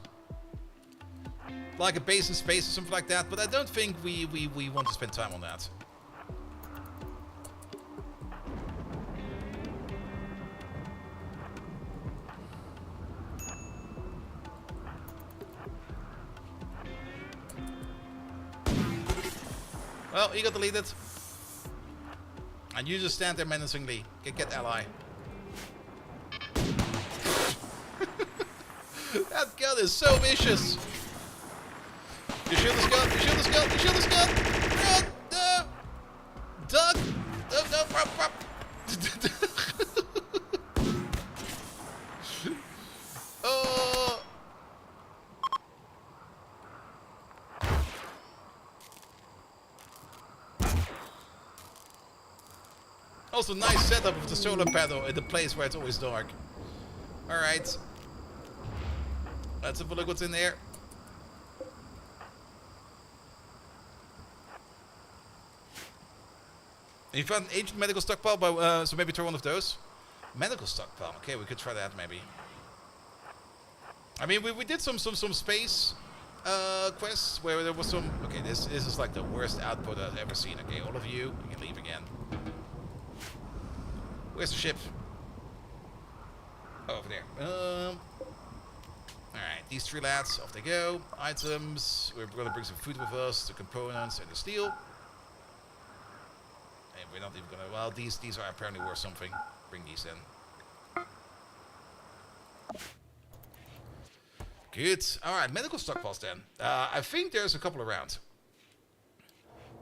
Like a base in space or something like that. But I don't think we want to spend time on that. Well, he got deleted. And you just stand there menacingly. Get ally. That gun is so vicious. You shoot this gun, you shoot this gun, you shoot this gun! Run! No! Duck! No, no, run! Oh! Also, nice setup of the solar panel in the place where it's always dark. Alright. Let's have a look what's in there. You found an ancient medical stockpile, so maybe try one of those. Medical stockpile. Okay, we could try that maybe. I mean, we did some space quests where there was some. Okay, this is like the worst output I've ever seen. Okay, all of you can leave again. Where's the ship? Oh, over there. Alright, these three lads, off they go. Items. We're gonna bring some food with us, the components, and the steel. And we're not even gonna. Well, these are apparently worth something. Bring these in. Good. Alright, medical stockpiles then. I think there's a couple around.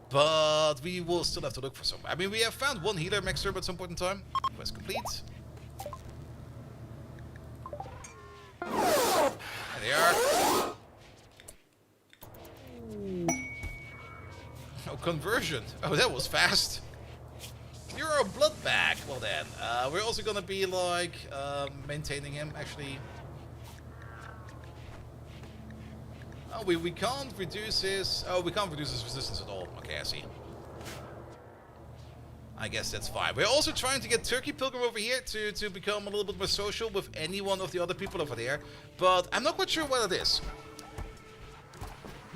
But we will still have to look for some. I mean, we have found one healer mixer at some point in time. Quest complete. There they are. Oh, conversion. Oh, that was fast. You're a blood bag. Well then, we're also gonna be like maintaining him actually. Oh, we can't reduce his. Oh, we can't reduce his resistance at all. Okay, I see. I guess that's fine. We're also trying to get Turkey Pilgrim over here to become a little bit more social with any one of the other people over there. But I'm not quite sure what it is.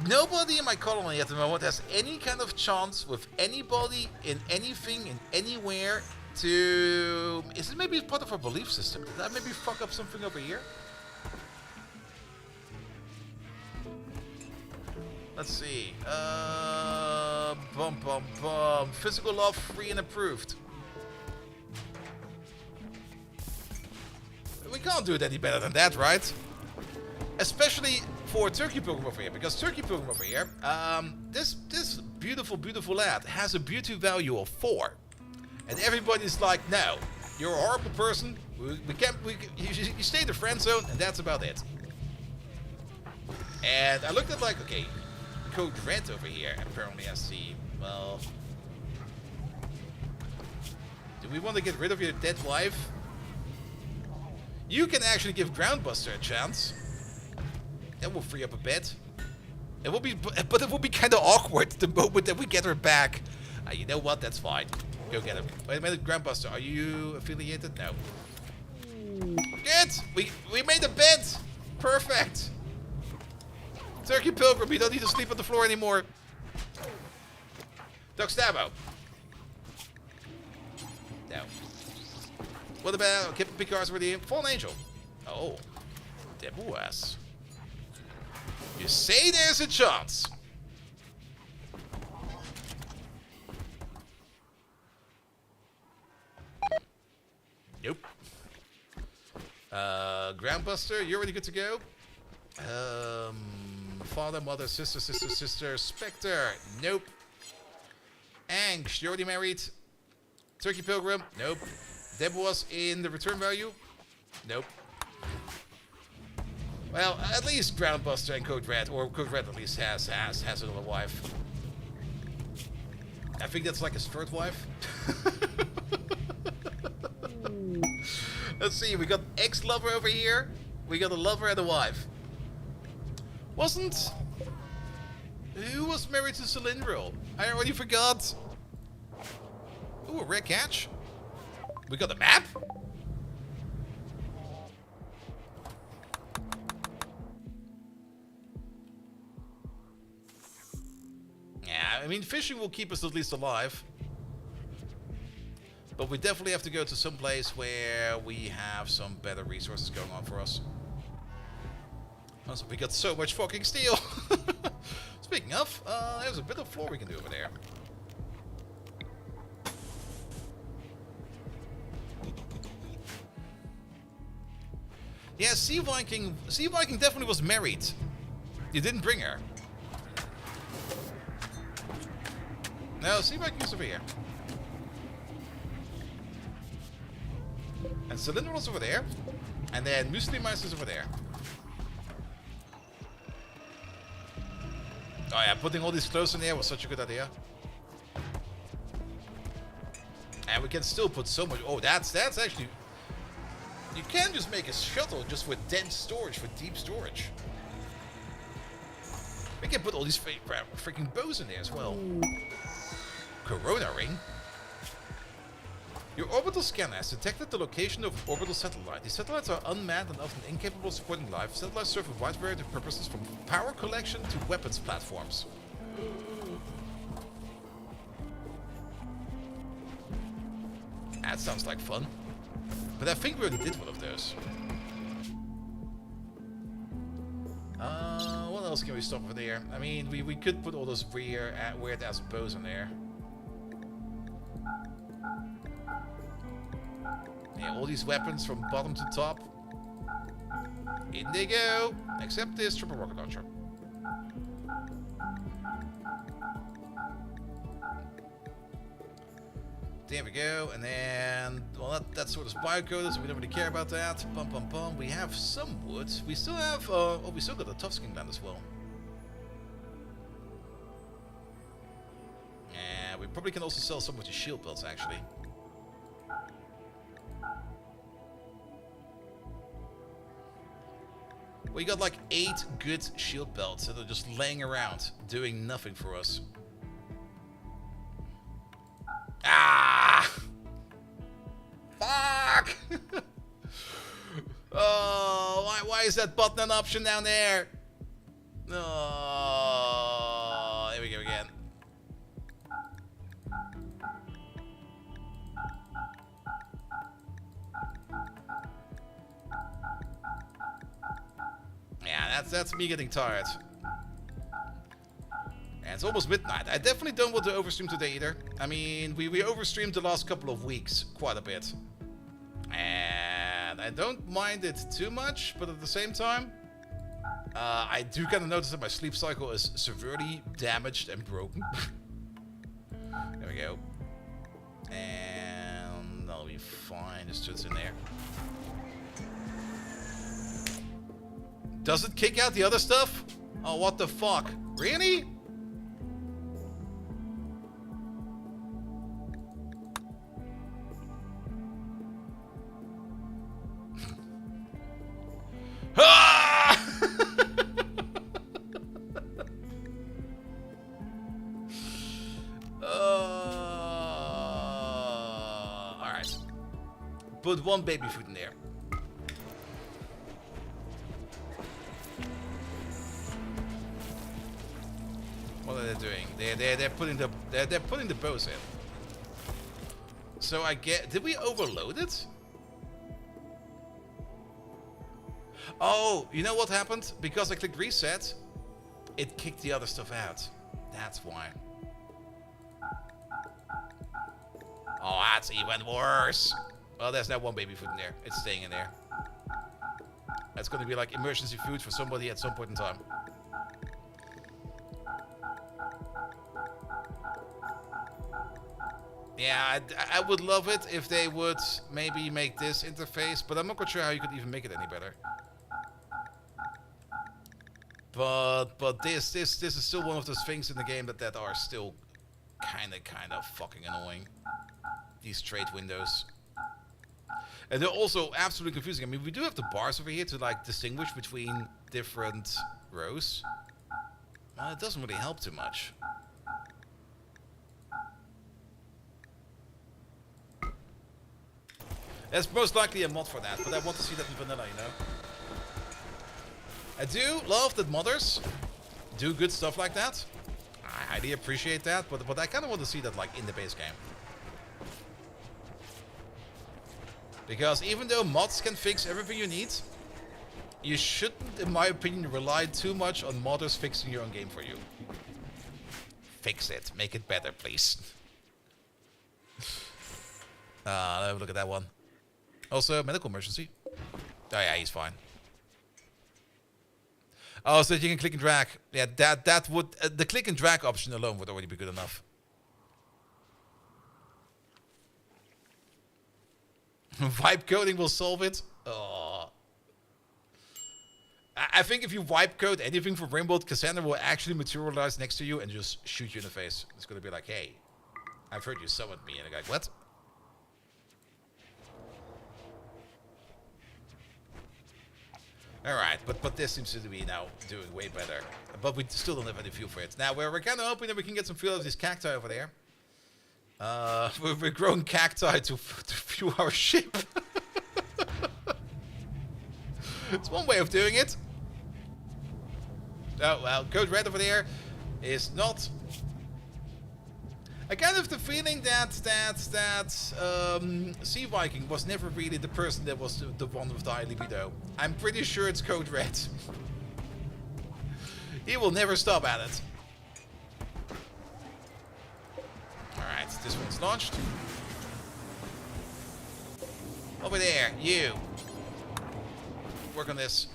Nobody in my colony at the moment has any kind of chance with anybody in anything, in anywhere to... Is it maybe part of our belief system? Did I maybe fuck up something over here? Let's see. Physical love, free and approved. We can't do it any better than that, right? Especially for Turkey Pilgrim over here, because Turkey Pilgrim over here, this beautiful, beautiful lad has a beauty value of 4, and everybody's like, no, you're a horrible person. You stay in the friend zone, and that's about it. And I looked at like, okay. Code Red over here apparently has the, well, do we want to get rid of your dead wife? You can actually give Groundbuster a chance. That will free up a bit. It will be, but it will be kind of awkward the moment that we get her back. You know what? That's fine. Go get him. Wait a minute, Groundbuster, are you affiliated? No. Good. We made a bed. Perfect. Turkey Pilgrim, you don't need to sleep on the floor anymore. Doc Stabbo. No. What about Kip Picard's already in? Fallen Angel. Oh. Debuas. You say there's a chance. Nope. Groundbuster, you're already good to go. Father, mother, sister, Spectre. Nope. Angst, you already married. Turkey Pilgrim. Nope. Deb was in the return value. Nope. Well, at least Groundbuster and Code Red, or Code Red at least has another wife. I think that's like his third wife. Let's see, we got ex-lover over here. We got a lover and a wife. Who was married to Cylindril? I already forgot. Ooh, a rare catch. We got a map? Yeah, I mean, fishing will keep us at least alive. But we definitely have to go to some place where we have some better resources going on for us. Also, we got so much fucking steel. Speaking of, there's a bit of floor we can do over there. Yeah, Sea Viking definitely was married. You didn't bring her. No, Sea Viking's over here. And Cylinder was over there. And then Muslimeister's over there. Oh yeah, putting all these clothes in there was such a good idea. And we can still put so much... Oh, that's actually... You can just make a shuttle just with dense storage, for deep storage. We can put all these freaking bows in there as well. Corona ring? Your orbital scanner has detected the location of an orbital satellite. These satellites are unmanned and often incapable of supporting life. Satellites serve a wide variety of purposes, from power collection to weapons platforms. That sounds like fun. But I think we already did one of those. What else can we stop over there? I mean, we could put all those weird ass bows in there. Yeah, all these weapons from bottom to top. In they go. Except this triple rocket launcher. There we go, and then, well, that sort of biocoded, so we don't really care about that. Pum pum pum. We have some wood. We still have, oh, we still got a tough skin gland as well. And we probably can also sell some of the shield belts, actually. We got like 8 good shield belts that are just laying around, doing nothing for us. Ah! Fuck! Oh, why is that button an option down there? Oh, here we go again. Yeah, that's me getting tired. And it's almost midnight. I definitely don't want to overstream today either. I mean, we overstreamed the last couple of weeks quite a bit. And I don't mind it too much, but at the same time, I do kind of notice that my sleep cycle is severely damaged and broken. There we go. And that'll be fine. Just sits in there. Does it kick out the other stuff? Oh, what the fuck? Really? Alright. Put one baby food in there. What are they doing? They're putting the bows in. So I get, did we overload it? Oh, you know what happened? Because I clicked reset, it kicked the other stuff out. That's why. Oh, that's even worse. Well, there's that one baby food in there. It's staying in there. That's going to be like emergency food for somebody at some point in time. Yeah, I would love it if they would maybe make this interface, but I'm not quite sure how you could even make it any better. But this is still one of those things in the game that are still kind of fucking annoying. These trade windows. And they're also absolutely confusing. I mean, we do have the bars over here to like distinguish between different rows. Well, it doesn't really help too much. There's most likely a mod for that, but I want to see that in vanilla, you know? I do love that modders do good stuff like that. I highly appreciate that, but I kind of want to see that like in the base game. Because even though mods can fix everything you need, you shouldn't, in my opinion, rely too much on modders fixing your own game for you. Fix it. Make it better, please. Let's have a look at that one. Also, medical emergency. Oh yeah, he's fine. Oh, so that you can click and drag. Yeah, that would... the click and drag option alone would already be good enough. Vibe coding will solve it. Oh. I think if you wipe code anything from Rainbow, Cassandra will actually materialize next to you and just shoot you in the face. It's gonna be like, hey, I've heard you summoned me. And I'm like, what? Alright, but this seems to be now doing way better. But we still don't have any fuel for it. Now, we're kind of hoping that we can get some fuel out of these cacti over there. We're growing cacti to fuel our ship. It's one way of doing it. Oh, well, Code Red over there is not... I kind of have the feeling that Sea Viking was never really the person that was the one with the high libido. I'm pretty sure it's Code Red. He will never stop at it. Alright, this one's launched. Over there, you. Work on this.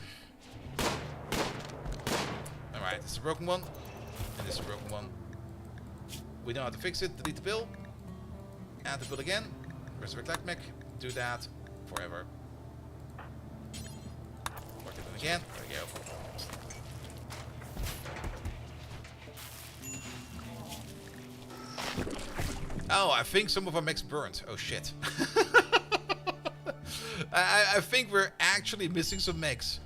Alright, this is a broken one. And this is a broken one. We know how to fix it. Delete the bill. Add the bill again. Resurrect Lacmec. Do that forever. Work it again. There we go. Oh, I think some of our mechs burned. Oh shit. I think we're actually missing some mechs.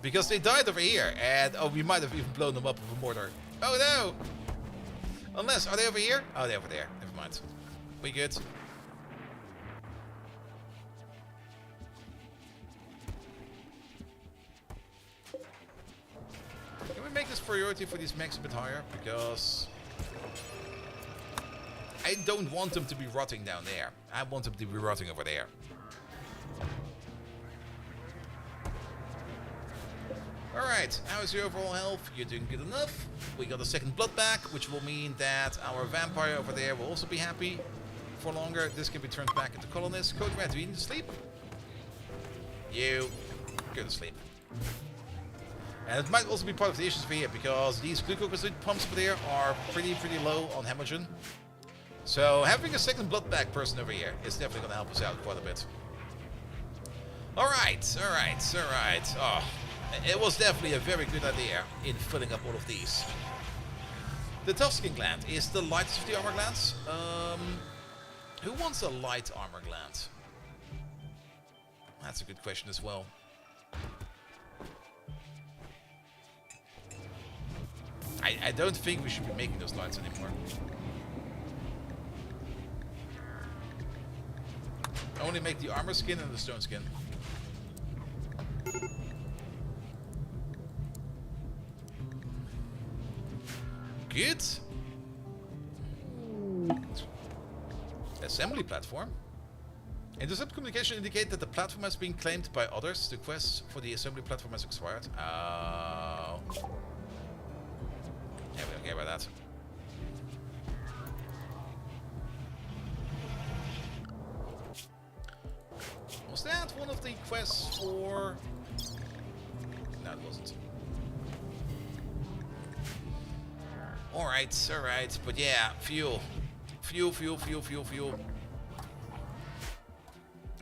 Because they died over here, and oh, we might have even blown them up with a mortar. Oh no! Unless, are they over here? Oh, they're over there. Never mind. We good? Can we make this priority for these mechs a bit higher? Because I don't want them to be rotting down there. I want them to be rotting over there. Alright, how is your overall health? You're doing good enough. We got a second blood back, which will mean that our vampire over there will also be happy for longer. This can be turned back into colonists. Code Red, do you need to sleep? You go to sleep. And it might also be part of the issues for here, because these glucose pumps over there are pretty low on hemogen. So having a second blood back person over here is definitely going to help us out quite a bit. Alright. Oh. It was definitely a very good idea in filling up all of these. The tough skin gland is the lightest of the armor glands. Who wants a light armor gland? That's a good question as well. I don't think we should be making those lights anymore. Only make the armor skin and the stone skin. Good. Assembly platform. Intercept communication indicate that the platform has been claimed by others. The quest for the assembly platform has expired. Oh. Yeah, we don't care about that. Was that one of the quests for... No, it wasn't. Alright. But yeah, fuel. Fuel.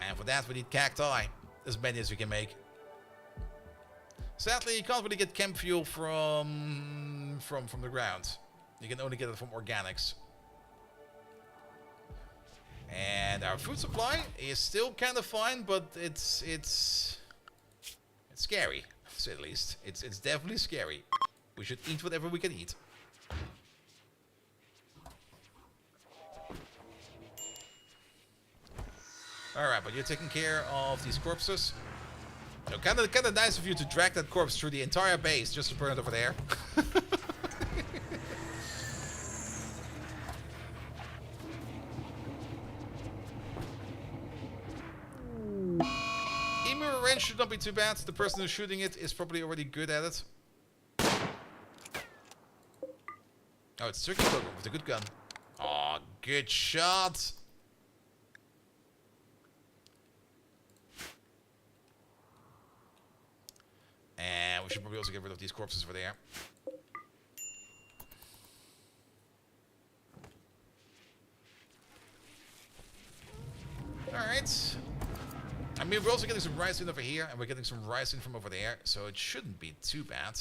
And for that we need cacti. As many as we can make. Sadly, you can't really get camp fuel from the ground. You can only get it from organics. And our food supply is still kind of fine, but it's scary, to say the least. It's definitely scary. We should eat whatever we can eat. Alright, but you're taking care of these corpses. So kind of nice of you to drag that corpse through the entire base just to burn it over there. Emu range should not be too bad. The person who's shooting it is probably already good at it. Oh, it's Turkey Logo with a good gun. Oh, good shot. And we should probably also get rid of these corpses over there. Alright. I mean, we're also getting some rice in over here, and we're getting some rice in from over there, so it shouldn't be too bad.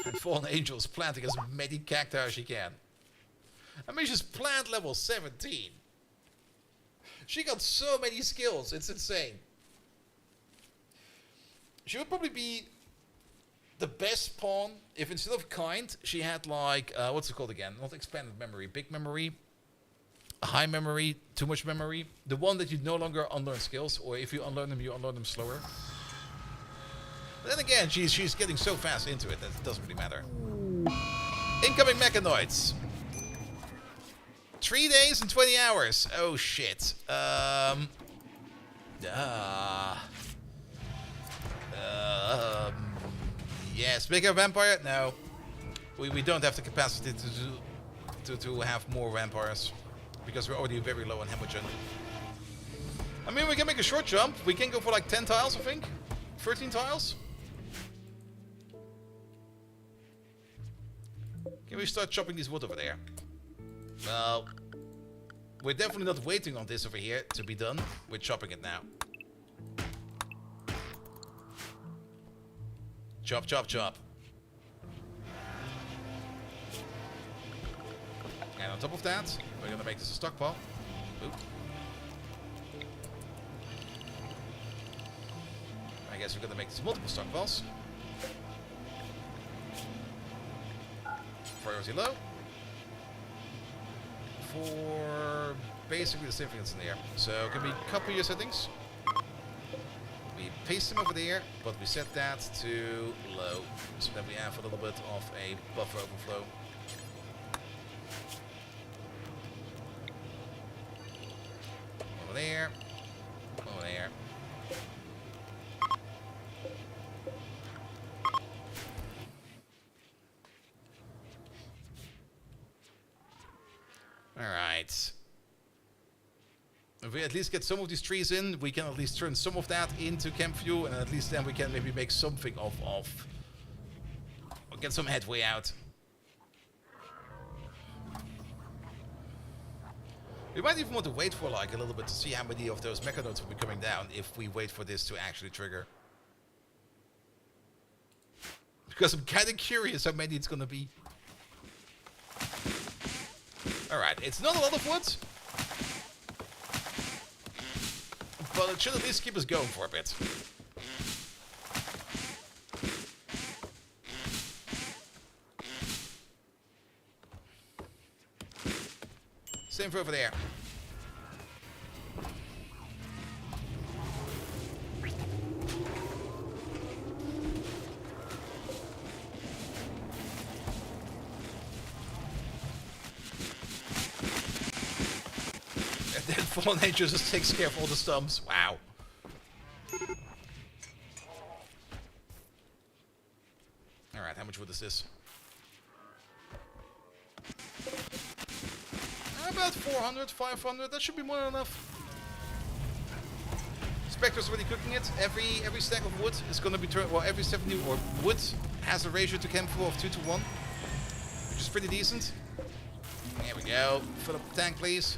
And Fallen Angel's planting as many cacti as she can. I mean, she's plant level 17. She got so many skills, it's insane. She would probably be the best pawn if instead of kind, she had like, what's it called again? Not expanded memory, big memory, high memory, too much memory. The one that you no longer unlearn skills, or if you unlearn them, you unlearn them slower. But then again, she's getting so fast into it that it doesn't really matter. Incoming mechanoids. 3 days and 20 hours. Oh shit. Yes, bigger vampire? No. We don't have the capacity to have more vampires. Because we're already very low on hemorrhage. I mean, we can make a short jump. We can go for like 10 tiles, I think. 13 tiles. Can we start chopping this wood over there? Well, we're definitely not waiting on this over here to be done. We're chopping it now. Chop, chop, chop. And on top of that, we're gonna make this a stockpile. Oop. I guess we're gonna make this multiple stockpiles. Priority low. For basically the same thing that's in there. So can we copy your settings? We paste them over there, but we set that to low, so that we have a little bit of a buffer overflow. Over there. Over there. Alright. If we at least get some of these trees in, we can at least turn some of that into camp fuel, and at least then we can maybe make something of or get some headway out. We might even want to wait for like a little bit to see how many of those mechanoids will be coming down if we wait for this to actually trigger. Because I'm kind of curious how many it's gonna be. Alright, it's not a lot of wood. But it should at least keep us going for a bit. Same for over there. Fallen Angel just takes care of all the stumps. Wow. Alright, how much wood is this? About 400, 500. That should be more than enough. Spectre's already cooking it. Every stack of wood is going to be turned... Well, every 70 or wood has a ratio to camphor of 2 to 1. Which is pretty decent. There we go. Fill up the tank, please.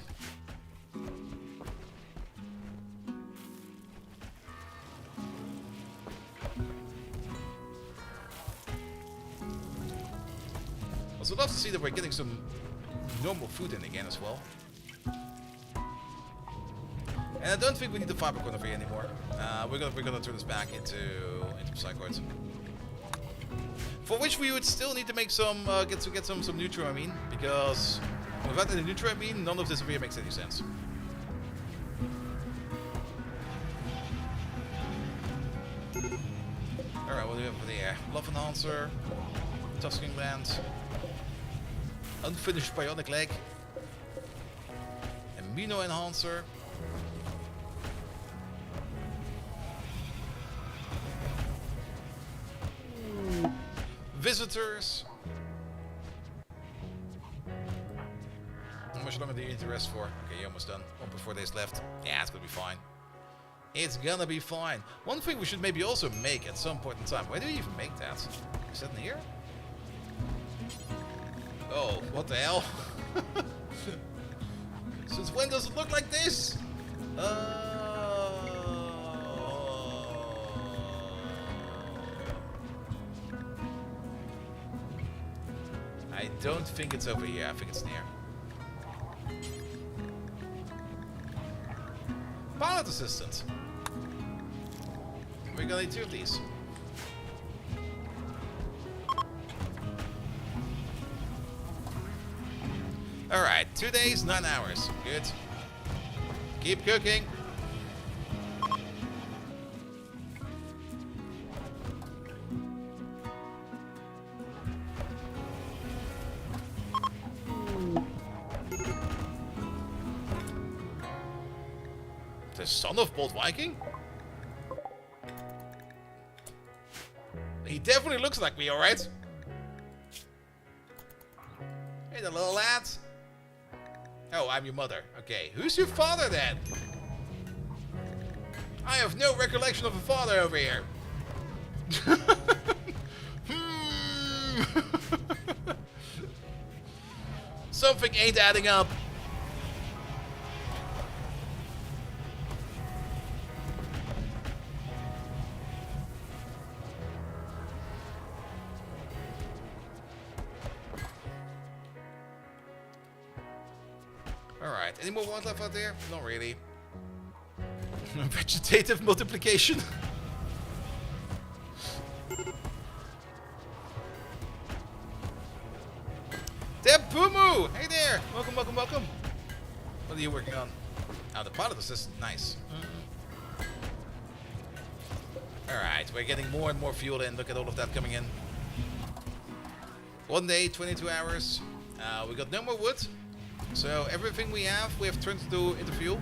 Also, I'd love to see that we're getting some normal food in again as well. And I don't think we need the fiber corner here anymore. We're gonna turn this back into psychoids. For which we would still need to make some get some neutral, I mean, because Without any Nutramine, none of this over here makes any sense. Alright, what do we have over there? Love Enhancer, Tusking Gland, Unfinished Bionic Leg, Amino Enhancer, Visitors. How much longer do you need to rest for? Okay, you're almost done. 1.4 days left. Yeah, it's gonna be fine. It's gonna be fine. One thing we should maybe also make at some point in time. Why do we even make that? Is that in here? Oh, what the hell? Since when does it look like this? I don't think it's over here. I think it's near. Pilot assistant. We're gonna need 2 of these. Alright, 2 days, 9 hours. Good. Keep cooking. The son of Bold Viking? He definitely looks like me, alright? Hey, the little lad. Oh, I'm your mother. Okay, who's your father then? I have no recollection of a father over here. Something ain't adding up. Alright, any more wildlife out there? Not really. Vegetative multiplication. Debumu! Hey there! Welcome, welcome, welcome. What are you working on? Oh, the pilot assistant. Nice. Alright, we're getting more and more fuel in. Look at all of that coming in. 1 day, 22 hours. We got no more wood. So everything we have turned into fuel.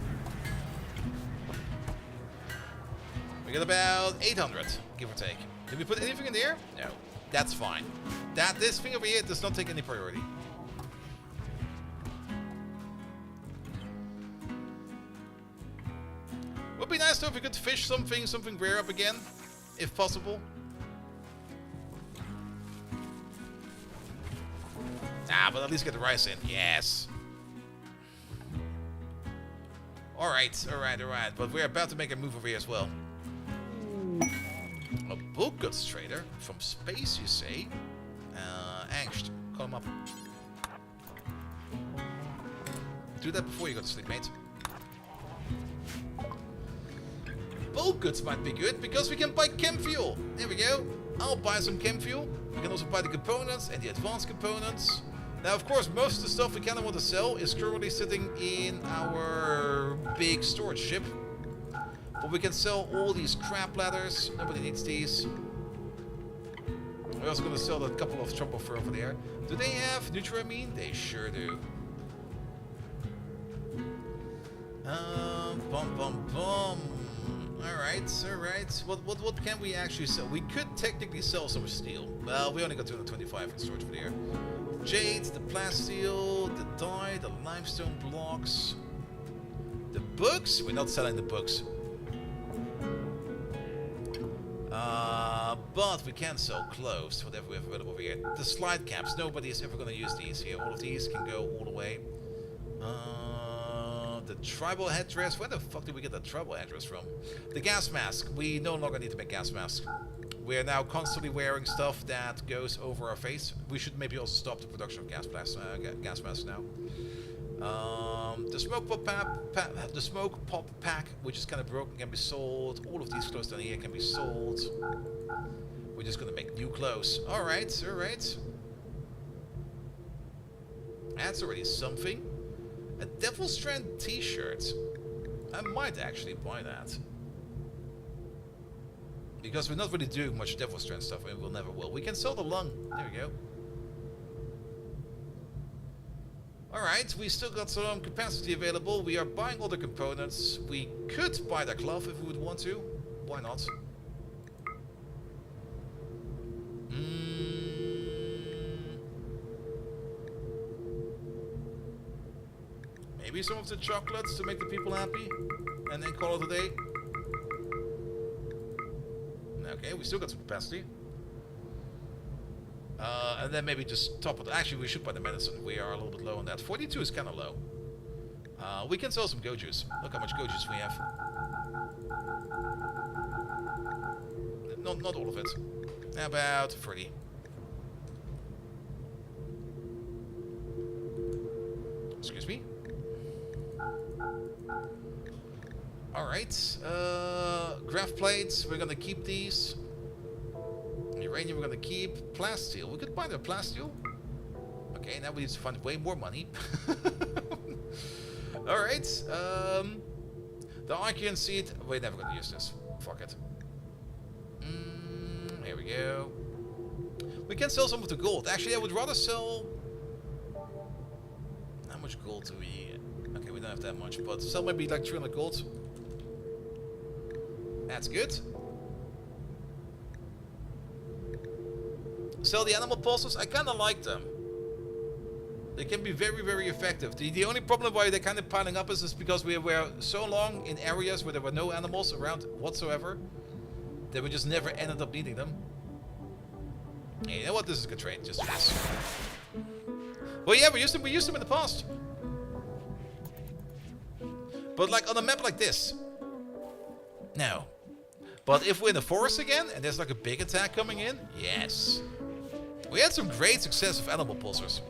We got about 800, give or take. Did we put anything in there? No. That's fine. This thing over here does not take any priority. Would be nice though if we could fish something rare up again, if possible. But at least get the rice in. Yes. Alright. But we're about to make a move over here as well. A bulk goods trader from space, you say? Angst. Call him up. Do that before you go to sleep, mate. Bulk goods might be good because we can buy chem fuel. There we go. I'll buy some chem fuel. We can also buy the components and the advanced components. Now, of course, most of the stuff we kind of want to sell is currently sitting in our big storage ship. But we can sell all these crab ladders. Nobody needs these. We're also going to sell that couple of trumpet fur over there. Do they have Nutramine? They sure do. Alright. What can we actually sell? We could technically sell some steel. Well, we only got 225 in storage for there. Jade, the plasteel, the dye, the limestone blocks. The books? We're not selling the books. But we can sell clothes, whatever we have available over here. The slide caps, nobody is ever going to use these here. All of these can go all the way. The tribal headdress, where the fuck did we get that tribal headdress from? The gas mask, we no longer need to make gas masks. We're now constantly wearing stuff that goes over our face. We should maybe also stop the production of gas masks now. The smoke pop pack, which is kind of broken, can be sold. All of these clothes down here can be sold. We're just gonna make new clothes. Alright. That's already something. A Devil Strand t-shirt. I might actually buy that. Because we're not really doing much Devil Strand stuff, and we'll never will. We can sell the lung. There we go. Alright, we still got some capacity available. We are buying all the components. We could buy the glove if we would want to. Why not? Maybe some of the chocolates to make the people happy. And then call it a day. Okay, we still got some capacity. And then maybe just top it. Actually, we should buy the medicine. We are a little bit low on that. 42 is kind of low. We can sell some go juice. Look how much go juice we have. Not all of it. About 30. Excuse me. Alright. Graph plates. We're gonna keep these. Uranium we're gonna keep. Plasteel. We could buy the plasteel. Okay, now we need to find way more money. Alright. The Archean seed. We're never gonna use this. Fuck it. Here we go. We can sell some of the gold. Actually, I would rather sell... How much gold do we... Okay, we don't have that much, but sell maybe like 300 gold. That's good. Sell the animal pulses. I kind of like them. They can be very, very effective. The only problem why they're kind of piling up is because we were so long in areas where there were no animals around whatsoever that we just never ended up needing them. Hey, you know what? This is a good trade. Just for this. Well, yeah, we used them in the past. But like on a map like this, no. But if we're in the forest again and there's like a big attack coming in, yes. We had some great success with animal pulsers.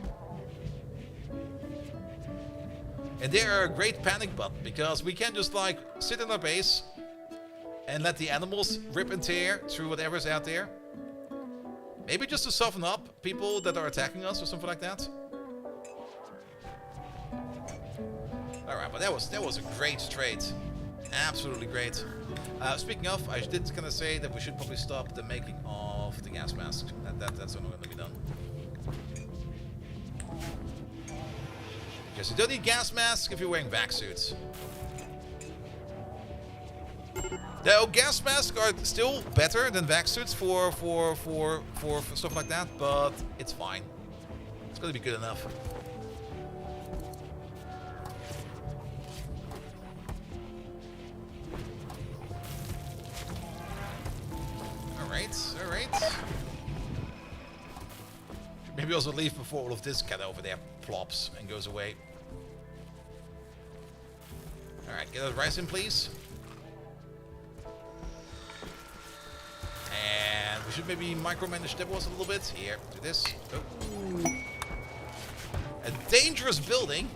And they are a great panic button because we can just like sit in our base and let the animals rip and tear through whatever's out there. Maybe just to soften up people that are attacking us or something like that. Alright, but that was a great trade. Absolutely great. Speaking of, I did kind of say that we should probably stop the making of the gas mask. That's only going to be done. Because you don't need gas masks if you're wearing vac suits. No, gas masks are still better than vac suits for stuff like that, but it's fine. It's going to be good enough. Alright. Maybe also leave before all of this cat over there plops and goes away. Alright, get that rice in, please. And we should maybe micromanage that was a little bit. Here, do this. Oh. A dangerous building.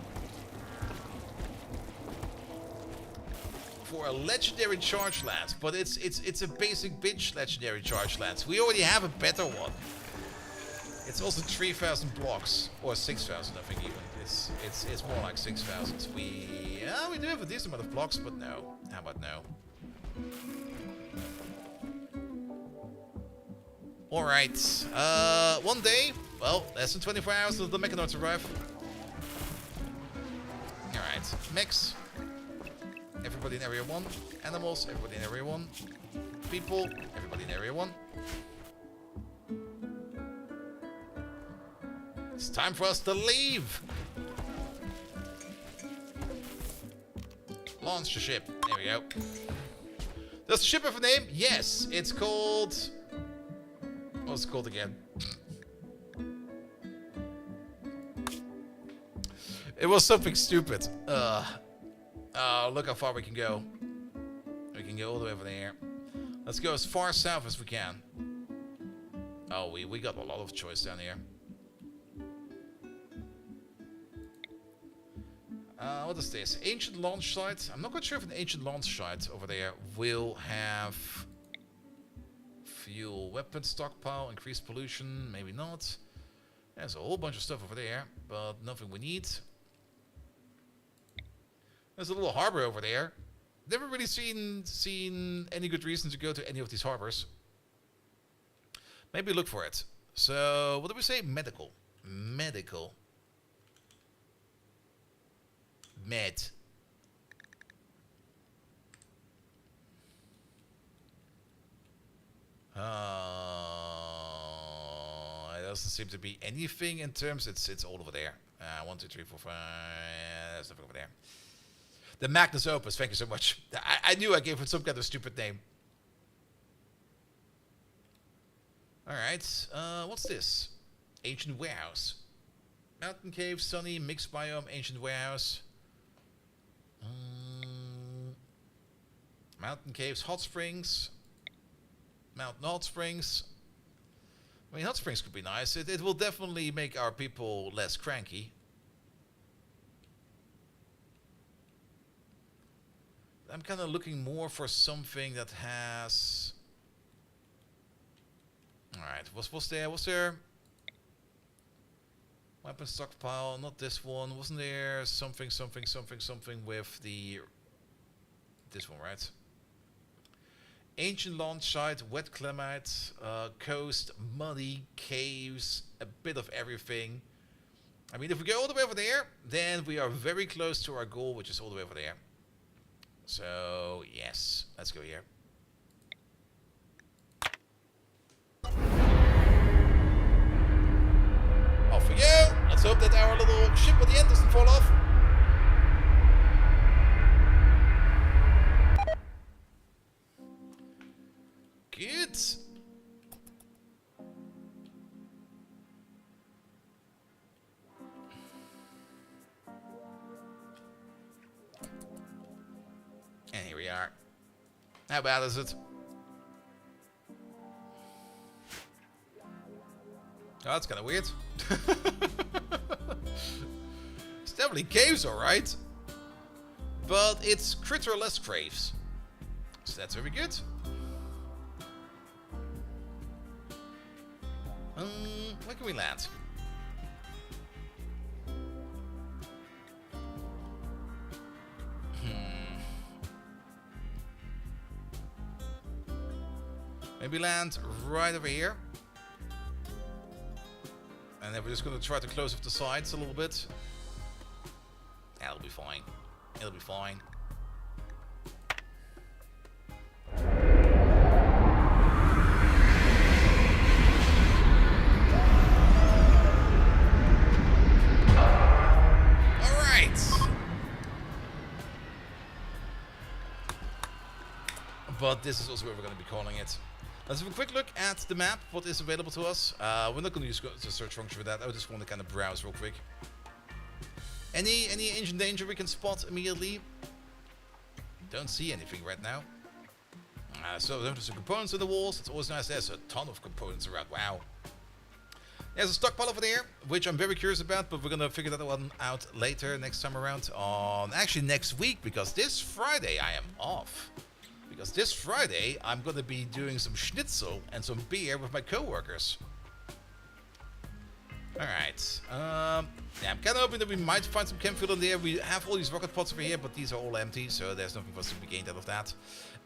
For a legendary charge lance, but it's a basic bitch legendary charge lance. We already have a better one. It's also 3,000 blocks or 6,000, I think even. It's more like 6,000. We do have a decent amount of blocks, but no. How about no? All right. One day. Well, less than 24 hours until the Mechanoids arrive. All right. Mix. Everybody in area 1. Animals, everybody in area 1. People, everybody in area 1. It's time for us to leave. Launch the ship. There we go. Does the ship have a name? Yes. It's called... What's it called again? It was something stupid. Oh, look how far we can go. We can go all the way over there. Let's go as far south as we can. Oh, we got a lot of choice down here. What is this? Ancient launch site. I'm not quite sure if an ancient launch site over there will have fuel, weapon stockpile, increased pollution. Maybe not. There's a whole bunch of stuff over there. but nothing we need. There's a little harbor over there. Never really seen any good reason to go to any of these harbors. Maybe look for it. So, what do we say? Medical. Medical. Med. It doesn't seem to be anything in terms. It's all over there. 1, 2, 3, 4, 5. There's nothing over there. The Magnus Opus. Thank you so much. I knew I gave it some kind of stupid name. All right. What's this? Ancient warehouse. Mountain cave, sunny, mixed biome, ancient warehouse. Mountain caves, hot springs. Mountain hot springs. I mean, hot springs could be nice. It will definitely make our people less cranky. I'm kind of looking more for something that has... Alright, what's there? What's there? Weapon stockpile, not this one. Wasn't there something with the... This one, right? Ancient launch site, wet climate, coast, muddy, caves, a bit of everything. I mean, if we go all the way over there, then we are very close to our goal, which is all the way over there. So, yes, let's go here. Off we go. Let's hope that our little ship at the end doesn't fall off. Good. And here we are. How bad is it? Oh, that's kind of weird. It's definitely caves, alright. But it's critter-less caves. So that's very good. Where can we land? Maybe land right over here. And then we're just going to try to close off the sides a little bit. That'll be fine. It'll be fine. But this is also where we're going to be calling it. Let's have a quick look at the map, what is available to us. We're not going to use the search function for that. I just want to kind of browse real quick. Any ancient danger we can spot immediately? Don't see anything right now. So there's some components in the walls. It's always nice. There's a ton of components around. Wow. There's a stockpile over there, which I'm very curious about, but we're going to figure that one out later, next time around. Actually, next week, because this Friday I am off. Because this Friday, I'm going to be doing some schnitzel and some beer with my co-workers. Alright. Yeah, I'm kind of hoping that we might find some chem fuel in there. We have all these rocket pods over here, but these are all empty, so there's nothing for us to be gained out of that.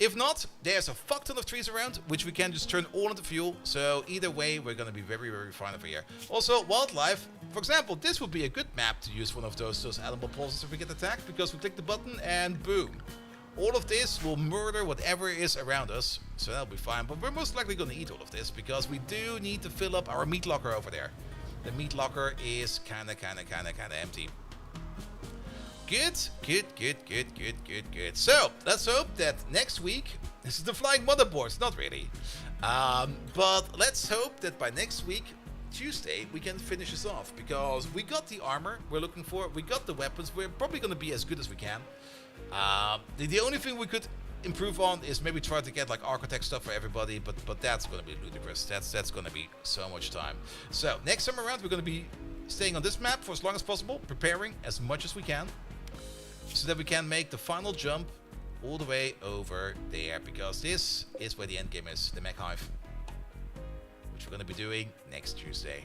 If not, there's a fuck ton of trees around, which we can just turn all into fuel. So either way, we're going to be very, very fine over here. Also, wildlife. For example, this would be a good map to use one of those animal pulses if we get attacked, because we click the button and boom. All of this will murder whatever is around us, so that'll be fine. But we're most likely going to eat all of this, because we do need to fill up our meat locker over there. The meat locker is kinda empty. Good. So, let's hope that next week, this is the flying motherboards, not really. But let's hope that by next week, Tuesday, we can finish this off, because we got the armor we're looking for, we got the weapons, we're probably going to be as good as we can. The only thing we could improve on is maybe try to get like architect stuff for everybody, but that's going to be ludicrous. That's going to be so much time. So next time around, we're going to be staying on this map for as long as possible, preparing as much as we can, so that we can make the final jump all the way over there, because this is where the end game is, the mech hive, which we're going to be doing next Tuesday.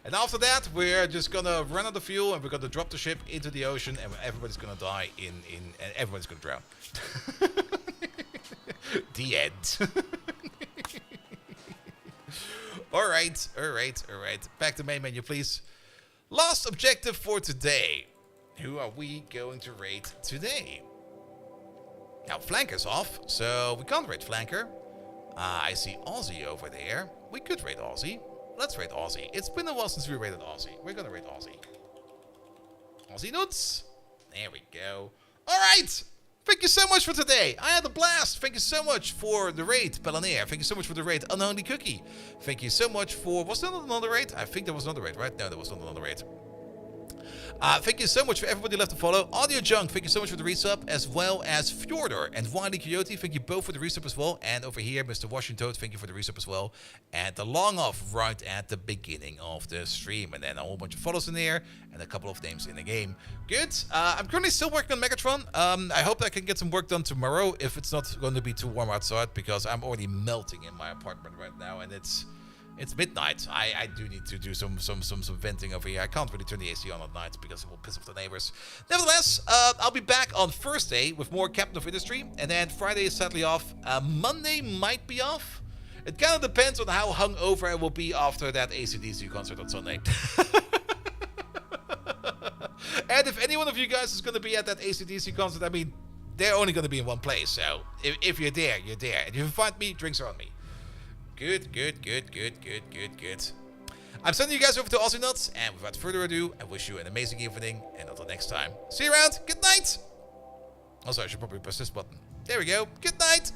And after that, we're just gonna run out of fuel and we're gonna drop the ship into the ocean and everybody's gonna die and everyone's gonna drown. The end. Alright. Back to main menu, please. Last objective for today. Who are we going to raid today? Now, Flanker's off, so we can't raid Flanker. I see Aussie over there. We could raid Aussie. Let's raid Aussie. It's been a while since we raided Aussie. We're gonna raid Aussie. Aussie nuts. There we go. Alright! Thank you so much for today. I had a blast. Thank you so much for the raid, Pelaneer. Thank you so much for the raid, Unholy Cookie. Thank you so much for... Was there another raid? I think there was another raid, right? No, there was not another raid. Thank you so much for everybody left to follow. Audio Junk, thank you so much for the resub, as well as Fjordor and Wiley Coyote, thank you both for the resub as well. And over here, Mr. Washington, thank you for the resub as well. And the long off right at the beginning of the stream. And then a whole bunch of follows in there and a couple of names in the game. Good. I'm currently still working on Megatron. I hope I can get some work done tomorrow if it's not going to be too warm outside, because I'm already melting in my apartment right now and it's midnight. I do need to do some venting over here. I can't really turn the AC on at night because it will piss off the neighbors. Nevertheless, I'll be back on Thursday with more Captain of Industry, and then Friday is sadly off. Monday might be off. It kind of depends on how hungover I will be after that AC/DC concert on Sunday. And if any one of you guys is going to be at that AC/DC concert, I mean, they're only going to be in one place. So if you're there, you're there. And if you find me, drinks are on me. Good. I'm sending you guys over to Aussie Nuts, and without further ado, I wish you an amazing evening, and until next time, see you around, good night! Also, I should probably press this button. There we go, good night!